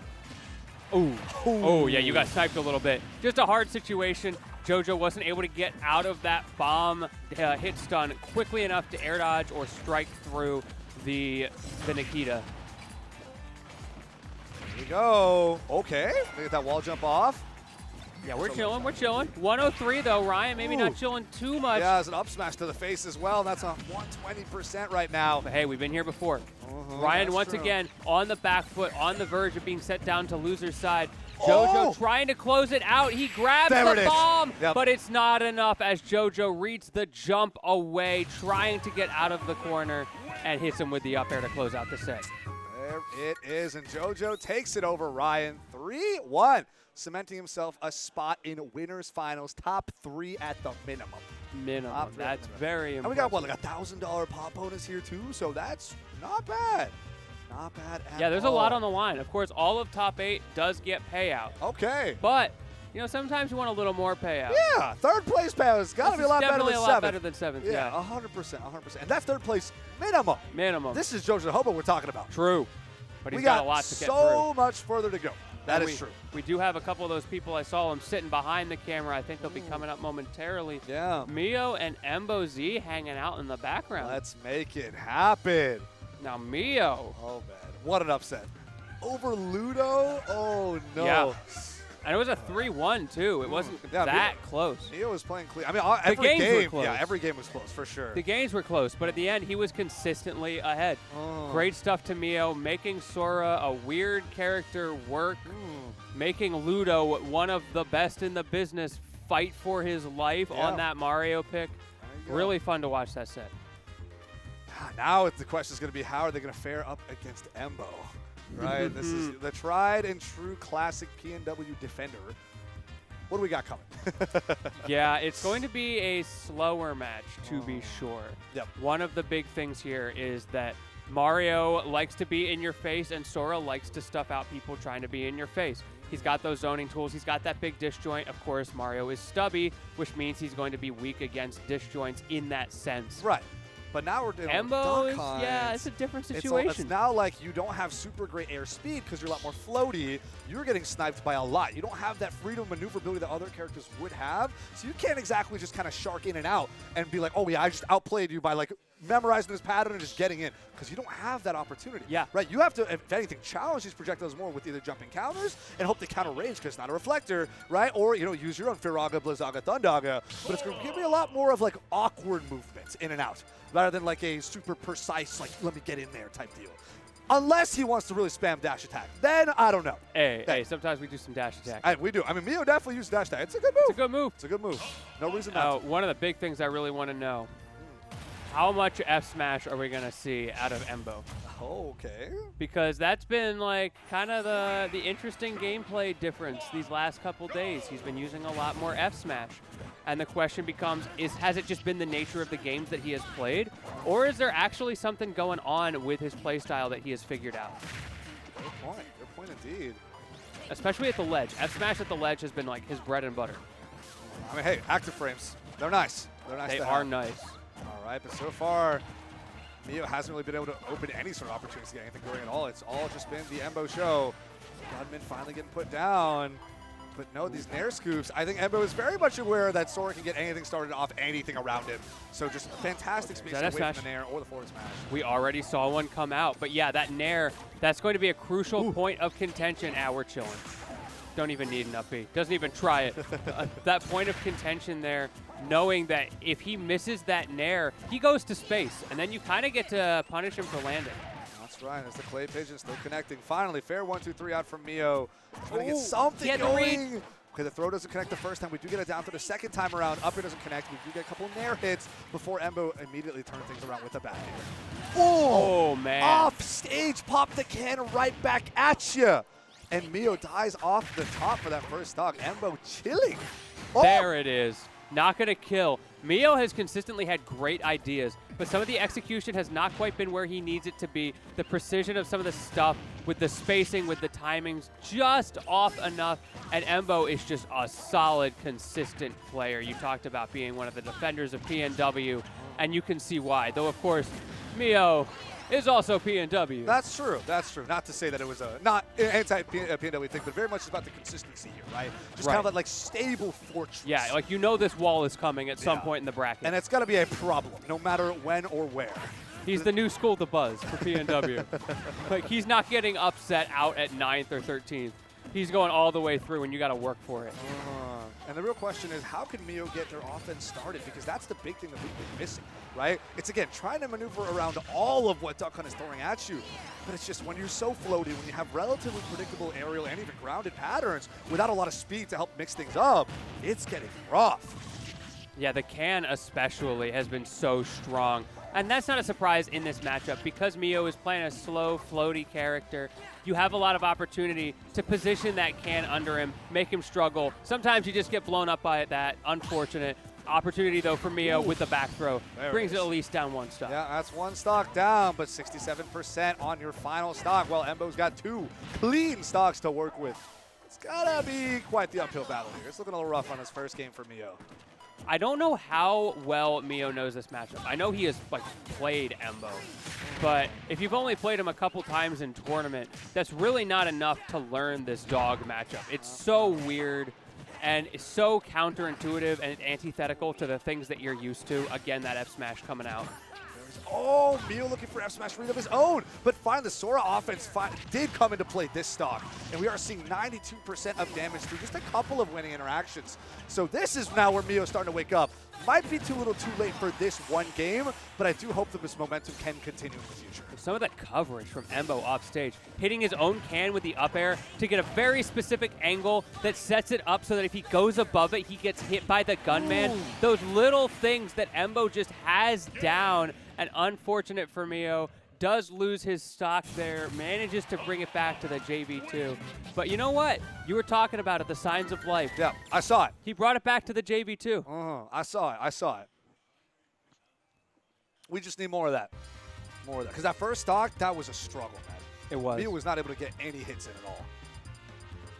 Oh, yeah, you got sniped a little bit. Just a hard situation. JoJo wasn't able to get out of that bomb hit stun quickly enough to air dodge or strike through the Nikita. Here we go. Okay, they get that wall jump off. Yeah, we're chilling. 103 though, Ryan. Maybe not chilling too much. Yeah, it's an up smash to the face as well. That's a 120% right now. But hey, we've been here before. Ryan once again on the back foot, on the verge of being set down to loser's side. JoJo trying to close it out. He grabs the bomb, but it's not enough as JoJo reads the jump away, trying to get out of the corner, and hits him with the up air to close out the set. There it is, and JoJo takes it over Ryan. 3-1, cementing himself a spot in winners finals, top 3 at the minimum. That's very important. And we got, what, like a $1,000 pop bonus here too, so that's not bad. Not bad at all. Yeah, there's a lot on the line. Of course, all of top 8 does get payout. Okay. But, you know, sometimes you want a little more payout. Yeah, third place payout has got to be a lot better than 7th. Definitely a lot better than 7th, yeah. 100%. And that's third place minimum. Minimum. This is JoJoDaHoBo we're talking about. True. But he's we got a lot to get through. so much further to go. That And is true. We do have a couple of those people. I saw them sitting behind the camera. I think they'll be coming up momentarily. Yeah. Mio and Embo Z hanging out in the background. Let's make it happen. Now Mio. Oh, man. What an upset. Over Ludo? Oh, no. Yeah. And it was a 3-1, too. It wasn't Yeah, that close. Mio was playing clean. I mean, every games were game. close. Yeah, every game was close, for sure. The games were close, but at the end, he was consistently ahead. Oh. Great stuff to Mio, making Sora a weird character work, making Ludo one of the best in the business fight for his life Yeah. on that Mario pick. There you go. Really fun to watch that set. Now the question is going to be, how are they going to fare up against Embo? Right? This is the tried and true classic PNW defender. What do we got coming? Yeah, it's going to be a slower match, to be sure. Yep. One of the big things here is that Mario likes to be in your face, and Sora likes to stuff out people trying to be in your face. He's got those zoning tools. He's got that big disjoint. Of course, Mario is stubby, which means he's going to be weak against disjoints in that sense. Right. But now we're dealing Embo with is, duck yeah, hunts. it's a different It's situation. now like you don't have super great air speed because you're a lot more floaty. You're getting sniped by a lot. You don't have that freedom of maneuverability that other characters would have. So you can't exactly just kind of shark in and out and be like, oh yeah, I just outplayed you by like memorizing this pattern and just getting in, because you don't have that opportunity. Yeah. Right? You have to, if anything, challenge these projectiles more with either jumping counters and hope they counter range because it's not a reflector, right? Or, you know, use your own Firaga, Blizzaga, Thundaga. But it's going to give me a lot more of like awkward movements in and out rather than like a super precise, like, let me get in there type deal. Unless he wants to really spam dash attack. Then I don't know. Hey, sometimes we do some dash attack. We do. I mean, Mio definitely used dash attack. It's a good move. It's a good move. It's a good move. No reason not to. One of the big things I really want to know, how much F smash are we going to see out of Embo? Oh, okay. Because that's been like kind of the interesting gameplay difference these last couple days. He's been using a lot more F smash. And the question becomes, has it just been the nature of the games that he has played? Or is there actually something going on with his playstyle that he has figured out? Good point. Good point indeed. Especially at the ledge. F smash at the ledge has been like his bread and butter. I mean, hey, active frames. They're nice. They're nice They to are have. nice. All right, but so far, Mio hasn't really been able to open any sort of opportunities to get anything going at all. It's all just been the Embo show. Gunman finally getting put down. But no, these Nair scoops, I think Embo is very much aware that Sora can get anything started off anything around him. So just fantastic space away smash. from the Nair or the forward smash. We already saw one come out. But yeah, that Nair, that's going to be a crucial point of contention. We're chilling. Don't even need an up B. Doesn't even try it. That point of contention there, knowing that if he misses that Nair, he goes to space. And then you kind of get to punish him for landing. That's right. As the Clay Pigeon still connecting. Finally, fair 1-2-3 out from Mio. Trying to get Ooh, something he had the read. going. Okay, the throw doesn't connect the first time. We do get it down for the second time around. Up air doesn't connect. We do get a couple Nair hits before Embo immediately turns things around with a back air. Oh, man. Off stage, pop the can right back at you. And Mio dies off the top for that first stock. Embo chilling. Oh. There it is. Not going to kill. Mio has consistently had great ideas, but some of the execution has not quite been where he needs it to be. The precision of some of the stuff with the spacing, with the timings, just off enough. And Embo is just a solid, consistent player. You talked about being one of the defenders of PNW, and you can see why. Though, of course, Mio is also PNW. That's true. That's true. Not to say that it was a not an anti-PNW thing, but very much about the consistency here, right? Just kind of that like stable fortress. Yeah, like you know this wall is coming at some point in the bracket. And it's got to be a problem, no matter when or where. He's the new school, the Buzz, for PNW. Like, he's not getting upset out at 9th or 13th. He's going all the way through, and you got to work for it. And the real question is, how can Mio get their offense started? Because that's the big thing that we've been missing, right? It's, again, trying to maneuver around all of what Duck Hunt is throwing at you. But it's just when you're so floaty, when you have relatively predictable aerial and even grounded patterns without a lot of speed to help mix things up, it's getting rough. Yeah, the can especially has been so strong. And that's not a surprise in this matchup because Mio is playing a slow, floaty character. You have a lot of opportunity to position that can under him, make him struggle. Sometimes you just get blown up by that. Unfortunate. Opportunity, though, for Mio with the back throw. Brings it at least down one stock. Yeah, that's one stock down, but 67% on your final stock. Well, Embo's got two clean stocks to work with. It's got to be quite the uphill battle here. It's looking a little rough on his first game for Mio. I don't know how well Mio knows this matchup. I know he has like played Embo, but if you've only played him a couple times in tournament, that's really not enough to learn this dog matchup. It's so weird, and it's so counterintuitive and antithetical to the things that you're used to. Again, that F smash coming out. Oh, Mio looking for F smash read of his own, but finally the Sora offense did come into play this stock, and we are seeing 92% of damage through just a couple of winning interactions. So this is now where Mio's starting to wake up. Might be too little too late for this one game, but I do hope that this momentum can continue in the future. Some of that coverage from Embo off stage, hitting his own can with the up air to get a very specific angle that sets it up so that if he goes above it, he gets hit by the gunman. Ooh. Those little things that Embo just has down, and unfortunate for Mio, does lose his stock there, manages to bring it back to the JV2. But you know what? You were talking about it, the signs of life. Yeah, I saw it. He brought it back to the JV2. I saw it. We just need more of that. More of that. Because that first stock, that was a struggle, man. It was. Mio was not able to get any hits in at all.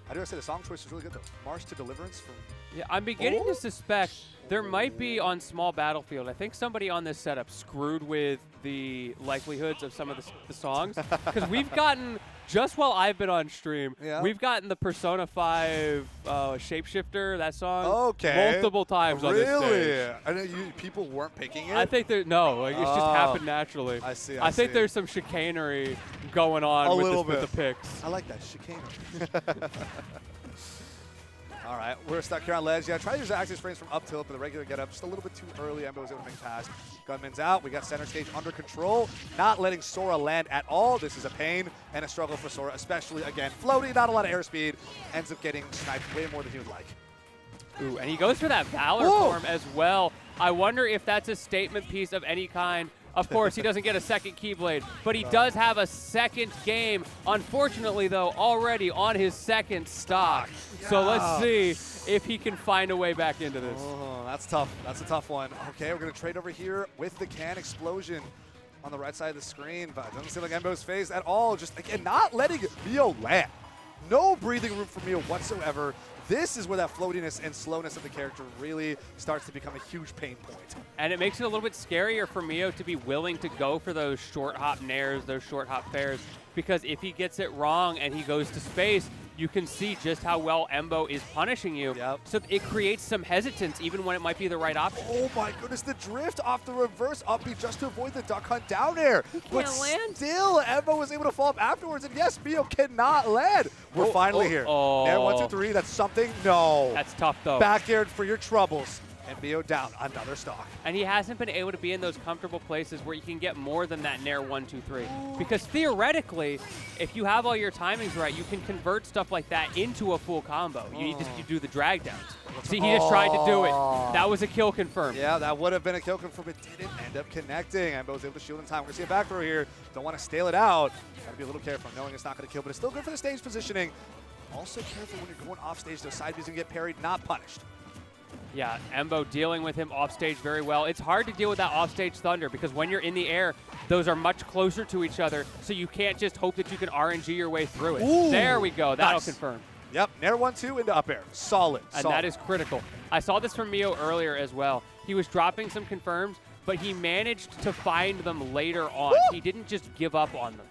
I do have to say the song choice was really good, though. March to Deliverance from... Yeah, I'm beginning to suspect there might be on Small Battlefield. I think somebody on this setup screwed with the likelihoods of some of the songs. Because we've gotten, just while I've been on stream, we've gotten the Persona 5 Shapeshifter, that song, multiple times on this stage. Really? I know people weren't picking it? I think it just happened naturally. I see, I think there's some chicanery going on with the picks. I like that, chicanery. All right, we're stuck here on ledge. Yeah, try to use the access frames from up tilt, but the regular get up just a little bit too early. Embo was able to make a pass. Gunman's out. We got center stage under control, not letting Sora land at all. This is a pain and a struggle for Sora, especially, again, floaty, not a lot of airspeed. Ends up getting sniped way more than he would like. Ooh, and he goes for that Valor form as well. I wonder if that's a statement piece of any kind. Of course, he doesn't get a second Keyblade, but he does have a second game. Unfortunately, though, already on his second stock. Yeah. So let's see if he can find a way back into this. Oh, that's tough. That's a tough one. Okay, we're going to trade over here with the can explosion on the right side of the screen, but it doesn't seem like Embo's phased at all. Just, again, not letting Mio land. No breathing room for Mio whatsoever. This is where that floatiness and slowness of the character really starts to become a huge pain point. And it makes it a little bit scarier for Mio to be willing to go for those short hop nairs, those short hop fairs, because if he gets it wrong and he goes to space, you can see just how well Embo is punishing you. Yep. So it creates some hesitance even when it might be the right option. Oh my goodness, the drift off the reverse up B just to avoid the duck hunt down air. But still, Embo was able to fall up afterwards, and yes, Mio cannot land. We're finally here. There, 1, 2, 3, that's something. No. That's tough, though. Back aired for your troubles. And Mio down, another stock. And he hasn't been able to be in those comfortable places where you can get more than that Nair 1, 2, 3. Because theoretically, if you have all your timings right, you can convert stuff like that into a full combo. You do the drag downs. See, he just tried to do it. That was a kill confirmed. Yeah, that would have been a kill confirmed. It didn't end up connecting. Embo was able to shield in time. We're going to see a back throw here. Don't want to stale it out. Got to be a little careful knowing it's not going to kill, but it's still good for the stage positioning. Also careful when you're going off stage. Those side Bs can get parried, not punished. Yeah, Embo dealing with him off stage very well. It's hard to deal with that off stage thunder because when you're in the air, those are much closer to each other, so you can't just hope that you can RNG your way through it. Ooh, there we go. That'll confirm. Yep, Nair 1, 2 into up air. Solid. And that is critical. I saw this from Mio earlier as well. He was dropping some confirms, but he managed to find them later on. Woo! He didn't just give up on them.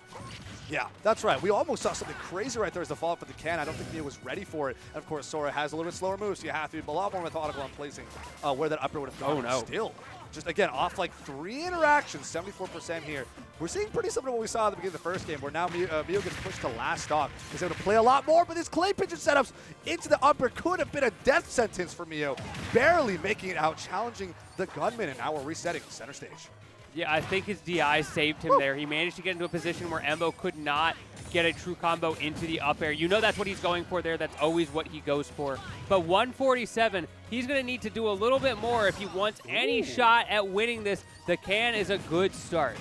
Yeah, that's right. We almost saw something crazy right there as the follow-up of the can. I don't think Mio was ready for it. And of course, Sora has a little bit slower moves, so you have to be a lot more methodical on placing where that upper would have gone. Oh, no. Still, just again, off like 3 interactions, 74% here. We're seeing pretty similar to what we saw at the beginning of the first game, where now Mio gets pushed to last stock. He's able to play a lot more, but his clay pigeon setups into the upper could have been a death sentence for Mio. Barely making it out, challenging the gunman, and now we're resetting center stage. Yeah, I think his DI saved him there. He managed to get into a position where Embo could not get a true combo into the up air. You know that's what he's going for there. That's always what he goes for. But 147, he's going to need to do a little bit more if he wants any shot at winning this. The can is a good start.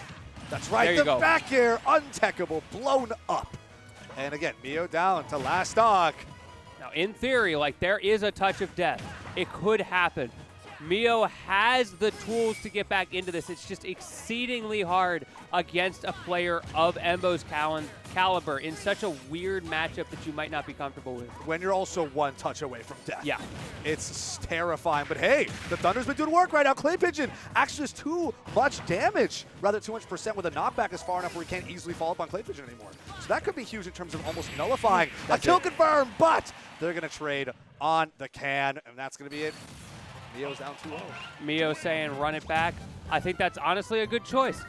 That's right. There you go. Back air, untechable, blown up. And again, Mio down to last stock. Now, in theory, like there is a touch of death. It could happen. Mio has the tools to get back into this. It's just exceedingly hard against a player of Embo's caliber in such a weird matchup that you might not be comfortable with. When you're also one touch away from death. Yeah. It's terrifying. But hey, the Thunder's been doing work right now. Clay Pigeon actually does too much damage, rather too much percent, with a knockback is far enough where he can't easily follow up on Clay Pigeon anymore. So that could be huge in terms of almost nullifying a kill confirm, but they're going to trade on the can, and that's going to be it. Mio's down 2-0. Mio saying run it back. I think that's honestly a good choice.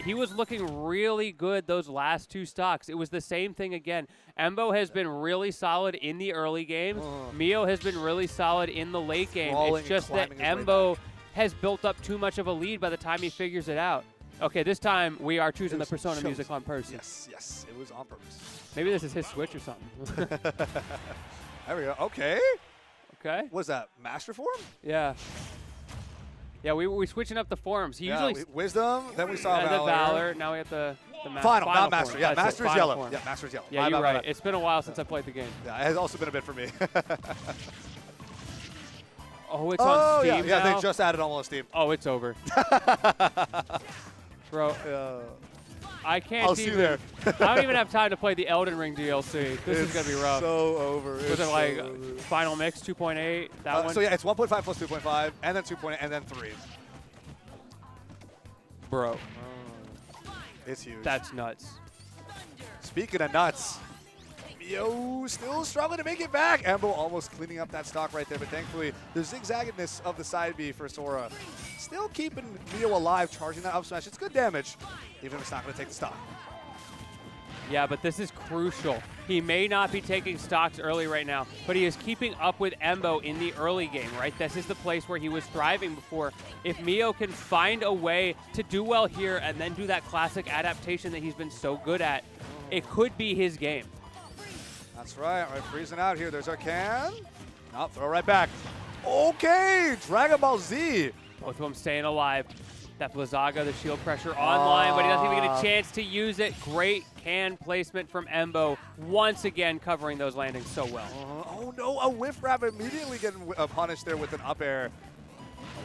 He was looking really good those last 2 stocks. It was the same thing again. Embo has been really solid in the early games. Mio has been really solid in the late game. It's just that Embo has built up too much of a lead by the time he figures it out. Okay, this time we are choosing the Persona music on purpose. Yes, it was on purpose. Maybe this is his Switch or something. There we go. Okay. Okay. Was that Master Form? Yeah. Yeah, we switching up the forms. He usually Wisdom, then we saw the Valor. Valor. Now we have the Final, not form. Master. Yeah, That's it, Master is final yellow. form. Yeah, Master is yellow. Yeah, you're right. It's been a while since I played the game. Yeah, it has also been a bit for me. Oh, it's on Steam yeah, now? they just added all on Steam. Oh, it's over. Bro, I can't I'll see you there. I don't even have time to play the Elden Ring DLC. This is going to be rough. So over. Was it like Final Mix 2.8? That one? So yeah, it's 1.5 plus 2.5, and then 2.8, and then 3. Bro, It's huge. that's nuts. Speaking of nuts, Mio still struggling to make it back. Embo almost cleaning up that stock right there, but thankfully the zigzaggedness of the side B for Sora still keeping Mio alive, charging that up smash. It's good damage, even if it's not going to take the stock. Yeah, but this is crucial. He may not be taking stocks early right now, but he is keeping up with Embo in the early game, right? This is the place where he was thriving before. If Mio can find a way to do well here and then do that classic adaptation that he's been so good at, it could be his game. That's right. All right, freezing out here. There's our can. Nope, throw right back. Okay, Dragon Ball Z. Both of them staying alive. That Blizzaga, the shield pressure online, but he doesn't even get a chance to use it. Great can placement from Embo, once again covering those landings so well. Oh no, a whiff grab immediately getting punished there with an up air.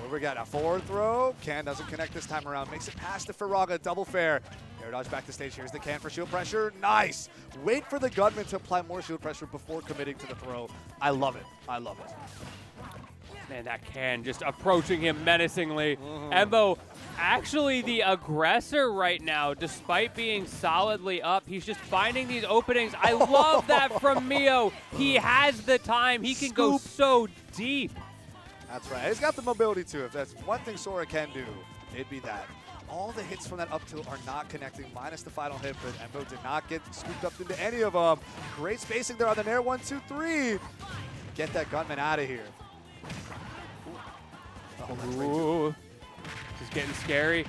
What we got? A forward throw. Can doesn't connect this time around. Makes it past the Faraga. Double fair. Air dodge back to stage. Here's the can for shield pressure. Nice. Wait for the gunman to apply more shield pressure before committing to the throw. I love it. I love it. Man, that can just approaching him menacingly. Embo, actually the aggressor right now, despite being solidly up. He's just finding these openings. I love that from Mio. He has the time. He can go so deep. That's right. He's got the mobility too. If that's one thing Sora can do, it'd be that. All the hits from that up tilt are not connecting, minus the final hit, but Embo did not get scooped up into any of them. Great spacing there on the Nair. 1, 2, 3. Get that gunman out of here. Ooh, this is getting scary.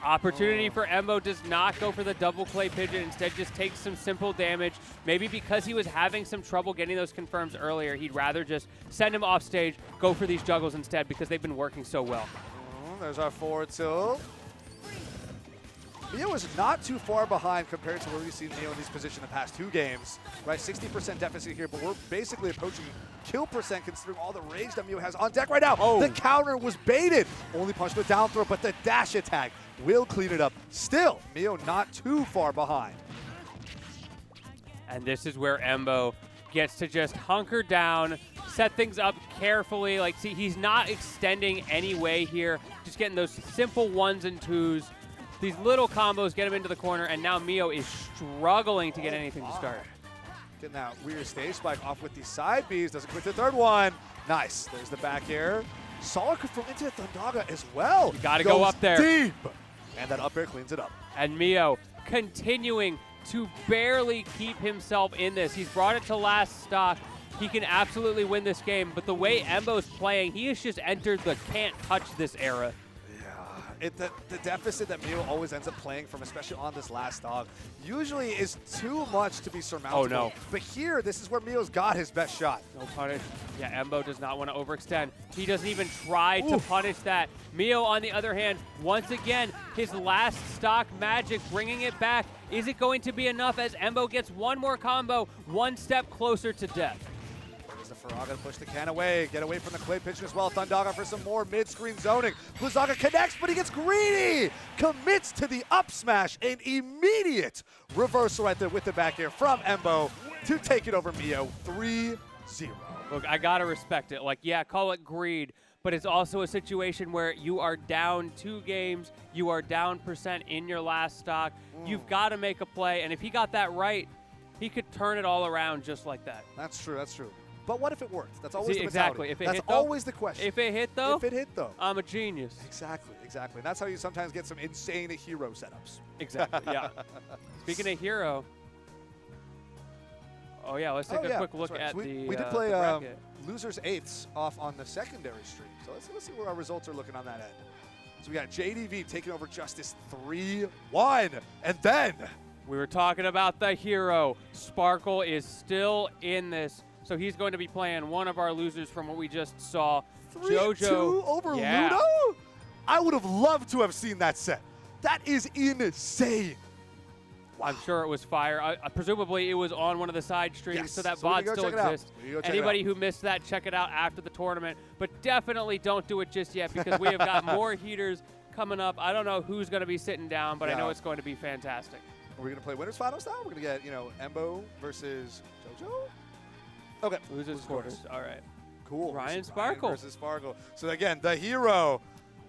Opportunity for Embo does not go for the double Clay Pigeon. Instead, just takes some simple damage. Maybe because he was having some trouble getting those confirms earlier, he'd rather just send him off stage, go for these juggles instead because they've been working so well. There's our forward tilt. Mio is not too far behind compared to where we've seen Mio in this position the past 2 games. Right, 60% deficit here, but we're basically approaching kill percent considering all the rage that Mio has on deck right now. The counter was baited. Only punched with down throw, but the dash attack will clean it up. Still, Mio not too far behind. And this is where Embo gets to just hunker down, set things up carefully. Like, see, he's not extending any way here. Just getting those simple 1s and 2s. These little combos get him into the corner, and now Mio is struggling to get anything to start. Getting that weird stage spike off with the side Bs. Doesn't quit the third one. Nice. There's the back air. Solid confirm into the Thundaga as well. You got to go up there. Deep. And that up air cleans it up. And Mio continuing to barely keep himself in this. He's brought it to last stock. He can absolutely win this game, but the way Embo's playing, he has just entered the can't touch this era. The deficit that Mio always ends up playing from, especially on this last dog, usually is too much to be surmountable. Oh, no. But here, this is where Mio's got his best shot. No punish. Yeah, Embo does not want to overextend. He doesn't even try to punish that. Mio, on the other hand, once again, his last stock magic, bringing it back. Is it going to be enough as Embo gets one more combo, one step closer to death? As the Faraga push the can away, get away from the clay pitch as well. Thundaga for some more mid-screen zoning. Blizzaga connects, but he gets greedy. Commits to the up smash. An immediate reversal right there with the back air from Embo to take it over Mio 3-0. Look, I gotta respect it. Like, yeah, call it greed, but it's also a situation where you are down 2 games, you are down % in your last stock. You've got to make a play, and if he got that right, he could turn it all around just like that. That's true, that's true. But what if it worked? That's always the exactly. mentality. If it That's hit, though, always the question. If it hit, though, I'm a genius. Exactly, exactly. And that's how you sometimes get some insane hero setups. Exactly, yeah. Speaking of hero, oh yeah, let's take a quick look right. at So the we did play the bracket. losers eighths off on the secondary stream. So let's see where our results are looking on that end. So we got JDV taking over Justice 3-1, and then We were talking about the hero. Sparkle is still in this, so he's going to be playing one of our losers from what we just saw. 3-2 over Ludo? I would have loved to have seen that set. That is insane. I'm sure it was fire. Presumably, it was on one of the side streams, Yes. so that So we VOD can go still check it out. exists. We can go check it Anybody out. who missed that, check it out after the tournament. But definitely don't do it just yet because we have got more heaters coming up. I don't know who's going to be sitting down, but I know it's going to be fantastic. Are we going to play winners finals now? We're going to get, Embo versus JoJo? Okay. Losers quarters. All right. Cool. Ryan Ryan Sparkle. versus Sparkle. So again, the hero.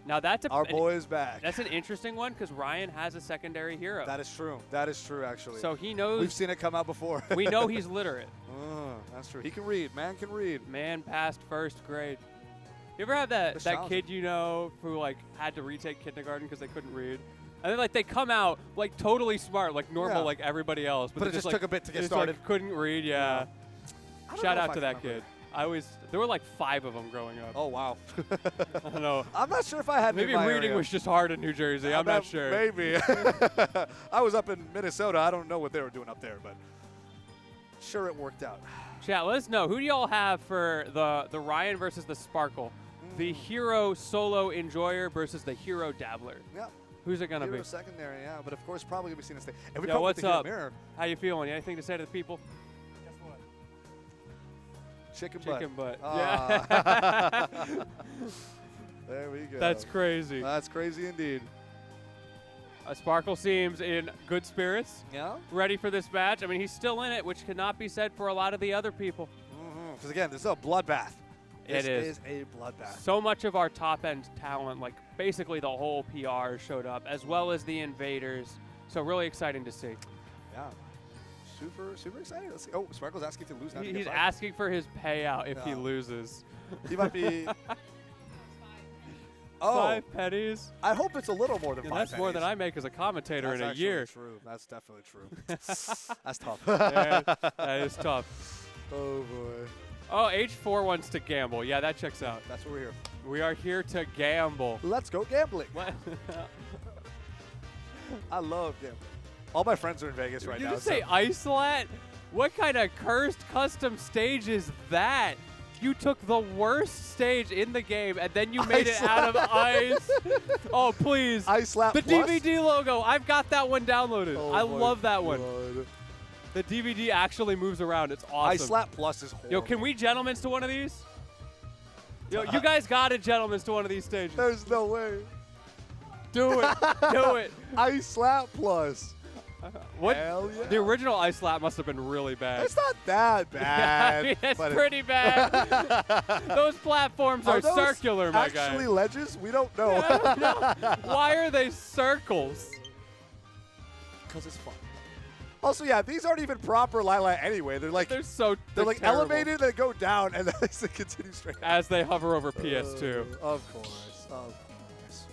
Now that's Our boy is back. That's an interesting one because Ryan has a secondary hero. That is true. That is true, actually. So he knows. We've seen it come out before. We know he's literate. That's true. He can read. Man can read. Man passed first grade. You ever have that kid who had to retake kindergarten because they couldn't read? And then they come out totally smart, normal like everybody else. But it just took a bit to get they started. couldn't read, yeah. I don't Shout know if out I to can that remember. kid. There were 5 of them growing up. Oh, wow. I don't know. I'm not sure if I had Maybe in my reading area. was just hard in New Jersey. I'm not sure. Maybe. I was up in Minnesota. I don't know what they were doing up there, but sure it worked out. Chat, let us know. Who do y'all have for the Ryan versus the Sparkle? The hero solo enjoyer versus the hero dabbler. Yeah. Who's it going to be? Hero secondary, yeah. But of course, probably going to be seen as the. And we Yo, come with what's the hero up? mirror. How you feeling? Anything to say to the people? Guess what? Chicken butt. Chicken butt. Ah. Yeah. There we go. That's crazy. That's crazy indeed. Sparkle seems in good spirits, Yeah. ready for this match. I mean, he's still in it, which cannot be said for a lot of the other people. Because again, this is a bloodbath. It This is a bloodbath. So much of our top-end talent, basically the whole PR showed up, as well as the invaders. So really exciting to see. Yeah. Super, super exciting. Let's see. Oh, Sparkle's asking to lose now. to get He's five. asking for his payout if he Yeah. loses. He might be. Oh, 5 pennies? I hope it's a little more than Yeah, 5 that's more than I pennies. make as a commentator That's in a actually year. True. That's definitely true. That's tough. Yeah, that is tough. Oh boy. Oh, H4 wants to gamble. Yeah, that checks out. That's what we're here. We are here to gamble. Let's go gambling. What? I love gambling. All my friends are in Vegas right you now. just say Icelat? What kind of cursed custom stage is that? You took the worst stage in the game and then you made it out of ice. Oh, please. Ice Slap The Plus? DVD logo. I've got that one downloaded. Oh I my love that one. God. The DVD actually moves around. It's awesome. Ice Slap Plus is horrible. Yo, can we gentlemen's to one of these? Yo, you guys got it, gentlemen's to one of these stages. There's no way. Do it. Do it. Ice Slap Plus. What? Hell yeah. The original Ice Slap must have been really bad. It's not that bad. I mean, it's but pretty bad. Those platforms are those circular, my guy. actually ledges? We don't know. I don't know. Why are they circles? Because it's fun. Also, yeah, these aren't even proper Lilac anyway. They're like They're so they're like terrible. Uh, elevated, they go down, and then they continue straight. As they hover over PS2. Of course. Of course.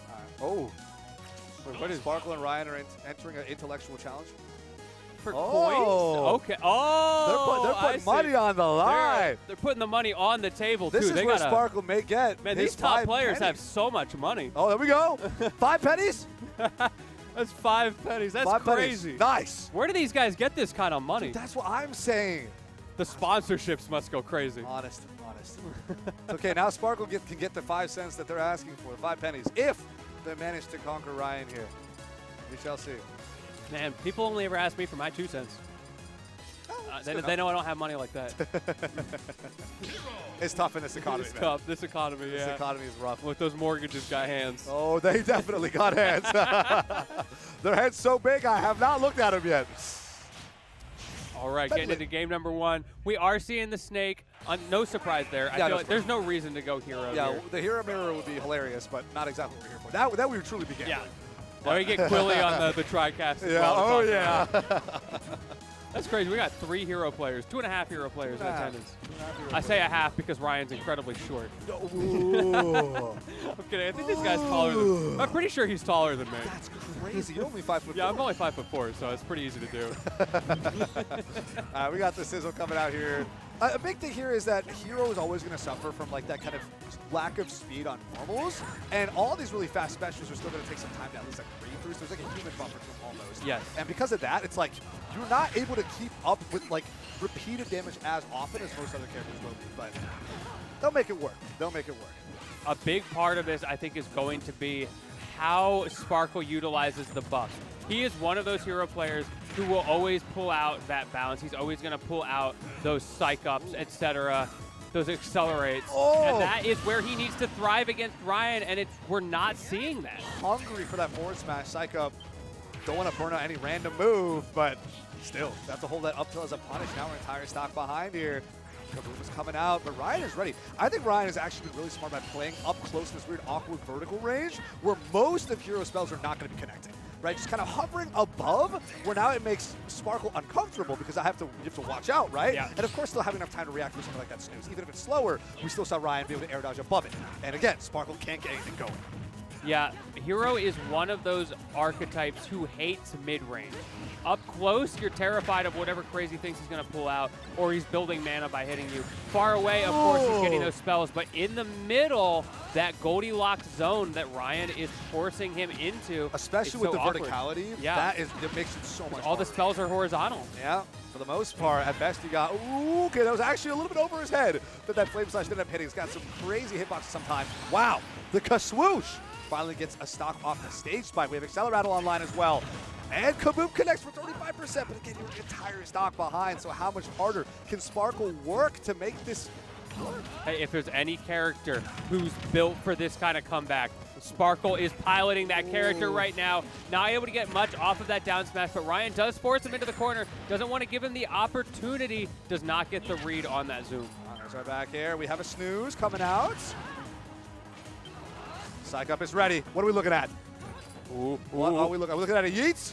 All right. Oh. Wait, what is Sparkle and Ryan are entering an intellectual challenge? for Oh. coins? Okay. Oh, They're I putting see. money on the line. They're putting the money on the table This too. is They where gotta, Sparkle may get man, his these top 5 players have pennies. so much money. Oh, there we go. 5 pennies? That's 5 pennies. That's 5 crazy. pennies. Nice. Where do these guys get this kind of money? That's what I'm saying. The sponsorships must go crazy. Honest. Okay, now Sparkle can get the 5 cents that they're asking for, 5 pennies, if they manage to conquer Ryan here. We shall see. Man, people only ever ask me for my 2 cents. Oh, They know I don't have money like that. It's tough in this economy, It's man. tough. This economy, This yeah. economy is rough. Look, those mortgages got hands. Oh, they definitely got hands. Their head's so big, I have not looked at them yet. All right, getting into game number 1. We are seeing the snake. No surprise there. I Yeah, feel no like there's no reason to go hero Yeah, here. the hero mirror would be hilarious, but not exactly what we're here for. That we would truly be gambling. Yeah. Now we get Quilly on the TriCast as Yeah, well. oh to yeah. talk about. That's crazy. We got 3 hero players, 2.5 hero players in attendance. I say a half because Ryan's incredibly short. Ooh. I'm kidding. I think this guy's taller than. I'm pretty sure he's taller than me. That's crazy. You're only 5'4". Yeah, I'm only 5'4", so it's pretty easy to do. We got the sizzle coming out here. A big thing here is that hero is always going to suffer from like that kind of lack of speed on normals, and all these really fast specials are still going to take some time to at least like read through. So there's like a human buffer to them almost. Yes. And because of that, it's like you're not able to keep up with like repeated damage as often as most other characters will be. But they'll make it work. They'll make it work. A big part of this, I think, is going to be how Sparkle utilizes the buff. He is one of those hero players who will always pull out that balance. He's always going to pull out those psych ups, etc., those accelerates. Oh. And that is where he needs to thrive against Ryan, and we're not seeing that. Hungry for that forward smash. Psych up. Don't want to burn out any random move, but still, have to hold that up till as a punish. Now we're entire stock behind here. Kaboom is coming out, but Ryan is ready. I think Ryan has actually been really smart by playing up close to this weird awkward vertical range where most of hero spells are not going to be connecting. Right, just kind of hovering above, where now it makes Sparkle uncomfortable because you have to watch out, right? Yeah. And of course, still having enough time to react to something like that snooze. Even if it's slower, we still saw Ryan be able to air dodge above it. And again, Sparkle can't get anything going. Yeah, Hero is one of those archetypes who hates mid-range. Up close, you're terrified of whatever crazy things he's going to pull out, or he's building mana by hitting you. Far away, of course, he's getting those spells, but in the middle, that Goldilocks zone that Ryan is forcing him into, Especially is with so the awkward. verticality, Yeah. it makes it so much All the harder. spells are horizontal. Yeah, for the most part, at best you got, ooh, okay, that was actually a little bit over his head that Flame Slash ended up hitting. He's got some crazy hitboxes sometimes. Wow, the Kaswoosh finally gets a stock off the stage spike. We have Acceleratle online as well. And Kaboom connects for 35%, but again, your entire stock behind, so how much harder can Sparkle work to make this work? Hey, if there's any character who's built for this kind of comeback, Sparkle is piloting that character right now. Not able to get much off of that down smash, but Ryan does force him into the corner. Doesn't want to give him the opportunity. Does not get the read on that zoom. Honors are back here. We have a snooze coming out. Psych Up is ready. What are we looking at? What are we looking at? Are we looking at a Yeets?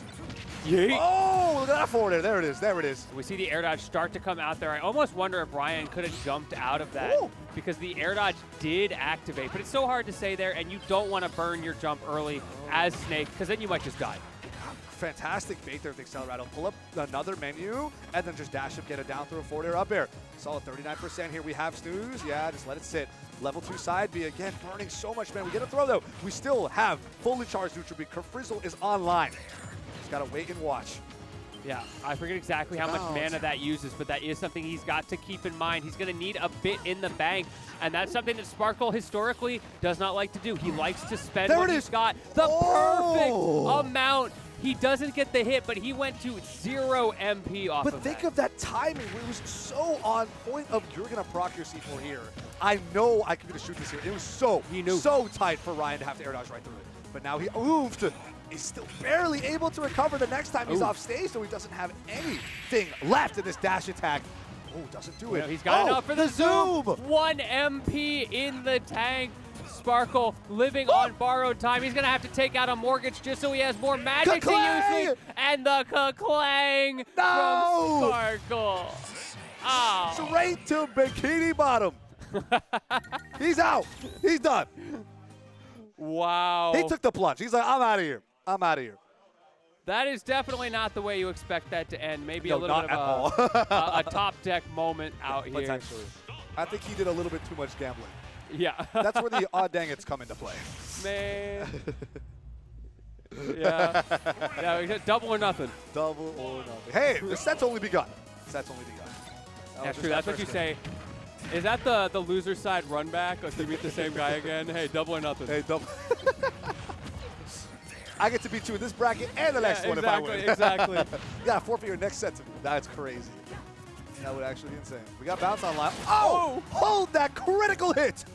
Yeet. Oh, look at that forward air. There it is. There it is. We see the air dodge start to come out there. I almost wonder if Ryan could have jumped out of that because the air dodge did activate, but it's so hard to say there, and you don't want to burn your jump early as Snake because then you might just die. Fantastic bait there with Acceleratle. Pull up another menu and then just dash up, get a down throw, forward air, up air. Solid 39% here. We have snooze. Yeah, just let it sit. Level 2 side B again, burning so much, man. We get a throw though. We still have fully charged neutral beat. Kerfrizzle is online. Just gotta wait and watch. Yeah, I forget exactly how much mana that uses, but that is something he's got to keep in mind. He's going to need a bit in the bank, and that's something that Sparkle historically does not like to do. He likes to spend what he's got. The perfect amount. He doesn't get the hit, but he went to 0 MP off of that. But think of that timing. It was so on point of you're going to proc your C4 here. I know I can shoot this here. It was so tight for Ryan to have to air dodge right through it. But now he oofed. He's still barely able to recover the next time he's off stage, so he doesn't have anything left in this dash attack. Oh, doesn't do it. No, he's got enough for the zoom. 1 MP in the tank. Sparkle living on borrowed time. He's going to have to take out a mortgage just so he has more magic to use. And the ka-clang from Sparkle. Oh. Straight to Bikini Bottom. He's out. He's done. Wow. He took the plunge. He's like, I'm out of here. I'm out of here. That is definitely not the way you expect that to end. Maybe a No, little not bit at of all. a top deck moment out here. Potentially. I think he did a little bit too much gambling. Yeah. That's where the odd dang it's come into play. Man. Yeah. Yeah, we got double or nothing. Double or nothing. Hey, the set's only begun. Set's only begun. That's true. That's what you say. Is that the loser side run back? If you meet the same guy again? Hey, double or nothing. Hey, double. I get to beat you in this bracket and the next one if I win. Exactly. You gotta forfeit your next set to me. That's crazy. That would actually be insane. We got bounce online. Oh! Hold that critical hit!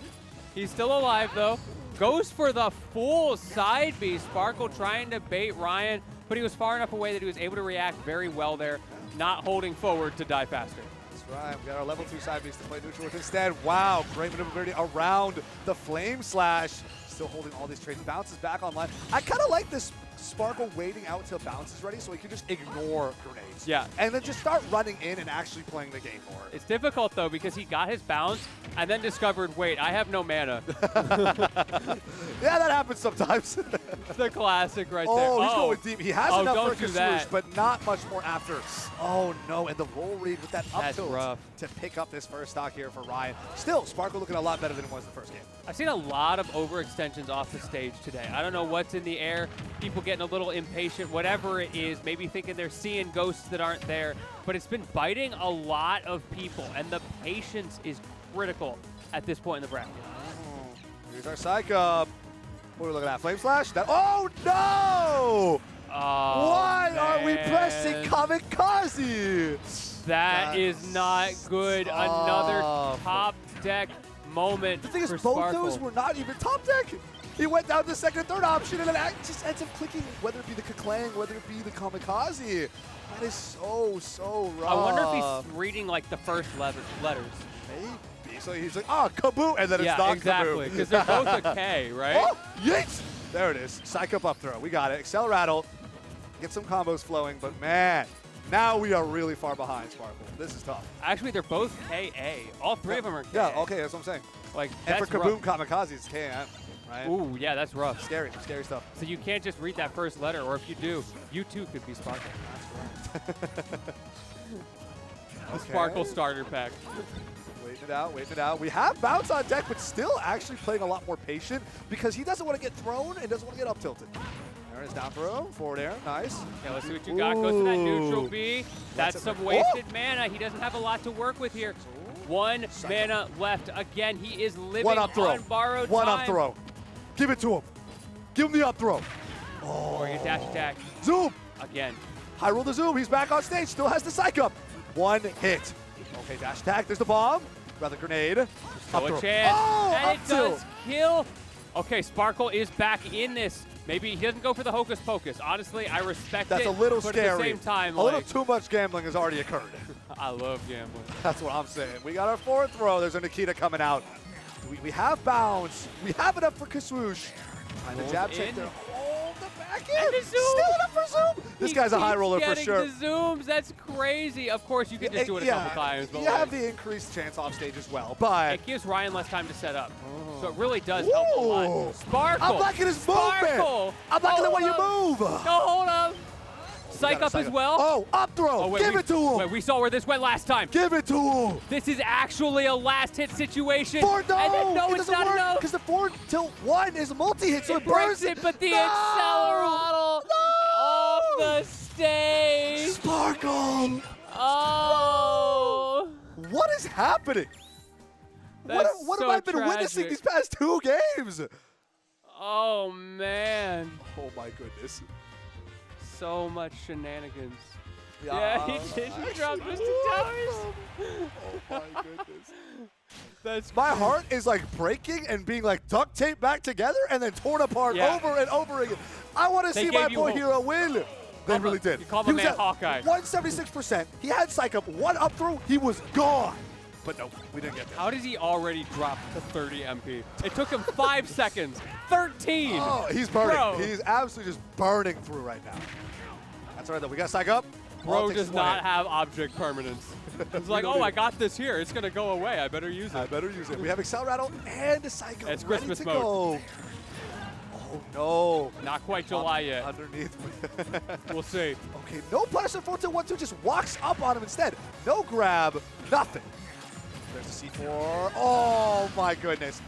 He's still alive, though. Goes for the full side B. Sparkle trying to bait Ryan, but he was far enough away that he was able to react very well there, not holding forward to die faster. That's right. We got our level 2 side beast to play neutral with instead. Wow, great maneuverability around the Flame Slash. Still holding all these trades. Bounces back online. I kind of like this Sparkle waiting out till bounce is ready so he can just ignore grenades. Yeah. And then just start running in and actually playing the game more. It's difficult, though, because he got his bounce and then discovered, wait, I have no mana. Yeah, that happens sometimes. The classic right there. Oh, he's going deep. He has enough don't for a do that. swoosh, but not much more after. Oh, no, and the roll read with that up That's tilt rough. to pick up this first stock here for Ryan. Still, Sparkle looking a lot better than it was the first game. I've seen a lot of overextensions off the stage today. I don't know what's in the air. People getting a little impatient, whatever it is, maybe thinking they're seeing ghosts that aren't there. But it's been biting a lot of people, and the patience is critical at this point in the bracket. Here's our psych up. What are we looking at? Flame Slash? That, oh, no! Oh, Why are we man. pressing Kamikaze? That is not good. Another tough. top deck moment The thing is, for both Sparkle. those were not even top deck. He went down to second and third option, and it just ends up clicking, whether it be the Kaklang, whether it be the Kamikaze. That is so rough. I wonder if he's reading like the first letters. Maybe. So he's like, oh, kaboom, and then it's Yeah, not exactly, kaboom. because they're both a K, right? Oh, yeet! There it is. Psych up throw. We got it. Acceleratle. Get some combos flowing, but man, now we are really far behind Sparkle. This is tough. Actually, they're both KA. All three of them are KA. Yeah, okay, that's what I'm saying. Like, And that's for Kaboom rough. Kamikaze, it's KM, right? Ooh, yeah, that's rough. Scary stuff. So you can't just read that first letter, or if you do, you too could be Sparkle. The Sparkle starter pack. Waiting it out. We have bounce on deck, but still actually playing a lot more patient because he doesn't want to get thrown and doesn't want to get up tilted. There it is, down throw, forward air, nice. Yeah, let's see what you got. Goes to that neutral Ooh. B. That's it- some wasted mana. He doesn't have a lot to work with here. One mana left. Again, he is living One up throw. on borrowed One time. up throw. Give it to him. Give him the up throw. Or you dash attack Zoom. again. High roll the zoom. He's back on stage. Still has the psych up. One hit. Okay, dash attack. There's the bomb. Rather grenade. Still Up throw. a chance. Oh, and up it does tilt. kill. Okay, Sparkle is back in this. Maybe he doesn't go for the hocus pocus. Honestly, I respect That's it. a little but scary. at the same time, a little like, too much gambling has already occurred. I love gambling. That's what I'm saying. We got our fourth throw. There's a Nikita coming out. We have bounce. We have enough for Kaswoosh. And the Rolls jab check in. there. Oh, the back And end. the zoom. Still enough for zoom. This He guy's a high keeps roller for getting sure. the zooms. That's crazy. Of course, you could just do it a couple times. But You like, have the increased chance off stage as well, but it gives Ryan less time to set up. So it really does help a Ooh. lot. Sparkle. I'm liking his Sparkle. movement. I'm liking the way you Hold move. up. No, hold up. Psych up as well. Oh, up throw. wait, Give we, it to him. Wait, we saw where this went last time. Give it to him. This is actually a last hit situation. Forward, no. And then, no, it it's doesn't not work enough. because the forward tilt one is a multi-hit, so It it breaks burns it, but the No. acceleratle off the stage. Sparkle. Oh. What is happening? That's What so have I been witnessing tragic. these past 2 games? Oh, man. Oh my goodness. So much shenanigans. Yeah, Yeah, he did. He dropped Mr. Towers. Oh my goodness. That's My heart is like breaking and being like duct taped back together and then torn apart Yeah. over and over again. I want to They see my gave you boy hope. Hero win. They Call really him- did. you call He my was man at Hawkeye. 176%. He had psych up, one up throw, he was gone. But no, we didn't get there. How does he already drop to 30 MP? It took him 5 seconds. 13. Oh, he's burning. Bro. He's absolutely just burning through right now. That's all right, though. We got psych up. All Bro it takes does is one not hit. have object permanence. It's like, don't oh, either. I got this here. It's going to go away. I better use I it. better use it. We have Acceleratle and a Psycho It's ready Christmas to mode. go. Oh, no. Not quite July yet. Underneath. We'll see. Okay, no punishment 4-2-1-2, just walks up on him instead. No grab, nothing. There's the C4. Oh, my goodness.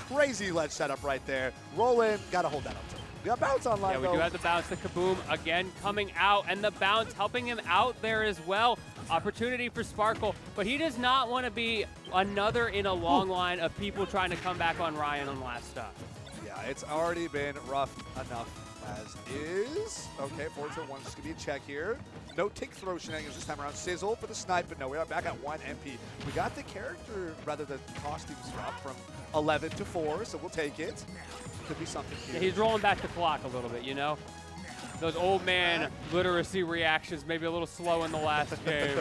Crazy ledge setup right there. Roll in, gotta hold that up to him. We got bounce online, Yeah, we though. do have the bounce. The Kaboom again coming out, and the bounce helping him out there as well. Opportunity for Sparkle, but he does not want to be another in a long line of people trying to come back on Ryan on last stop. Yeah, it's already been rough enough as is. Okay, 4-2-1, just gonna be a check here. No tick throw shenanigans this time around. Sizzle for the snipe, but no, we are back at 1 MP. We got the character, rather the costume swap from 11 to 4, so we'll take it. Could be something here. Yeah, he's rolling back the clock a little bit, you know? Those old man literacy reactions maybe a little slow in the last game.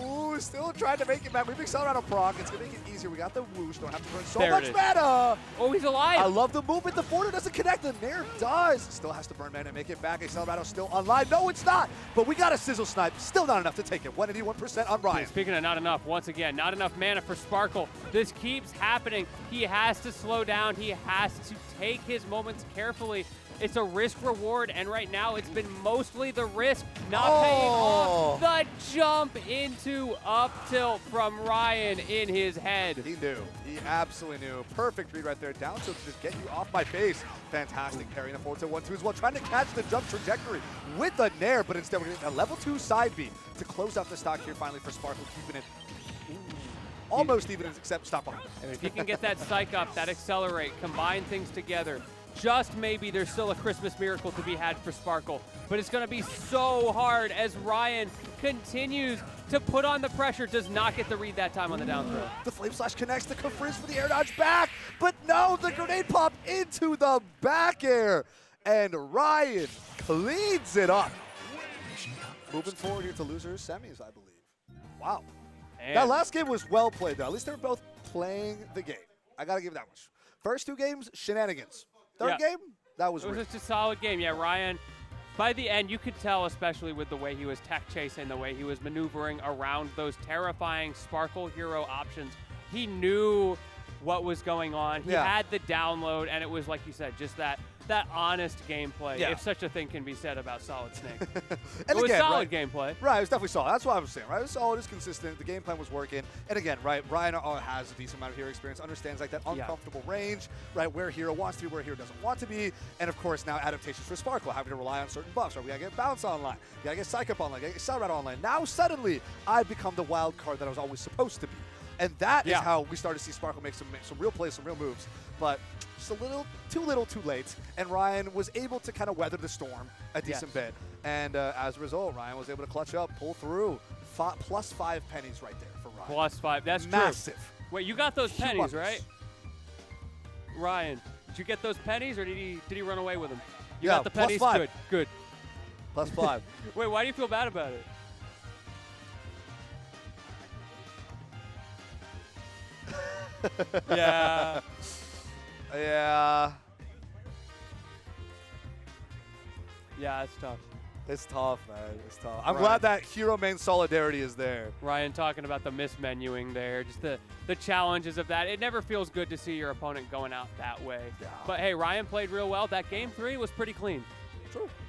Ooh, still trying to make it back. We've accelerated on proc. It's going to make it easier. We got the whoosh. Don't have to burn so There much it is. mana. Oh, he's alive! I love the movement. The border doesn't connect. The Nair does. Still has to burn mana to make it back. Accelerado's still online. No, it's not. But we got a sizzle snipe. Still not enough to take it. 181% on Ryan. Speaking of not enough, once again, not enough mana for Sparkle. This keeps happening. He has to slow down. He has to take his moments carefully. It's a risk reward, and right now it's been mostly the risk not paying off. The jump into up tilt from Ryan in his head. He knew. He absolutely knew. Perfect read right there. Down tilt to just get you off my face. Fantastic parrying a forward tilt 1-2 as well. Trying to catch the jump trajectory with the Nair, but instead we're getting a level 2 side B to close out the stock here finally for Sparkle, keeping it almost even, except stop behind. And if he can get that psych up, that accelerate, combine things together, just maybe there's still a Christmas miracle to be had for Sparkle. But it's going to be so hard as Ryan continues to put on the pressure. Does not get the read that time on the down throw. The Flame Slash connects the Caprice for the air dodge back, but no, the grenade pop into the back air. And Ryan cleans it up. Moving forward here to losers semis, I believe. Wow. And That last game was well played, though. At least they were both playing the game. I got to give it that much. First 2 games, shenanigans. Third Yeah. game, that was it was real. just a solid game. Yeah, Ryan, by the end, you could tell, especially with the way he was tech chasing, the way he was maneuvering around those terrifying Sparkle hero options. He knew what was going on. He Yeah. had the download, and it was, like you said, just that honest gameplay, Yeah. if such a thing can be said about Solid Snake. And it was again, solid right, gameplay. Right, it was definitely solid. That's what I was saying, right? It was solid, it's consistent, the game plan was working. And again, right, Ryan has a decent amount of hero experience, understands like that uncomfortable range, right, where hero wants to be, where hero doesn't want to be. And of course, now adaptations for Sparkle, having to rely on certain buffs, right? We gotta get Bounce online, we gotta get Psych Up online, we gotta get Accelerate online. Now suddenly, I've become the wild card that I was always supposed to be. And that is how we started to see Sparkle make some real plays, some real moves. But just a little too late. And Ryan was able to kind of weather the storm a decent bit. And as a result, Ryan was able to clutch up, pull through. Plus 5 pennies right there for Ryan. Plus 5. That's massive. True. Wait, you got those pennies, Humongous. right? Ryan, did you get those pennies, or did he run away with them? You Yeah, got the plus pennies? 5. Good, good. Plus 5. Wait, why do you feel bad about it? Yeah. Yeah. Yeah, it's tough. It's tough, man. It's tough. I'm glad that hero main solidarity is there. Ryan talking about the mismenuing there, just the challenges of that. It never feels good to see your opponent going out that way. Yeah. But hey, Ryan played real well. That game 3 was pretty clean.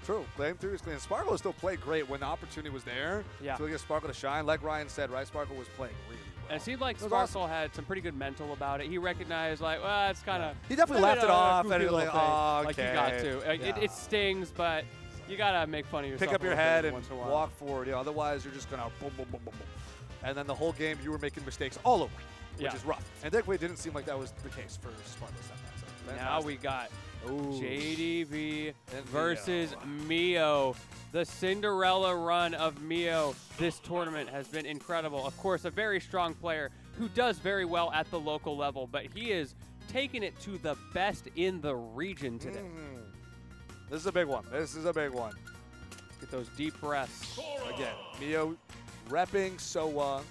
True. Game 3 was clean. Sparkle still played great when the opportunity was there. Yeah. To get Sparkle to shine. Like Ryan said, right? Sparkle was playing really well. And it seemed like It was Sparkle had some pretty good mental about it. He recognized, like, well, it's kind of. He definitely laughed it off, and he was like, oh, Like, okay. you got to. Yeah. It stings, but you got to make fun of yourself. Pick up a your little bit head every and once in a while. walk forward. You know, otherwise, you're just going to boom, boom, boom, boom, boom. And then the whole game, you were making mistakes all over, which is rough. And thankfully, it didn't seem like that was the case for Sparkle. Now we got Ooh. JDV And versus Mio. The Cinderella run of Mio this tournament has been incredible. Of course, a very strong player who does very well at the local level, but he is taking it to the best in the region today. This is a big one. This is a big one. Get those deep breaths. Again, Mio repping SOA,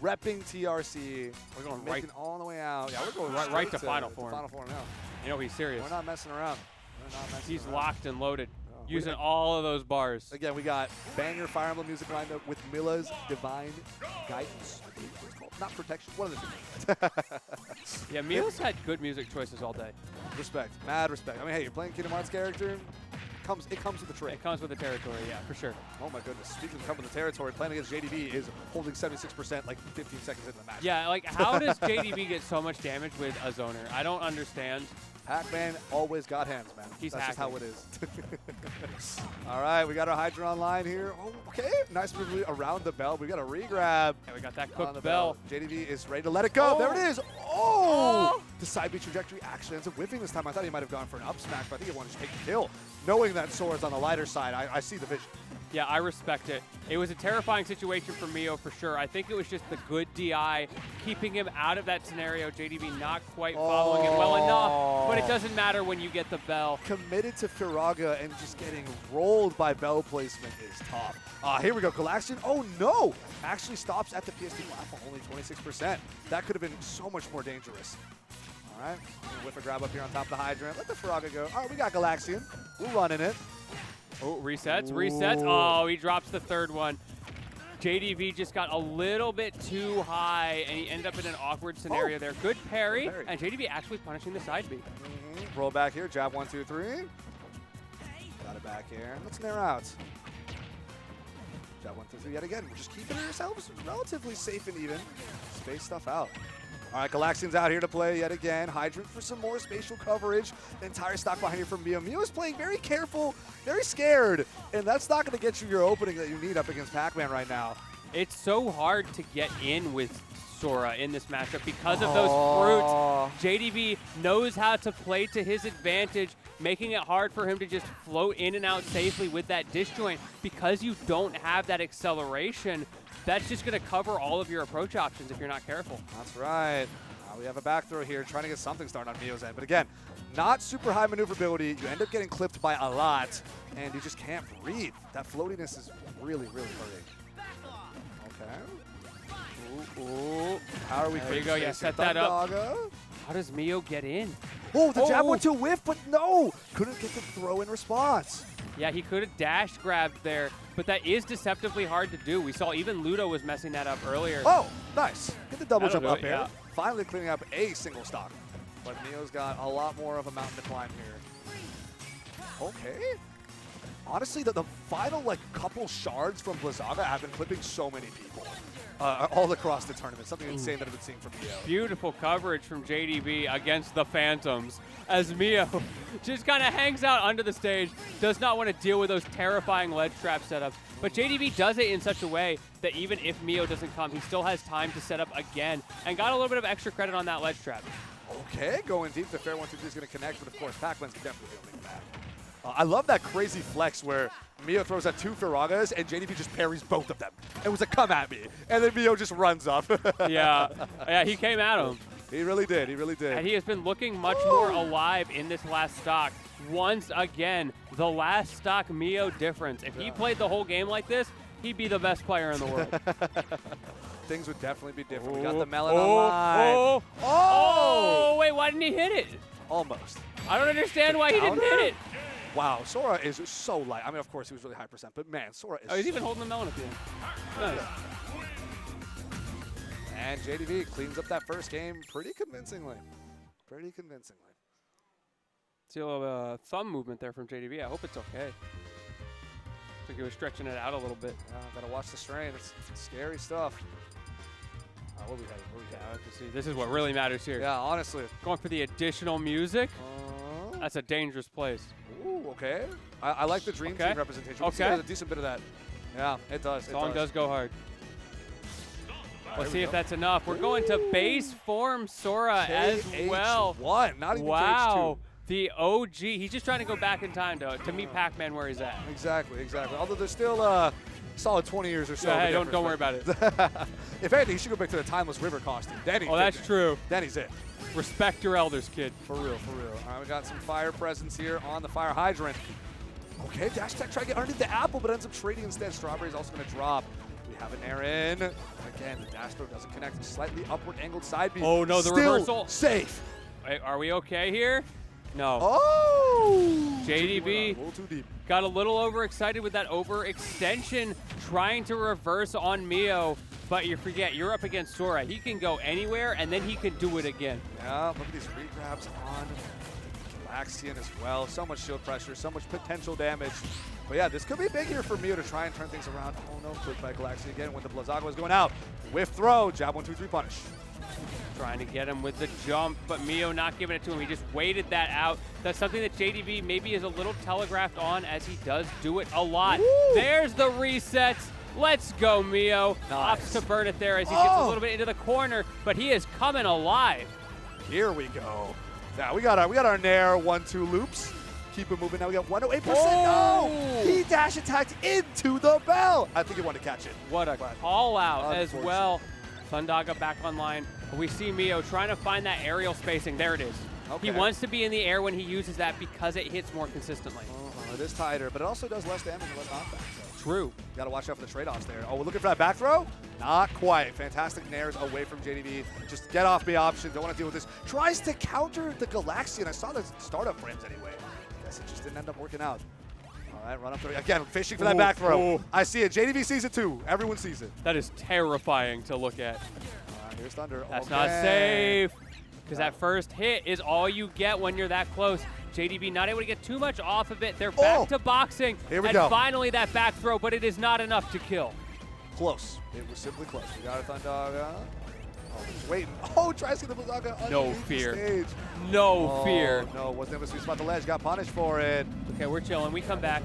repping TRC. We're going making all the way out. Yeah, we're going right to straight Final Form. Final Form now. You know he's serious. We're not messing around. We're not messing He's around. locked and loaded, we using got- all of those bars. Again, we got banger Fire Emblem music lined up with Mila's Divine Guidance. I believe it's called. Not Protection. One of the two. Yeah, Mio's had good music choices all day. Respect. Mad respect. I mean, hey, you're playing Kingdom Hearts character. It comes with the trade. It comes with the territory, yeah, for sure. Oh my goodness. Speaking of coming with the territory, playing against JDV is holding 76% like 15 seconds into the match. Yeah, like how does JDV get so much damage with a zoner? I don't understand. Pac-Man always got hands, man. He's That's just how it hacking. is. All right, we got our Hydra online here. Oh, okay, nice move around the bell. We got a regrab. Yeah, we got that on the cooked bell. JDV is ready to let it go. There it is. Oh! the side B trajectory actually ends up whipping this time. I thought he might have gone for an up smash, but I think he wanted to take the kill. Knowing that Sora's on the lighter side, I see the vision. Yeah, I respect it. It was a terrifying situation for Mio for sure. I think it was just the good DI keeping him out of that scenario. JDV not quite following him well enough, but it doesn't matter when you get the bell. Committed to Firaga and just getting rolled by bell placement is tough. Here we go, Galaxian. Oh no! Actually stops at the PSD platform, only 26%. That could have been so much more dangerous. All right, whiff a grab up here on top of the hydrant. Let the Firaga go. All right, we got Galaxian. We're running it. Oh, resets. Oh, he drops the third one. JDV just got a little bit too high, and he ended up in an awkward scenario there. Good parry, and JDV actually punishing the side B. Roll back here, jab 1, 2, 3. Got it back here. Let's narrow out. Jab 1, 2, 3 yet again. We're just keeping ourselves relatively safe and even. Space stuff out. All right, Galaxian's out here to play yet again. Hydrant for some more spatial coverage. The entire stock behind here from Mio. Mio is playing very careful, very scared, and that's not going to get you your opening that you need up against Pac-Man right now. It's so hard to get in with Sora in this matchup because of those fruits. JDV knows how to play to his advantage, making it hard for him to just float in and out safely with that disjoint. Because you don't have that acceleration, that's just going to cover all of your approach options if you're not careful. That's right. We have a back throw here, trying to get something started on Mio's end. But again, not super high maneuverability. You end up getting clipped by a lot, and you just can't breathe. That floatiness is really, really hurting. Okay. Ooh. How are we? There you go. Yeah, set that up. How does Mio get in? Oh, the jab went to whiff, but no! Couldn't get the throw in response. Yeah, he could have dash grabbed there, but that is deceptively hard to do. We saw even Ludo was messing that up earlier. Oh, nice. Get the double jump up here. Yeah. Finally cleaning up a single stock. But Mio's got a lot more of a mountain to climb here. Okay. Honestly, the final couple shards from Blizzaga have been clipping so many people. All across the tournament. Something insane that I've been seeing from Mio. Beautiful coverage from JDV against the Phantoms as Mio just kind of hangs out under the stage, does not want to deal with those terrifying ledge trap setups. But JDV does it in such a way that even if Mio doesn't come, he still has time to set up again and got a little bit of extra credit on that ledge trap. Okay, going deep. The fair 1, 2, 3 is going to connect, but of course, Pac-Man's definitely going to make that. I love that crazy flex where Mio throws out 2 Firagas and JDV just parries both of them. It was a come at me, and then Mio just runs up. Yeah, he came at him. He really did. He really did. And he has been looking much more alive in this last stock. Once again, the last stock Mio difference. If he played the whole game like this, he'd be the best player in the world. Things would definitely be different. We got the melon online. Oh, wait, why didn't he hit it? Almost. I don't understand why he didn't hit it. Wow, Sora is so light. I mean, of course, he was really high percent, but man, Sora is. Oh, he's even holding the melon at the end. Nice. And JDV cleans up that first game pretty convincingly. Pretty convincingly. See a little thumb movement there from JDV. I hope it's okay. Looks like he was stretching it out a little bit. Gotta watch the strain. It's scary stuff. What we have to see. This is what really matters here. Yeah, honestly. Going for the additional music. That's a dangerous place. Ooh, okay. I like the Dream Team representation. Okay. There's a decent bit of that. Yeah, it does. Song does go hard. Let's see if that's enough. We're going to base form Sora as well. KH1, not even wow. The OG. He's just trying to go back in time to meet Pac-Man where he's at. Exactly, exactly. Although there's still solid 20 years or so. Yeah, hey, don't worry about it. If anything, he should go back to the Timeless River costume. Then that's true. Then he's it. Respect your elders, kid. For real, for real. All right, we got some fire presence here on the fire hydrant. Okay, Dash Tech trying to get underneath the apple, but ends up trading instead. Strawberry's also going to drop. We have an air in. Again, the dash throw doesn't connect. Slightly upward angled side beam. Oh, no, the Still reversal. Safe. Wait, are we okay here? No. Oh! JDV a little too deep. Got a little overexcited with that overextension, trying to reverse on Mio. But you forget, you're up against Sora. He can go anywhere, and then he can do it again. Yeah, look at these regrabs on Galaxian as well. So much shield pressure, so much potential damage. But yeah, this could be big here for Mio to try and turn things around. Oh no, clipped by Galaxian again when the Blizzaga was going out. Whiff throw, jab 1, 2, 3 punish. Trying to get him with the jump, but Mio not giving it to him. He just waited that out. That's something that JDV maybe is a little telegraphed on, as he does do it a lot. Woo! There's the resets. Let's go, Mio. Nice. Opts to burn it there as he gets a little bit into the corner, but he is coming alive. Here we go. Now we got our Nair 1-2 loops. Keep it moving. Now we got 108%. No! He dash attacked into the bell. I think he wanted to catch it. What a call out as well. Thundaga back online. We see Mio trying to find that aerial spacing. There it is. Okay. He wants to be in the air when he uses that because it hits more consistently. It is tighter, but it also does less damage and less knockback. So True. got to watch out for the trade-offs there. Oh, we're looking for that back throw? Not quite. Fantastic nairs away from JDV. Just get off me option. Don't want to deal with this. Tries to counter the Galaxian. I saw the startup frames anyway. Guess it just didn't end up working out. All right, run up there. Again, fishing for that back throw. I see it. JDV sees it too. Everyone sees it. That is terrifying to look at. Here's Thunder. That's not safe. Because that first hit is all you get when you're that close. JDV not able to get too much off of it. They're back to boxing. Here we and go. Finally that back throw, but it is not enough to kill. Close. It was simply close. We got a Thundaga. Oh, he's waiting. Oh, tries to get the Thundaga No underneath the fear. stage. No fear. No, wasn't able to sweet spot the ledge. Got punished for it. Okay, we're chilling. We come back.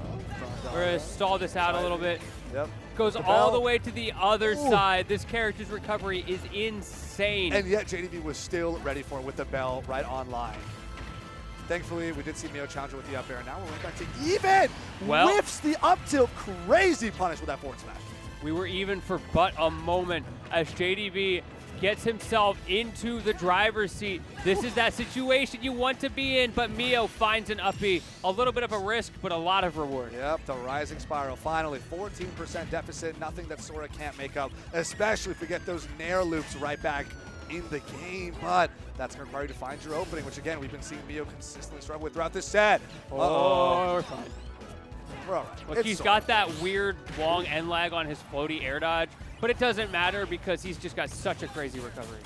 We're going to stall this out a little bit. Yep. Goes The all bell. the way to the other side. This character's recovery is insane. And yet JDV was still ready for it with the bell right online. Thankfully, we did see Mio challenger with the up air. Now we're right back to even. Well- Whiffs the up tilt. Crazy punish with that forward smash. We were even for but a moment as JDV gets himself into the driver's seat. This is that situation you want to be in, but Mio finds an uppie. A little bit of a risk, but a lot of reward. Yep, the rising spiral. Finally, 14% deficit. Nothing that Sora can't make up, especially if we get those Nair loops right back in the game. But that's going to require you to find your opening, which again, we've been seeing Mio consistently struggle with throughout this set. Oh, we're fine. We're all right. Look, It's he's Sora. got that weird long end lag on his floaty air dodge, but it doesn't matter because he's just got such a crazy recovery.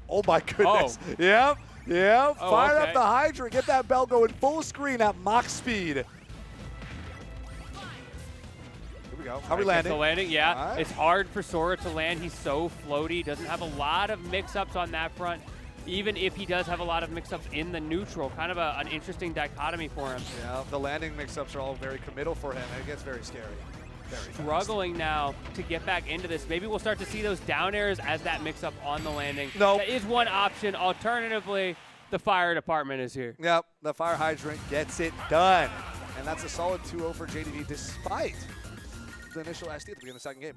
Oh my goodness. Yep. Yep. Oh, Fire okay. up the Hydra. Get that bell going full screen at Mach speed. Here we go. How are we Right, gets landing? the landing, yeah. All right. It's hard for Sora to land. He's so floaty. Doesn't have a lot of mix-ups on that front. Even if he does have a lot of mix-ups in the neutral, kind of an interesting dichotomy for him. Yeah, the landing mix-ups are all very committal for him, and it gets very scary. Very fast. Struggling now to get back into this. Maybe we'll start to see those down airs as that mix-up on the landing. No. That is one option. Alternatively, the fire department is here. Yep, the Fire Hydrant gets it done. And that's a solid 2-0 for JDV despite the initial SD at the beginning of the second game.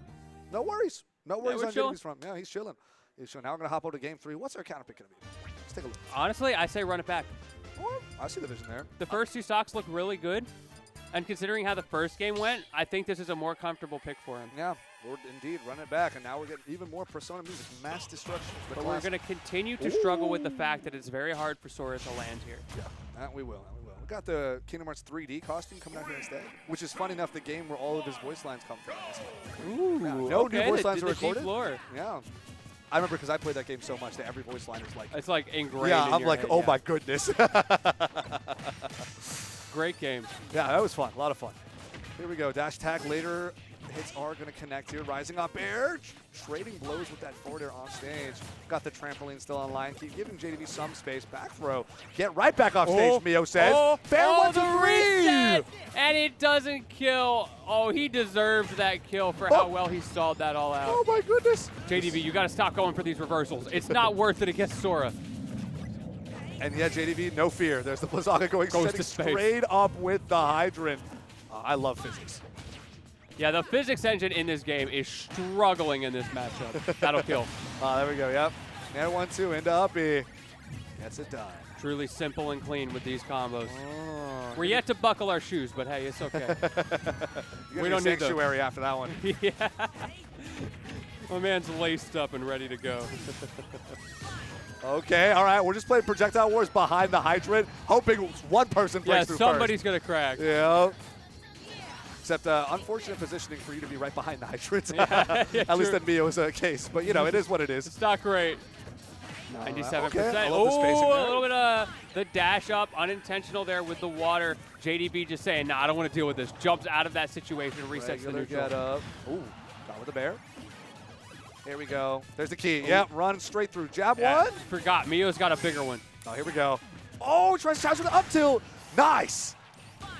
No worries. No worries we're on chilling. JDV's front. Yeah, he's chilling. Now we're going to hop over to game 3. What's our counter pick going to be? Let's take a look. Honestly, I say run it back. Oh, I see the vision there. The first two stocks look really good. And considering how the first game went, I think this is a more comfortable pick for him. Yeah, we're indeed run it back, and now we're getting even more Persona music, mass destruction. But we're going to continue to struggle with the fact that it's very hard for Sora to land here. Yeah, that we will. That we will. We got the Kingdom Hearts 3D costume coming out here instead, which is funny enough the game where all of his voice lines come from. Ooh, Yeah, no okay, new voice the lines are deep recorded. Floor. Yeah, I remember because I played that game so much that every voice line is like. It's like ingrained Yeah, in I'm your like, head, oh yeah. my goodness. Great game. Yeah, that was fun. A lot of fun. Here we go. Dash tag later. Hits are going to connect here. Rising up air. Trading blows with that forward air off stage. Got the trampoline still online. Keep giving JDV some space. Back throw. Get right back off stage, Mio says. Fair one the to reset, three. and it doesn't kill. Oh, he deserved that kill for how well he stalled that all out. Oh my goodness. JDV, you got to stop going for these reversals. It's not worth it against Sora. And yeah, JDV, no fear. There's the Blizzaga going Goes setting to space. straight up with the Hydrant. I love physics. Yeah, the physics engine in this game is struggling in this matchup. That'll kill. There we go. Yep. Nair 1-2 into uppy. Gets it done. Truly simple and clean with these combos. Oh. We're yet to buckle our shoes, but hey, it's okay. We don't need those. sanctuary after that one. Yeah. My man's laced up and ready to go. Okay, all right. We're just playing Projectile Wars behind the Hydrant, hoping one person Yeah, breaks through somebody's going to crack. first. Yeah. Except unfortunate positioning for you to be right behind the Hydrant. Yeah, At least true. in Mio's case. But, you know, it is what it is. It's not great. 97%. Okay, I love the spacing Oh, there. a little bit of the dash up, unintentional there with the water. JDV just saying, nah, I don't want to deal with this. Jumps out of that situation, resets the Regular neutral. get up. Ooh, got with the bear. Here we go. There's the key. Yep, run straight through. Jab Yeah, one. forgot. Mio's got a bigger one. Oh, here we go. Oh, tries to charge with the up tilt. Nice.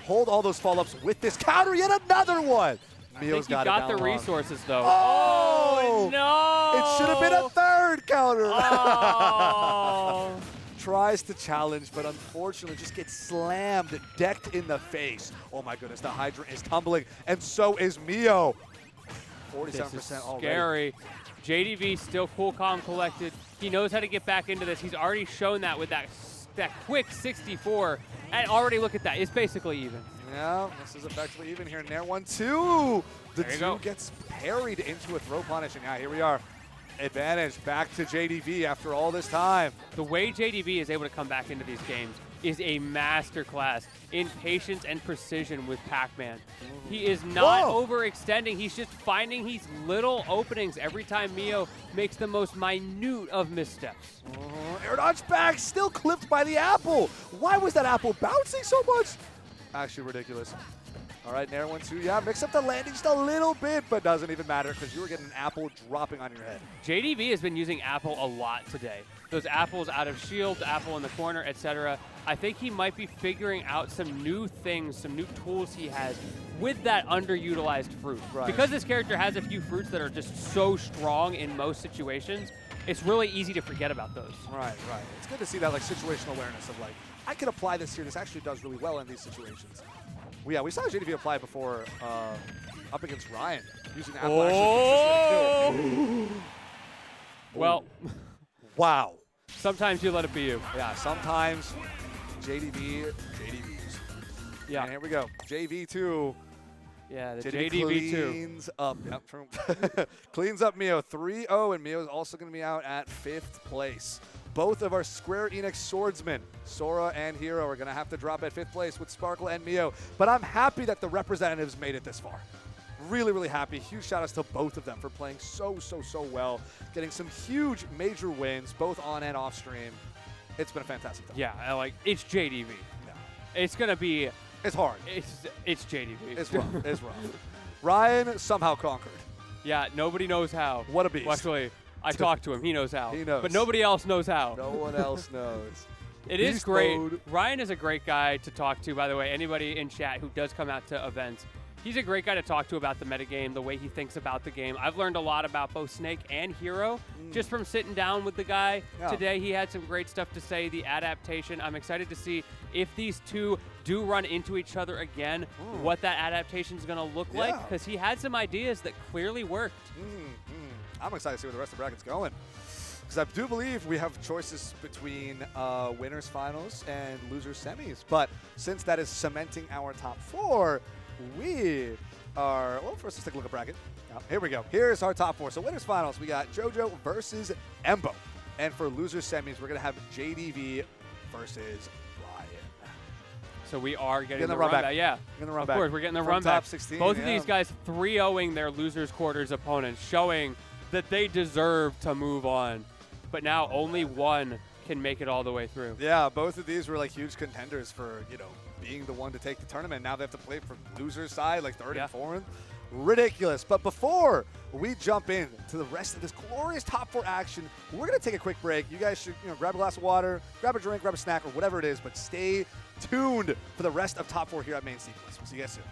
Hold all those follow-ups with this counter. Yet another one. I Mio's think he got got it the down long. resources, though. Oh! no! It should have been a third counter. Oh. tries to challenge, but unfortunately just gets slammed, decked in the face. Oh my goodness, the hydrant is tumbling, and so is Mio. 47% This is already. scary. JDV still cool, calm, collected. He knows how to get back into this. He's already shown that with that quick 64. And already look at that. It's basically even. Yeah, this is effectively even here. Nair 1-2. The There you 2 go. gets parried into a throw punish, and now here we are. Advantage back to JDV after all this time. The way JDV is able to come back into these games is a masterclass in patience and precision with Pac-Man. He is not overextending. He's just finding these little openings every time Mio makes the most minute of missteps. Air dodge back, still clipped by the apple. Why was that apple bouncing so much? Actually ridiculous. All right, Nair 1-2. Yeah, mix up the landing just a little bit, but doesn't even matter because you were getting an apple dropping on your head. JDV has been using apple a lot today. Those apples out of shield, the apple in the corner, etc. I think he might be figuring out some new things, some new tools he has with that underutilized fruit. Right. Because this character has a few fruits that are just so strong in most situations, it's really easy to forget about those. Right. It's good to see that like situational awareness of like, I can apply this here. This actually does really well in these situations. Well, yeah, we saw JDV apply before up against Ryan using apple actually consistently kill. Well, Wow. sometimes you let it be you. Yeah, sometimes JDVs. Yeah, And here we go. JV2. yeah, the JDV JDV too. cleans up. Yep, true. Cleans up Mio 3-0, and Mio is also going to be out at 5th place. Both of our Square Enix swordsmen, Sora and Hero, are going to have to drop at 5th place with Sparkle and Mio. But I'm happy that the representatives made it this far. Really, really happy. Huge shout-outs to both of them for playing so well, getting some huge major wins, both on and off stream. It's been a fantastic time. Yeah, it's JDV. Yeah. It's gonna be. It's hard. It's JDV. It's rough. It's rough. Ryan somehow conquered. Yeah, nobody knows how. What a beast. Well, actually, I talked to him. He knows how. He knows. But nobody else knows how. No one else knows. It is Beast great. mode. Ryan is a great guy to talk to, by the way. Anybody in chat who does come out to events, he's a great guy to talk to about the metagame, the way he thinks about the game. I've learned a lot about both Snake and Hero just from sitting down with the guy Yeah. today. He had some great stuff to say, the adaptation. I'm excited to see if these two do run into each other again, what that adaptation is going to look like, Yeah. because he had some ideas that clearly worked. I'm excited to see where the rest of the bracket's going. Because I do believe we have choices between winners finals and losers semis. But since that is cementing our top 4, we are, well, first let's take a look at bracket. Here we go. Here's our top 4. So winners finals, we got JoJo versus Embo. And for losers semis, we're going to have JDV versus Ryan. So we are getting the run run back. back. Yeah, Getting the run of back. course, we're getting the From run top back. 16, Both of yeah. these guys 3-0ing their losers quarters opponents, showing that they deserve to move on. But now only one can make it all the way through. Yeah, both of these were like huge contenders for, being the one to take the tournament. Now they have to play for loser's side, like 3rd Yeah. and 4th. Ridiculous. But before we jump in to the rest of this glorious top 4 action, we're going to take a quick break. You guys should, grab a glass of water, grab a drink, grab a snack, or whatever it is, but stay tuned for the rest of top 4 here at Main Sequence. We'll see you guys soon.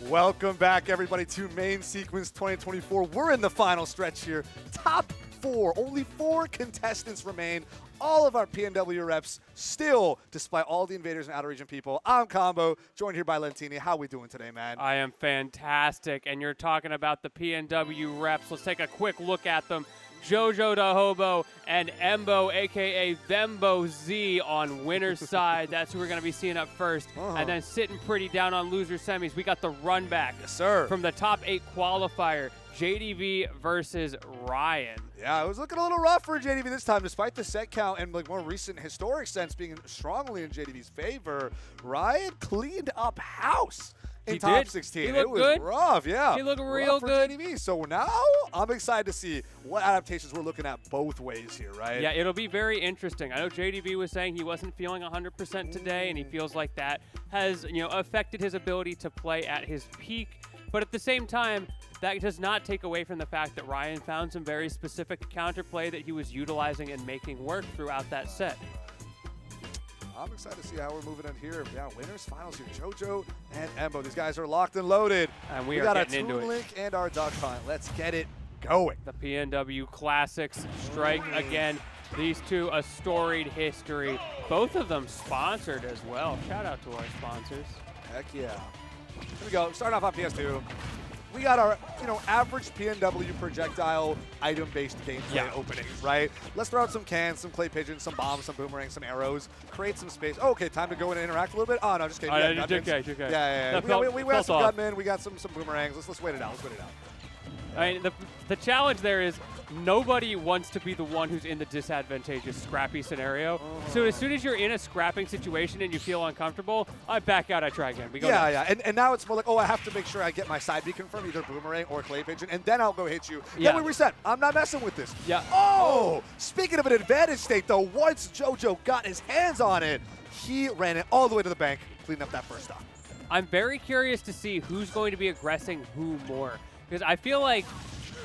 Welcome back, everybody, to Main Sequence 2024. We're in the final stretch here. Top 4. Only 4 contestants remain. All of our PNW reps still, despite all the invaders and outer region people. I'm Combo, joined here by Lentini. How we doing today, man? I am fantastic, and you're talking about the PNW reps. Let's take a quick look at them. JoJoDaHoBo and Embo, a.k.a. Thembo Z on winner's side. That's who we're going to be seeing up first. And then sitting pretty down on loser semis, we got the run back. Yes, sir. From the top 8 qualifier, JDV versus Ryan. Yeah, it was looking a little rough for JDV this time, despite the set count and like more recent historic sense being strongly in JDV's favor. Ryan cleaned up house in He top did. 16. He it looked was good. rough, yeah. He looked Rough real for good. JDV. So now I'm excited to see what adaptations we're looking at both ways here, right? Yeah, it'll be very interesting. I know JDV was saying he wasn't feeling 100% today, and he feels like that has, affected his ability to play at his peak. But at the same time, that does not take away from the fact that Ryan found some very specific counterplay that he was utilizing and making work throughout that set. I'm excited to see how we're moving in here. Yeah, winners finals here. JoJo and Embo. These guys are locked and loaded. And we are got getting our into Toon it. Link and our Duck Hunt. Let's get it going. The PNW Classics strike again. These two, a storied history. Both of them sponsored as well. Shout out to our sponsors. Heck yeah. Here we go. Starting off on PS2. We got our, average PNW projectile item-based gameplay openings, right? Let's throw out some cans, some clay pigeons, some bombs, some boomerangs, some arrows, create some space. Oh, okay, time to go in and interact a little bit. Oh, no, just kidding. Okay. Yeah. We got some gunmen, we got some boomerangs. Let's wait it out. I mean, the challenge there is nobody wants to be the one who's in the disadvantageous scrappy scenario. So as soon as you're in a scrapping situation and you feel uncomfortable, I back out, I try again. We go next. And now it's more like, I have to make sure I get my side B confirmed, either boomerang or clay pigeon, and then I'll go hit you. Yeah. Then we reset. I'm not messing with this. Yeah. Oh, speaking of an advantage state, though, once JoJo got his hands on it, he ran it all the way to the bank, cleaning up that first stock. I'm very curious to see who's going to be aggressing who more. Because I feel like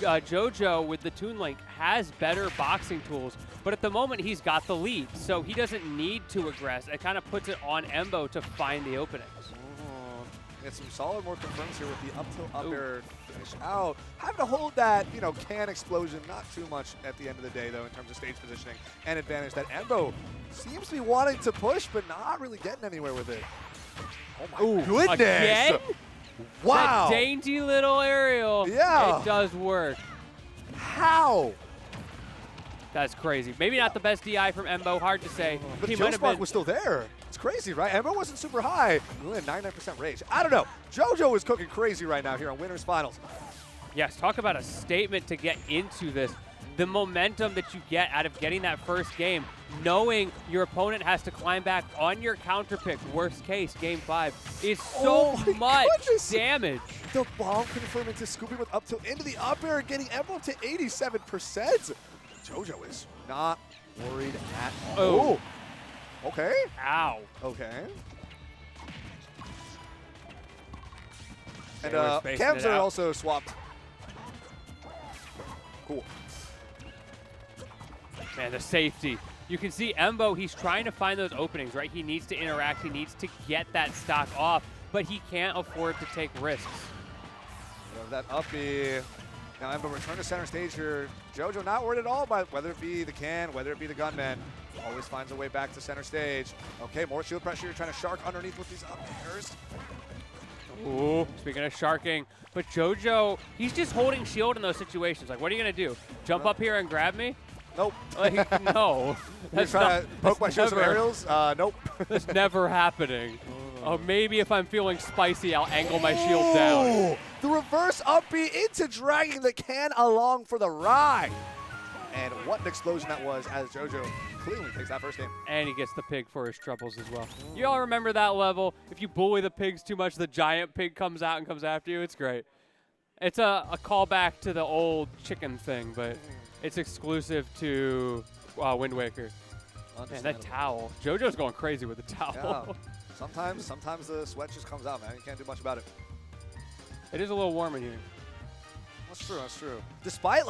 JoJo with the Toon Link has better boxing tools, but at the moment he's got the lead, so he doesn't need to aggress. It kind of puts it on Embo to find the openings. Get some solid more confirms here with the up tilt up air finish out. Having to hold that, can explosion, not too much at the end of the day, though, in terms of stage positioning and advantage that Embo seems to be wanting to push, but not really getting anywhere with it. Oh my goodness! Again? Wow! That dainty little aerial. Yeah. It does work. How? That's crazy. Maybe not the best DI from Embo. Hard to say. But He Kill might have Spark been. was still there. It's crazy, right? Embo wasn't super high. He only had 99% rage. I don't know. JoJo is cooking crazy right now here on Winners Finals. Yes, talk about a statement to get into this. The momentum that you get out of getting that first game, knowing your opponent has to climb back on your counter pick, worst case, game 5, is so much damage. The bomb confirming to Scoopy with up tilt into the up air, getting Embo to 87%. JoJo is not worried at all. Oh. Okay. Ow. Okay. And we're spacing cams it are out. also swapped. Cool. Man, the safety. You can see Embo, he's trying to find those openings, right? He needs to interact. He needs to get that stock off, but he can't afford to take risks. That up B. Now Embo return to center stage here. JoJo not worried at all about whether it be the can, whether it be the gunman. Always finds a way back to center stage. Okay, more shield pressure. You're trying to shark underneath with these up airs. Ooh, speaking of sharking, but JoJo, he's just holding shield in those situations. Like, what are you going to do? Jump up here and grab me? Nope. Like, no. You're trying to poke my shield with aerials? Nope. That's never happening. Oh, maybe if I'm feeling spicy, I'll angle my shield down. The reverse up B into dragging the can along for the ride. And what an explosion that was as JoJo cleanly takes that first game. And he gets the pig for his troubles as well. You all remember that level? If you bully the pigs too much, the giant pig comes out and comes after you. It's great. It's a callback to the old chicken thing, but it's exclusive to Wind Waker. Man, that towel. JoJo's going crazy with the towel. Yeah. Sometimes the sweat just comes out, man. You can't do much about it. It is a little warm in here. That's true. Despite,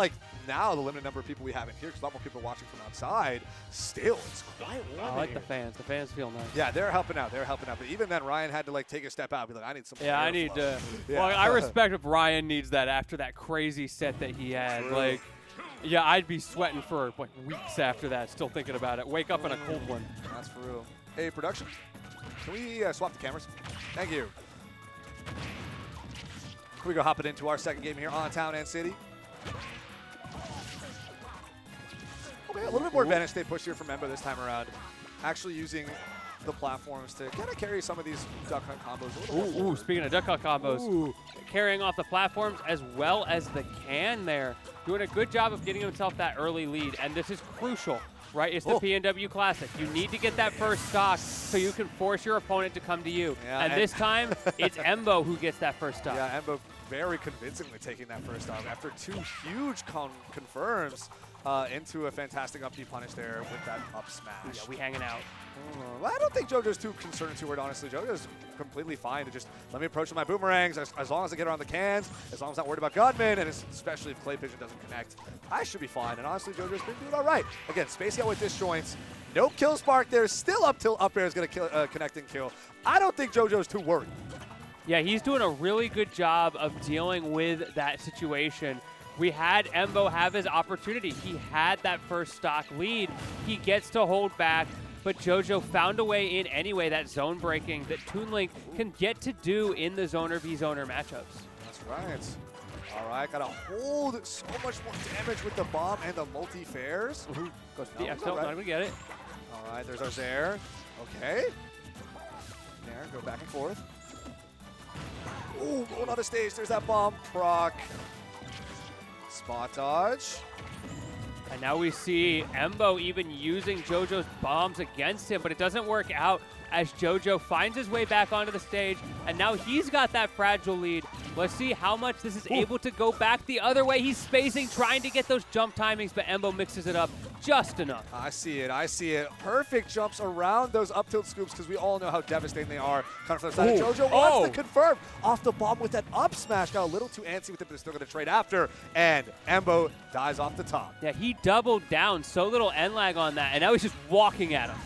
now the limited number of people we have in here, because a lot more people are watching from outside, still, it's quite warm I like in the here. fans. The fans feel nice. Yeah, they're helping out. But even then, Ryan had to, take a step out and be like, I need some Yeah, I airflow. need to. Yeah. Well, I respect if Ryan needs that after that crazy set that he had. True. Yeah, I'd be sweating for weeks after that, still thinking about it. Wake up in a cold one. That's for real. Hey, production, can we swap the cameras? Thank you. Can we go hopping into our second game here on Town and City? Okay, a little bit more advantage state push here from Embo this time around. Actually using the platforms to kind of carry some of these duck hunt combos a little bit Ooh, forward. speaking of duck hunt combos, carrying off the platforms as well as the can there. Doing a good job of getting himself that early lead, and this is crucial, right? It's the PNW Classic. You need to get that first stock so you can force your opponent to come to you. Yeah, and this time, it's Embo who gets that first stock. Yeah, Embo very convincingly taking that first stock after two huge confirms into a fantastic up B punish there with that up smash. Yeah, we hanging out. Well, I don't think JoJo's too concerned too hard, honestly. JoJo's completely fine to just let me approach with my boomerangs as long as I get around the cans, as long as I'm not worried about gunmen, and especially if clay pigeon doesn't connect, I should be fine. And honestly, JoJo's been doing all right. Again, spacing out with disjoints. No kill spark there. Still up till up air is going to connect and kill. I don't think JoJo's too worried. Yeah, he's doing a really good job of dealing with that situation. We had Embo have his opportunity. He had that first stock lead. He gets to hold back, but JoJo found a way in anyway, that zone breaking that Toon Link can get to do in the zoner v zoner matchups. That's right. All right, gotta hold so much more damage with the bomb and the multi-fairs. Goes The down. X tilt, not gonna get it. All right, there's our Zair. Okay. There, go back and forth. Ooh, going on the stage. There's that bomb proc. Spot dodge. And now we see Embo even using JoJo's bombs against him, but it doesn't work out as JoJo finds his way back onto the stage, and now he's got that fragile lead. Let's see how much this is able to go back the other way. He's spacing, trying to get those jump timings, but Embo mixes it up just enough. I see it. I see it. Perfect jumps around those up tilt scoops because we all know how devastating they are. Kind of from the side. JoJo wants to confirm off the bomb with that up smash. Got a little too antsy with it, but they're still going to trade after. And Embo dies off the top. Yeah, he doubled down. So little end lag on that, and now he's just walking at him.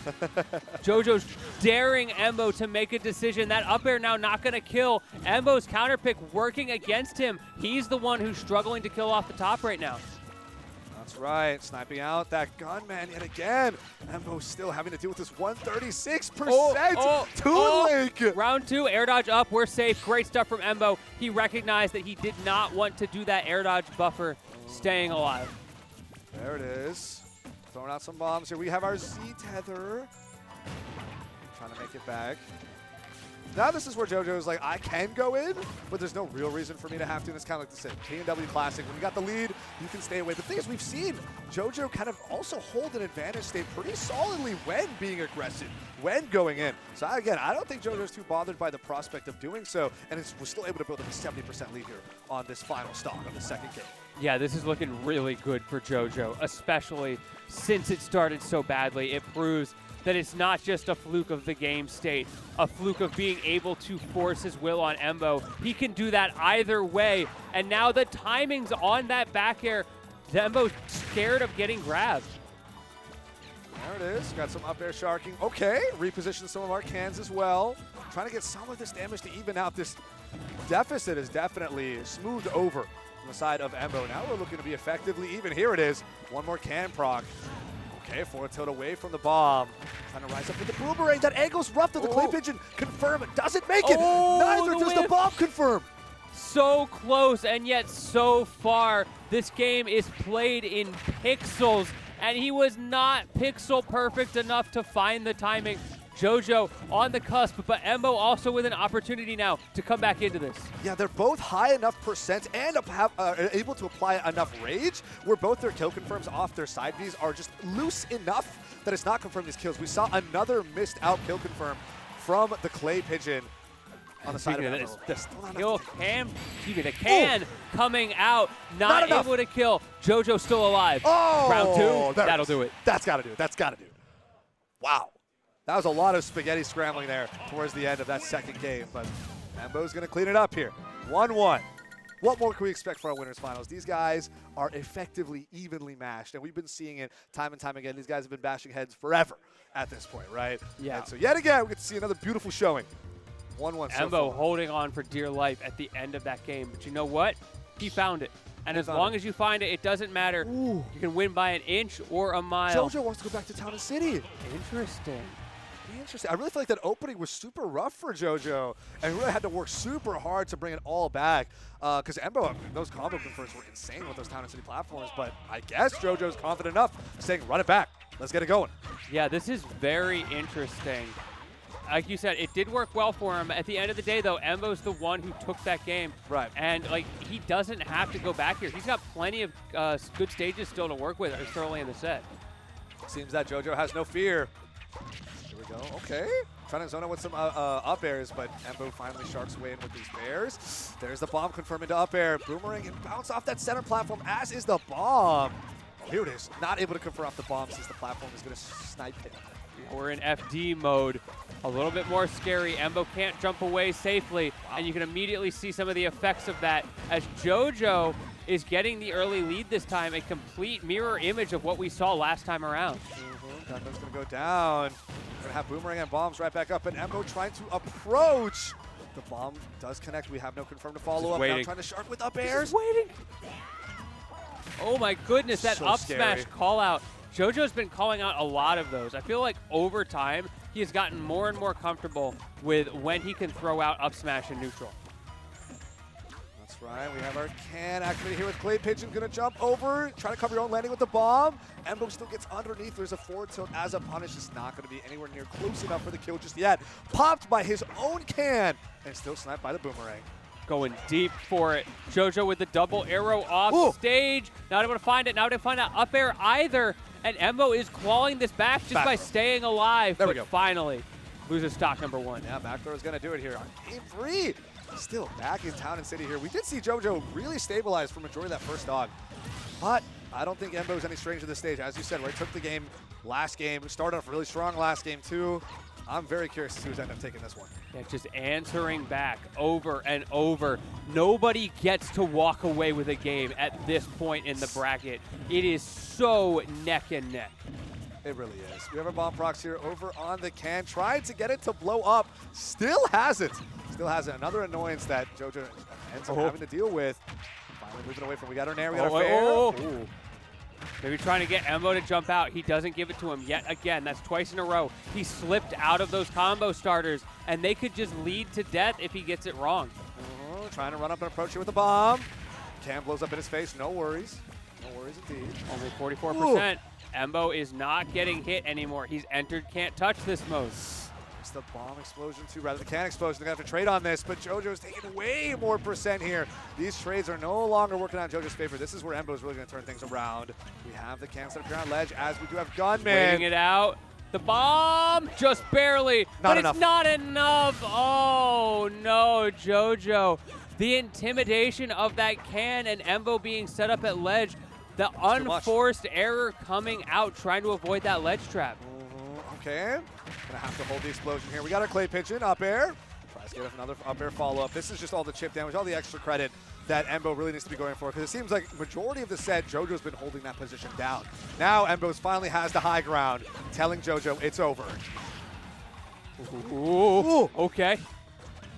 JoJo's daring Embo to make a decision. That up air now not going to kill. Embo's counter pick working against him. He's the one who's struggling to kill off the top right now. That's right, sniping out that gunman yet again. Embo still having to deal with this 136% Toon Link. Round 2, air dodge up, we're safe. Great stuff from Embo. He recognized that he did not want to do that air dodge buffer, staying alive. There it is. Throwing out some bombs here. We have our Z-tether. Trying to make it back. Now this is where JoJo is like, I can go in, but there's no real reason for me to have to. And it's kind of like the same P&W Classic. When you got the lead, you can stay away. The thing is, we've seen JoJo kind of also hold an advantage state pretty solidly when being aggressive, when going in. So again, I don't think JoJo's too bothered by the prospect of doing so. And we're still able to build up a 70% lead here on this final stock of the second game. Yeah, this is looking really good for JoJo, especially since it started so badly. It proves that it's not just a fluke of the game state, a fluke of being able to force his will on Embo. He can do that either way, and now the timings on that back air, Embo's scared of getting grabbed. There it is. Got some up air sharking. Okay, reposition some of our cans as well. Trying to get some of this damage to even out. This deficit is definitely smoothed over on the side of Embo. Now we're looking to be effectively even. Here it is. One more can proc. Okay, forward tilt away from the bomb. Trying to rise up with the boomerang. That angle's rough to the clay pigeon. Confirm it. Doesn't make it. Neither does the bomb confirm. So close and yet so far. This game is played in pixels, and he was not pixel perfect enough to find the timing. JoJo on the cusp, but Embo also with an opportunity now to come back into this. Yeah, they're both high enough percent and able to apply enough rage where both their kill confirms off their side Bs are just loose enough that it's not confirmed these kills. We saw another missed out kill confirm from the clay pigeon on the side of the can coming out, not able to kill. JoJo still alive. Oh, round 2, that'll do it. That's got to do it. That's got to do it. Wow. That was a lot of spaghetti scrambling there towards the end of that second game, but Embo's going to clean it up here. 1-1. What more can we expect for our winners finals? These guys are effectively evenly matched, and we've been seeing it time and time again. These guys have been bashing heads forever at this point, right? Yeah. And so yet again, we get to see another beautiful showing. 1-1 so Embo far. holding on for dear life at the end of that game, but you know what? He found it. And as long as you find it, it doesn't matter. Ooh. You can win by an inch or a mile. JoJo wants to go back to Town and City. Interesting. Interesting. I really feel like that opening was super rough for JoJo, and really had to work super hard to bring it all back. Because Embo, I mean, those combo confirms were insane with those Town and City platforms, but I guess JoJo's confident enough saying, run it back. Let's get it going. Yeah, this is very interesting. Like you said, it did work well for him. At the end of the day, though, Embo's the one who took that game. Right. And, like, he doesn't have to go back here. He's got plenty of good stages still to work with early in the set. Seems that JoJo has no fear. Here we go. Okay. Trying to zone out with some up airs, but Embo finally sharks away in with these bears. There's the bomb confirmed into up air. Boomerang and bounce off that center platform, as is the bomb. Here it is. Not able to confirm off the bomb since the platform is going to snipe him. We're in FD mode. A little bit more scary. Embo can't jump away safely, and you can immediately see some of the effects of that as JoJo is getting the early lead this time, a complete mirror image of what we saw last time around. Gundam's going to go down. We're going to have Boomerang and bombs right back up, and Embo trying to approach. The bomb does connect. We have no confirm to follow up. Now trying to shark with up airs. Waiting. Oh my goodness, that So up scary. smash call out. JoJo's been calling out a lot of those. I feel like over time, he has gotten more and more comfortable with when he can throw out up smash in neutral. That's right. We have our can activated here with Clay Pigeon. Going to jump over, try to cover your own landing with the bomb. Embo still gets underneath. There's a forward tilt as a punish. It's not going to be anywhere near close enough for the kill just yet. Popped by his own can and still sniped by the boomerang. Going deep for it. JoJo with the double arrow off Ooh. stage. Not able to find it. Not able to find that up air either. And Embo is clawing this back just by staying alive. There but we go. finally loses stock number 1. Yeah, back throw is going to do it here on game 3. Still back in town and city here. We did see JoJo really stabilize for majority of that first dog. But I don't think Embo is any stranger to this stage. As you said, right, took the game last game. Started off really strong last game too. I'm very curious to see who's ended up taking this one. Yeah, just answering back over and over. Nobody gets to walk away with a game at this point in the bracket. It is so neck and neck. It really is. We have a bomb prox here over on the can. Tried to get it to blow up. Still hasn't. Still hasn't. Another annoyance that JoJo ends up having to deal with. Finally moving away from. We got our nair. We got our fair. Ooh. Maybe trying to get Embo to jump out. He doesn't give it to him yet again. That's twice in a row. He slipped out of those combo starters, and they could just lead to death if he gets it wrong. Trying to run up and approach here with the bomb. Can blows up in his face. No worries. No worries indeed. Only 44%. Embo is not getting hit anymore. He's entered can't touch this mode. It's the bomb explosion too, rather the can explosion. They're going to have to trade on this, but JoJo's taking way more percent here. These trades are no longer working out in JoJo's favor. This is where Embo's really going to turn things around. We have the can set up here on ledge, as we do have Gunman. Waiting it out. The bomb, just barely, but it's not enough. Oh no, JoJo. The intimidation of that can and Embo being set up at ledge. The unforced error coming out, trying to avoid that ledge trap. Okay, gonna have to hold the explosion here. We got our Clay Pigeon up air. Tries to get another up air follow-up. This is just all the chip damage, all the extra credit that Embo really needs to be going for, because it seems like majority of the set, JoJo's been holding that position down. Now Embo's finally has the high ground, telling JoJo it's over. Ooh. Okay.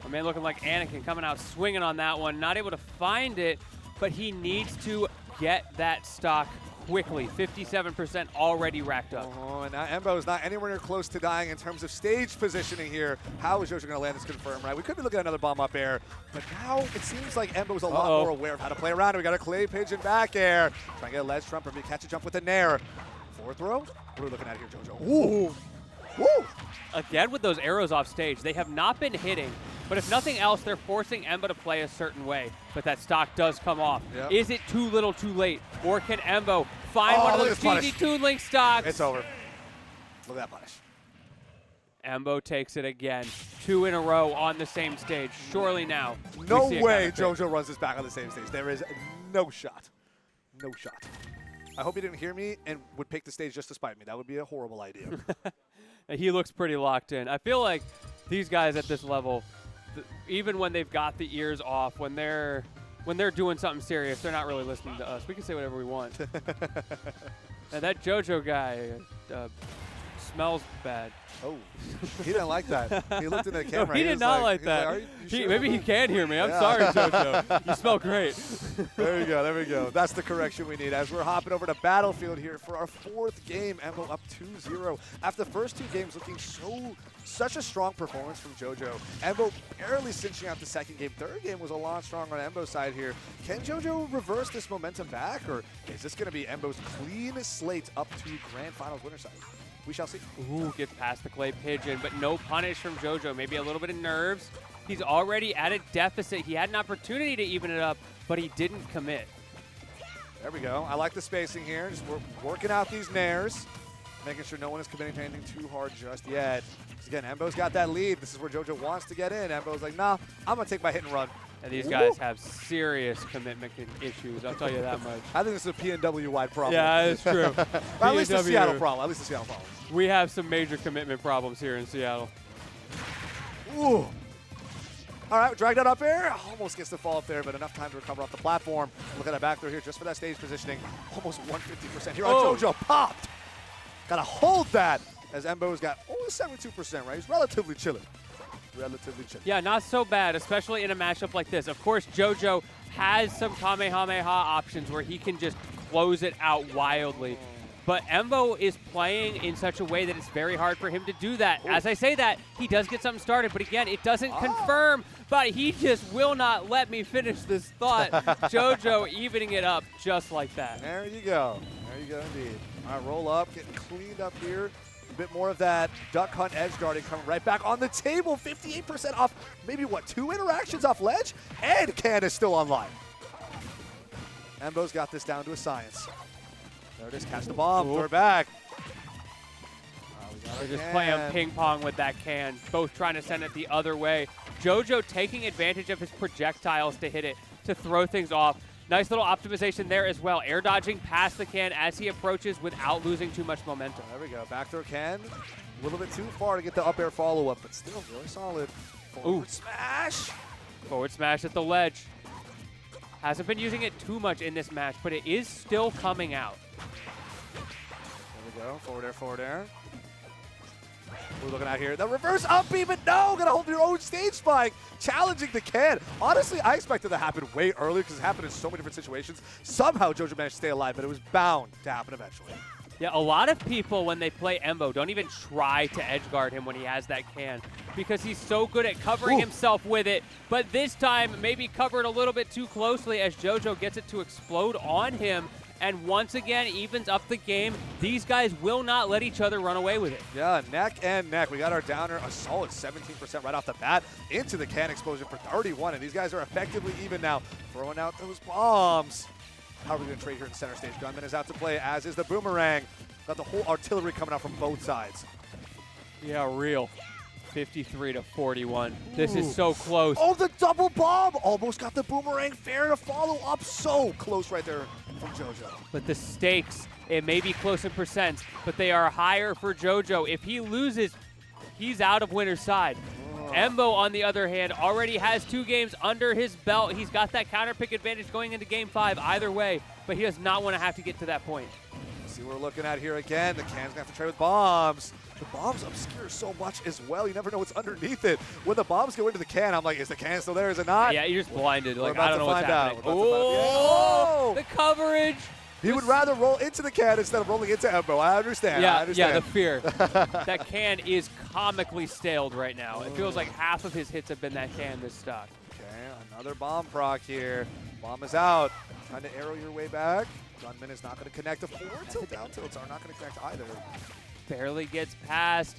My man looking like Anakin coming out swinging on that one. Not able to find it, but he needs to get that stock quickly. 57% already racked up. And now Embo is not anywhere near close to dying in terms of stage positioning here. How is JoJo going to land this confirmed, right? We could be looking at another bomb up air, but now it seems like Embo's a lot more aware of how to play around. We got a Clay Pigeon back air. Trying to get a ledge trump, or maybe catch a jump with a nair. Forward throw? What are we looking at here, JoJo? Ooh. Woo! Again with those arrows off stage, they have not been hitting, but if nothing else, they're forcing Embo to play a certain way. But that stock does come off. Yep. Is it too little too late? Or can Embo find one of those cheesy Toon Link stocks? It's over. Look at that punish. Embo takes it again. 2 in a row on the same stage. Surely now. No we see a way counterpick. JoJo runs this back on the same stage. There is no shot. No shot. I hope he didn't hear me and would pick the stage just to spite me. That would be a horrible idea. He looks pretty locked in. I feel like these guys at this level, even when they've got the ears off, when they're doing something serious, they're not really listening to us. We can say whatever we want. And that JoJo guy smells bad. Oh, he didn't like that. He looked into the camera. No, he did not like that. Maybe he can hear me. I'm sorry, JoJo. You smell great. There we go. There we go. That's the correction we need. As we're hopping over to Battlefield here for our 4th game, Embo up 2-0. After the first 2 games looking such a strong performance from JoJo. Embo barely cinching out the second game. Third game was a lot stronger on Embo's side here. Can JoJo reverse this momentum back, or is this going to be Embo's clean slate up to Grand Finals winner side? We shall see. Ooh, gets past the Clay Pigeon, but no punish from JoJo. Maybe a little bit of nerves. He's already at a deficit. He had an opportunity to even it up, but he didn't commit. There we go. I like the spacing here. Just working out these nairs, making sure no one is committing to anything too hard just yet. Because again, Embo's got that lead. This is where JoJo wants to get in. Embo's like, nah, I'm going to take my hit and run. And these guys have serious commitment issues, I'll tell you that much. I think this is a PNW-wide problem. Yeah, it's true. At least the Seattle problem. At least the Seattle problem. We have some major commitment problems here in Seattle. Ooh. All right, dragged that up air. Almost gets the fall up there, but enough time to recover off the platform. Look at that back throw here just for that stage positioning. Almost 150% here on JoJo. Popped. Got to hold that as Embo's got only 72%, right? He's relatively chilling. Yeah, not so bad, especially in a matchup like this. Of course, JoJo has some Kamehameha options where he can just close it out wildly. But Embo is playing in such a way that it's very hard for him to do that. Ooh. As I say that, he does get something started, but again, it doesn't confirm, but he just will not let me finish this thought. JoJo evening it up just like that. There you go. There you go indeed. All right, roll up, getting cleaned up here. A bit more of that duck hunt edge guarding coming right back on the table. 58% off, maybe what, 2 interactions off ledge? And Can is still online. Embo's got this down to a science. There it is, catch the bomb, throw it back. They're just playing ping pong with that Can, both trying to send it the other way. JoJo taking advantage of his projectiles to hit it, to throw things off. Nice little optimization there as well. Air dodging past the Can as he approaches without losing too much momentum. There we go, back throw Can. A little bit too far to get the up air follow-up, but still really solid. Forward smash. Forward smash at the ledge. Hasn't been using it too much in this match, but it is still coming out. There we go, forward air. We're looking at here. The reverse up B, but no! Gotta hold your own stage spike. Challenging the Can. Honestly, I expected that to happen way earlier because it happened in so many different situations. Somehow JoJo managed to stay alive, but it was bound to happen eventually. Yeah, a lot of people, when they play Embo, don't even try to edge guard him when he has that Can because he's so good at covering himself with it. But this time, maybe covered a little bit too closely as JoJo gets it to explode on him. And once again, evens up the game. These guys will not let each other run away with it. Yeah, neck and neck. We got our downer, a solid 17% right off the bat into the Can explosion for 31. And these guys are effectively even now, throwing out those bombs. How are we going to trade here in center stage? Gunman is out to play, as is the Boomerang. Got the whole artillery coming out from both sides. Yeah, real. 53 to 41. This is so close. Oh, the double bomb! Almost got the Boomerang. Fair to follow up. So close right there from JoJo. But the stakes, it may be close in percents, but they are higher for JoJo. If he loses, he's out of winner's side. Embo, on the other hand, already has 2 games under his belt. He's got that counter pick advantage going into game 5 either way, but he does not want to have to get to that point. See what we're looking at here again. The Can's going to have to trade with bombs. The bombs obscure so much as well. You never know what's underneath it. When the bombs go into the Can, I'm like, is the Can still there? Is it not? Yeah, you're just blinded. Like, about I don't to know what's find out. happening. We're about to find out. Oh, the coverage. He would rather roll into the Can instead of rolling into Embo. I understand. Yeah, I understand. yeah, the fear. That Can is comically staled right now. It feels like half of his hits have been that Can this stock. Okay, another bomb proc here. Bomb is out. Trying to arrow your way back. Gunman is not going to connect. The forward tilt, down tilts are not going to connect either. Barely gets past.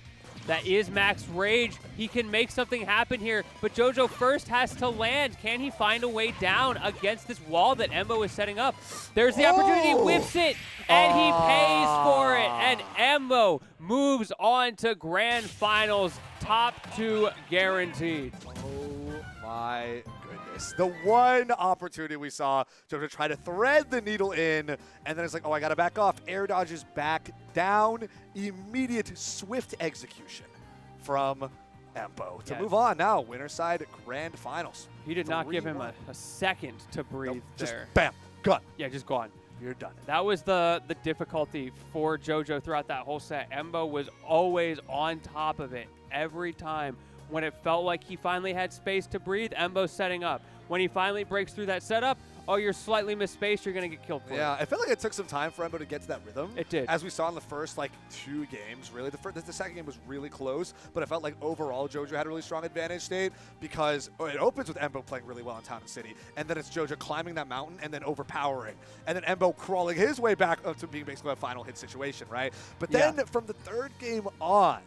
That is max rage. He can make something happen here, but JoJo first has to land. Can he find a way down against this wall that Embo is setting up? There's the opportunity, whips it, and he pays for it. And Embo moves on to grand finals, top 2 guaranteed. Oh my goodness. The one opportunity we saw, JoJo try to thread the needle in, and then it's like, oh, I got to back off. Air dodges back down. Immediate swift execution from Embo to move on now. Winner side grand finals. He did not give him a second to breathe just there. Bam, gun. Yeah, just gone. You're done. That was the difficulty for JoJo throughout that whole set. Embo was always on top of it every time. When it felt like he finally had space to breathe, Embo's setting up. When he finally breaks through that setup, oh, you're slightly misspaced, you're going to get killed for it. Yeah, I felt like it took some time for Embo to get to that rhythm. It did. As we saw in the first, 2 games, really. The second game was really close, but I felt like overall JoJo had a really strong advantage state because it opens with Embo playing really well in Town and City, and then it's JoJo climbing that mountain and then overpowering, and then Embo crawling his way back up to being basically a final hit situation, right? But then from the 3rd game on,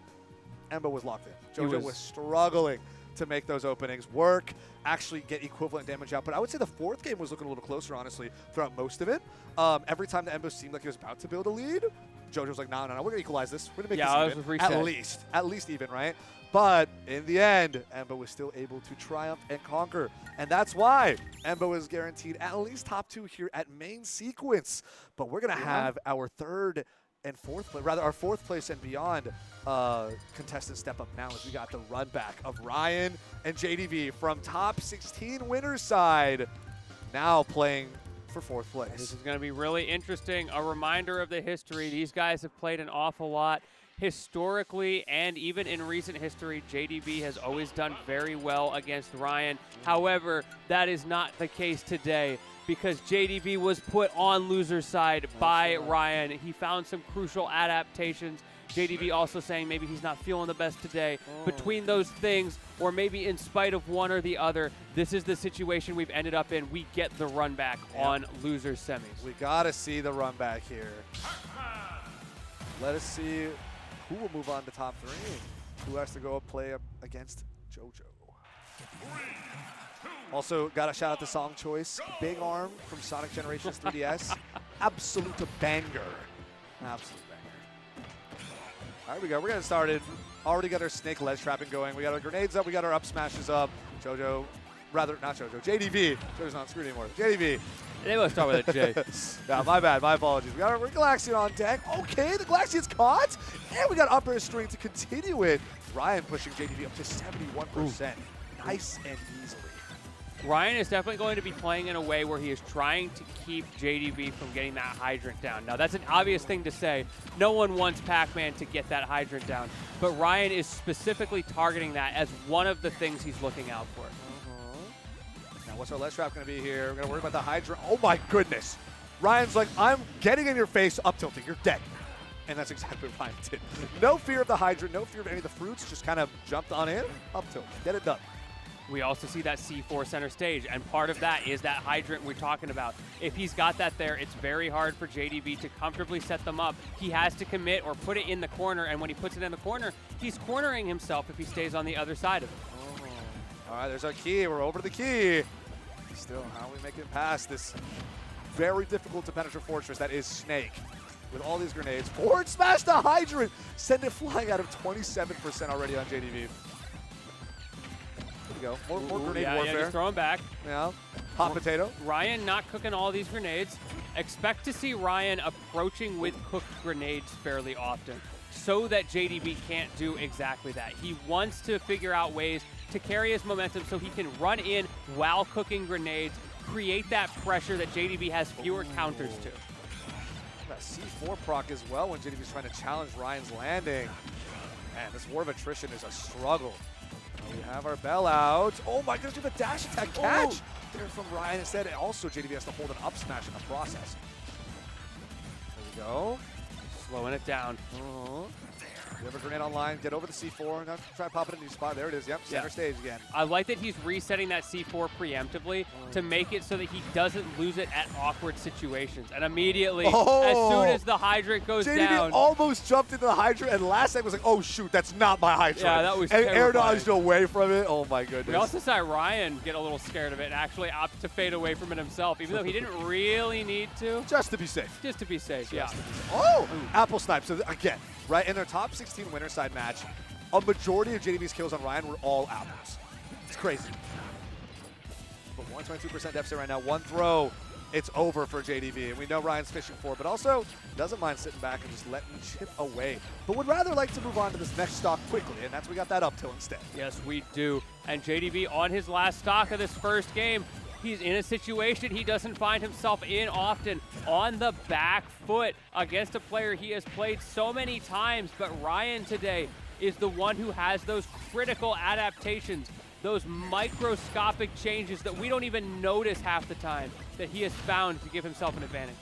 Embo was locked in. JoJo was struggling to make those openings work, actually get equivalent damage out. But I would say the 4th game was looking a little closer, honestly, throughout most of it. Every time the Embo seemed like he was about to build a lead, JoJo was like, no, we're going to equalize this. We're going to make this even. At least even, right? But in the end, Embo was still able to triumph and conquer. And that's why Embo is guaranteed at least top 2 here at main sequence. But we're going to have our 3rd and 4th place, rather our 4th place and beyond contestants step up now as we got the run back of Ryan and JDV from top 16 winners side, now playing for 4th place. This is going to be really interesting. A reminder of the history. These guys have played an awful lot. Historically and even in recent history, JDV has always done very well against Ryan. However, that is not the case today. because JDV was put on loser's side by Ryan. He found some crucial adaptations. JDV also saying maybe he's not feeling the best today. Between those things, or maybe in spite of one or the other, this is the situation we've ended up in. We get the run back on loser semis. We got to see the run back here. Let us see who will move on to top 3. Who has to go up play up against JoJo. Also, got a shout out to song choice. Big Arm from Sonic Generations 3DS. Absolute banger. Absolute banger. All right, we go. We're getting started. Already got our snake ledge trapping going. We got our grenades up. We got our up smashes up. JoJo, rather, not JoJo. JDV. JoJo's not screwed anymore. JDV. They both start with a J. Yeah, my bad. My apologies. We got our Galaxian on deck. Okay, the Galaxian's caught. And we got upper string to continue it. Ryan pushing JDV up to 71%. Nice and easily. Ryan is definitely going to be playing in a way where he is trying to keep JDV from getting that hydrant down. Now, that's an obvious thing to say. No one wants Pac-Man to get that hydrant down. But Ryan is specifically targeting that as one of the things he's looking out for. Now, what's our ledge trap going to be here? We're going to worry about the hydrant. Oh, my goodness. Ryan's like, I'm getting in your face, up tilting. You're dead. And that's exactly what Ryan did. No fear of the hydrant, no fear of any of the fruits. Just kind of jumped on in, up tilt. Get it done. We also see that C4 center stage, and part of that is that hydrant we're talking about. If he's got that there, it's very hard for JDV to comfortably set them up. He has to commit or put it in the corner, and when he puts it in the corner, he's cornering himself if he stays on the other side of it. All right, there's our key. We're over to the key. Still, how are we making it past this very difficult to penetrate fortress that is Snake? With all these grenades. Forward smash the hydrant. Send it flying out of 27% already on JDV. There we go. More grenade warfare. Yeah, just throw him back. Yeah. Hot potato. Ryan not cooking all these grenades. Expect to see Ryan approaching with cooked grenades fairly often so that JDV can't do exactly that. He wants to figure out ways to carry his momentum so he can run in while cooking grenades, create that pressure that JDV has fewer counters to. That C4 proc as well when JDV's trying to challenge Ryan's landing. Man, this war of attrition is a struggle. We have our bell out. Oh my goodness, we have a dash attack catch there from Ryan instead. And also JDV has to hold an up smash in the process. There we go. Slowing it down. We have a grenade online. Get over the C4. Now try to pop it in a new spot. There it is. Yep, center stage again. I like that he's resetting that C4 preemptively to make it so that he doesn't lose it at awkward situations. And immediately, as soon as the hydrant goes JDV down. almost jumped into the hydrant, and last second was like, oh shoot, that's not my hydrant. Yeah, that was and air terrifying. dodged away from it. Oh my goodness. We also saw Ryan get a little scared of it and actually opt to fade away from it himself, even though he didn't really need to. Just to be safe. Just to be safe, yeah. Oh, apple snipe. So again, right in their top 16 winner side match, a majority of JDV's kills on Ryan were all apples. It's crazy. But 122% deficit right now. One throw, it's over for JDV. And we know Ryan's fishing for it, but also doesn't mind sitting back and just letting chip away. But would rather like to move on to this next stock quickly, and that's we got that up till instead. Yes, we do. And JDV on his last stock of this first game, he's in a situation he doesn't find himself in often, on the back foot against a player he has played so many times, but Ryan today is the one who has those critical adaptations, those microscopic changes that we don't even notice half the time that he has found to give himself an advantage.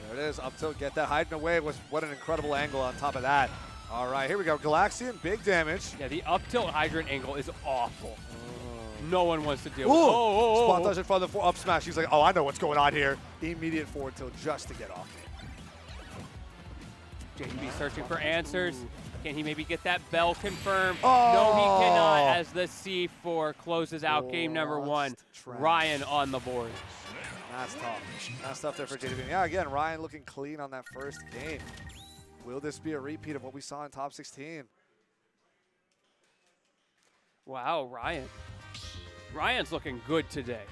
There it is, up tilt, get that hiding away. What an incredible angle on top of that. All right, here we go, Galaxian, big damage. Yeah, the up tilt hydrant angle is awful. No one wants to deal Ooh. with it. Spot doesn't follow the up smash. He's like, oh, I know what's going on here. Immediate forward tilt just to get off me. JDV searching for answers. Can he maybe get that bell confirmed? Oh. No, he cannot, as the C4 closes out game number one. Trash. Ryan on the board. That's tough. That's tough there for JDV. Yeah, again, Ryan looking clean on that first game. Will this be a repeat of what we saw in top 16? Wow, Ryan. Ryan's looking good today.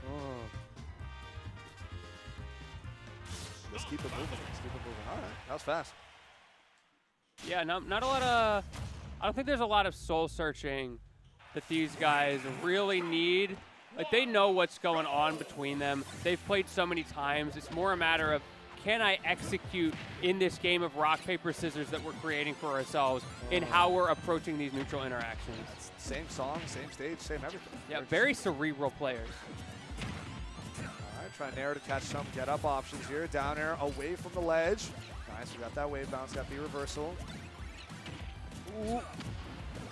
Let's keep it moving. Let's keep it moving. All right, that was fast. Yeah, not a lot of... I don't think there's a lot of soul searching that these guys really need. Like, they know what's going on between them. They've played so many times. It's more a matter of, can I execute in this game of rock, paper, scissors that we're creating for ourselves in how we're approaching these neutral interactions? Same song, same stage, same everything. Yeah, very cerebral players. All right, Trying Nair to catch some get up options here. Down air away from the ledge. Nice, we got that wave bounce, got the reversal. Ooh.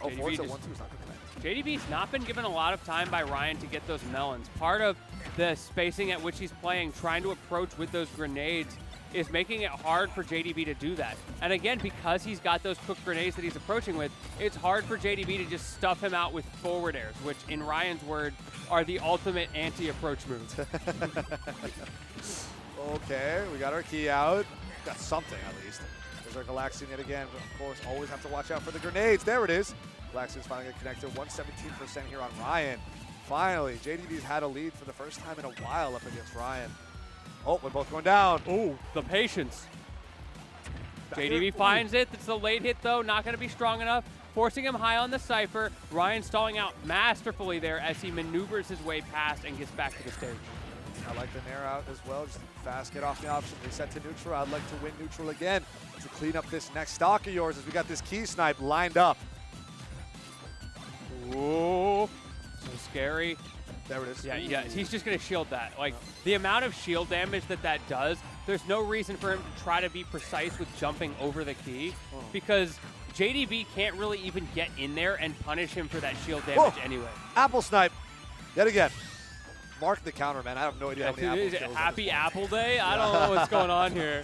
Oh, JDV forward to 1-2 just- is not going to connect. JDV's not been given a lot of time by Ryan to get those melons. Part of the spacing at which he's playing, trying to approach with those grenades, is making it hard for JDV to do that. And again, because he's got those cooked grenades that he's approaching with, it's hard for JDV to just stuff him out with forward airs, which in Ryan's word are the ultimate anti-approach moves. Okay, we got our key out. Got something at least. There's our Galaxian yet again, but of course, always have to watch out for the grenades. There it is. Galaxian's finally getting connected. 117% here on Ryan. Finally, JDV's had a lead for the first time in a while up against Ryan. Oh, we're both going down. Oh, the patience. Back JDV here. finds it. It's a late hit, though. Not going to be strong enough. Forcing him high on the Cypher. Ryan stalling out masterfully there as he maneuvers his way past and gets back to the stage. I like the Nair out as well. Just fast get off the option. Reset to neutral. I'd like to win neutral again to clean up this next stock of yours as we got this key snipe lined up. Ooh, so scary. There it is. Yeah, he's just going to shield that. Like, the amount of shield damage that does, there's no reason for him to try to be precise with jumping over the key because JDV can't really even get in there and punish him for that shield damage anyway. Apple snipe. Yet again. Mark the counter, man. I have no idea how many apples kills Happy Apple Day? I don't know what's going on here.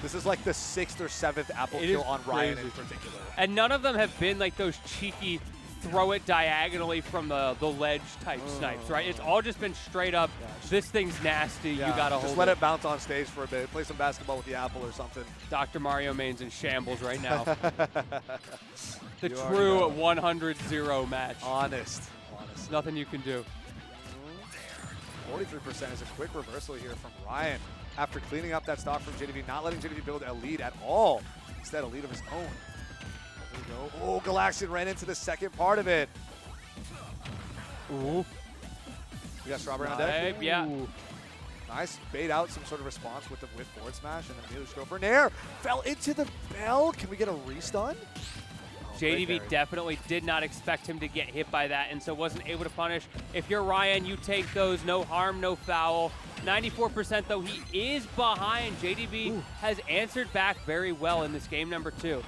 This is like the 6th or 7th apple It kill is on Ryan crazy. in particular. And none of them have been like those cheeky throw it diagonally from the ledge type snipes, right? It's all just been straight up, this thing's nasty, you gotta hold just let it bounce on stage for a bit. Play some basketball with the apple or something. Dr. Mario Main's in shambles right now. The You true already 100-0 match. Honest. Nothing you can do. 43% is a quick reversal here from Ryan after cleaning up that stock from JDV, not letting JDV build a lead at all. Instead, a lead of his own. There we go. Oh, Galaxian ran into the second part of it. Ooh. We got Strawberry on deck. Yeah. Nice. Bait out some sort of response with the whip forward smash, and then immediately just go for an air. Fell into the bell. Can we get a restun? JDV definitely did not expect him to get hit by that, and so wasn't able to punish. If you're Ryan, you take those. No harm, no foul. 94% though, he is behind. JDV has answered back very well in this game number 2.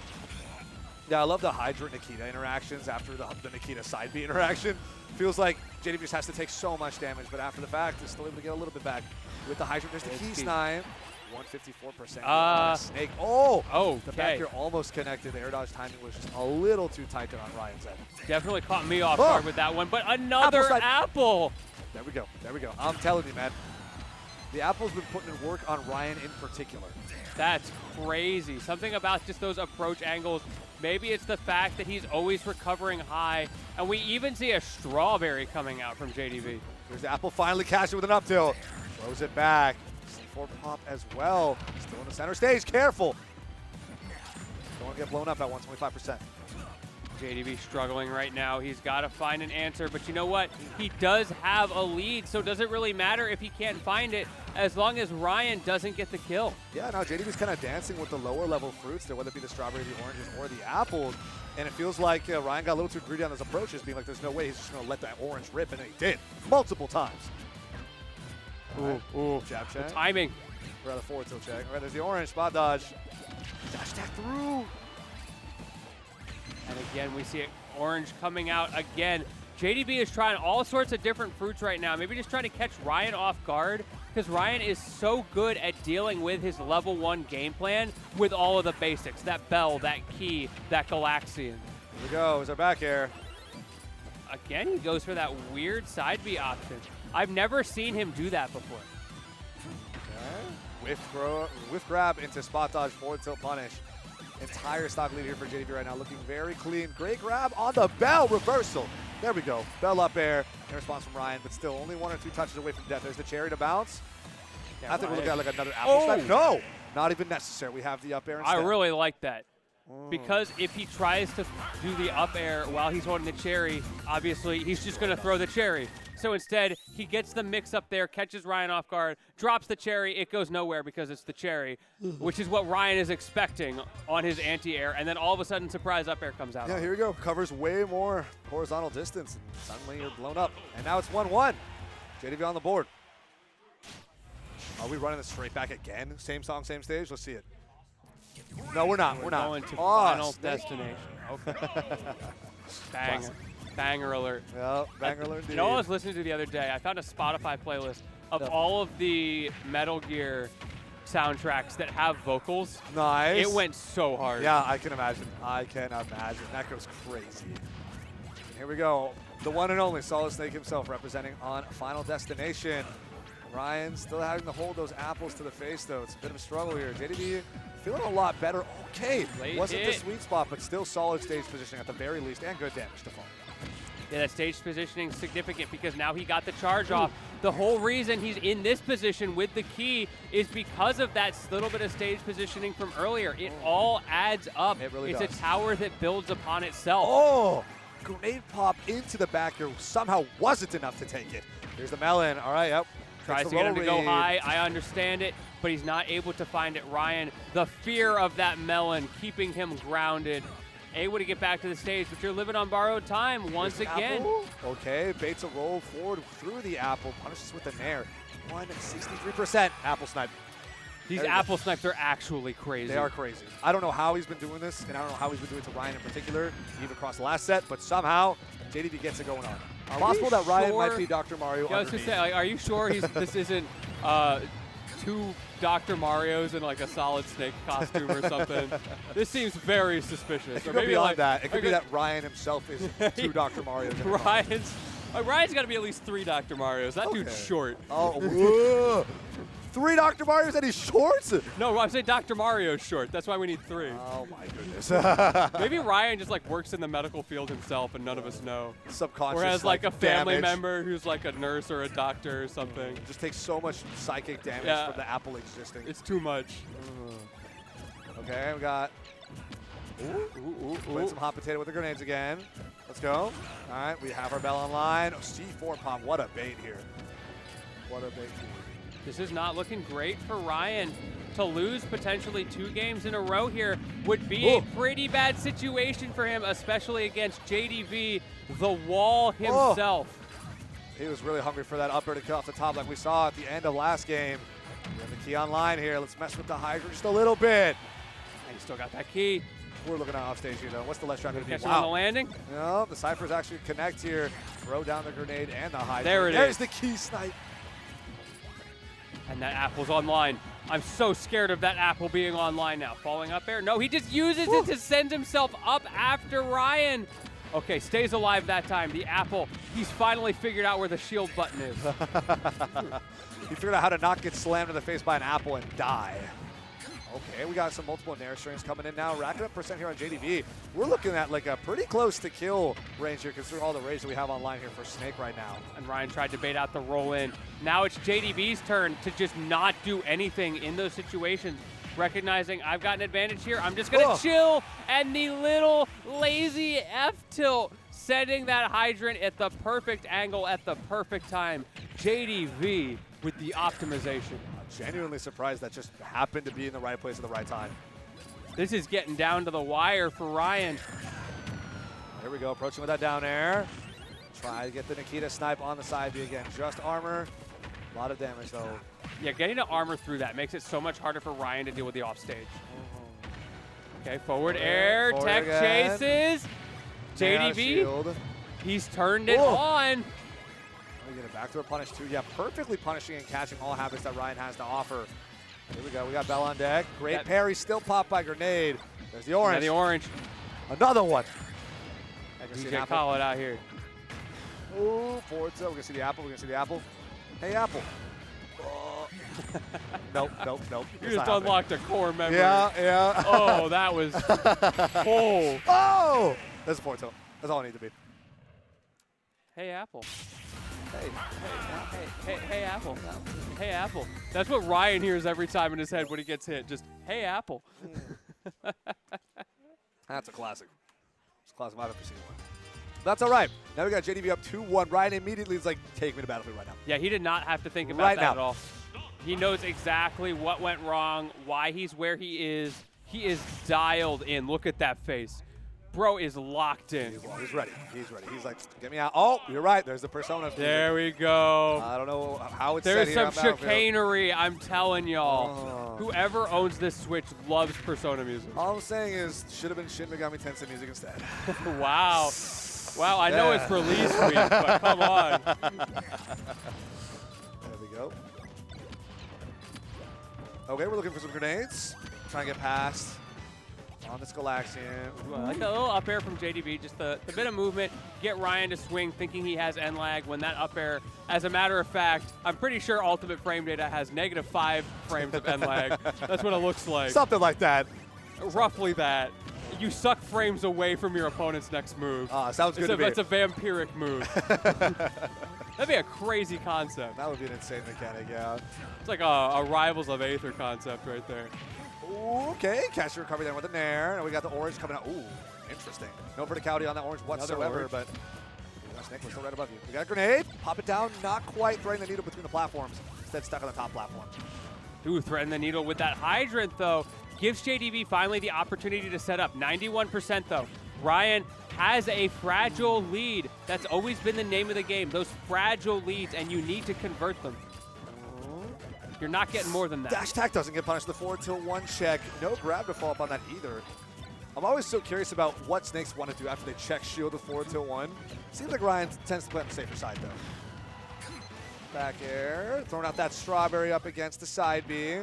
Yeah, I love the Hydra Nikita interactions after the Nikita side B interaction. Feels like JDV just has to take so much damage, but after the fact, is still able to get a little bit back. With the Hydra, there's the key snipe. 154% on a snake. The back here almost connected. The air dodge timing was just a little too tight there on Ryan's end. Definitely caught me off guard with that one, but another apple. There we go. There we go. I'm telling you, man. The apple's been putting in work on Ryan in particular. That's crazy. Something about just those approach angles. Maybe it's the fact that he's always recovering high, and we even see a strawberry coming out from JDV. There's the apple finally catching with an up tilt. Throws it back. C4 pop as well. Still in the center stage. Careful. Don't want to get blown up at 125%. JDV struggling right now. He's got to find an answer, but you know what? He does have a lead, so does it really matter if he can't find it as long as Ryan doesn't get the kill? Yeah, now JDV's kind of dancing with the lower level fruits there, whether it be the strawberry, the oranges, or the apples. And it feels like Ryan got a little too greedy on his approaches, being like, there's no way he's just going to let that orange rip, and he did multiple times. Ooh, jab check. Timing. We're at a forward tilt check. All right, there's the orange, spot dodge. Dash attack through. And again, we see it, orange coming out again. JDV is trying all sorts of different fruits right now. Maybe just trying to catch Ryan off guard because Ryan is so good at dealing with his level 1 game plan with all of the basics. That bell, that key, that Galaxian. Here we go. There's our back air. Again, he goes for that weird side B option. I've never seen him do that before. Okay. Whiff grab into spot dodge, forward tilt punish. Entire stock lead here for JDV right now, looking very clean. Great grab on the bell reversal. There we go. Bell up air in response from Ryan, but still only 1 or 2 touches away from death. There's the cherry to bounce. Yeah, I think we're looking at like another apple snipe. No, not even necessary. We have the up air instead. I really like that. Because if he tries to do the up air while he's holding the cherry, obviously he's just going to throw the cherry. So instead, he gets the mix up there, catches Ryan off guard, drops the cherry. It goes nowhere because it's the cherry, which is what Ryan is expecting on his anti-air. And then all of a sudden, surprise up air comes out. Yeah, here we go. Covers way more horizontal distance. And suddenly you're blown up. And now it's 1-1. JDV on the board. Are we running this straight back again? Same song, same stage? Let's see it. No, we're not. We're not. Going to Oh, Final Snake. Destination. Okay. Banger. Banger alert. Yeah, banger alert. You know what I was listening to the other day? I found a Spotify playlist of all of the Metal Gear soundtracks that have vocals. Nice. It went so hard. Yeah, I can imagine. I can imagine. That goes crazy. Here we go. The one and only Solid Snake himself representing on Final Destination. Ryan still having to hold those apples to the face, though. It's a bit of a struggle here. JDV feeling a lot better. Okay, Late wasn't the hit. sweet spot, but still solid stage positioning at the very least, and good damage to fall. Yeah, that stage positioning is significant because now he got the charge off. The whole reason he's in this position with the key is because of that little bit of stage positioning from earlier. It all adds up. It really it's does. a tower that builds upon itself. Oh, grenade pop into the back here somehow wasn't enough to take it. Here's the melon. All right, yep. Tries Takes to the get him to roll go read. high. I understand it, but he's not able to find it. Ryan, the fear of that melon keeping him grounded. Able to get back to the stage, but you're living on borrowed time once Here's again. Apple. Okay, baits a roll forward through the apple. Punishes with the nair. 163%. Apple snipe. These There you go. apple snipes are actually crazy. They are crazy. I don't know how he's been doing this, and I don't know how he's been doing it to Ryan in particular, even across the last set, but somehow JDV gets it going on. Are Possible we that Ryan sure- might be Dr. Mario Yeah, I was gonna underneath. say, like, are you sure this isn't two Dr. Marios in like a Solid Snake costume or something? This seems very suspicious. It could Or go maybe beyond like that. It could be like that Ryan himself is two Dr. Marios. in a row. Ryan's got to be at least 3 Dr. Marios. That dude's Okay. short. Oh, whoa. 3 Dr. Marios and he's shorts? No, I'm saying Dr. Mario's short. That's why we need 3. Oh, my goodness. Maybe Ryan just like works in the medical field himself and none of us know. Subconscious. Or has like a family damage. member who's like a nurse or a doctor or something. Just takes so much psychic damage Yeah. from the apple existing. It's too much. Okay, we got playing some hot potato with the grenades again. Let's go. All right, we have our bell online. Oh, C4 pop. What a bait here. What a bait. This is not looking great for Ryan. To lose potentially 2 games in a row here would be a pretty bad situation for him, especially against JDV, the wall himself. He was really hungry for that upper to kill off the top like we saw at the end of last game. We have the key online here. Let's mess with the Hydra just a little bit. And he still got that key. We're looking at off stage here, though. What's the left shot going to be? Catch him on the landing. No, the Cyphers actually connect here. Throw down the grenade and the Hydra. There it There's is. the key snipe. And that apple's online. I'm so scared of that apple being online now. Falling up air? No, he just uses it to send himself up after Ryan. Okay, stays alive that time. The apple, he's finally figured out where the shield button is. He figured out how to not get slammed in the face by an apple and die. Okay, we got some multiple Nair strings coming in now. Racking up percent here on JDV. We're looking at like a pretty close to kill range here, considering all the rage that we have online here for Snake right now. And Ryan tried to bait out the roll in. Now it's JDV's turn to just not do anything in those situations. Recognizing I've got an advantage here, I'm just gonna chill. And the little lazy F tilt, setting that hydrant at the perfect angle at the perfect time. JDV with the optimization. Genuinely surprised that just happened to be in the right place at the right time. This is getting down to the wire for Ryan. Here we go, approaching with that down air. Try to get the Nikita snipe on the side B again. Just armor. A lot of damage though. Yeah, getting to armor through that makes it so much harder for Ryan to deal with the offstage. Okay, forward air, Forward tech again. chases. Man on JDV, shield. he's turned it Whoa. on. We get a backdoor punish too. Yeah, perfectly punishing and catching all habits that Ryan has to offer. Here we go. We got Bell on deck. Great That- parry, still popped by grenade. There's the And orange. the orange. Another one. We're gonna see an DJ apple. call it out here. Ooh, Forza. We're gonna see the apple. We're gonna see the apple. Hey, apple. Oh. Nope, nope, nope. You It's just not happening. unlocked a core memory. Yeah, yeah. Oh, that was. Oh. Oh! That's a Forza. That's all I need to be. Hey, Apple. Hey. Hey, Apple. Hey, Apple. That's what Ryan hears every time in his head when he gets hit. Just, hey, Apple. That's a classic. It's a classic. I've ever seen one. That's all right. Now we got JDV up 2-1. Ryan immediately is like, take me to Battlefield right now. Yeah, he did not have to think about Right that now. at all. He knows exactly what went wrong, why he's where he is. He is dialed in. Look at that face. Bro is locked in. He's ready. He's ready. He's like, get me out. Oh, you're right. There's the Persona. There we go. I don't know how it's There's set some here on Battlefield. chicanery, I'm telling y'all. Oh. Whoever owns this Switch loves Persona music. All I'm saying is, should have been Shin Megami Tensei music instead. Wow. Wow, I know it's release week, but come on. There we go. Okay, we're looking for some grenades. Trying to get past on this Galaxian. Ooh, I like that little up air from JDV, just the bit of movement, get Ryan to swing thinking he has end lag when that up air, as a matter of fact, I'm pretty sure Ultimate Frame Data has -5 frames of end lag. That's what it looks like. Something like that. Roughly that. You suck frames away from your opponent's next move. Sounds good to me. It's a vampiric move. That'd be a crazy concept. That would be an insane mechanic, yeah. It's like a Rivals of Aether concept right there. Ooh, okay, catch your recovery then with the Nair. And we got the orange coming out. Ooh, interesting. No verticality on that orange whatsoever, orange. but Snake was still right above you. We got a grenade. Pop it down. Not quite threading the needle between the platforms. Instead, stuck on the top platform. Ooh, threaten the needle with that hydrant, though. Gives JDV finally the opportunity to set up. 91%, though. Ryan has a fragile lead. That's always been the name of the game. Those fragile leads, and you need to convert them. You're not getting more than that. Dash attack doesn't get punished. The forward tilt 1 check. No grab to follow up on that either. I'm always so curious about what Snakes want to do after they check shield the forward tilt 1. Seems like Ryan tends to play on the safer side, though. Back air. Throwing out that strawberry up against the side B.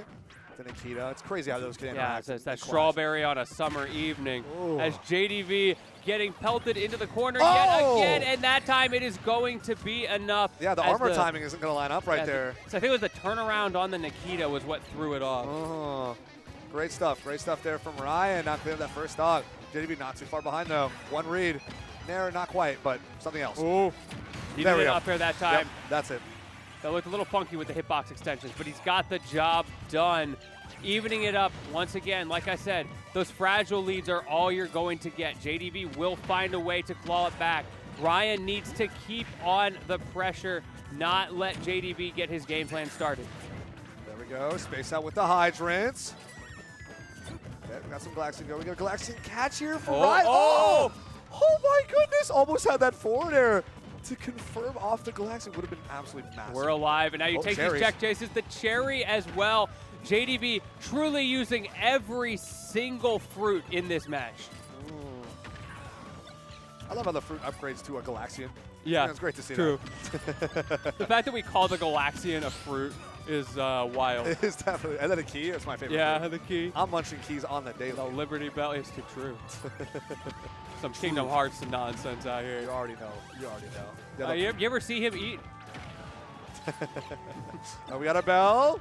To Nikita. It's crazy how those can interact. Yeah, it's that strawberry on a summer evening. Ooh. As JDV getting pelted into the corner Oh! yet again, and that time it is going to be enough. Yeah, the as armor timing isn't going to line up right yeah, there. So I think it was the turnaround on the Nikita was what threw it off. Oh, great stuff. Great stuff there from Ryan. Not clearing that first dog. JDB not too far behind, though. One read. Nair, not quite, but something else. Ooh. He There did we it go. up there that time. Yep, that's it. That looked a little funky with the hitbox extensions, but he's got the job done. Evening it up once again. Like I said, those fragile leads are all you're going to get. JDV will find a way to claw it back. Ryan needs to keep on the pressure, not let JDV get his game plan started. There we go. Space out with the hydrants. Okay, we got some Galaxian going. We got a Galaxian catch here for Ryan. Oh! Oh my goodness. Almost had that forward air to confirm off the Galaxian. Would have been absolutely massive. We're alive, and now you take cherries. these check chases. The cherry as well. JDV truly using every single fruit in this match. I love how the fruit upgrades to a Galaxian. Yeah, it's great to see true. that. The fact that we call the Galaxian a fruit is wild. It is definitely. And then a key. That's my favorite. Yeah, fruit. the key. I'm munching keys on the daily. The Liberty Bell is too true. Some Kingdom Hearts nonsense out You here. already know. You already know. Yeah, You ever see him eat? oh, we got a bell.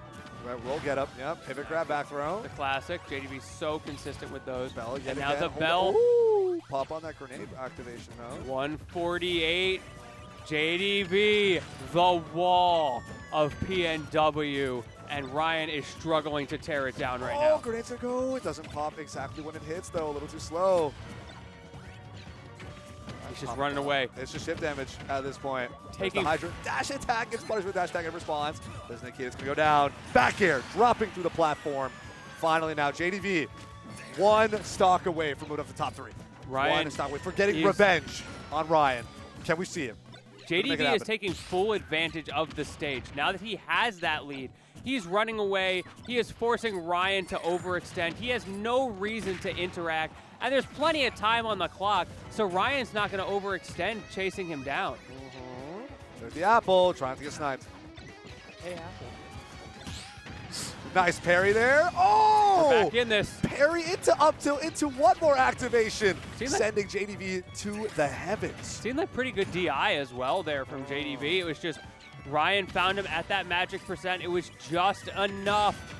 Roll get up. Yep. Pivot grab back throw. The classic. JDV's so consistent with those. Bell yet And now again. the bell. Ooh, pop on that grenade activation though. 148. JDV, the wall of PNW. And Ryan is struggling to tear it down right now. Grenades are go. It doesn't pop exactly when it hits though. A little too slow. He's just running away. It's just ship damage at this point. There's Taking- the Hydra dash attack. Gets punished with dash attack and response. There's Nikita. It's going to go down. Back air. Dropping through the platform. Finally now, JDV. One stock away from moving up the top 3. Ryan One stock away for getting is- revenge on Ryan. Can we see him? Make it JDV is happen. taking full advantage of the stage. Now that he has that lead, he's running away. He is forcing Ryan to overextend. He has no reason to interact. And there's plenty of time on the clock, so Ryan's not going to overextend chasing him down. There's the apple. Trying to get sniped. Hey, Apple. Nice parry there. Oh! We're back in this. Parry into up tilt into one more activation. Seems like- Sending JDV to the heavens. Seemed like pretty good DI as well there from JDV. It was just Ryan found him at that magic percent. It was just enough.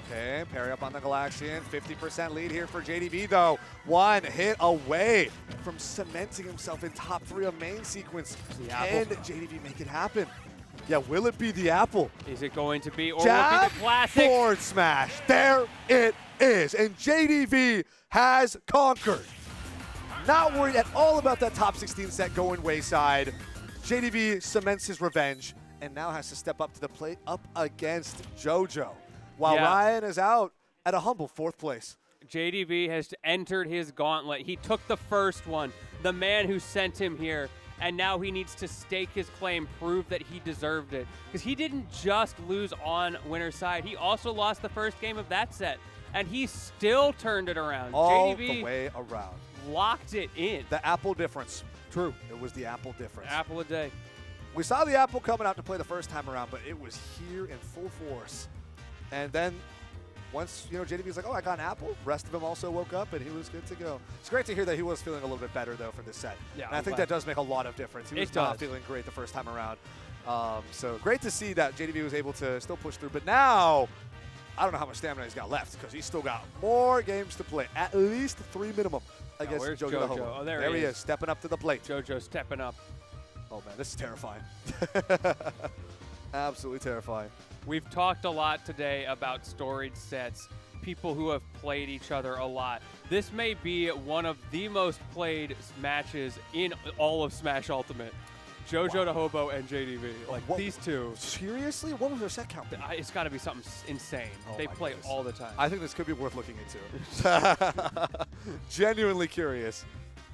Okay, parry up on the Galaxian. 50% lead here for JDV, though. One hit away from cementing himself in top 3 of main sequence. The Can apple. JDV make it happen? Yeah, will it be the apple? Is it going to be, or will it Jab, be the classic? forward smash. There it is. And JDV has conquered. Not worried at all about that top 16 set going wayside. JDV cements his revenge and now has to step up to the plate up against JoJo. While Yeah. Ryan is out at a humble 4th place. JDV has entered his gauntlet. He took the first one, the man who sent him here, and now he needs to stake his claim, prove that he deserved it. Because he didn't just lose on winner's side, he also lost the first game of that set, and he still turned it around. All JDV the way around. locked it in. The apple difference. True. It was the apple difference. Apple a day. We saw the apple coming out to play the first time around, but it was here in full force. And then once, JDV was like, oh, I got an apple, rest of him also woke up, and he was good to go. It's great to hear that he was feeling a little bit better, though, for this set. Yeah, and I think that does make a lot of difference. He was not feeling great the first time around. So great to see that JDV was able to still push through. But now, I don't know how much stamina he's got left, because he's still got more games to play, at least 3 minimum against where's JoJoDaHoBo. JoJo? Oh, there he he is, stepping up to the plate. JoJo stepping up. Oh, man, this is terrifying. Absolutely terrifying. We've talked a lot today about storied sets, people who have played each other a lot. This may be one of the most played matches in all of Smash Ultimate. JoJoDaHoBo and JDV. Like, these two. Seriously? What was their set count? It's got to be something insane. Oh They my play goodness. all the time. I think this could be worth looking into. Genuinely curious.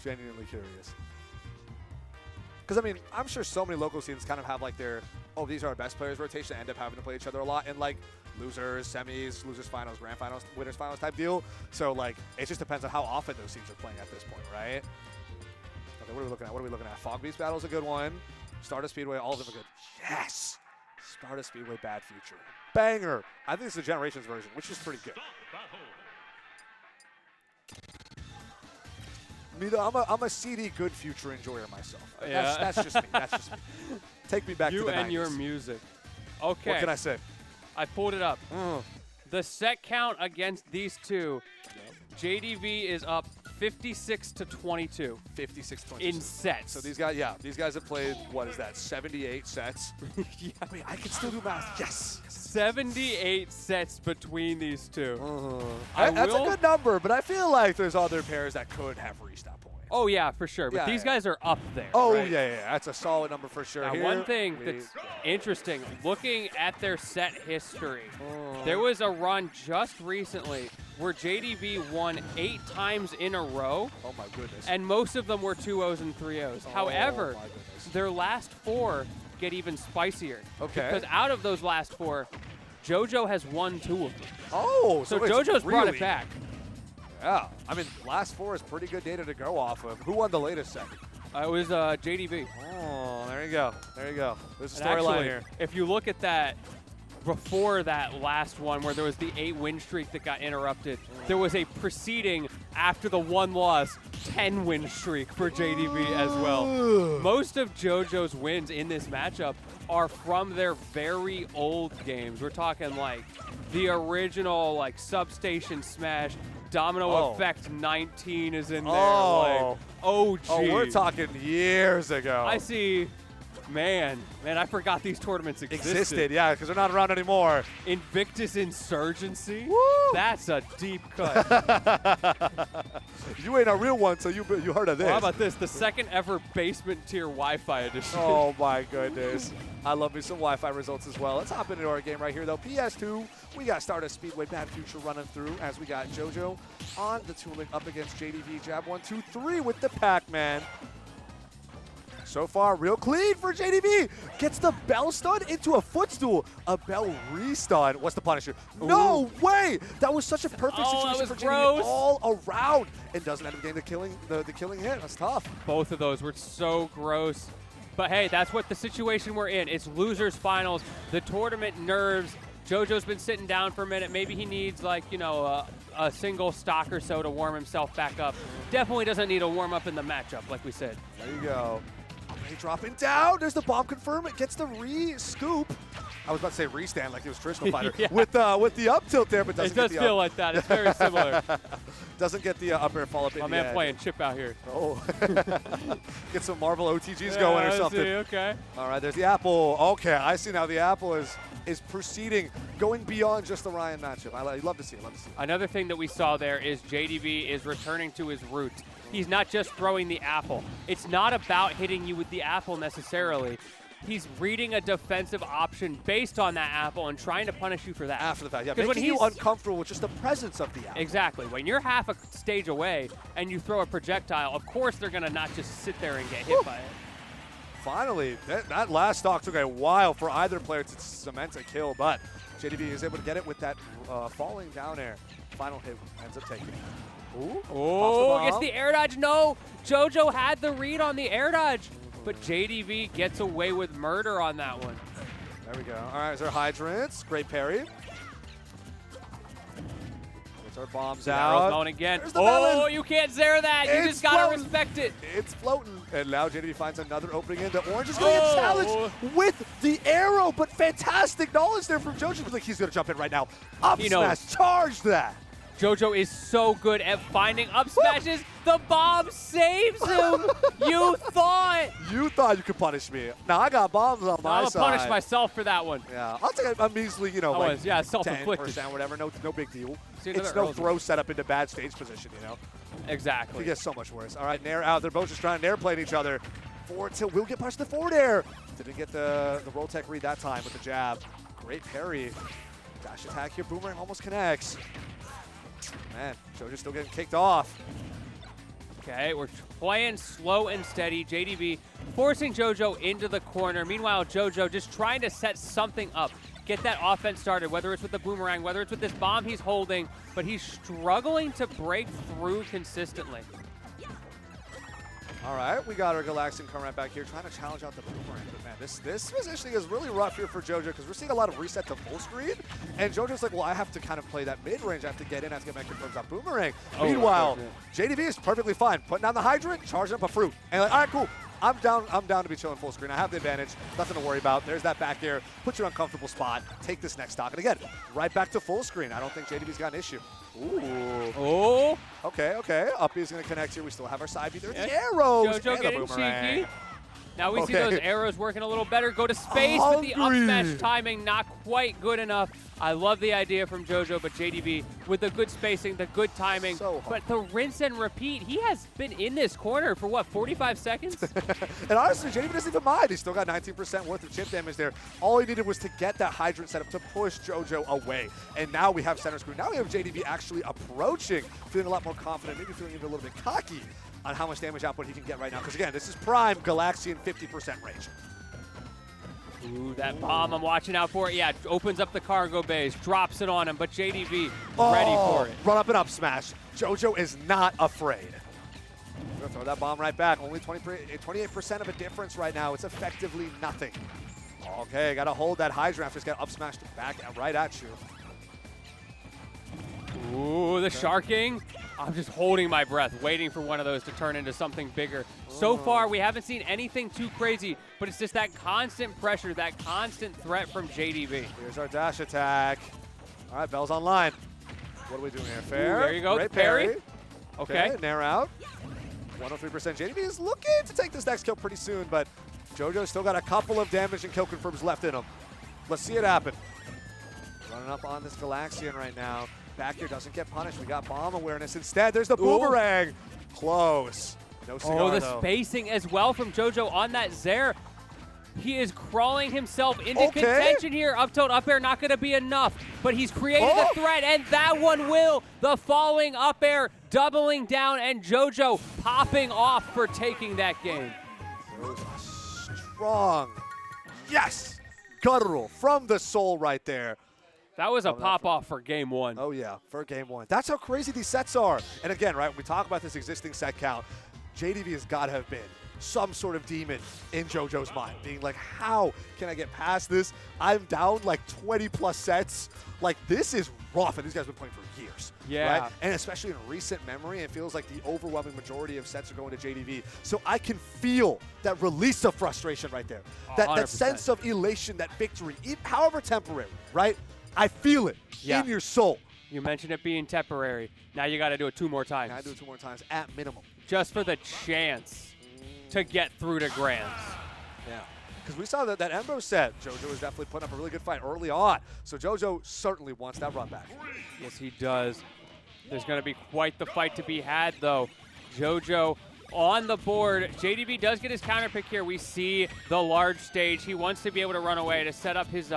Genuinely curious. Because, I mean, I'm sure so many local scenes kind of have, like, their, oh, these are our best players rotation, end up having to play each other a lot, and, like, losers, semis, losers finals, grand finals, winners finals type deal. So, like, it just depends on how often those scenes are playing at this point, right? Okay, what are we looking at? What are we looking at? Fog Beast Battle's a good one. Stardust Speedway, all of them are good. Yes! Stardust Speedway, Bad Future. Banger! I think it's the Generations version, which is pretty good. I'm a CD good future enjoyer myself. Yeah. That's just me. That's just me. Take me back to You the 90s. and your music. Okay. What can I say? I pulled it up. The set count against these two, JDV is up 56-22. 56-22. In sets. So these guys have played, what is that, 78 sets? Yeah. Wait, I can still do math. Yes. 78 sets between these two. That's a good number, but I feel like there's other pairs that could have reached that point. Oh, yeah, for sure. But these guys are up there. Oh, right? yeah. That's a solid number for sure. Now, Here one thing that's interesting, looking at their set history, there was a run just recently where JDV won 8 times in a row. Oh, my goodness. And most of them were 2-0s and 3-0s. However, my goodness. their last 4 get even spicier. Okay. Because out of those last 4, JoJo has won 2 of them. Oh, So it's JoJo's brought really- it back. Yeah. I mean, last 4 is pretty good data to go off of. Who won the latest set? It was JDV. Oh, there you go. There you go. There's a And storyline actually, here. if you look at that, before that last one where there was the 8-win streak that got interrupted, there was a preceding, after the 1 loss, 10-win streak for JDV as well. Most of JoJo's wins in this matchup are from their very old games. We're talking like the original like Substation Smash, Domino Effect 19 is in there. Like, OG. Oh, we're talking years ago. I see. Man, I forgot these tournaments existed. Yeah, because they're not around anymore. Invictus Insurgency? Woo! That's a deep cut. You ain't a real one, so you heard of this. Well, how about this? The second ever basement tier Wi-Fi edition. Oh, my goodness. I love me some Wi-Fi results as well. Let's hop into our game right here, though. PS2, we got Stardust Speedway Bad Future running through as we got JoJo on the Toon Link up against JDV. Jab 1, 2, 3 with the Pac-Man. So far, real clean for JDV. Gets the bell stun into a footstool. A bell restun. What's the Punisher? Ooh. No way! That was such a perfect situation for JDV all around. And doesn't end up getting the killing hit. That's tough. Both of those were so gross. But hey, that's what the situation we're in. It's losers finals. The tournament nerves. JoJo's been sitting down for a minute. Maybe he needs like, a single stock or so to warm himself back up. Definitely doesn't need a warm up in the matchup, like we said. There you go. Ray dropping down. There's the bomb confirm. It gets the re-scoop. I was about to say re-stand like it was traditional fighter. Yeah. With the up tilt there, but doesn't It does get the feel like that. It's very similar. Doesn't get the up air follow up. My man playing chip out here. Oh. Get some Marvel OTGs going or something. See, okay. All right, there's the apple. Okay, I see now the apple is proceeding, going beyond just the Ryan matchup. I love to see it. Another thing that we saw there is JDV is returning to his roots. He's not just throwing the apple. It's not about hitting you with the apple necessarily. he's reading a defensive option based on that apple and trying to punish you for that. After the fact, yeah, 'Cause when making you he's- uncomfortable with just the presence of the apple. Exactly. When you're half a stage away and you throw a projectile, of course they're going to not just sit there and get hit by it. Finally, that last stock took a while for either player to cement a kill, but JDV is able to get it with that falling down air. Final hit ends up taking it. Ooh, Oh, pops gets the air dodge. No, JoJo had the read on the air dodge, but JDV gets away with murder on that one. There we go. All right, there's our hydrants. Great parry. Gets our bombs Arrow's out. going again. There's the Oh, melon. you can't zare that. You It's just got to floating. respect it. It's floating. And now JDV finds another opening in. The orange is going to get Oh. challenged with the arrow, but fantastic knowledge there from JoJo. Like he's going to jump in right now. Up He knows. smash, charge that. JoJo is so good at finding up smashes. The bomb saves him. You thought. You thought you could punish me. Now I got bombs on my I'm going to side. punish myself for that one. Yeah, I'll take a measly, I like was, yeah, self-inflicted. 10%, whatever. No big deal. See, It's another no Earl's throw set up into bad stage position, you know. It Exactly. gets so much worse. All right, Nair out. They're both just trying to Nair play each other. Forward tilt will get punched to forward air. Didn't get the roll tech read that time with the jab. Great parry. Dash attack here. Boomerang almost connects. Man, JoJo's still getting kicked off. Okay, we're playing slow and steady. JDV forcing JoJo into the corner. Meanwhile, JoJo just trying to set something up. Get that offense started, whether it's with the boomerang, whether it's with this bomb he's holding, but he's struggling to break through consistently. All right, we got our Galaxian coming right back here, trying to challenge out the boomerang. But man, this positioning is really rough here for JoJo because we're seeing a lot of reset to full screen. And JoJo's like, well, I have to kind of play that mid-range. I have to get in. I have to get my confirms on boomerang. Oh, Meanwhile, unfortunate. JDV is perfectly fine. Putting down the hydrant, charging up a fruit. And like, all right, cool. I'm down to be chilling full screen. I have the advantage. Nothing to worry about. There's that back air. Put you in an uncomfortable spot. Take this next stock. And again, right back to full screen. I don't think JDV's got an issue. Ooh. Oh, Okay. Uppy is going to connect here. We still have our side beat. There's the Yeah. arrows. JoJo and the getting boomerang. cheeky. Now we see Okay. those arrows working a little better. Go to space with the up Hungry. smash timing, not quite good enough. I love the idea from JoJo, but JDV with the good spacing, the good timing. So But the rinse and repeat, he has been in this corner for what, 45 seconds? And honestly, JDV doesn't even mind. He's still got 19% worth of chip damage there. All he needed was to get that hydrant set up to push JoJo away. And now we have center screen. Now we have JDV actually approaching, feeling a lot more confident, maybe feeling even a little bit cocky on how much damage output he can get right now. Because again, this is prime Galaxian 50% range. Ooh, that bomb, I'm watching out for it. Yeah, opens up the cargo bays, drops it on him, but JDV ready for it. Run up and up smash. JoJo is not afraid. Gonna throw that bomb right back. Only 28% of a difference right now. It's effectively nothing. Okay, gotta hold that hydrant. Just got up smashed back right at you. Ooh, the sharking. I'm just holding my breath, waiting for one of those to turn into something bigger. So far, we haven't seen anything too crazy, but it's just that constant pressure, that constant threat from JDV. Here's our dash attack. All right, Bell's online. What are we doing here? Fair. Ooh, there you go, Great the parry. parry. Okay. Nair out. 103%. JDV is looking to take this next kill pretty soon, but JoJo's still got a couple of damage and kill confirms left in him. Let's see it happen. Running up on this Galaxian right now. Back here doesn't get punished. We got bomb awareness. Instead, there's the boomerang. Close. No cigar, Oh, the though. spacing as well from JoJo on that Zaire. He is crawling himself into Okay. contention here. Up tilt, up air, not going to be enough. But he's created Oh. a threat, and that one will. The falling up air, doubling down, and JoJo popping off for taking that game. Those are strong. Yes. Guttural from the soul right there. That was a pop-off for game one. Oh, yeah, for game one. That's how crazy these sets are. And again, right, when we talk about this existing set count, JDV has got to have been some sort of demon in JoJo's mind, being like, how can I get past this? I'm down like 20-plus sets. Like, this is rough, and these guys have been playing for years. Yeah. Right? And especially in recent memory, it feels like the overwhelming majority of sets are going to JDV. So I can feel that release of frustration right there. That 100%. sense of elation, that victory, however temporary, right? I feel it in your soul. You mentioned it being temporary. Now you got to do it 2 more times. I do it 2 more times at minimum. Just for the chance to get through to Grands. Yeah. Because we saw that Embo set, JoJo was definitely putting up a really good fight early on. So JoJo certainly wants that run back. Yes, he does. There's going to be quite the fight to be had, though. JoJo on the board. JDV does get his counter pick here. We see the large stage. He wants to be able to run away to set up his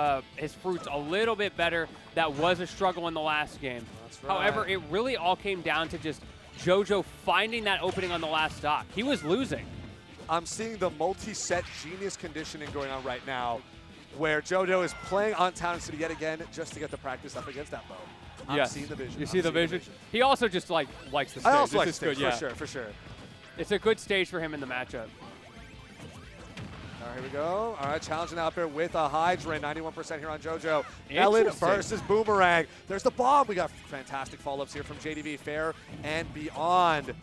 fruits a little bit better. That was a struggle in the last game. That's right. However, it really all came down to just JoJo finding that opening on the last stock. He was losing. I'm seeing the multi-set genius conditioning going on right now, where JoJo is playing on Town City yet again just to get the practice up against that bow. I'm Yes. seeing the vision. You I'm see the seeing vision? He also just likes the stage. I also This like is the stage, good, yeah. for sure, for sure. It's a good stage for him in the matchup. All right, here we go. All right, challenging out there with a Hydra, 91% here on JoJo. Melon Interesting. versus Boomerang. There's the bomb. We got fantastic follow-ups here from JDV, Fair and Beyond.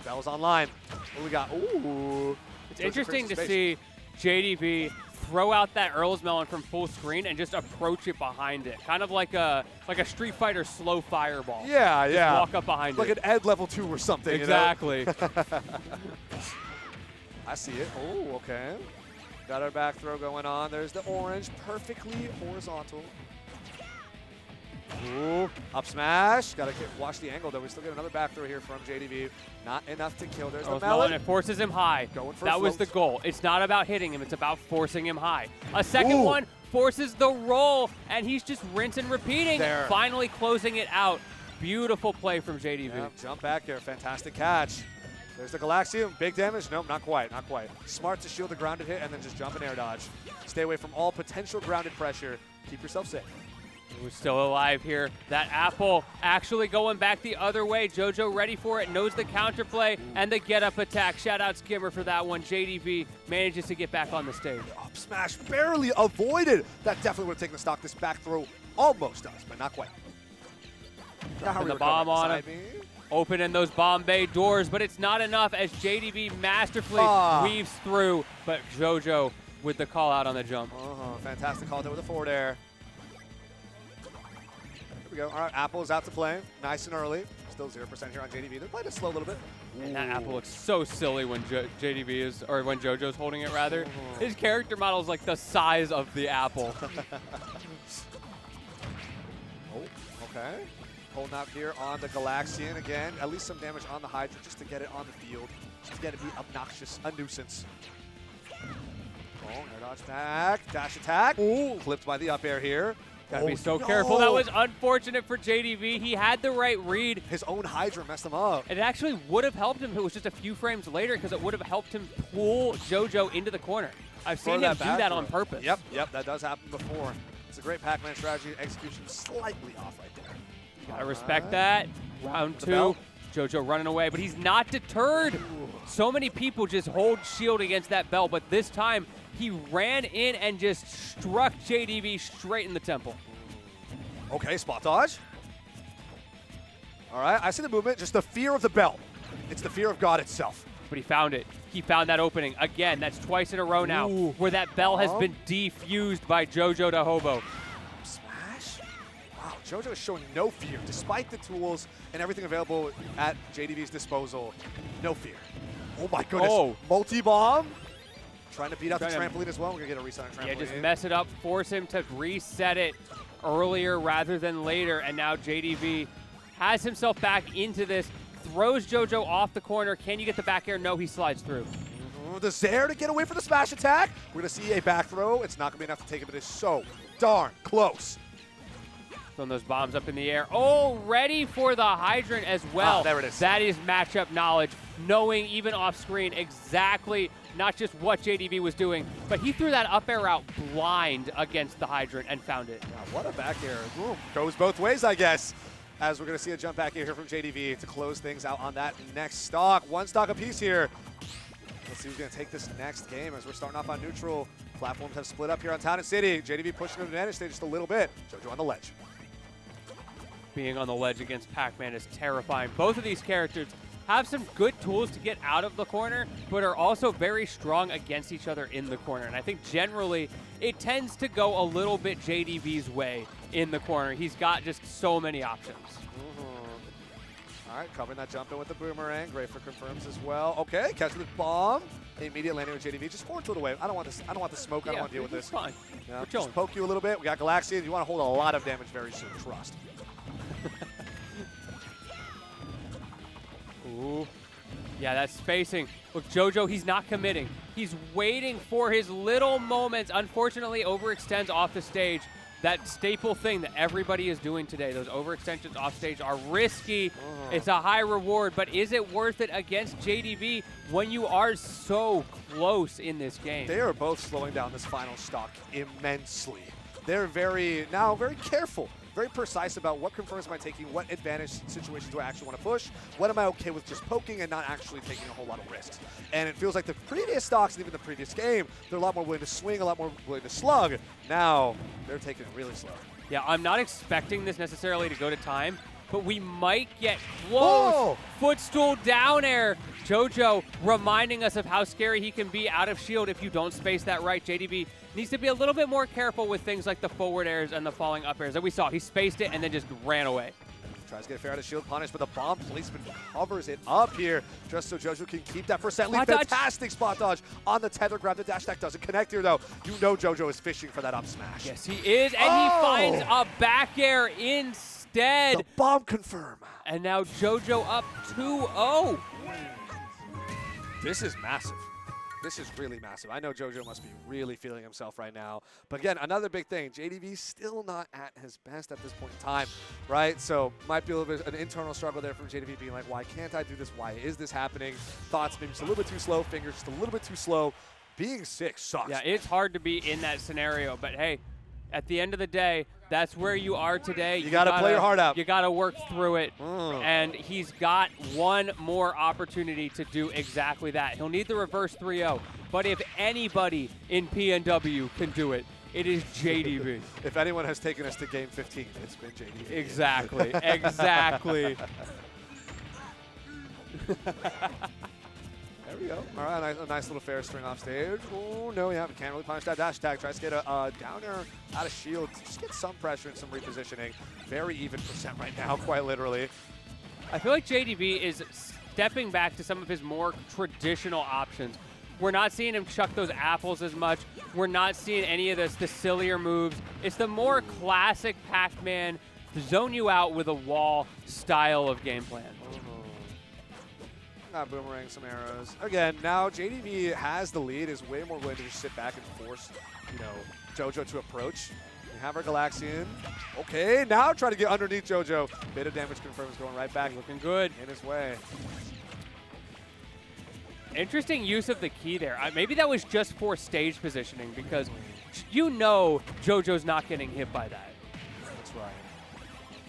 That was online. What we got? Ooh. It's interesting to see JDV throw out that Earl's Melon from full screen and just approach it behind it. Kind of like a Street Fighter slow fireball. Yeah, Just yeah. walk up behind Like it. an Ed level 2 or something. Exactly. You know? I see it. Oh, okay. Got our back throw going on. There's the orange, perfectly horizontal. Ooh, up smash. Gotta watch the angle though. We still get another back throw here from JDV. Not enough to kill. There's Earl's the Melon, melon. it forces him high. Going for that was the float. goal. It's not about hitting him. It's about forcing him high. A second Ooh. one forces the roll, and he's just rinse and repeating, There. finally closing it out. Beautiful play from JDV. Yep, jump back here. Fantastic catch. There's the Galaxium. Big damage? Nope, not quite. Not quite. Smart to shield the grounded hit and then just jump and air dodge. Stay away from all potential grounded pressure. Keep yourself safe. We're still alive here. That apple actually going back the other way. JoJo ready for it, knows the counterplay and the get-up attack. Shout out Skimmer for that one. JDV manages to get back on the stage. Up smash barely avoided. That definitely would have taken the stock. This back throw almost does, but not quite. Now how Dropping we the bomb recover. on him. Side beam. Opening those bomb bay doors, but it's not enough as JDV masterfully weaves through, but JoJo with the call out on the jump. Fantastic call there with a forward air. Here we go. All right, Apple is out to play. Nice and early. Still 0% here on JDV. They're playing it slow a little bit. And that apple looks so silly when JDV is, or when JoJo's holding it rather. His character model is like the size of the apple. Oh, okay. Holding out here on the Galaxian again. At least some damage on the Hydra just to get it on the field. Just to get it to be obnoxious, a nuisance. Oh, air dodge back. Dash attack. Ooh. Clipped by the up air here. Gotta be so careful. That was unfortunate for JDV. He had the right read. His own Hydra messed him up. And it actually would have helped him if it was just a few frames later because it would have helped him pull JoJo into the corner. I've seen him do that on purpose. Yep, that does happen before. It's a great Pac-Man strategy. Execution slightly off right there. Gotta respect that. Round The two. belt. JoJo running away, but he's not deterred. So many people just hold shield against that bell, but this time he ran in and just struck JDV straight in the temple. Okay, spot dodge. All right, I see the movement. Just the fear of the bell. It's the fear of God itself. But he found it. He found that opening. Again, that's twice in a row now where that bell has been defused by JoJoDaHoBo. Smash? Wow, JoJo is showing no fear. Despite the tools and everything available at JDV's disposal, no fear. Oh my goodness. Oh. Multi-bomb. Trying to beat out the Trying to- trampoline as well. We're going to get a reset on trampoline. Yeah, just mess it up, force him to reset it earlier rather than later, and now JDV has himself back into this, throws JoJo off the corner. Can you get the back air? No, he slides through. The Zaire to get away from the smash attack. We're going to see a back throw. It's not going to be enough to take it, but it's so darn close. Throwing those bombs up in the air. Oh, ready for the hydrant as well. There it is. That is matchup knowledge, knowing even off screen exactly not just what JDV was doing, but he threw that up air out blind against the hydrant and found it. Wow, what a back air. Ooh, goes both ways, I guess. As we're going to see a jump back air here from JDV to close things out on that next stock. One stock apiece here. Let's see who's going to take this next game as we're starting off on neutral. Platforms have split up here on Town and City. JDV pushing an advantage stage just a little bit. JoJo on the ledge. Being on the ledge against Pac-Man is terrifying. Both of these characters have some good tools to get out of the corner, but are also very strong against each other in the corner. And I think generally it tends to go a little bit JDV's way in the corner. He's got just so many options. All right, covering that jump in with the boomerang. Great for confirms as well. Okay, catch the bomb. Immediate landing with JDV. Just forward tilt away. I don't want this. I don't want the smoke. I don't want to deal with this. It's fine. Yeah, We're just chilling. poke you a little bit. We got Galaxian. You want to hold a lot of damage very soon. Trust. Ooh. Yeah, that spacing. Look, JoJo, he's not committing. He's waiting for his little moments. Unfortunately, overextends off the stage. That staple thing that everybody is doing today, those overextensions off stage are risky. It's a high reward, but is it worth it against JDV when you are so close in this game? They are both slowing down this final stock immensely. They're very careful, very precise about what confirms am I taking, what advantage situations do I actually want to push, what am I okay with just poking and not actually taking a whole lot of risks. And it feels like the previous stocks and even the previous game, they're a lot more willing to swing, a lot more willing to slug. Now, they're taking it really slow. Yeah, I'm not expecting this necessarily to go to time, but we might get close. Whoa! Footstool down air. JoJo reminding us of how scary he can be out of shield if you don't space that right. JDV needs to be a little bit more careful with things like the forward airs and the falling up airs that we saw. He spaced it and then just ran away. Tries to get a fair out of shield punish, but the bomb placement covers it up here just so JoJo can keep that percent lead. Fantastic spot dodge on the tether grab. The dash attack doesn't connect here, though. You know JoJo is fishing for that up smash. Yes, he is, and he finds a back air instead. The bomb confirm. And now JoJo up 2-0. This is massive. This is really massive. I know JoJo must be really feeling himself right now. But again, another big thing, JDV's still not at his best at this point in time, right? So might be a little bit an internal struggle there from JDV being like, why can't I do this? Why is this happening? Thoughts maybe just a little bit too slow, fingers just a little bit too slow. Being sick sucks. Yeah, it's hard to be in that scenario, but hey, at the end of the day, that's where you are today. You gotta play your heart out. You gotta work through it. And he's got one more opportunity to do exactly that. He'll need the reverse 3-0. But if anybody in PNW can do it, it is JDV. If anyone has taken us to game 15, it's been JDV. Exactly. Exactly. There we go. All right, a nice little fair string off stage. Oh, no, yeah, we can't really punish that dash attack. Tries to get a downer out of shield. Just get some pressure and some repositioning. Very even percent right now, quite literally. I feel like JDV is stepping back to some of his more traditional options. We're not seeing him chuck those apples as much. We're not seeing any of the sillier moves. It's the more classic Pac-Man, zone you out with a wall style of game plan. Not boomerang some arrows. Again, now JDV has the lead, is way more willing to just sit back and force, JoJo to approach. We have our Galaxian. Okay, now try to get underneath JoJo. Bit of damage confirms going right back. Looking good. In his way. Interesting use of the key there. Maybe that was just for stage positioning because JoJo's not getting hit by that. That's right.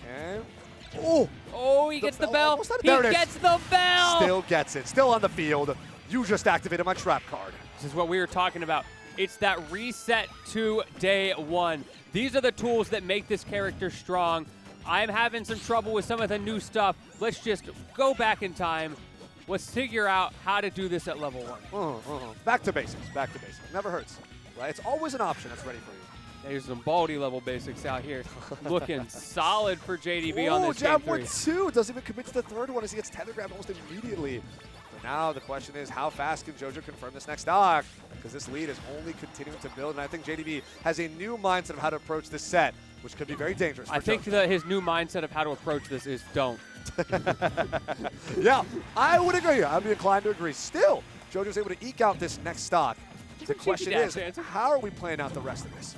Okay. Oh, he gets the bell. He gets the bell. Still gets it. Still on the field. You just activated my trap card. This is what we were talking about. It's that reset to day one. These are the tools that make this character strong. I'm having some trouble with some of the new stuff. Let's just go back in time. Let's figure out how to do this at level 1. Back to basics. Back to basics. Never hurts. Right? It's always an option that's ready for you. There's some Baldy level basics out here. Looking solid for JDV on this jab game 3. 1-2. Doesn't even commit to the third one as he gets tether grabbed almost immediately. But now the question is, how fast can JoJo confirm this next stock? Because this lead is only continuing to build, and I think JDV has a new mindset of how to approach this set, which could be very dangerous for I think that his new mindset of how to approach this is don't. Yeah, I would agree. I'd be inclined to agree. Still, JoJo's able to eke out this next stock. The question is, how are we playing out the rest of this?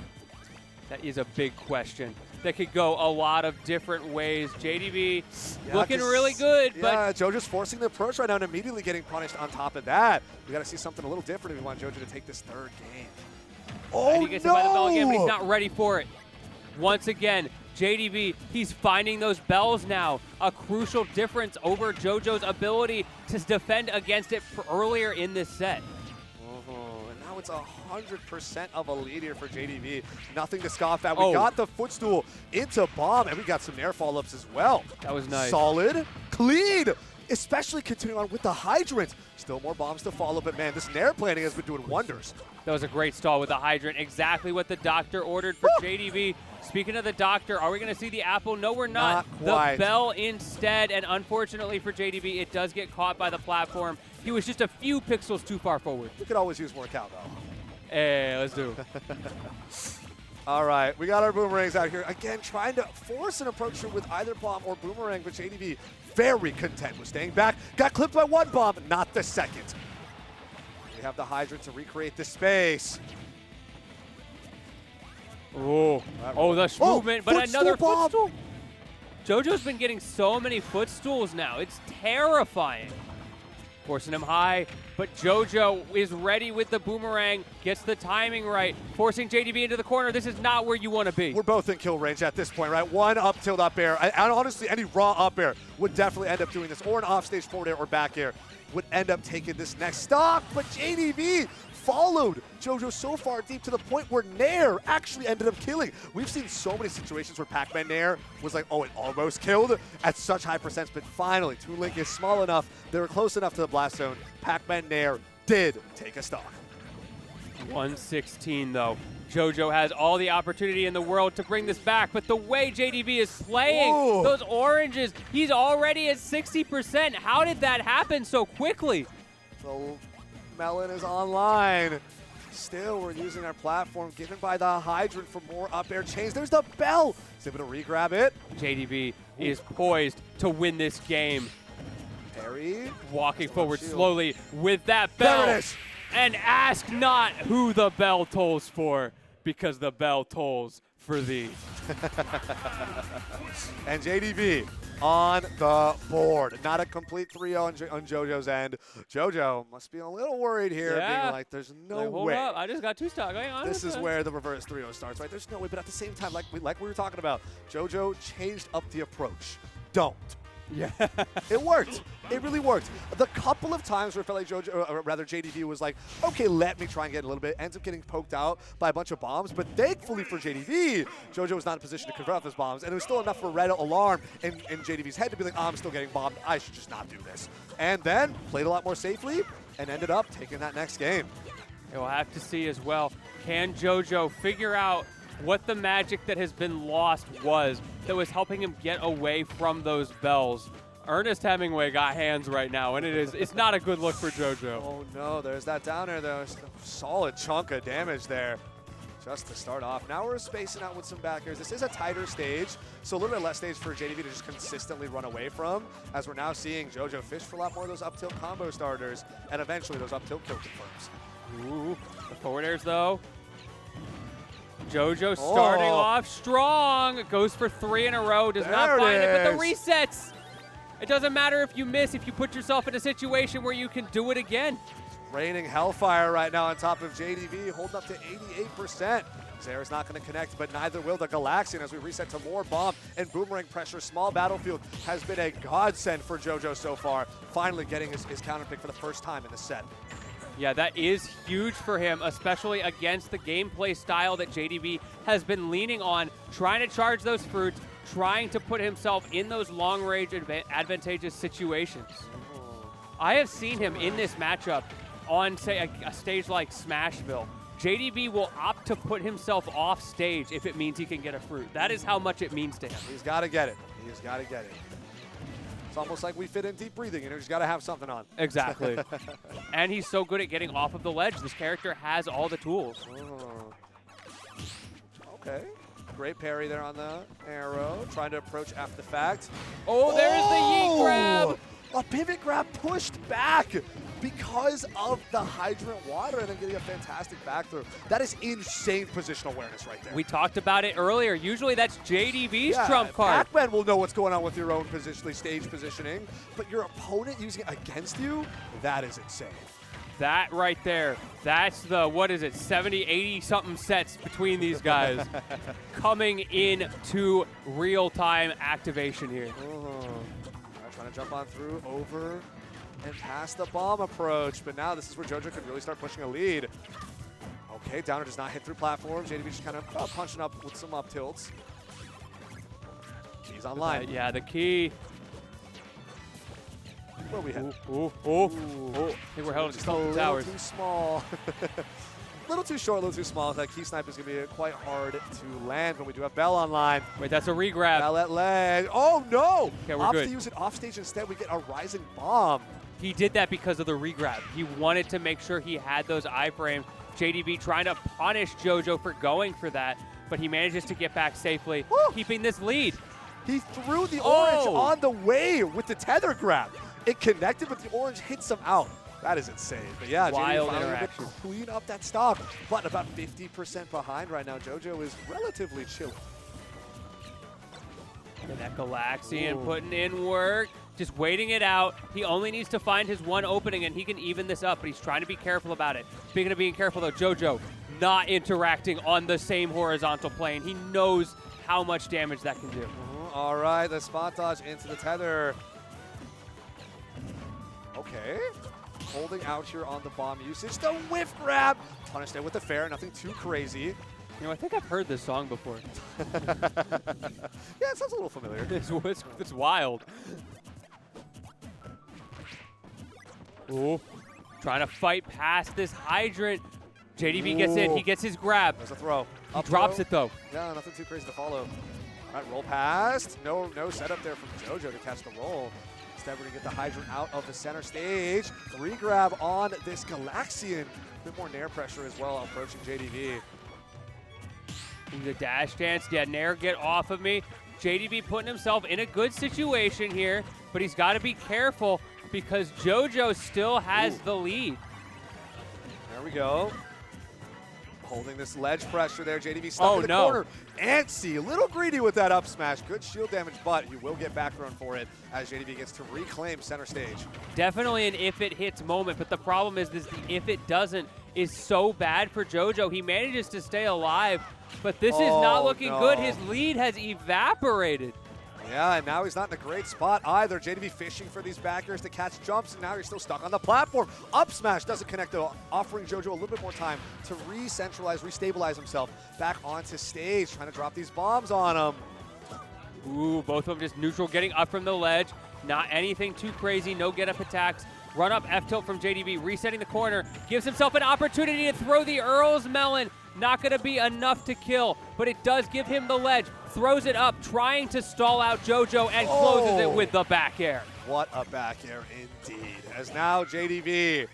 That is a big question. That could go a lot of different ways. JDV looking really good, but JoJo's forcing the approach right now and immediately getting punished on top of that. We got to see something a little different if we want JoJo to take this third game. Oh, and he gets hit by the bell again, but he's not ready for it. Once again, JDV, he's finding those bells now. A crucial difference over JoJo's ability to defend against it earlier in this set. And now it's 100% of a lead here for JDV. Nothing to scoff at. We got the footstool into bomb, and we got some nair follow-ups as well. That was nice. Solid, clean, especially continuing on with the hydrant. Still more bombs to follow, but man, this nair planning has been doing wonders. That was a great stall with the hydrant. Exactly what the doctor ordered for JDV. Speaking of the doctor, are we going to see the apple? No, we're not. Quite. The bell instead, and unfortunately for JDV, it does get caught by the platform. He was just a few pixels too far forward. We could always use more cow, though. Hey, let's do it. All right, we got our boomerangs out here. Again, trying to force an approach here with either bomb or boomerang, but JDV very content with staying back. Got clipped by one bomb, not the second. We have the hydrant to recreate the space. Oh, the movement, but footstool another bomb. footstool. JoJo's been getting so many footstools now. It's terrifying. Forcing him high, but JoJo is ready with the boomerang, gets the timing right, forcing JDV into the corner. This is not where you want to be. We're both in kill range at this point, right? One up tilt up air. And honestly, any raw up air would definitely end up doing this, or an offstage forward air or back air would end up taking this next stock, but JDV followed JoJo so far deep to the point where Nair actually ended up killing. We've seen so many situations where Pac-Man Nair was like, oh, it almost killed at such high percents, but finally, Toon Link is small enough, they were close enough to the blast zone. Pac-Man Nair did take a stock. 116 though. JoJo has all the opportunity in the world to bring this back, but the way JDV is slaying Ooh. those oranges, he's already at 60%. How did that happen so quickly? The melon is online. Still, we're using our platform given by the hydrant for more up air chains. There's the bell. He's able to re-grab it. JDV is poised to win this game. Parry. Walking Still forward on shield. slowly with that bell. There it is. And ask not who the bell tolls for, because the bell tolls for thee. And JDV on the board. Not a complete 3-0 on JoJo's end. JoJo must be a little worried here, Yeah. being like, there's no Like, hold way. up, I just got 2 stock. Hang on. This is where the reverse 3-0 starts, right? There's no way, but at the same time, like we were talking about, JoJo changed up the approach. Don't. Yeah. It worked. It really worked. The couple of times where it felt like JoJo, or rather JDV was like, okay, let me try and get a little bit, ends up getting poked out by a bunch of bombs, but thankfully for JDV, JoJo was not in a position to convert off those bombs, and it was still enough for a red alarm in JDV's head to be like, oh, I'm still getting bombed, I should just not do this. And then played a lot more safely and ended up taking that next game. We'll have to see as well. Can JoJo figure out what the magic that has been lost was that was helping him get away from those bells? Ernest Hemingway got hands right now, and it's not a good look for JoJo. Oh no, there's that down air though. It's a solid chunk of damage there just to start off. Now we're spacing out with some back airs. This is a tighter stage, so a little bit less stage for JDV to just consistently run away from, as we're now seeing JoJo fish for a lot more of those up tilt combo starters, and eventually those up tilt kill confirms. Ooh, the forward airs though. JoJo starting off strong. Goes for 3 in a row. Does not There it find it, but the is. resets. It doesn't matter if you miss, if you put yourself in a situation where you can do it again. Raining Hellfire right now on top of JDV, holding up to 88%. Zera's not going to connect, but neither will the Galaxian as we reset to more bomb and boomerang pressure. Small battlefield has been a godsend for JoJo so far, finally getting his counter pick for the first time in the set. Yeah, that is huge for him, especially against the gameplay style that JDV has been leaning on, trying to charge those fruits, trying to put himself in those long-range advantageous situations. I have seen him in this matchup on, say, a stage like Smashville. JDV will opt to put himself off stage if it means he can get a fruit. That is how much it means to him. He's got to get it. He's got to get it. It's almost like we fit in deep breathing, you know, he's got to have something on. Exactly. And he's so good at getting off of the ledge. This character has all the tools. Oh. Okay. Great parry there on the arrow. Trying to approach after the fact. Oh, there's the yeet grab. A pivot grab pushed back because of the hydrant water and then getting a fantastic back throw. That is insane positional awareness right there. We talked about it earlier. Usually that's JDV's trump card. Pac-Man will know what's going on with your own stage positioning, but your opponent using it against you, that is insane. That right there, that's the, what is it, 70, 80 something sets between these guys coming into real-time activation here. Trying to jump on through, over, and past the bomb approach, but now this is where JoJo could really start pushing a lead. Okay, Downer does not hit through platforms. JDV just kind of punching up with some up tilts. He's online. Yeah, the key. Where are we headed? Ooh. I think we're held Just in a little towers. too small. A little too short, a little too small. That key snipe is going to be quite hard to land, but we do have Bell online. Wait, that's a regrab. Bell at leg. Oh, no! Okay, we're Opts good. to use it off stage instead. We get a rising bomb. He did that because of the regrab. He wanted to make sure he had those iframes. JDV trying to punish JoJo for going for that. but he manages to get back safely, Woo! keeping this lead. He threw the Oh! orange on the wave with the tether grab. It connected, but the orange hits him out. That is insane. But yeah, Wild JDV finally able to interaction. clean up that stock. But about 50% behind right now. JoJo is relatively chill. And that Galaxian Ooh. putting in work, just waiting it out. He only needs to find his one opening, and he can even this up, but he's trying to be careful about it. Speaking of being careful, though, JoJo not interacting on the same horizontal plane. He knows how much damage that can do. All right, the spot dodge into the tether. Okay. Holding out here on the bomb usage. The whiff grab. Punished it with the fair. Nothing too crazy. You know, I think I've heard this song before. Yeah, it sounds a little familiar. It's wild. Ooh, trying to fight past this hydrant. JDV gets in. He gets his grab. There's a throw. He Up drops throw. it, though. Yeah, nothing too crazy to follow. All right, roll past. No setup there from JoJo to catch the roll. Instead, we're going to get the hydrant out of the center stage. Three grab on this Galaxian. A bit more nair pressure as well approaching JDV. The dash dance. Yeah, Nair, get off of me. JDV putting himself in a good situation here, but he's got to be careful because JoJo still has the lead. There we go. Holding this ledge pressure there. JDV stuck in the no. corner. Antsy, a little greedy with that up smash. Good shield damage, but you will get back thrown for it as JDV gets to reclaim center stage. Definitely an if it hits moment, but the problem is this: the if it doesn't is so bad for JoJo. He manages to stay alive, but this is not looking good. His lead has evaporated. Yeah, and now he's not in a great spot either. JDV fishing for these backers to catch jumps, and now you're still stuck on the platform. Up smash doesn't connect though, offering JoJo a little bit more time to re-centralize, re-stabilize himself back onto stage, trying to drop these bombs on him. Ooh, both of them just neutral, getting up from the ledge. Not anything too crazy, no get-up attacks. Run up F-tilt from JDV, resetting the corner. Gives himself an opportunity to throw the Earl's Melon. Not going to be enough to kill, but it does give him the ledge. Throws it up, trying to stall out JoJo, and closes it with the back air. What a back air indeed. As now JDV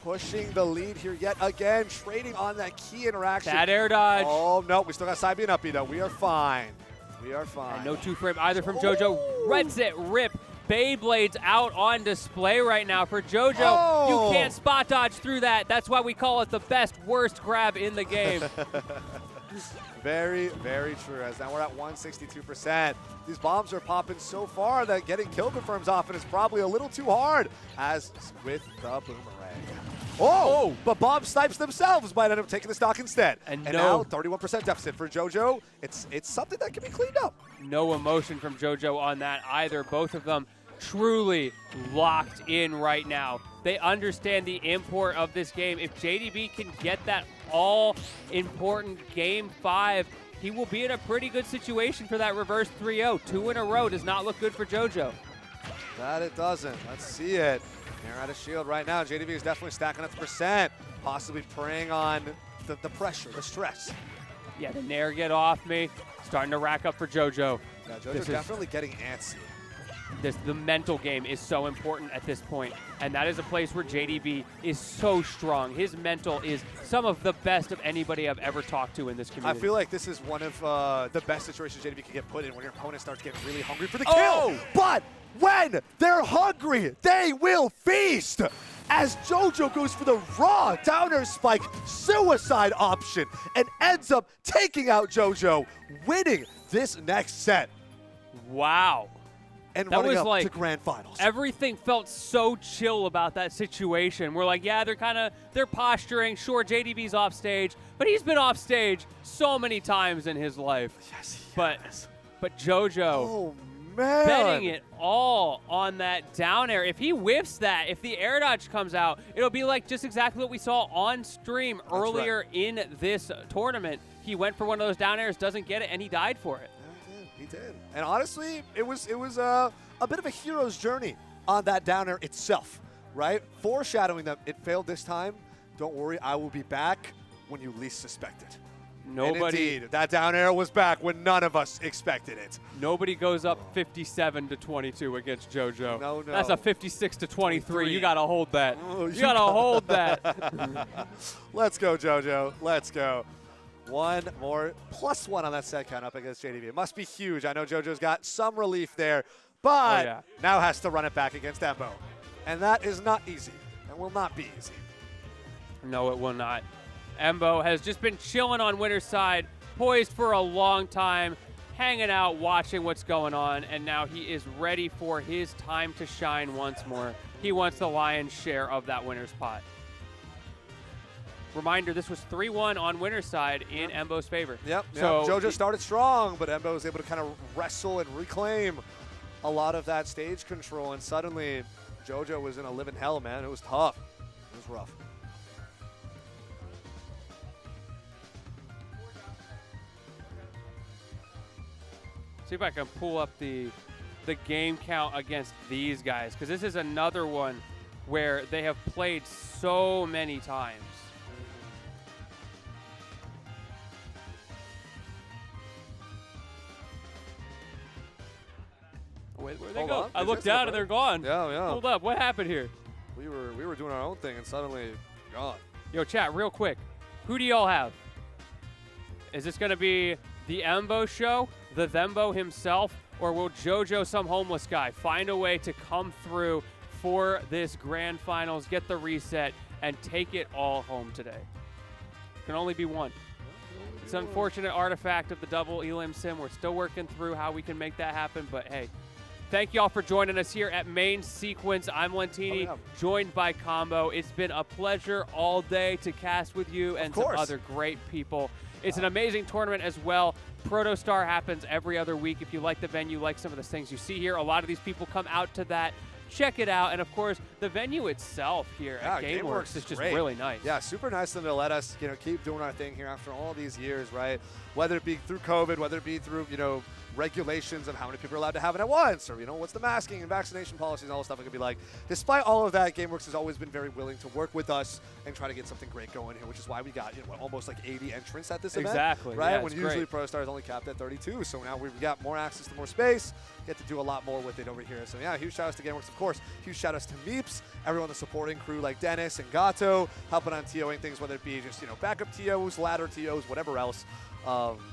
pushing the lead here yet again, trading on that key interaction. That air dodge. Oh, no, we still got side B and up B though. We are fine. We are fine. And no two-frame either from JoJo. Reds it, rip. Beyblades out on display right now for JoJo. Oh. You can't spot dodge through that. That's why we call it the best, worst grab in the game. Very, very true. As now we're at 162%. These bombs are popping so far that getting kill confirms often is probably a little too hard, as with the boomerang. Oh, but bomb snipes themselves might end up taking the stock instead. And now 31% deficit for JoJo. It's something that can be cleaned up. No emotion from JoJo on that either. Both of them truly locked in right now. They understand the import of this game. If JDV can get that all-important Game 5, he will be in a pretty good situation for that reverse 3-0. 2 in a row does not look good for JoJo. That it doesn't. Let's see it. Nair out of shield right now. JDV is definitely stacking up the percent, possibly preying on the pressure, the stress. Yeah, the Nair get off me. Starting to rack up for JoJo. Yeah, JoJo's definitely getting antsy. The mental game is so important at this point, and that is a place where JDV is so strong. His mental is some of the best of anybody I've ever talked to in this community. I feel like this is one of the best situations JDV can get put in when your opponent starts getting really hungry for the kill. But when they're hungry, they will feast. As JoJo goes for the raw downer spike suicide option and ends up taking out JoJo, winning this next set. Wow. And That running was up like to grand finals. Everything felt so chill about that situation. We're like, yeah, they're posturing. Sure, JDV's off stage, but he's been off stage so many times in his life. Yes, But JoJo, oh man, betting it all on that down air. If he whiffs that, if the air dodge comes out, it'll be like just exactly what we saw on stream earlier in this tournament. He went for one of those down airs, doesn't get it, and he died for it. He did. And honestly, it was a bit of a hero's journey on that downer itself, right? Foreshadowing that it failed this time. Don't worry, I will be back when you least suspect it. And indeed, that down air was back when none of us expected it. Nobody goes up 57-22 against JoJo. No. That's a 56-23. You got to hold that. Oh, you got to hold that. Let's go, JoJo. Let's go. One more, +1 on that set count up against JDV. It must be huge. I know JoJo's got some relief there, but now has to run it back against Embo. And that is not easy, and will not be easy. No, it will not. Embo has just been chilling on winner's side, poised for a long time, hanging out, watching what's going on, and now he is ready for his time to shine once more. He wants the lion's share of that winner's pot. Reminder, this was 3-1 on winner's side in Embo's favor. Yep. So JoJo started strong, but Embo was able to kind of wrestle and reclaim a lot of that stage control, and suddenly JoJo was in a living hell, man. It was tough. It was rough. See if I can pull up the game count against these guys, because this is another one where they have played so many times. Where'd they Hold go? on. I Is looked this down the and they're gone. Yeah. Hold up, what happened here? We were doing our own thing, and suddenly gone. Yo, chat, real quick. Who do y'all have? Is this going to be the Embo show, the Thembo himself, or will JoJo, some homeless guy, find a way to come through for this grand finals, get the reset, and take it all home today? Can only be one. It's an unfortunate artifact of the double elim sim. We're still working through how we can make that happen, but hey, thank you all for joining us here at Main Sequence. I'm Lentini, joined by Combo. It's been a pleasure all day to cast with you and some other great people. It's an amazing tournament as well. Protostar happens every other week. If you like the venue, like some of the things you see here, a lot of these people come out to that. Check it out. And, of course, the venue itself here at GameWorks is just really nice. Yeah, super nice of them to let us, keep doing our thing here after all these years, right? Whether it be through COVID, whether it be through, regulations of how many people are allowed to have it at once, or, what's the masking and vaccination policies and all the stuff it could be like. Despite all of that, GameWorks has always been very willing to work with us and try to get something great going here, which is why we got, almost like 80 entrants at this event. Exactly. Right? Yeah, when usually ProStar is only capped at 32. So now we've got more access to more space, get to do a lot more with it over here. So yeah, huge shout outs to GameWorks, of course. Huge shout outs to Meeps, everyone, the supporting crew like Dennis and Gato, helping on TOing things, whether it be just, backup TOs, ladder TOs, whatever else.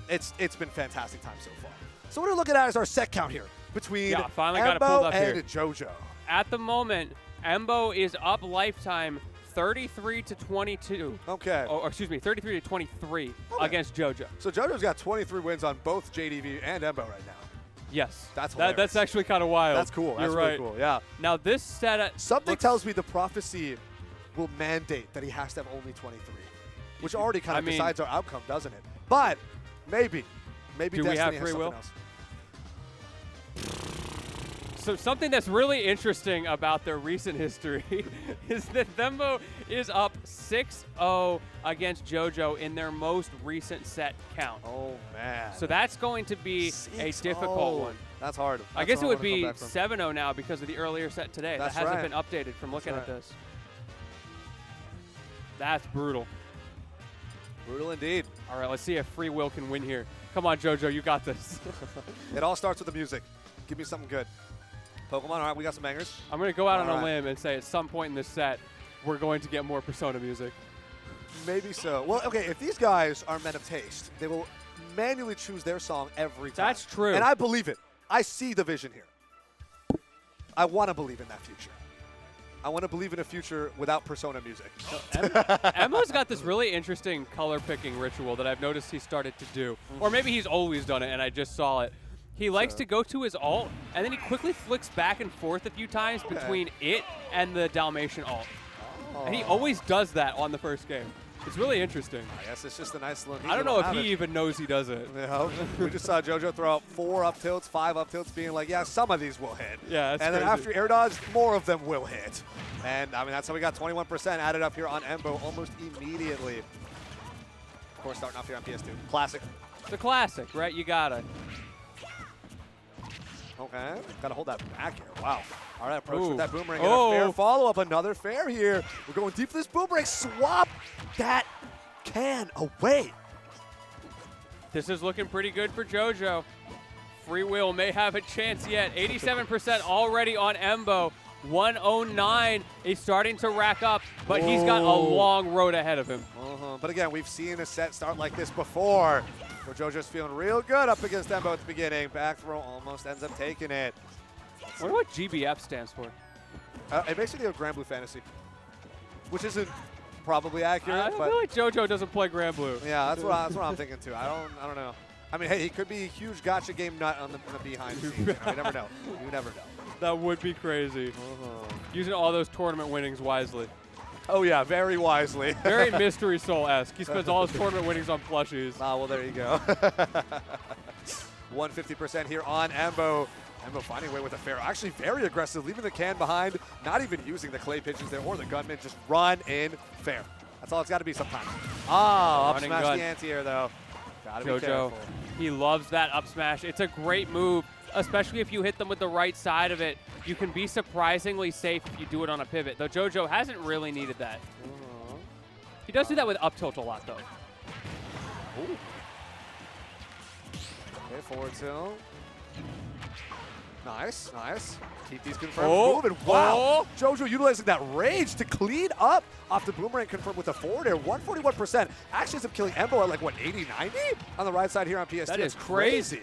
It's been fantastic time so far. So what we're looking at is our set count here between finally got it Embo pulled up and here. JoJo. At the moment, Embo is up lifetime 33-22. Okay. Or excuse me, 33-23 against JoJo. So JoJo's got 23 wins on both JDV and Embo right now. Yes. That's actually kind of wild. That's cool. That's You're really right. cool. Yeah. Now this set something tells me the prophecy will mandate that he has to have only 23, which already kind of decides our outcome, doesn't it? But maybe do Destiny we have has free something will? else. So something that's really interesting about their recent history is that Thembo is up 6-0 against JoJo in their most recent set count. Oh, man. So that's going to be a difficult one. That's hard. I guess it would be 7-0 now because of the earlier set today. That's that hasn't right. been updated from looking at this. That's brutal. Brutal indeed. All right, let's see if Free Will can win here. Come on, JoJo, you got this. It all starts with the music. Give me something good. Pokemon, all right, we got some bangers. I'm going to go out on a limb and say at some point in this set, we're going to get more Persona music. Maybe so. Well, okay, if these guys are men of taste, they will manually choose their song every time. That's true. And I believe it. I see the vision here. I want to believe in that future. I want to believe in a future without Persona music. Emma's got this really interesting color picking ritual that I've noticed he started to do. Or maybe he's always done it and I just saw it. He likes to go to his ult, and then he quickly flicks back and forth a few times between it and the Dalmatian ult. And he always does that on the first game. It's really interesting. I guess it's just a nice little... I don't know if he even knows he does it. Yeah, we just saw JoJo throw out 4 up tilts, 5 up tilts, being like, yeah, some of these will hit. Yeah, that's And then crazy. after air dodge, more of them will hit. And, that's how we got 21% added up here on Embo almost immediately. Of course, starting off here on PS2. Classic. The classic, right? You gotta. Okay, gotta hold that back here. Wow. All right, approach with Ooh. that boomerang. And a fair follow-up, another fair here. We're going deep for this boomerang. Swap that can away. This is looking pretty good for JoJo. Free Will may have a chance yet. 87% already on Embo. 109 is starting to rack up, but he's got a long road ahead of him. But again, we've seen a set start like this before, where JoJo's feeling real good up against Embo at the beginning. Back throw almost ends up taking it. I wonder what GBF stands for. It makes me think of Grand Blue Fantasy, which isn't probably accurate. I but feel like JoJo doesn't play Grand Blue. yeah, that's what I'm thinking too. I don't know. I mean, hey, he could be a huge gotcha game nut on the behind the scenes. You never know. You never know. That would be crazy. Using all those tournament winnings wisely. Oh yeah, very wisely. Very Mystery Soul-esque. He spends all his tournament winnings on plushies. Ah, well, there you go. 150% here on Embo. Embo finding a way with a fair. Actually very aggressive, leaving the can behind, not even using the clay pigeons there or the gunman, just run in fair. That's all it's got to be sometimes. Ah, up Running smash gun. the anti-air though. Gotta be JoJo, careful. he loves that up smash. It's a great move, especially if you hit them with the right side of it. You can be surprisingly safe if you do it on a pivot, though JoJo hasn't really needed that. He does do that with up tilt a lot, though. Ooh. Okay, forward tilt. Nice, nice. Keep these confirmed moving. Wow. JoJo utilizing that rage to clean up off the boomerang confirmed with a forward air. 141%. Actually ends up killing Embo at like, what, 80, 90? On the right side here on PS2. That is crazy.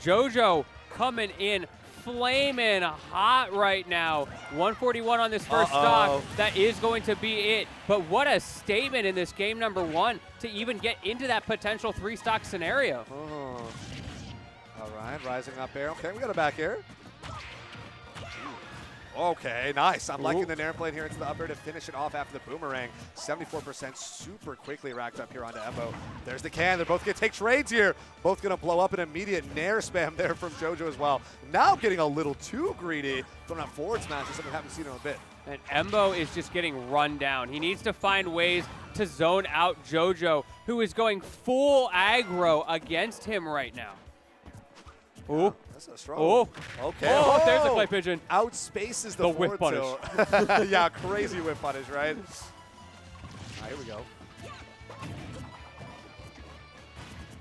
JoJo coming in flaming hot right now. 141 on this first stock. That is going to be it. But what a statement in this game number 1 to even get into that potential 3-stock scenario. All right, rising up air. Okay, we got a back air. Okay, nice. I'm liking the nair plane here into the up air to finish it off after the boomerang. 74% super quickly racked up here onto Embo. There's the can. They're both going to take trades here. Both going to blow up an immediate nair spam there from JoJo as well. Now getting a little too greedy. Throwing out forward smashes, something we haven't seen in a bit. And Embo is just getting run down. He needs to find ways to zone out JoJo, who is going full aggro against him right now. Oh, that's a strong. Oh, okay. Oh, there's the clay pigeon. Outspaces the whip forward punish. tilt. Yeah, crazy whip punish, right? All right, here we go.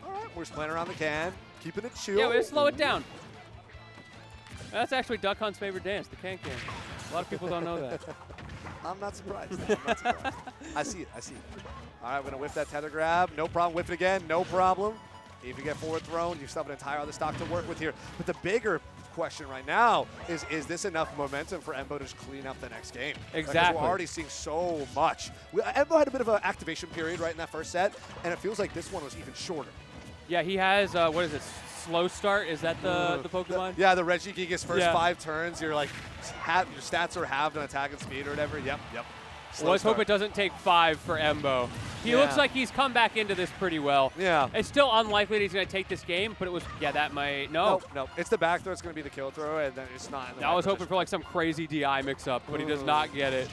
All right, we're just playing around the can, keeping it chill. Yeah, we just slow it down. That's actually Duck Hunt's favorite dance, the can. A lot of people don't know that. I'm not surprised. I'm not surprised. I see it. I see it. All right, we're going to whiff that tether grab. No problem. Whip it again. No problem. If you get forward thrown, you still have an entire other stock to work with here. But the bigger question right now is this enough momentum for Embo to just clean up the next game? Exactly. Because we're already seeing so much. Embo had a bit of an activation period right in that first set, and it feels like this one was even shorter. Yeah, he has, what is it, slow start? Is that the Pokemon? Yeah, the Regigigas first 5 turns, you're like, your stats are halved on attack and speed or whatever. Yep. Well, let's hope it doesn't take 5 for Embo. He looks like he's come back into this pretty well. Yeah. It's still unlikely that he's going to take this game, but it was, that might, no. No. It's the back throw. It's going to be the kill throw, and then it's not in the I was hoping for like some crazy DI mix-up, but he does not get it.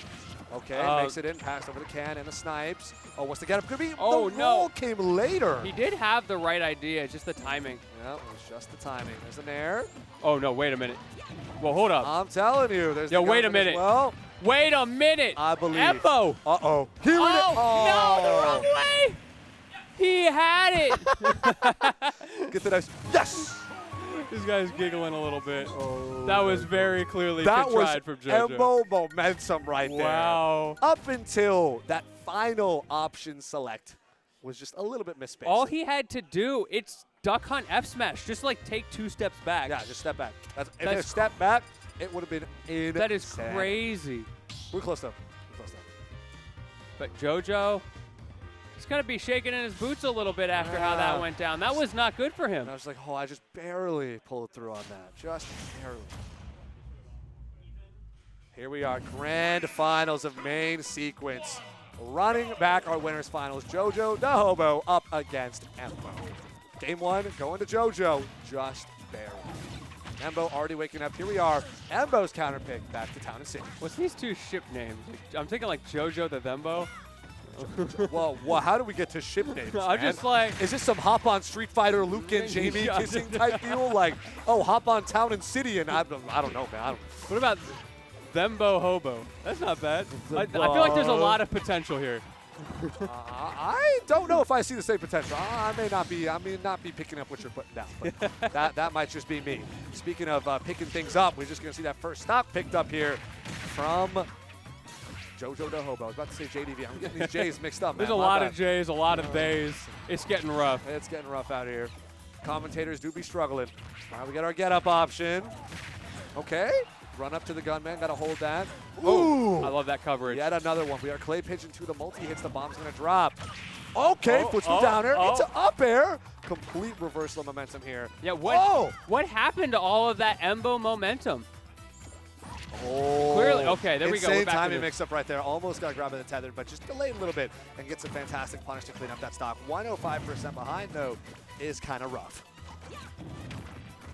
Okay, makes it in, passed over the can and the snipes. Oh, what's the get up going to be? Oh, the no. roll came later. He did have the right idea, just the timing. Yeah, it was just the timing. There's an air. Oh, no, wait a minute. Well, hold up. I'm telling you. There's Yo, the wait a gunman as minute. Well, Wait a minute. I believe. Embo. Uh-oh. Here it is. No, the wrong way. He had it. Get the nice. Yes. This guy's giggling a little bit. Oh, that was very clearly that was contrived from JoJo. Embo momentum right there. Wow. Up until that final option select was just a little bit misspaced. All he had to do, it's Duck Hunt F smash. Just like take 2 steps back. Yeah, just step back. If they step back, it would have been insane. That is crazy. We're close though. But JoJo, he's going to be shaking in his boots a little bit after how that went down. That was not good for him. And I was like, I just barely pulled through on that. Just barely. Here we are, grand finals of main sequence. Running back our winners finals, JoJoDaHoBo up against Embo. Game 1 going to JoJo, just barely. Embo already waking up. Here we are. Embo's counter pick back to Town and City. What's these 2 ship names? I'm thinking like JoJo the Thembo. Well, how do we get to ship names? I'm just like, is this some hop on Street Fighter Luke and Jamie kissing type deal? Like, oh, hop on Town and City, and I don't know, man. What about JoJoDaHoBo? That's not bad. I feel like there's a lot of potential here. I don't know if I see the same potential. I may not be picking up what you're putting down, but that might just be me. Speaking of picking things up, we're just going to see that first stock picked up here from JoJoDaHoBo. I was about to say JDV. I'm getting these J's mixed up, man. There's a My lot bad. of J's, a lot of days. It's getting rough. It's getting rough out here. Commentators do be struggling. All right, we got our get-up option. Okay. Run up to the gunman. Got to hold that. Ooh. I love that coverage. Yet another one. We are clay pigeon to the multi hits. The bomb's going to drop. Okay. Oh, Puts me oh, down air. oh. Into up air. Complete reversal of momentum here. Yeah, what happened to all of that Embo momentum? Oh. Clearly, okay, there we go. We're Insane back to timing this. mix up right there. Almost got grabbed by the tether, but just delayed a little bit and gets a fantastic punish to clean up that stock. 105% behind, though, is kind of rough.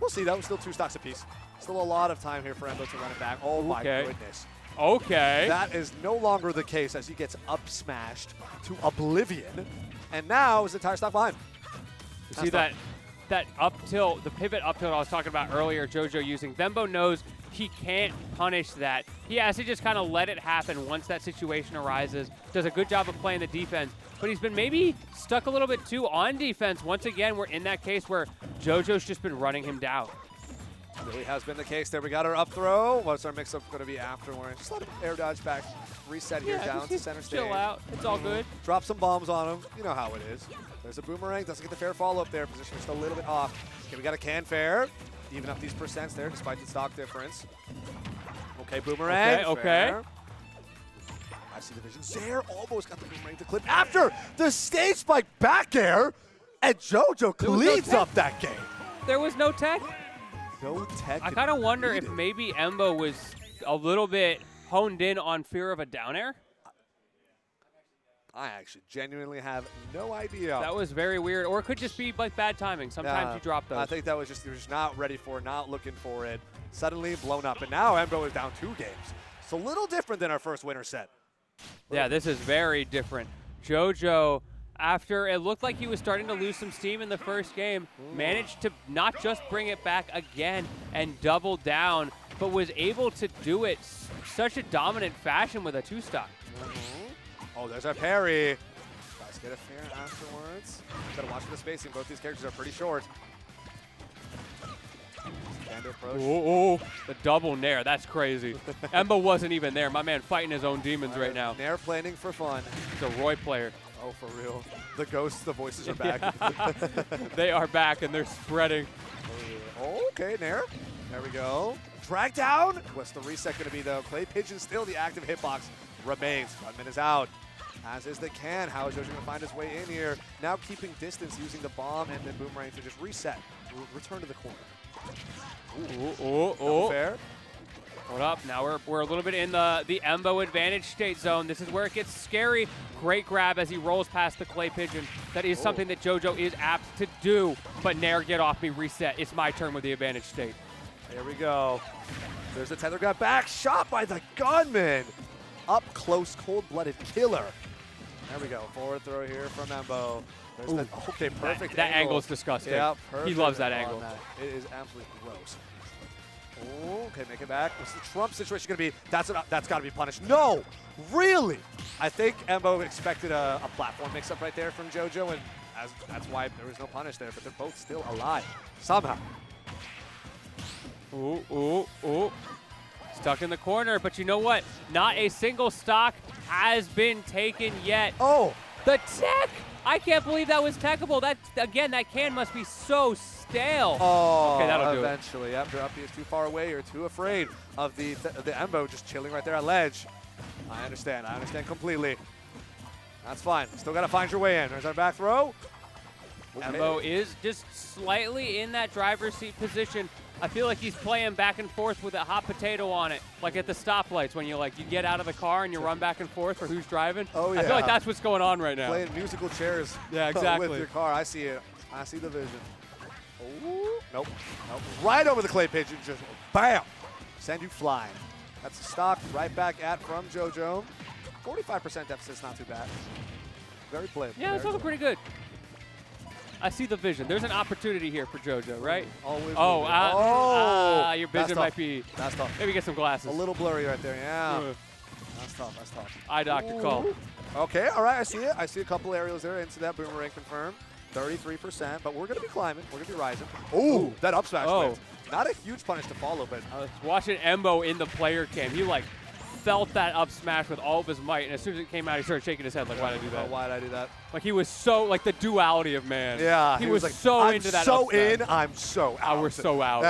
We'll see, though. Still 2 stocks apiece. Still a lot of time here for Embo to run it back. Oh, my Okay. goodness. Okay. That is no longer the case as he gets up smashed to oblivion. And now his entire stock behind. You see that up tilt, the pivot up tilt I was talking about earlier, JoJo using. Thembo knows he can't punish that. He has to just kind of let it happen once that situation arises. Does a good job of playing the defense. But he's been maybe stuck a little bit too on defense. Once again, we're in that case where JoJo's just been running him down. Really has been the case there. We got our up throw. What's our mix-up going to be afterwards? Just let him air dodge back. Reset here down to center stage. Chill out. It's all good. Drop some bombs on him. You know how it is. There's a boomerang. Doesn't get the fair follow-up there. Position is still a little bit off. Okay, we got a can fair. Even up these percents there despite the stock difference. Okay, boomerang. Okay. Fair. I see the vision. Zaire almost got the boomerang to clip after the stage spike back air. And JoJo There was no cleans tech. up that game. There was no tech. No tech. I kind of wonder if maybe Embo was a little bit honed in on fear of a down air. I actually genuinely have no idea. That was very weird. Or it could just be like bad timing. Sometimes you drop those. I think that was just, he was just not ready for it, not looking for it. Suddenly blown up. And now Embo is down 2 games. It's a little different than our first winner set. Yeah, this is very different. JoJo, after it looked like he was starting to lose some steam in the first game, managed to not just bring it back again and double down, but was able to do it such a dominant fashion with a 2-stock. Oh, there's our parry. Guys, get a fair afterwards. Gotta watch for the spacing. Both these characters are pretty short. And approach. Oh, the double nair. That's crazy. Embo wasn't even there. My man fighting his own demons right now. Nair planning for fun. He's a Roy player. Oh, for real. The ghosts, the voices are back. They are back and they're spreading. Oh, okay, Nair. There we go. Drag down. What's the reset going to be, though? Clay Pigeon still the active hitbox remains. Gunman is out. As is the can. How is JoJo going to find his way in here? Now keeping distance using the bomb and then boomerang to just reset. Return to the corner. Oh. Fair. Hold up. Now we're a little bit in the Embo advantage state zone. This is where it gets scary. Great grab as he rolls past the clay pigeon. That is something that JoJo is apt to do. But Nair, get off me. Reset. It's my turn with the advantage state. Here we go. There's the tether got back. Shot by the gunman. Up close, cold-blooded killer. There we go. Forward throw here from Embo. There's the, okay, perfect That angle. angle's disgusting. Yeah, He perfect loves that on angle. that. It is absolutely gross. Oh, okay, make it back. What's the Trump situation going to be? That's got to be punished. No! Really? I think Embo expected a platform mix-up right there from JoJo, and that's why there was no punish there, but they're both still alive. Somehow. Ooh. Stuck in the corner, but you know what? Not a single stock has been taken yet. Oh! The tech! I can't believe that was techable. That can must be so stale. Oh, okay, that'll do eventually. After Uppy is too far away or too afraid of the Embo just chilling right there at ledge. I understand completely. That's fine. Still got to find your way in. There's our back throw. Embo is just slightly in that driver's seat position. I feel like he's playing back and forth with a hot potato on it, like at the stoplights when you get out of the car and you run back and forth for who's driving. Oh, yeah. I feel like that's what's going on right now. Playing musical chairs Yeah, exactly. with your car. I see it. I see the vision. Oh, nope. Right over the clay pigeon. Just bam. Send you flying. That's a stock right back at from JoJo. 45% deficit's not too bad. Very playable. Yeah, that's Very looking pretty good. I see the vision. There's an opportunity here for JoJo, right? Always. Your That's vision tough. might be. That's tough. Maybe get some glasses. A little blurry right there, yeah. Yeah. That's tough. Eye doctor call. Okay, all right, I see it. I see a couple aerials there into that boomerang confirmed. 33%, but we're going to be climbing. We're going to be rising. Ooh, that up smash wins. Not a huge punish to follow, but I was watching Embo in the player cam. He felt that up smash with all of his might, and as soon as it came out, he started shaking his head like, why did I do that? Why did I do that? Like he was so, like the duality of man. Yeah. He was like, so I'm into that so up smash. in, I'm so out. We're so out.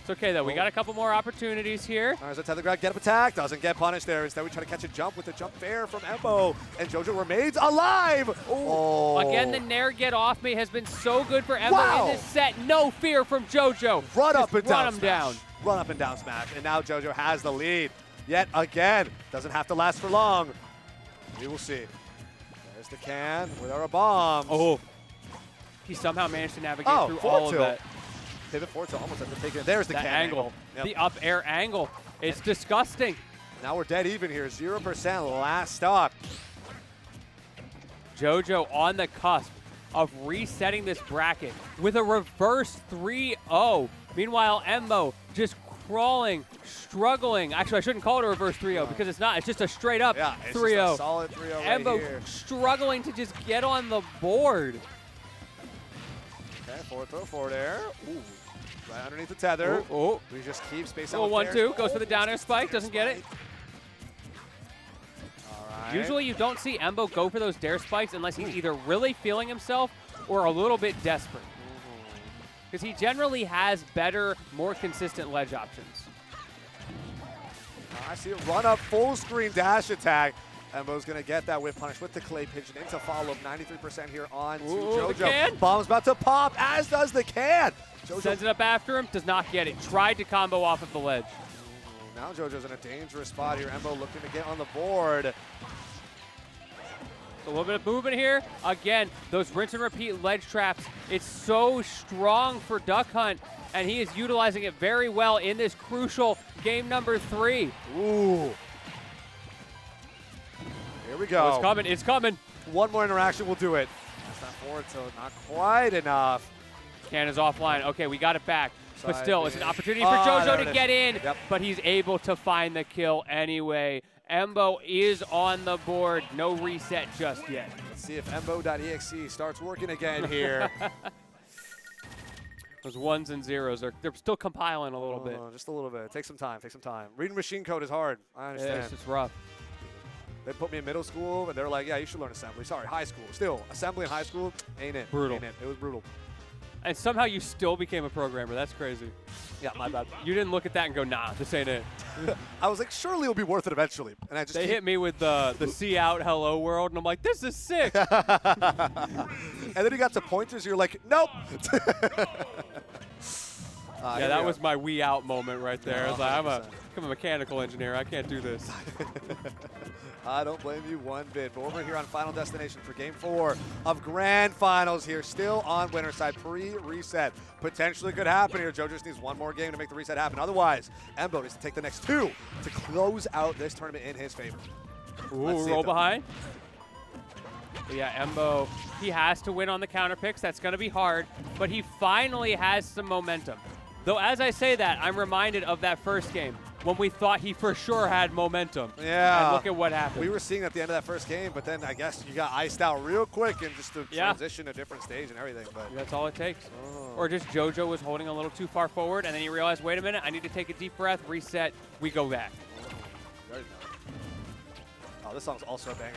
It's okay, though. We got a couple more opportunities here. All right, so tether grab, get up attack, doesn't get punished there. Instead, we try to catch a jump with the jump fair from Embo, and JoJo remains alive. Oh. Again, the Nair get off me has been so good for Embo Wow. in this set. No fear from JoJo. Run Just up and down run him smash. down. Run up and down smash, and now JoJo has the lead. Yet again, doesn't have to last for long. We will see. There's the can with our bombs. Oh. He somehow managed to navigate through forward all of tilt. that. Pivot forward tilt, almost have to take it. There's the That can angle. Yep. The up air angle. It's disgusting. Now we're dead even here. 0% last stock. JoJo on the cusp of resetting this bracket with a reverse 3-0. Meanwhile, Embo just crawling, struggling. Actually, I shouldn't call it a reverse 3-0 because it's not. It's just a straight up Yeah, it's 3-0. just a solid 3-0 right Embo here. struggling to just get on the board. Okay, forward throw, forward air. Ooh, right underneath the tether. Oh, We just keep space out. little with 1-2. fairs. Goes for the down air spike. Doesn't get it. All right. Usually you don't see Embo go for those dare spikes unless he's either really feeling himself or a little bit desperate. Because he generally has better, more consistent ledge options. I see it run up full screen dash attack. Embo's going to get that whip punish with the clay pigeon into follow up 93% here on to Ooh, the JoJo. can. Bomb's about to pop, as does the can. JoJo. Sends it up after him, does not get it. Tried to combo off of the ledge. Now JoJo's in a dangerous spot here. Embo looking to get on the board. A little bit of movement here. Again, those rinse and repeat ledge traps. It's so strong for Duck Hunt, and he is utilizing it very well in this crucial game number 3. Ooh. Here we go. Oh, it's coming, it's coming. One more interaction will do it. That's not forward tilt, not quite enough. Can is offline. Okay, we got it back. But Side still, it's an B. opportunity for Ah, JoJo there to it is. get in, Yep. but he's able to find the kill anyway. Embo is on the board. No reset just yet. Let's see if Embo.exe starts working again here. Those ones and zeros, they're still compiling a little bit. Just a little bit. Take some time. Take some time. Reading machine code is hard. I Yeah, understand. it's just rough. They put me in middle school, and they're like, yeah, you should learn assembly. Sorry, high school. Still, assembly in high school, ain't it. Brutal. Ain't it. It was brutal. And somehow you still became a programmer. That's crazy. Yeah, my bad. You didn't look at that and go, nah, this ain't it. I was like, surely it'll be worth it eventually. And I just They hit me with the see out hello world, and I'm like, this is sick. And then you got to pointers, you're like, nope. Yeah, that was my we out moment right there. I was like, I'm a 100%. mechanical engineer. I can't do this. I don't blame you one bit. But we're here on Final Destination for Game 4 of Grand Finals here. Still on winner side, pre-reset. Potentially could happen here. JoJo just needs one more game to make the reset happen. Otherwise, Embo needs to take the next 2 to close out this tournament in his favor. Let's Ooh, see roll it, though. behind. But yeah, Embo, he has to win on the counter picks. That's going to be hard. But he finally has some momentum. Though as I say that, I'm reminded of that first game when we thought he for sure had momentum. Yeah. And look at what happened. We were seeing at the end of that first game, but then I guess you got iced out real quick and just to Yeah. transition to a different stage and everything. But That's all it takes. Oh. Or just JoJo was holding a little too far forward, and then he realized, wait a minute, I need to take a deep breath, reset, we go back. Oh, this song's also a banger.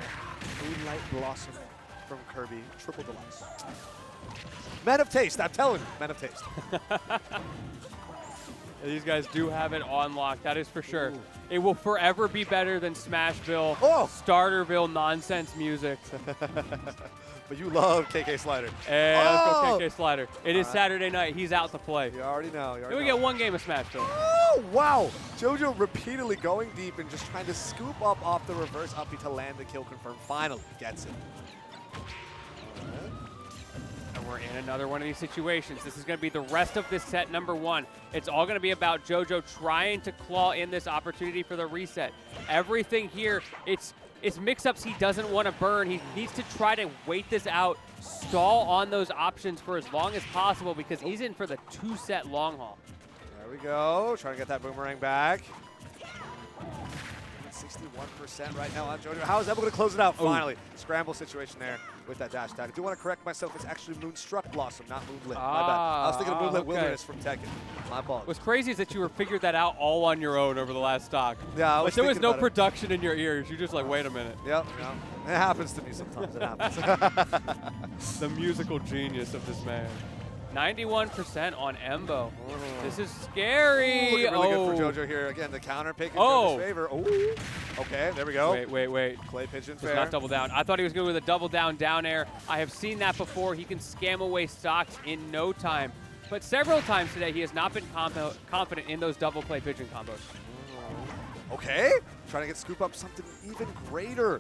Moonlight Blossom from Kirby, Triple Deluxe. Men of Taste, I'm telling you, Men of Taste. These guys do have it on lock, that is for sure. It will forever be better than Smashville, Oh! Starterville nonsense music. But you love KK Slider. And let's Oh! go KK Slider. It is Saturday night, he's out to play. You already know. You Then already we know. get one game of Smashville. Oh, wow. JoJo repeatedly going deep and just trying to scoop up off the reverse uppy to land the kill confirm. Finally gets it. And we're in another one of these situations. This is going to be the rest of this set number 1. It's all going to be about JoJo trying to claw in this opportunity for the reset. Everything here, it's mix-ups he doesn't want to burn. He needs to try to wait this out, stall on those options for as long as possible because he's in for the 2-set long haul. There we go. Trying to get that boomerang back. 61% right now on JoJo. How is Embo going to close it out finally? Scramble situation there with that dash attack. I do want to correct myself. It's actually Moonstruck Blossom, not Moonlit. My bad. I was thinking of Moonlit Wilderness from Tekken. My fault. What's crazy is that you figured that out all on your own over the last stock. Yeah, I was like there was thinking no about it. production in your ears. You're just like, wait a minute. Yep. It happens to me sometimes. It happens. The musical genius of this man. 91% on Embo. This is scary. Looking really good for JoJo here. Again, the counter pick in JoJo's favor. Ooh. Okay, there we go. Wait. Clay pigeon Does fair. not double down. I thought he was going with a double down down air. I have seen that before. He can scam away stocks in no time. But several times today, he has not been confident in those double clay pigeon combos. Okay, trying to get scoop up something even greater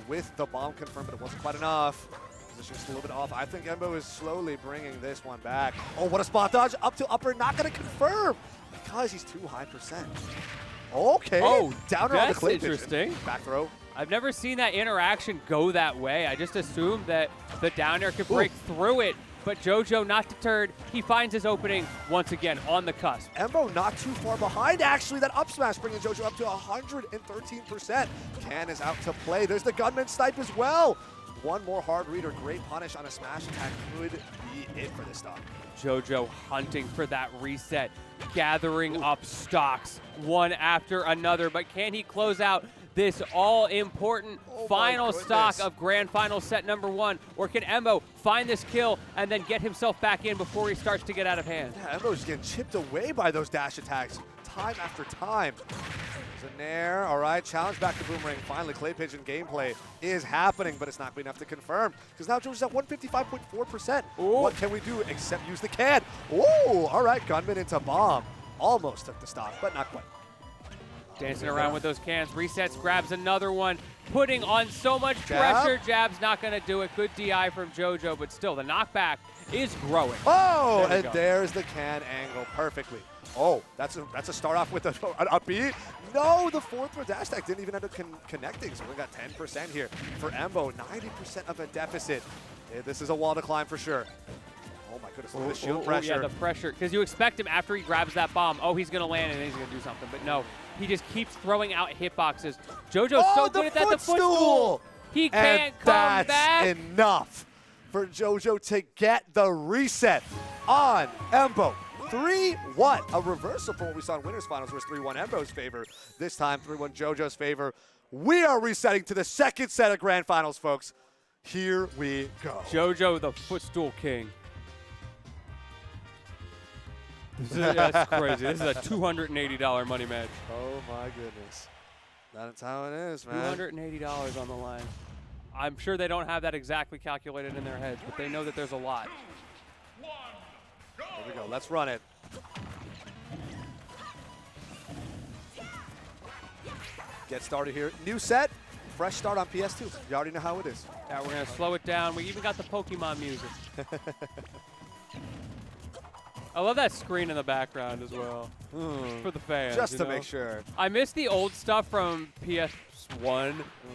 with the bomb confirmed, but it wasn't quite enough. Position's a little bit off. I think Embo is slowly bringing this one back. Oh, what a spot dodge. Up to upper, not going to confirm because he's too high percent. Okay. Oh, downer on the that's clay interesting. pigeon. Back throw. I've never seen that interaction go that way. I just assumed that the down air could break through it. But JoJo, not deterred, he finds his opening once again on the cusp. Embo not too far behind, actually. That up smash bringing JoJo up to 113%. Can is out to play. There's the gunman snipe as well. One more hard read or great punish on a smash attack could be it for this stock. JoJo hunting for that reset, gathering up stocks one after another. But can he close out this all-important final stock of Grand Final set number 1? Or can Embo find this kill and then get himself back in before he starts to get out of hand? Yeah, Embo's getting chipped away by those dash attacks time after time. There's a nair. All right, challenge back to Boomerang. Finally, Clay Pigeon gameplay is happening, but it's not good enough to confirm because now JoJo's at 155.4%. What can we do except use the can? Ooh, all right, gunman into bomb. Almost took the stock, but not quite. Dancing around with those cans, resets, grabs another one, putting on so much pressure. Jab's not going to do it. Good DI from JoJo, but still, the knockback is growing. Oh, and there's the can angle perfectly. Oh, that's a start off with an upbeat. No, the fourth dash attack didn't even end up connecting, so we got 10% here for Embo. 90% of a deficit. Yeah, this is a wall to climb for sure. Oh my goodness, look at the shield pressure. Yeah, the pressure, because you expect him after he grabs that bomb, oh, he's going to land and he's going to do something, but no. He just keeps throwing out hitboxes. JoJo's so good at that, the footstool. He can't come back. That's enough for JoJo to get the reset on Embo. 3-1, a reversal from what we saw in Winners Finals, where it's 3-1 Embo's favor. This time, 3-1 JoJo's favor. We are resetting to the second set of Grand Finals, folks. Here we go. JoJo, the footstool king. That's crazy. This is a $280 money match. Oh my goodness. That's how it is, man. $280 on the line. I'm sure they don't have that exactly calculated in their heads, but they know that there's a lot. Here we go. Let's run it. Get started here. New set. Fresh start on PS2. You already know how it is. Yeah, we're going to slow it down. We even got the Pokemon music. I love that screen in the background as well for the fans. Just to make sure. I miss the old stuff from PS1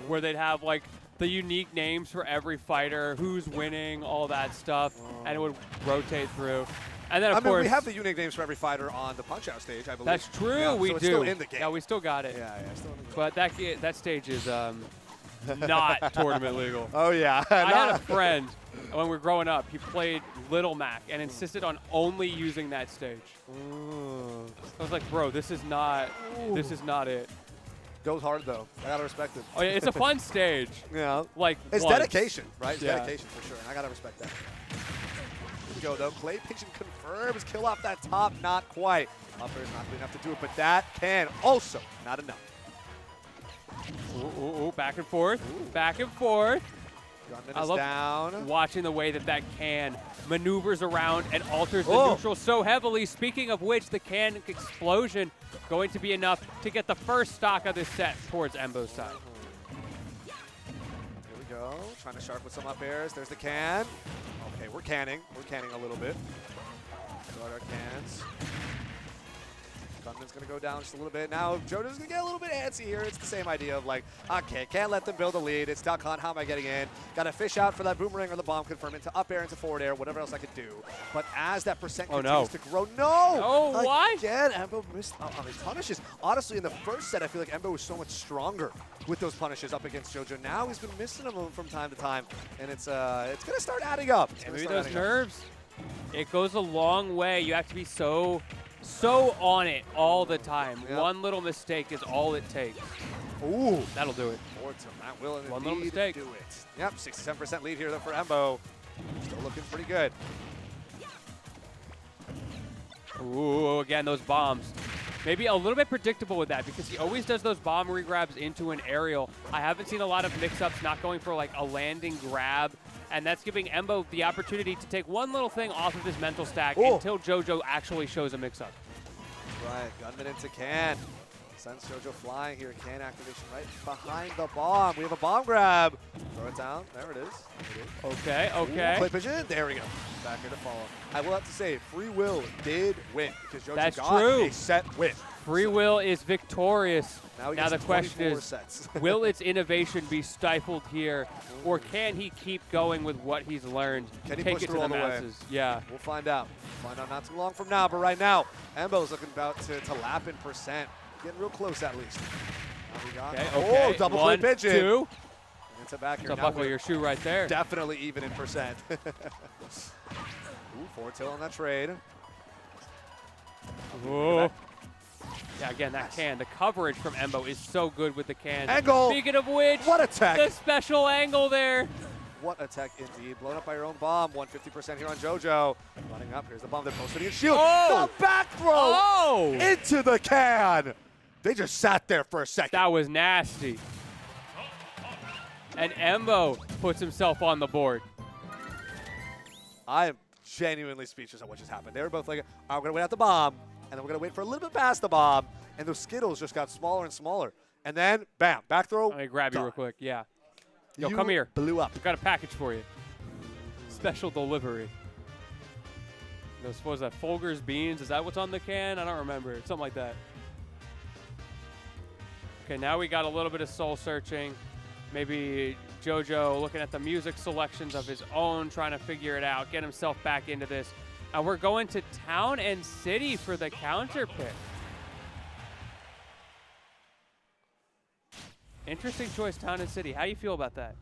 where they'd have like the unique names for every fighter, who's winning, all that stuff, and it would rotate through. And then, of course, we have the unique names for every fighter on the Punch-Out stage, I believe. That's true, yeah, we so do. It's still in the game. Yeah, we still got it. Yeah, still in the game. But that stage is not tournament legal. Oh, yeah. I had a friend, when we were growing up, he played Little Mac and insisted on only using that stage. I was like, bro, this is not it. Goes hard, though. I got to respect it. Oh, yeah, it's a fun stage. Yeah. Like, it's once. dedication, right? It's Yeah. dedication for sure, and I got to respect that. Here we go, though. Clay Pigeon confirms. Kill off that top, not quite. Upper is not good enough to do it, but that can also not enough. Ooh, back and forth. Back and forth. Gunman is down. Watching the way that can maneuvers around and alters the neutral so heavily. Speaking of which, the can explosion going to be enough to get the first stock of this set towards Embo's side. Here we go. Trying to sharp with some up airs. There's the can. Okay, we're canning. We're canning a little bit. Start our cans. Gunman Confidence going to go down just a little bit. Now, JoJo's going to get a little bit antsy here. It's the same idea of like, okay, can't let them build a lead. It's duck hunt. How am I getting in? Got to fish out for that boomerang or the bomb confirm into up air, into forward air, whatever else I could do. But as that percent continues to grow, Oh, why? Again, Embo missed on his punishes. Honestly, in the first set, I feel like Embo was so much stronger with those punishes up against JoJo. Now he's been missing them from time to time, and it's going to start adding up. Maybe those nerves. It goes a long way. You have to be so on it all the time. Yep. One little mistake is all it takes. Ooh. That'll do it. That will One little indeed mistake. do it. Yep, 67% lead here though for Embo. Still looking pretty good. Ooh, again, those bombs. Maybe a little bit predictable with that because he always does those bomb regrabs into an aerial. I haven't seen a lot of mix-ups not going for like a landing grab, and that's giving Embo the opportunity to take one little thing off of his mental stack until JoJo actually shows a mix-up. Right, gunman into Can. Sends JoJo flying here. Can activation right behind the bomb. We have a bomb grab. Throw it down. There it is. Okay, okay. Play pigeon. There we go. Back here to follow. I will have to say, Free Will did win because JoJo That's got true. a set win. Free Will is victorious. Now the question is, sets. will its innovation be stifled here, or can he keep going with what he's learned? Can he take push it to through the all the way? masses? Yeah. We'll find out. Find out not too long from now, but right now, Embo's looking about to lap in percent. Getting real close at least. Now we got Okay. double play 1, pigeon. 2. Into back here. So Now buckle we're your shoe right there. definitely even in percent. Ooh, forward tilt on that trade. Ooh. Yeah, again, that can. The coverage from Embo is so good with the can. Angle. Speaking of which, What a tech. the special angle there. What a tech indeed. Blown up by your own bomb. 150% here on JoJo. Running up. Here's the bomb. They're posting in shield. Oh. The back throw Oh! into the can. They just sat there for a second. That was nasty. And Embo puts himself on the board. I am genuinely speechless at what just happened. They were both like, we're going to wait out the bomb, and then we're going to wait for a little bit past the bomb, and those Skittles just got smaller and smaller. And then, bam, back throw. Let me grab you done. real quick. Yeah. Yo, You come here. blew up. We've got a package for you. Special delivery. I suppose that Folger's beans. Is that what's on the can? I don't remember. Something like that. Okay, now we got a little bit of soul searching. Maybe JoJo looking at the music selections of his own, trying to figure it out, get himself back into this. And we're going to Town and City for the counter pick. Interesting choice, Town and City. How do you feel about that?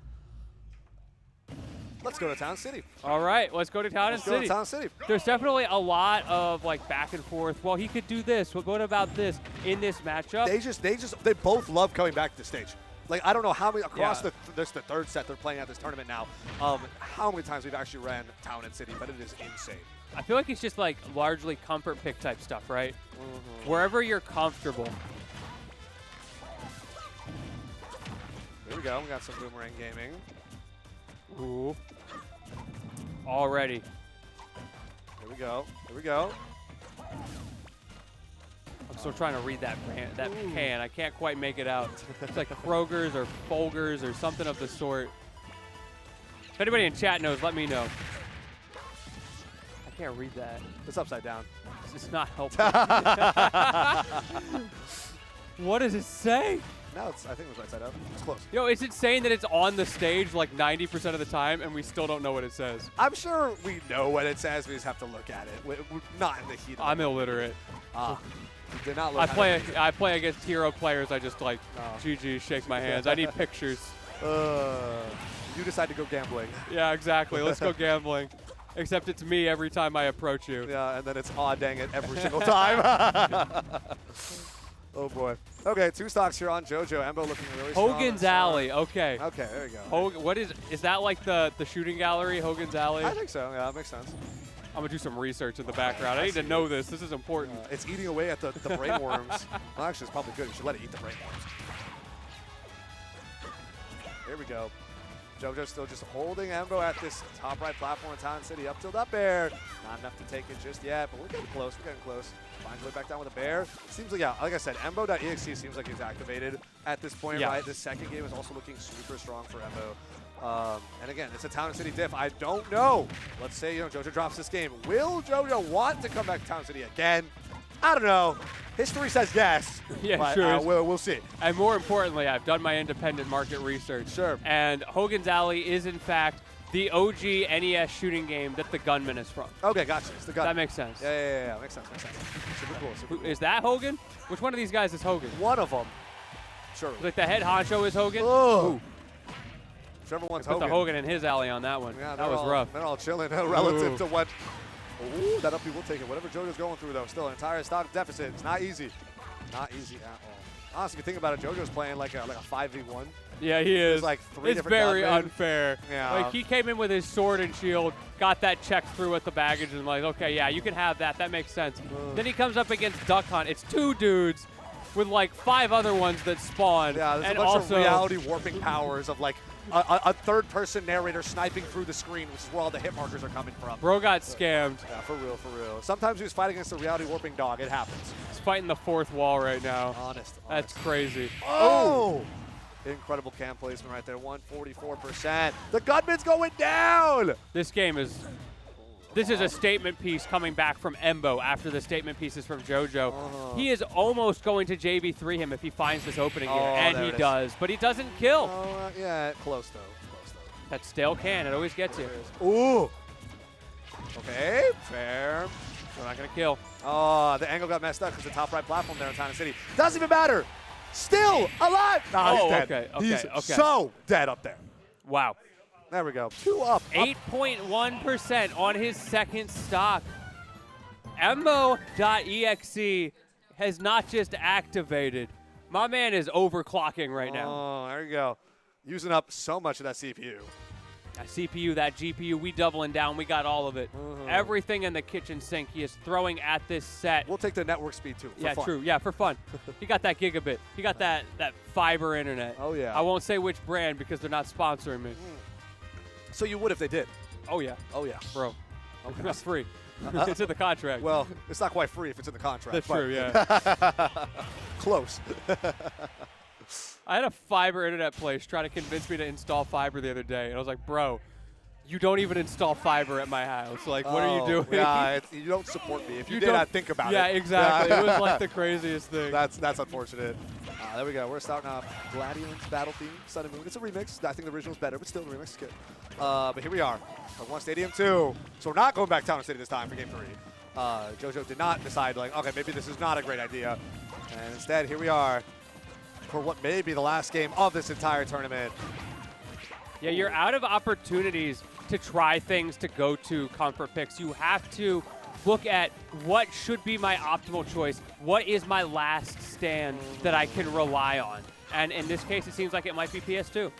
Let's go to Town City. All right, let's go to Town and Let's go City. to Town City. There's definitely a lot of like back and forth. Well, he could do this. Well, what about this in this matchup? They both love coming back to the stage. Like, I don't know how many, across Yeah. this the third set they're playing at this tournament now, how many times we've actually ran Town and City, but it is insane. I feel like it's just like largely comfort pick type stuff, right? Wherever you're comfortable. Here we go. We got some Boomerang Gaming. Ooh. Already. Here we go. Here we go. I'm still trying to read that can. I can't quite make it out. It's like Kroger's or Folgers or something of the sort. If anybody in chat knows, let me know. I can't read that. It's upside down. It's not helpful. What does it say? No, I think it was right side up. It's close. Yo, is it saying that it's on the stage like 90% of the time and we still don't know what it says? I'm sure we know what it says. We just have to look at it. We're not in the heat of I'm illiterate. we did not look I play against hero players. I just like GG, shake my hands. I need pictures. You decide to go gambling. Yeah, exactly. Let's go gambling. Except it's me every time I approach you. Yeah, and then it's aw dang it every single time. Oh boy. Okay, 2 stocks here on JoJo. Embo looking really strong. Hogan's Alley. Okay. Okay, there you go. What is that like the shooting gallery, Hogan's Alley? I think so. Yeah, that makes sense. I'm gonna do some research in the background. I need to know this. This is important. It's eating away at the brain worms. Well, actually, it's probably good. You should let it eat the brain worms. Here we go. JoJo's still just holding Embo at this top right platform in Town City. Up tilt up air. Not enough to take it just yet, but we're getting close. We're getting close. Finds way back down with a bear. Seems like, yeah, like I said, Embo.exe seems like he's activated at this point, Yeah. right? The second game is also looking super strong for Embo. And again, it's a Town City diff. I don't know. Let's say, JoJo drops this game. Will JoJo want to come back to Town City again? I don't know. History says yes. Yeah, but, sure. We'll see. And more importantly, I've done my independent market research. Sure. And Hogan's Alley is, in fact, the OG NES shooting game that the Gunman is from. Okay, gotcha. It's the gun. That makes sense. Yeah. Makes sense. Super cool. Who- Is that Hogan? Which one of these guys is Hogan? One of them. Sure. Like the head honcho is Hogan? Oh. Ooh, Whichever one's put Hogan. the Hogan in his alley on that one. Yeah, that was all, rough. They're all chilling relative Ooh. to what. Ooh, that uppy will take it. Whatever JoJo's going through, though, still an entire stock deficit. It's not easy. Not easy at all. Honestly, if you think about it, JoJo's playing like a 5v1. Yeah, he is. There's like 3 it's different very gunmen. unfair. Yeah. Like, he came in with his sword and shield, got that checked through with the baggage, and like, okay, yeah, you can have that. That makes sense. Then he comes up against Duck Hunt. It's 2 dudes with like 5 other ones that spawn. Yeah, there's and a bunch also, of reality warping powers of like a third-person narrator sniping through the screen, which is where all the hit markers are coming from. Bro got scammed. Yeah, for real. Sometimes he was fighting against a reality warping dog. It happens. He's fighting the 4th wall right now. Honest. That's crazy. Oh! Incredible cam placement right there. 144%. The gunman's going down! This game is. This is a statement piece coming back from Embo after the statement pieces from JoJo. He is almost going to JV3 him if he finds this opening here, and there he it is. does, but he doesn't kill. Oh, yeah, close though. That stale can, it always gets you. Ooh. Okay, fair. We're not gonna kill. Oh, the angle got messed up because the top right platform there in Town City. Doesn't even matter. Still alive. Nah, he's dead. okay, He's okay. so dead up there. Wow. There we go. 2 up. 8.1% on his second stock. Embo.exe has not just activated. My man is overclocking right now. Oh, there you go. Using up so much of that CPU. That CPU, that GPU, we doubling down. We got all of it. Everything in the kitchen sink he is throwing at this set. We'll take the network speed too. For Yeah, fun. true. Yeah, for fun. He got that gigabit. He got that fiber internet. Oh, yeah. I won't say which brand because they're not sponsoring me. So you would if they did. Oh, yeah. Oh, yeah. Bro. Okay. That's free. It's in the contract. Well, it's not quite free if it's in the contract. That's but true, yeah. Close. I had a fiber internet place try to convince me to install fiber the other day, and I was like, bro, you don't even install fiber at my house. Like, what are you doing? Yeah, you don't support me. If you, did, don't- I'd think about Yeah, it. exactly. Yeah. It was like the craziest thing. That's unfortunate. There we go. We're starting off Gladiolence Battle Theme, Sun and Moon. It's a remix. I think the original's better, but still the remix is good. But here we are. One Stadium 2. So we're not going back Town City this time for Game 3. JoJo did not decide, like, okay, maybe this is not a great idea. And instead, here we are for what may be the last game of this entire tournament. Yeah, you're out of opportunities to try things to go to comfort picks. You have to look at what should be my optimal choice. What is my last stand that I can rely on? And in this case, it seems like it might be PS2.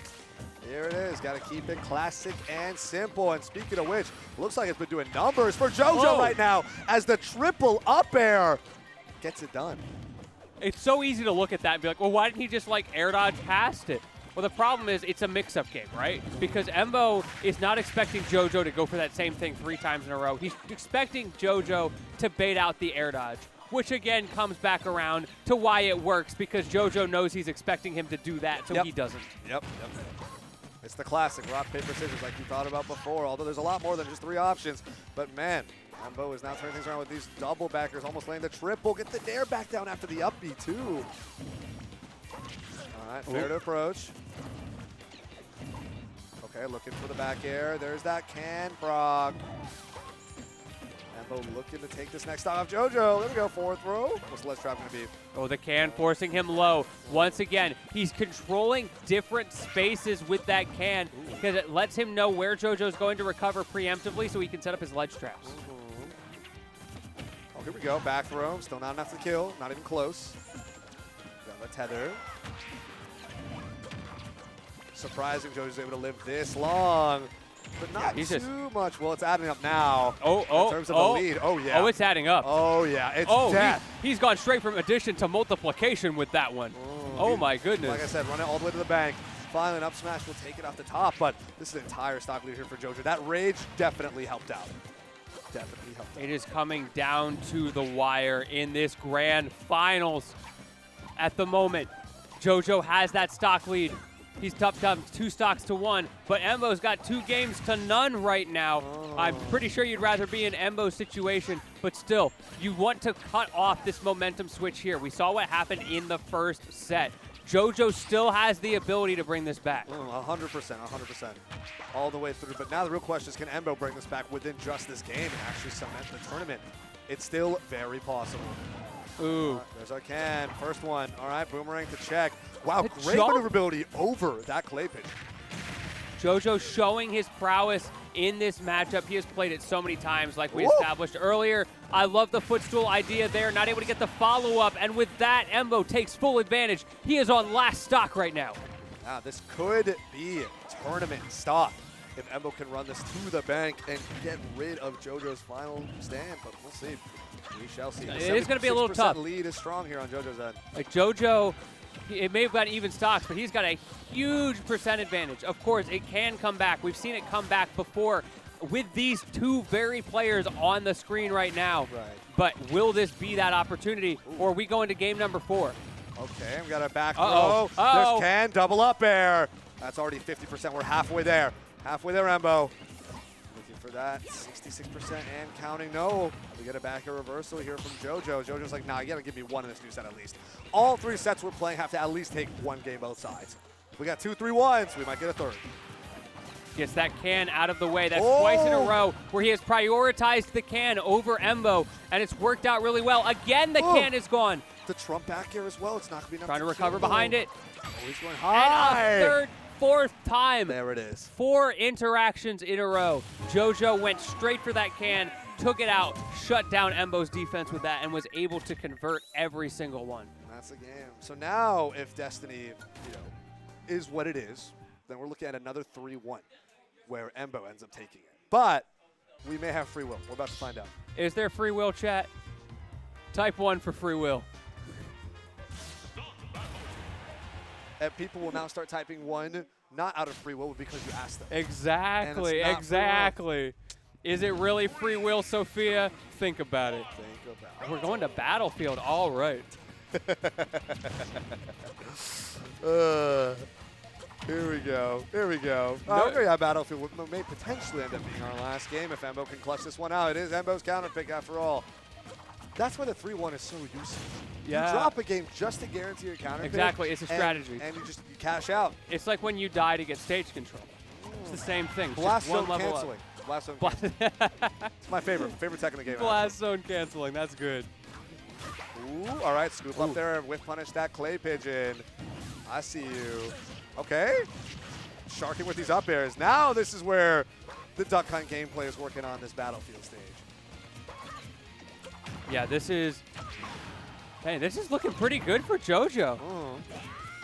Here it is. Got to keep it classic and simple. And speaking of which, looks like it's been doing numbers for JoJo right now as the triple up air gets it done. It's so easy to look at that and be like, well, why didn't he just like air dodge past it? Well, the problem is it's a mix-up game, right? Because Embo is not expecting JoJo to go for that same thing 3 times in a row. He's expecting JoJo to bait out the air dodge, which again comes back around to why it works, because JoJo knows he's expecting him to do that, so he doesn't. Yep. It's the classic rock, paper, scissors like you thought about before, although there's a lot more than just 3 options. But man, Embo is now turning things around with these double backers, almost laying the triple. Get the dare back down after the up B too. All right, fair to approach. Okay, looking for the back air. There's that can proc. Embo looking to take this next stock off JoJo. There we go, 4th row. What's the ledge trap going to be? Oh, the can forcing him low. Once again, he's controlling different spaces with that can because it lets him know where JoJo's going to recover preemptively so he can set up his ledge traps. Oh, here we go. Back throw. Still not enough to kill. Not even close. Got the tether. Surprising JoJo's able to live this long, but not he's too much. Well, it's adding up now. In terms of the lead. Oh, yeah. Oh, it's adding up. Oh, yeah. It's Oh, death. he's gone straight from addition to multiplication with that one. Oh, my goodness. Like I said, run it all the way to the bank. Finally, an up smash will take it off the top, but this is an entire stock lead here for JoJo. That rage definitely helped out. Definitely helped out. It is coming down to the wire in this grand finals. At the moment, JoJo has that stock lead. He's top down 2 stocks to 1, but Embo's got 2 games to none right now. I'm pretty sure you'd rather be in Embo's situation, but still, you want to cut off this momentum switch here. We saw what happened in the first set. JoJo still has the ability to bring this back. 100%, 100%. All the way through. But now the real question is, can Embo bring this back within just this game and actually cement the tournament? It's still very possible. Ooh. There's our can. First one. All right, Boomerang to check. Wow, The great jump. maneuverability over that clay pitch. JoJo showing his prowess in this matchup. He has played it so many times like we Whoa. established earlier. I love the footstool idea there. Not able to get the follow-up. And with that, Embo takes full advantage. He is on last stock right now. Now, this could be tournament stop if Embo can run this to the bank and get rid of JoJo's final stand. But we'll see. We shall see. It is gonna be a little 76% tough. Lead is strong here on JoJo's end. Like JoJo, it may have got even stocks, but he's got a huge percent advantage. Of course, it can come back. We've seen it come back before with these 2 very players on the screen right now. Right. But will this be that opportunity, or are we going to game number 4? Okay, we got a back Uh-oh. throw. Uh-oh. There's can, double up air. That's already 50%. We're halfway there. Halfway there, Embo. Looking for that 66% and counting. No, we get a back air reversal here from JoJo. JoJo's like, nah, you gotta give me 1 in this new set at least. All 3 sets we're playing have to at least take 1 game both sides. We got 2 3-1s. We might get a 3rd. Gets that can out of the way. That's twice in a row where he has prioritized the can over Embo, and it's worked out really well. Again, the can is gone. The Trump back air as well. It's not gonna be enough. Trying to kill. recover behind it. Oh, he's going And high. a third, 4th time. There it is. 4 interactions in a row. JoJo went straight for that can, took it out, shut down Embo's defense with that, and was able to convert every single one. That's the game. So now, if Destiny, is what it is, then we're looking at another 3-1, where Embo ends up taking it. But we may have free will. We're about to find out. Is there free will, chat? Type 1 for free will. And people will now start typing 1, not out of free will, but because you asked them. Exactly, And it's not free will. exactly. Is it really free will, Sophia? Think about it. Think about We're going to Battlefield. All right. Here we go. Here we go. No- Okay, Battlefield may potentially end up being our last game if Embo can clutch this one out. It is Embo's counter pick after all. That's why the 3-1 is so useful. Yeah. You drop a game just to guarantee your counter pick, Exactly, it's a strategy. And you cash out. It's like when you die to get stage control. It's the same thing. Blast just one zone level canceling. Blast zone up. canceling. It's my favorite tech in the game. Blast zone canceling. That's good. Ooh, all right, scoop up there and whiff punish that clay pigeon. I see you. Okay. Sharking with these up airs. Now this is where the Duck Hunt gameplay is working on this Battlefield stage. Yeah, this is looking pretty good for JoJo.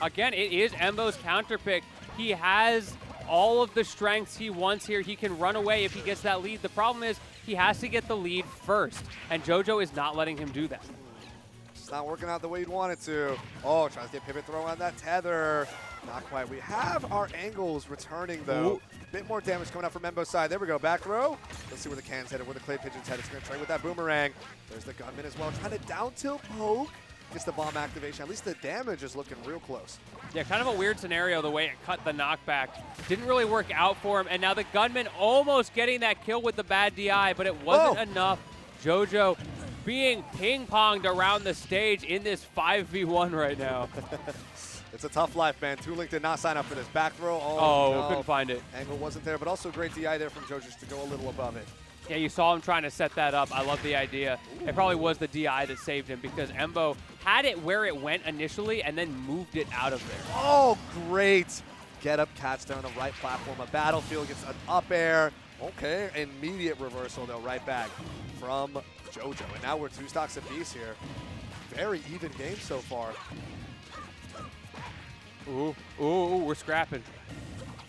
Again, it is Embo's counter pick. He has all of the strengths he wants here. He can run away if he gets that lead. The problem is he has to get the lead first, and JoJo is not letting him do that. It's not working out the way you'd want it to. Oh, tries to get pivot throw on that tether. Not quite. We have our angles returning, though. Ooh. Bit more damage coming out from Embo's side. There we go. Back throw. Let's see where the can's headed, where the clay pigeon's headed. It's going to trade with that boomerang. There's the gunman as well. Trying to down tilt poke. Gets the bomb activation. At least the damage is looking real close. Yeah, kind of a weird scenario the way it cut the knockback. Didn't really work out for him, and now the gunman almost getting that kill with the bad DI, but it wasn't enough. JoJo being ping-ponged around the stage in this 5v1 right now. It's a tough life, man. Two-Link did not sign up for this. Back throw. Oh, no. couldn't find it. Angle wasn't there, but also great DI there from JoJo just to go a little above it. Yeah, you saw him trying to set that up. I love the idea. It probably was the DI that saved him because Embo had it where it went initially and then moved it out of there. Oh, great. Get up, catch there on the right platform. A Battlefield gets an up air. Okay, immediate reversal, though, right back from JoJo. And now we're 2 stocks apiece here. Very even game so far. Ooh, we're scrapping.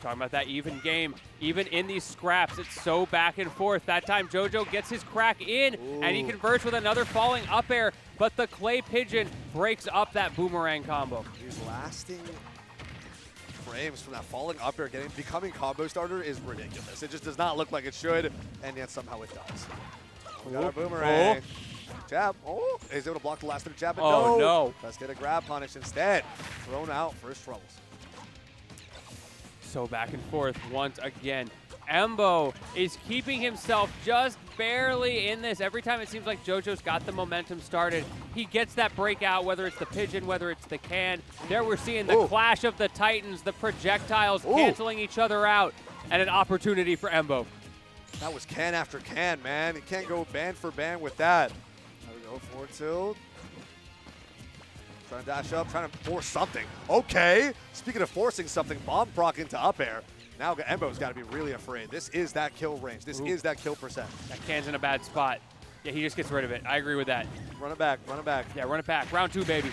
Talking about that even game. Even in these scraps, it's so back and forth. That time, JoJo gets his crack in, and he converts with another falling up air, but the clay pigeon breaks up that boomerang combo. These lasting frames from that falling up air becoming combo starter is ridiculous. It just does not look like it should, and yet somehow it does. We got our boomerang. Jab. Oh, is able to block the last minute jab. Oh, no. Let's get a grab punish instead. Thrown out for his troubles. so back and forth once again. Embo is keeping himself just barely in this. Every time it seems like JoJo's got the momentum started, he gets that breakout, whether it's the pigeon, whether it's the can. There we're seeing the clash of the titans, the projectiles canceling each other out, and an opportunity for Embo. That was can after can, man. You can't go band for band with that. There we go, forward tilt. Trying to dash up, trying to force something. Okay. Speaking of forcing something, bomb proc into up air. Now Embo's got to be really afraid. This is that kill range. This is that kill percent. That can's in a bad spot. Yeah, he just gets rid of it. I agree with that. Run it back, run it back. Yeah, run it back. Round 2, baby.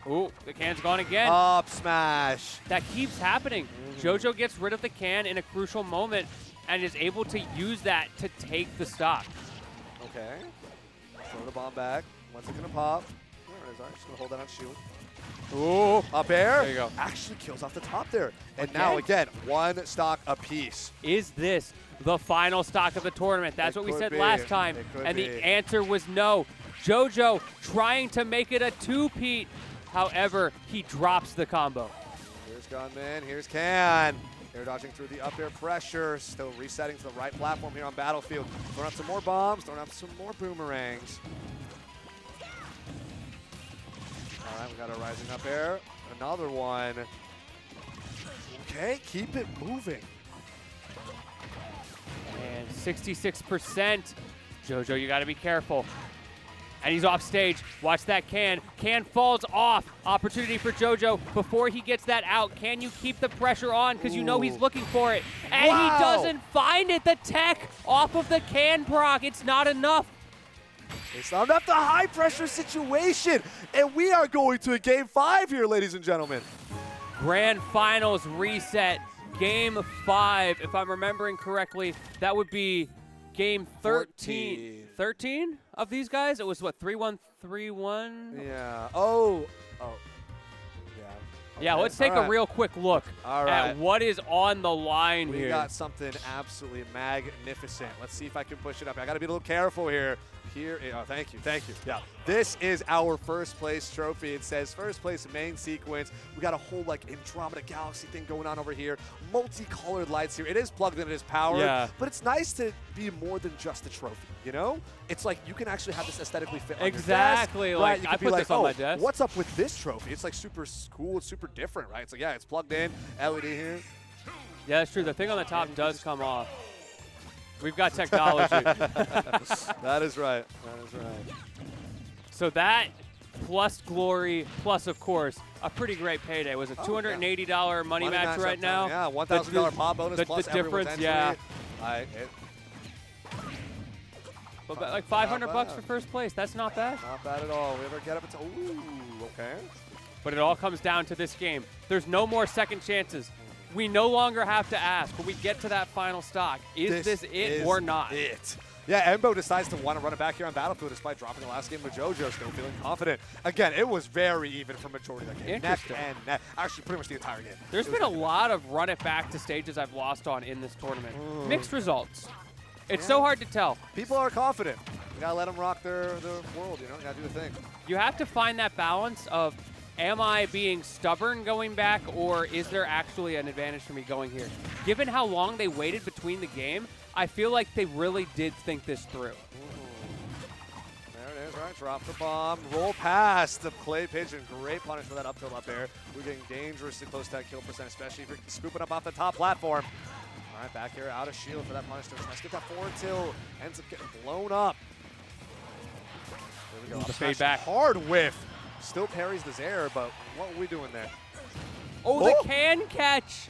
Ooh, the can's gone again. Up smash. That keeps happening. JoJo gets rid of the can in a crucial moment and is able to use that to take the stock. Okay. Throw the bomb back. When's it going to pop? There it is. All right, just going to hold that on shield. Ooh. Up air. There you go. Actually kills off the top there. And now, again, one stock apiece. Is this the final stock of the tournament? That's what we said last time. And the answer was no. JoJo trying to make it a two-peat. However, he drops the combo. Here's Gunman. Here's Can. Air dodging through the up air pressure. Still resetting to the right platform here on Battlefield. Throwing out some more bombs. Throwing out some more boomerangs. All right, we got a rising up air. Another one. Okay, keep it moving. And 66%. JoJo, you got to be careful. And he's off stage. Watch that can. Can falls off. Opportunity for JoJo before he gets that out. Can you keep the pressure on? Because you know he's looking for it. And he doesn't find it. The tech off of the can proc. It's not enough. It's not enough. The high pressure situation. And we are going to a game 5 here, ladies and gentlemen. Grand Finals reset. Game 5. If I'm remembering correctly, that would be game 13. 13 of these guys? It was what, 3-1, 3-1? Yeah. Oh. Yeah. Okay. Yeah, let's take a real quick look at what is on the line here. We got something absolutely magnificent. Let's see if I can push it up. I got to be a little careful here. Oh, thank you. Yeah, this is our first place trophy. It says first place main sequence. We got a whole like Andromeda Galaxy thing going on over here. Multicolored lights here. It is plugged in, it is powered, but it's nice to be more than just a trophy, you know? It's like you can actually have this aesthetically fit on your desk, like you I put this on my desk. What's up with this trophy? It's like super cool, it's super different, right? It's like, yeah, it's plugged in, LED here. Yeah, that's true. The thing on the top does come off. We've got technology. That is right. That is right. So that plus glory, plus, of course, a pretty great payday. Was a $280 money match right now? Yeah, $1,000 pop bonus plus the difference, entry. yeah. But like $500 for first place. That's not bad. Not bad at all. We ever get up until, okay. But it all comes down to this game. There's no more second chances. We no longer have to ask when we get to that final stock. Is this it or not? Yeah, Embo decides to want to run it back here on Battlefield despite dropping the last game with JoJo, still feeling confident. Again, it was very even for majority of that game. Neck and neck. Actually, pretty much the entire game. There's been a lot of run it back to stages I've lost on in this tournament. Mixed results. It's so hard to tell. People are confident. You got to let them rock their world, you know? You got to do the thing. You have to find that balance of, am I being stubborn going back, or is there actually an advantage for me going here? Given how long they waited between the game, I feel like they really did think this through. There it is, right? Drop the bomb. Roll past the Clay Pigeon. Great punish for that up tilt up there. We're getting dangerously close to that kill percent, especially if you're scooping up off the top platform. All right, back here, out of shield for that punish. Let's get that forward tilt. Ends up getting blown up. There we go. The fade back. Hard whiff. Still parries the Zaire, but what are we doing there? Oh, the can catch.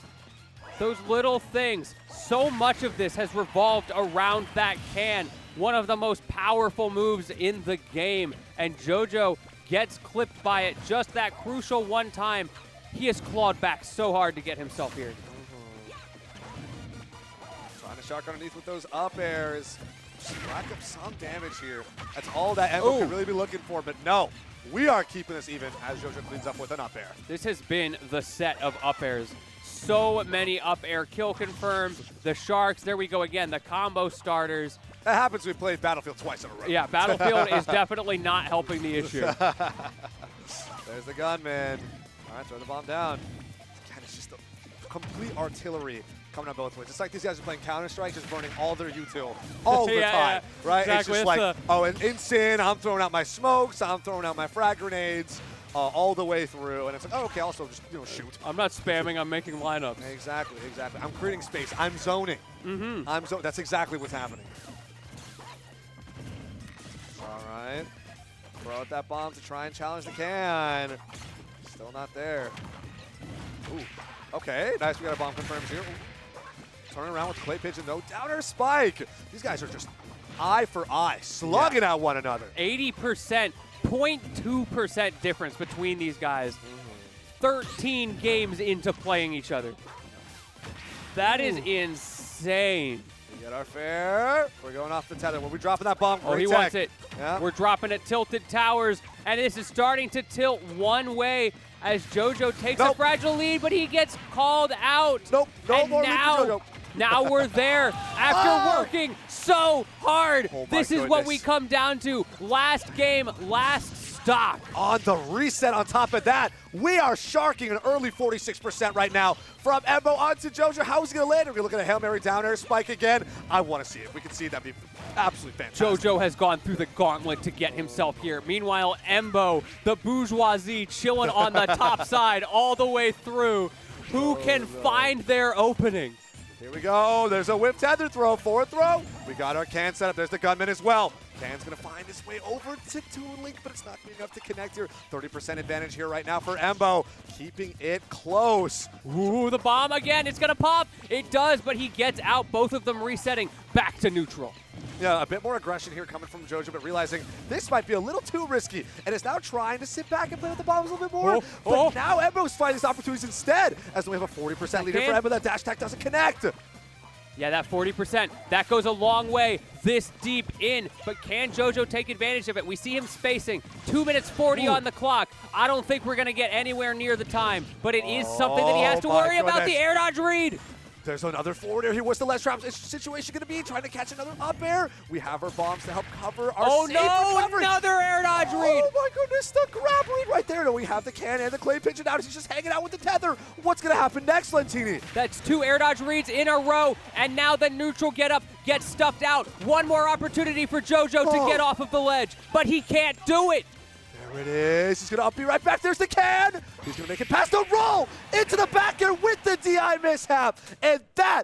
Those little things. So much of this has revolved around that can. One of the most powerful moves in the game. And JoJo gets clipped by it just that crucial one time. He has clawed back so hard to get himself here. Trying to shock underneath with those up airs. Just rack up some damage here. That's all that Embo could really be looking for, but no. We are keeping this even as JoJo cleans up with an up air. This has been the set of up airs. So many up air kill confirmed. The Sharks, there we go again, the combo starters. That happens when we played Battlefield twice in a row. Yeah, Battlefield is definitely not helping the issue. There's the gunman. All right, throw the bomb down. God, it's just complete artillery coming on both ways. It's like these guys are playing Counter-Strike, just burning all their util all the Yeah, time, right? exactly. It's just like, oh, an instant, I'm throwing out my smokes, I'm throwing out my frag grenades, all the way through, and it's like, oh, okay, also just, shoot. I'm not spamming, I'm making lineups. Exactly. I'm creating space. I'm zoning. That's exactly what's happening. All right. Throw out that bomb to try and challenge the can. Still not there. Ooh. Okay, nice. We got a bomb confirms here. Ooh. Turning around with Clay Pigeon, though. Downer spike. These guys are just eye for eye, slugging at one another. 80%, 0.2% difference between these guys. 13 games into playing each other. That is insane. We get our fair. We're going off the tether. We'll be dropping that bomb. Oh, Great he tech. wants it. Yeah. We're dropping at Tilted Towers, and this is starting to tilt one way as JoJo takes a fragile lead, but he gets called out. Nope, no and more lead for JoJo. now we're there after working so hard. Oh my This is what goodness. we come down to. Last game, last stock. On the reset on top of that, we are sharking an early 46% right now from Embo onto JoJo. How is he going to land? Are we looking at a Hail Mary down air spike again? I want to see it. If we can see it, that'd be absolutely fantastic. JoJo has gone through the gauntlet to get himself here. Meanwhile, Embo, the bourgeoisie, chilling on the top side all the way through. Who can find their opening? Here we go. There's a whip tether throw, forward throw. We got our can set up. There's the gunman as well. Can's going to find his way over to Toon Link, but it's not good enough to connect here. 30% advantage here right now for Embo, keeping it close. Ooh, the bomb again. It's going to pop. It does, but he gets out. Both of them resetting back to neutral. Yeah, a bit more aggression here coming from JoJo, but realizing this might be a little too risky, and is now trying to sit back and play with the bombs a little bit more. But now Embo's finding these opportunities instead, as we have a 40% leader for Embo. That dash attack doesn't connect. Yeah, that 40%, that goes a long way this deep in, but can JoJo take advantage of it? We see him spacing, 2 minutes 40 on the clock. I don't think we're going to get anywhere near the time, but it is something that he has to worry about, the air dodge read. There's another forward air here. What's the less trap situation going to be? Trying to catch another up air. We have our bombs to help cover our safe recovery. Another air dodge read. Oh my goodness, the grab read right there. No, we have the can and the Clay Pigeon out. He's just hanging out with the tether. What's going to happen next, Lentini? That's 2 air dodge reads in a row, and now the neutral get up gets stuffed out. One more opportunity for JoJo to get off of the ledge, but he can't do it. There it is. He's going to up be right back. There's the can. He's going to make it past the roll into the back air with the DI mishap. And that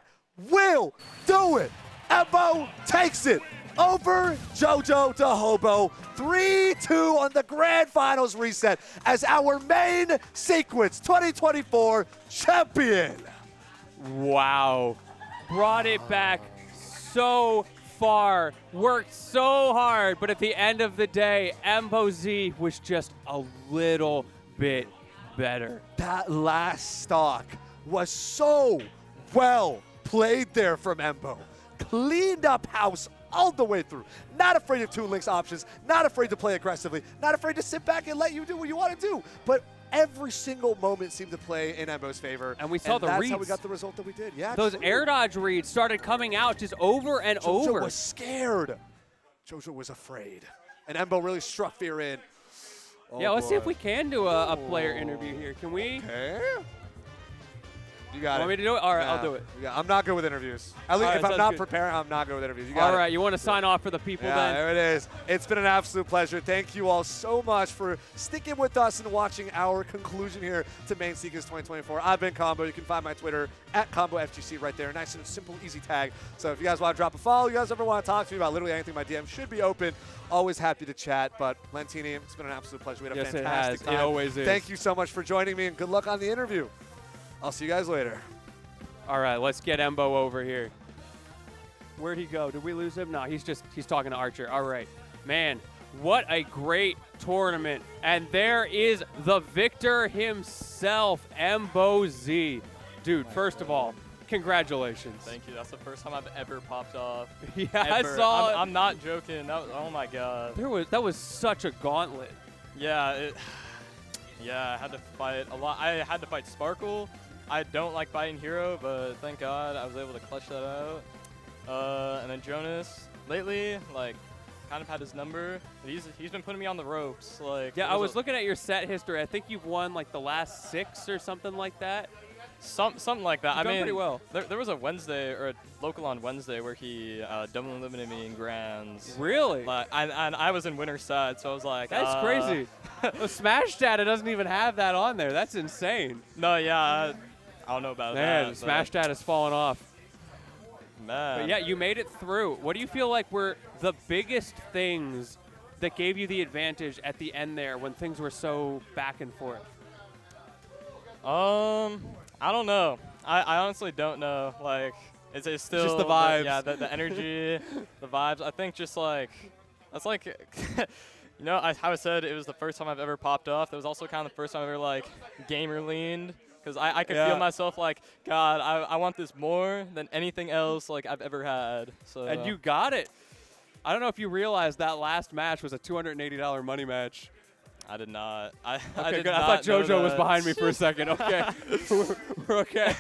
will do it. Embo takes it over JoJoDaHoBo. 3-2 on the Grand Finals reset as our main sequence 2024 champion. Wow. Brought it back so far, worked so hard, but at the end of the day, Embo Z was just a little bit better. That last stock was so well played there from Embo. Cleaned up house all the way through. Not afraid of Toon Link's options, not afraid to play aggressively, not afraid to sit back and let you do what you want to do. But every single moment seemed to play in Embo's favor. And we saw the reads. That's how we got the result that we did. Yeah, Those air dodge reads started coming out just over and over. JoJo was scared. JoJo was afraid. And Embo really struck fear in. Oh yeah, let's see if boy. we can do a player interview here. Can we? Okay. You got Want me to do it? All right, I'll do it. Yeah, I'm not good with interviews. At least All right, if I'm sounds not good. prepared, I'm not good with interviews. You got All it. right, you want to sign off for the people Yeah, then? there it is. It's been an absolute pleasure. Thank you all so much for sticking with us and watching our conclusion here to Main Seekers 2024. I've been Combo. You can find my Twitter at ComboFGC right there. Nice and simple, easy tag. So if you guys want to drop a follow, you guys ever want to talk to me about literally anything, my DM should be open. Always happy to chat. But Lentini, it's been an absolute pleasure. We had a Yes, fantastic it has. time. It always is. Thank you so much for joining me, and good luck on the interview. I'll see you guys later. All right, let's get Embo over here. Where'd he go? Did we lose him? No, he's talking to Archer. All right. Man, what a great tournament. And there is the victor himself, Embo Z. Dude, first of all, congratulations. Thank you. That's the first time I've ever popped off. Yeah, Ever. I saw it. I'm not joking. Oh my god. That was such a gauntlet. Yeah. Yeah, I had to fight a lot. I had to fight Sparkle. I don't like fighting Hero, but thank God I was able to clutch that out. And then Jonas, lately, like, kind of had his number. He's been putting me on the ropes. Like, Yeah, I was looking at your set history. I think you've won like the last 6 or something like that. Something like that. You've I done mean, pretty well. there was a Wednesday or a local on Wednesday where he double eliminated me in grands. Really? Like, and I was in winner's side, so I was like, That's crazy. Well, Smash Data doesn't even have that on there. That's insane. No, yeah, I don't know about Man, that. Smash Data's fallen off. Man. But yeah, you made it through. What do you feel like were the biggest things that gave you the advantage at the end there when things were so back and forth? I don't know. I honestly don't know. Like, it's still just the vibes. Yeah, the energy, the vibes. I think just like that's like, you know, how I said it was the first time I've ever popped off. That was also kind of the first time I ever like gamer leaned. Because I could feel myself like, God, I want this more than anything else like I've ever had. So. And you got it. I don't know if you realized that last match was a $280 money match. I did not. I Okay, did good. not I thought know JoJo was that. behind me for a second. Okay. We're okay.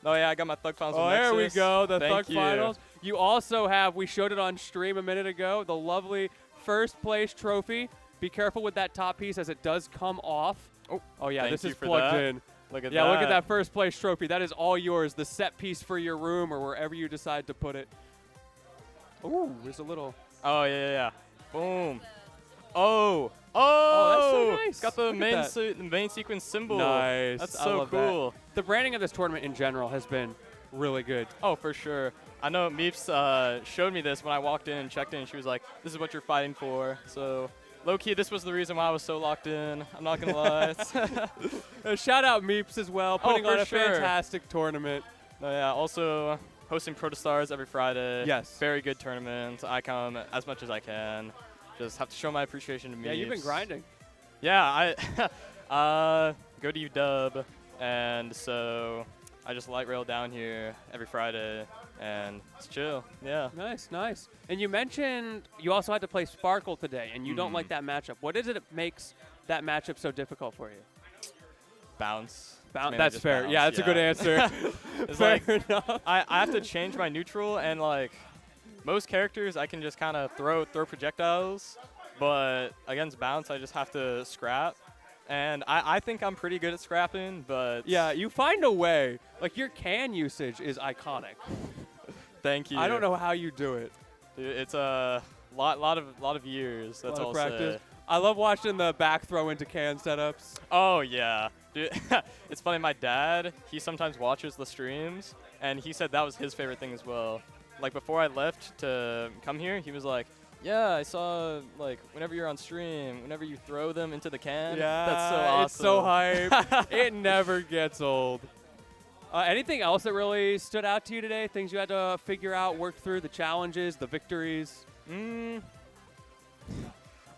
Oh, yeah, I got my Thug Finals Oh, with there we Nexus. go. The Thank Thug you. Finals. You also have, we showed it on stream a minute ago, the lovely first place trophy. Be careful with that top piece as it does come off. Oh yeah, Thank this you is for plugged that. in. Look at Yeah, that. look at that first place trophy. That is all yours. The set piece for your room or wherever you decide to put it. Ooh, there's a little. Oh, yeah. Boom. Oh, that's so nice. It's got the Look at the main sequence symbol. Nice. That's I so love cool. that. The branding of this tournament in general has been really good. Oh, for sure. I know Meeps showed me this when I walked in and checked in. She was like, "This is what you're fighting for." So, low key, this was the reason why I was so locked in. I'm not gonna lie. Shout out Meeps as well, putting for on a sure. fantastic tournament. No, yeah. Also, hosting Protostars every Friday. Yes. Very good tournament. I come as much as I can. Just have to show my appreciation to Meeps. Yeah, you've been grinding. Yeah, I go to UW, and so I just light rail down here every Friday, and it's chill. Yeah. Nice, nice. And you mentioned you also had to play Sparkle today, and you don't like that matchup. What is it that makes that matchup so difficult for you? Bounce. It's mainly That's just fair. bounce, Yeah, that's a good answer. It's Fair like, enough. I have to change my neutral, and like most characters, I can just kind of throw projectiles, but against bounce, I just have to scrap. And I think I'm pretty good at scrapping, but Yeah, you find a way. Like your can usage is iconic. thank you. I don't know how you do it. Dude, it's a lot of years. That's A lot all of I'll practice. say. I love watching the back throw into can setups. Oh yeah, dude. It's funny. My dad, he sometimes watches the streams, and he said that was his favorite thing as well. Like before I left to come here, he was like, "Yeah, I saw like whenever you're on stream, whenever you throw them into the can, Yeah, that's so awesome." it's so hype. It never gets old. Anything else that really stood out to you today? Things you had to figure out, work through, the challenges, the victories?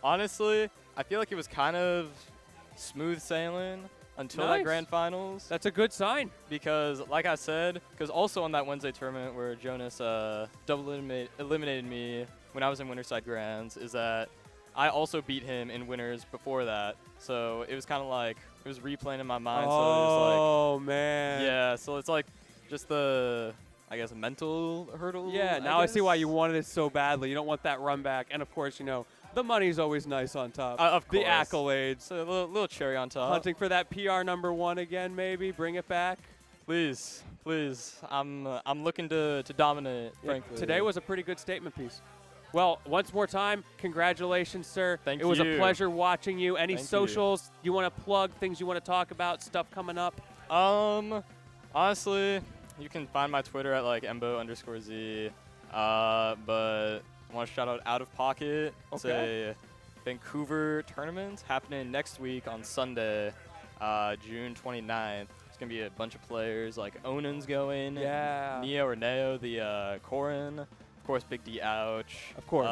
Honestly, I feel like it was kind of smooth sailing until that Nice. grand finals. That's a good sign. Because, like I said, because also on that Wednesday tournament where Jonas double eliminated me when I was in Winterside Grands, is that I also beat him in winners before that. So it was kind of like, it was replaying in my mind. So it was Oh, man. like, yeah, so it's like just the, I guess, mental hurdle. Yeah, now I see why guess. you wanted it so badly. You don't want that run back. And, of course, you know, the money's always nice on top. Of The course. accolades. So a little cherry on top. Hunting for that PR #1 again, maybe. Bring it back. Please. I'm looking to dominate, Yeah, frankly. Today was a pretty good statement piece. Well, once more time, congratulations, sir. Thank It was a you. pleasure watching you. Any Thank you. socials you want to plug, things you want to talk about, stuff coming up? Honestly, you can find my Twitter at like embo_z. But I want to shout out of Pocket. It's Okay. a Vancouver tournament happening next week on Sunday, June 29th. It's gonna be a bunch of players like Onan's going. Yeah. Neo, the Corin. Of course, Big D Ouch. Of course.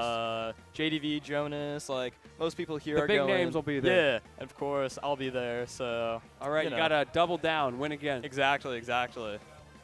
JDV Jonas. Like most people here The are big going. names will be there. Yeah, and of course I'll be there. So. All right, you know. got to double down, win again. Exactly.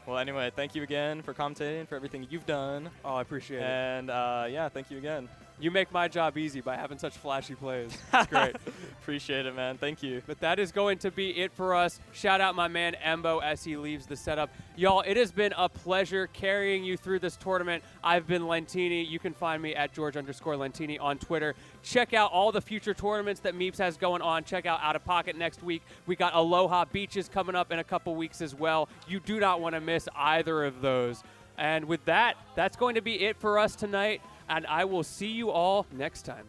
Well, anyway, thank you again for commentating, for everything you've done. Oh, I appreciate it. And yeah, thank you again. You make my job easy by having such flashy plays. It's great. Appreciate it, man. Thank you. But that is going to be it for us. Shout out my man Embo as he leaves the setup. Y'all, it has been a pleasure carrying you through this tournament. I've been Lentini. You can find me at George_Lentini on Twitter. Check out all the future tournaments that Meeps has going on. Check out Out of Pocket next week. We got Aloha Beaches coming up in a couple weeks as well. You do not want to miss either of those. And with that, that's going to be it for us tonight. And I will see you all next time.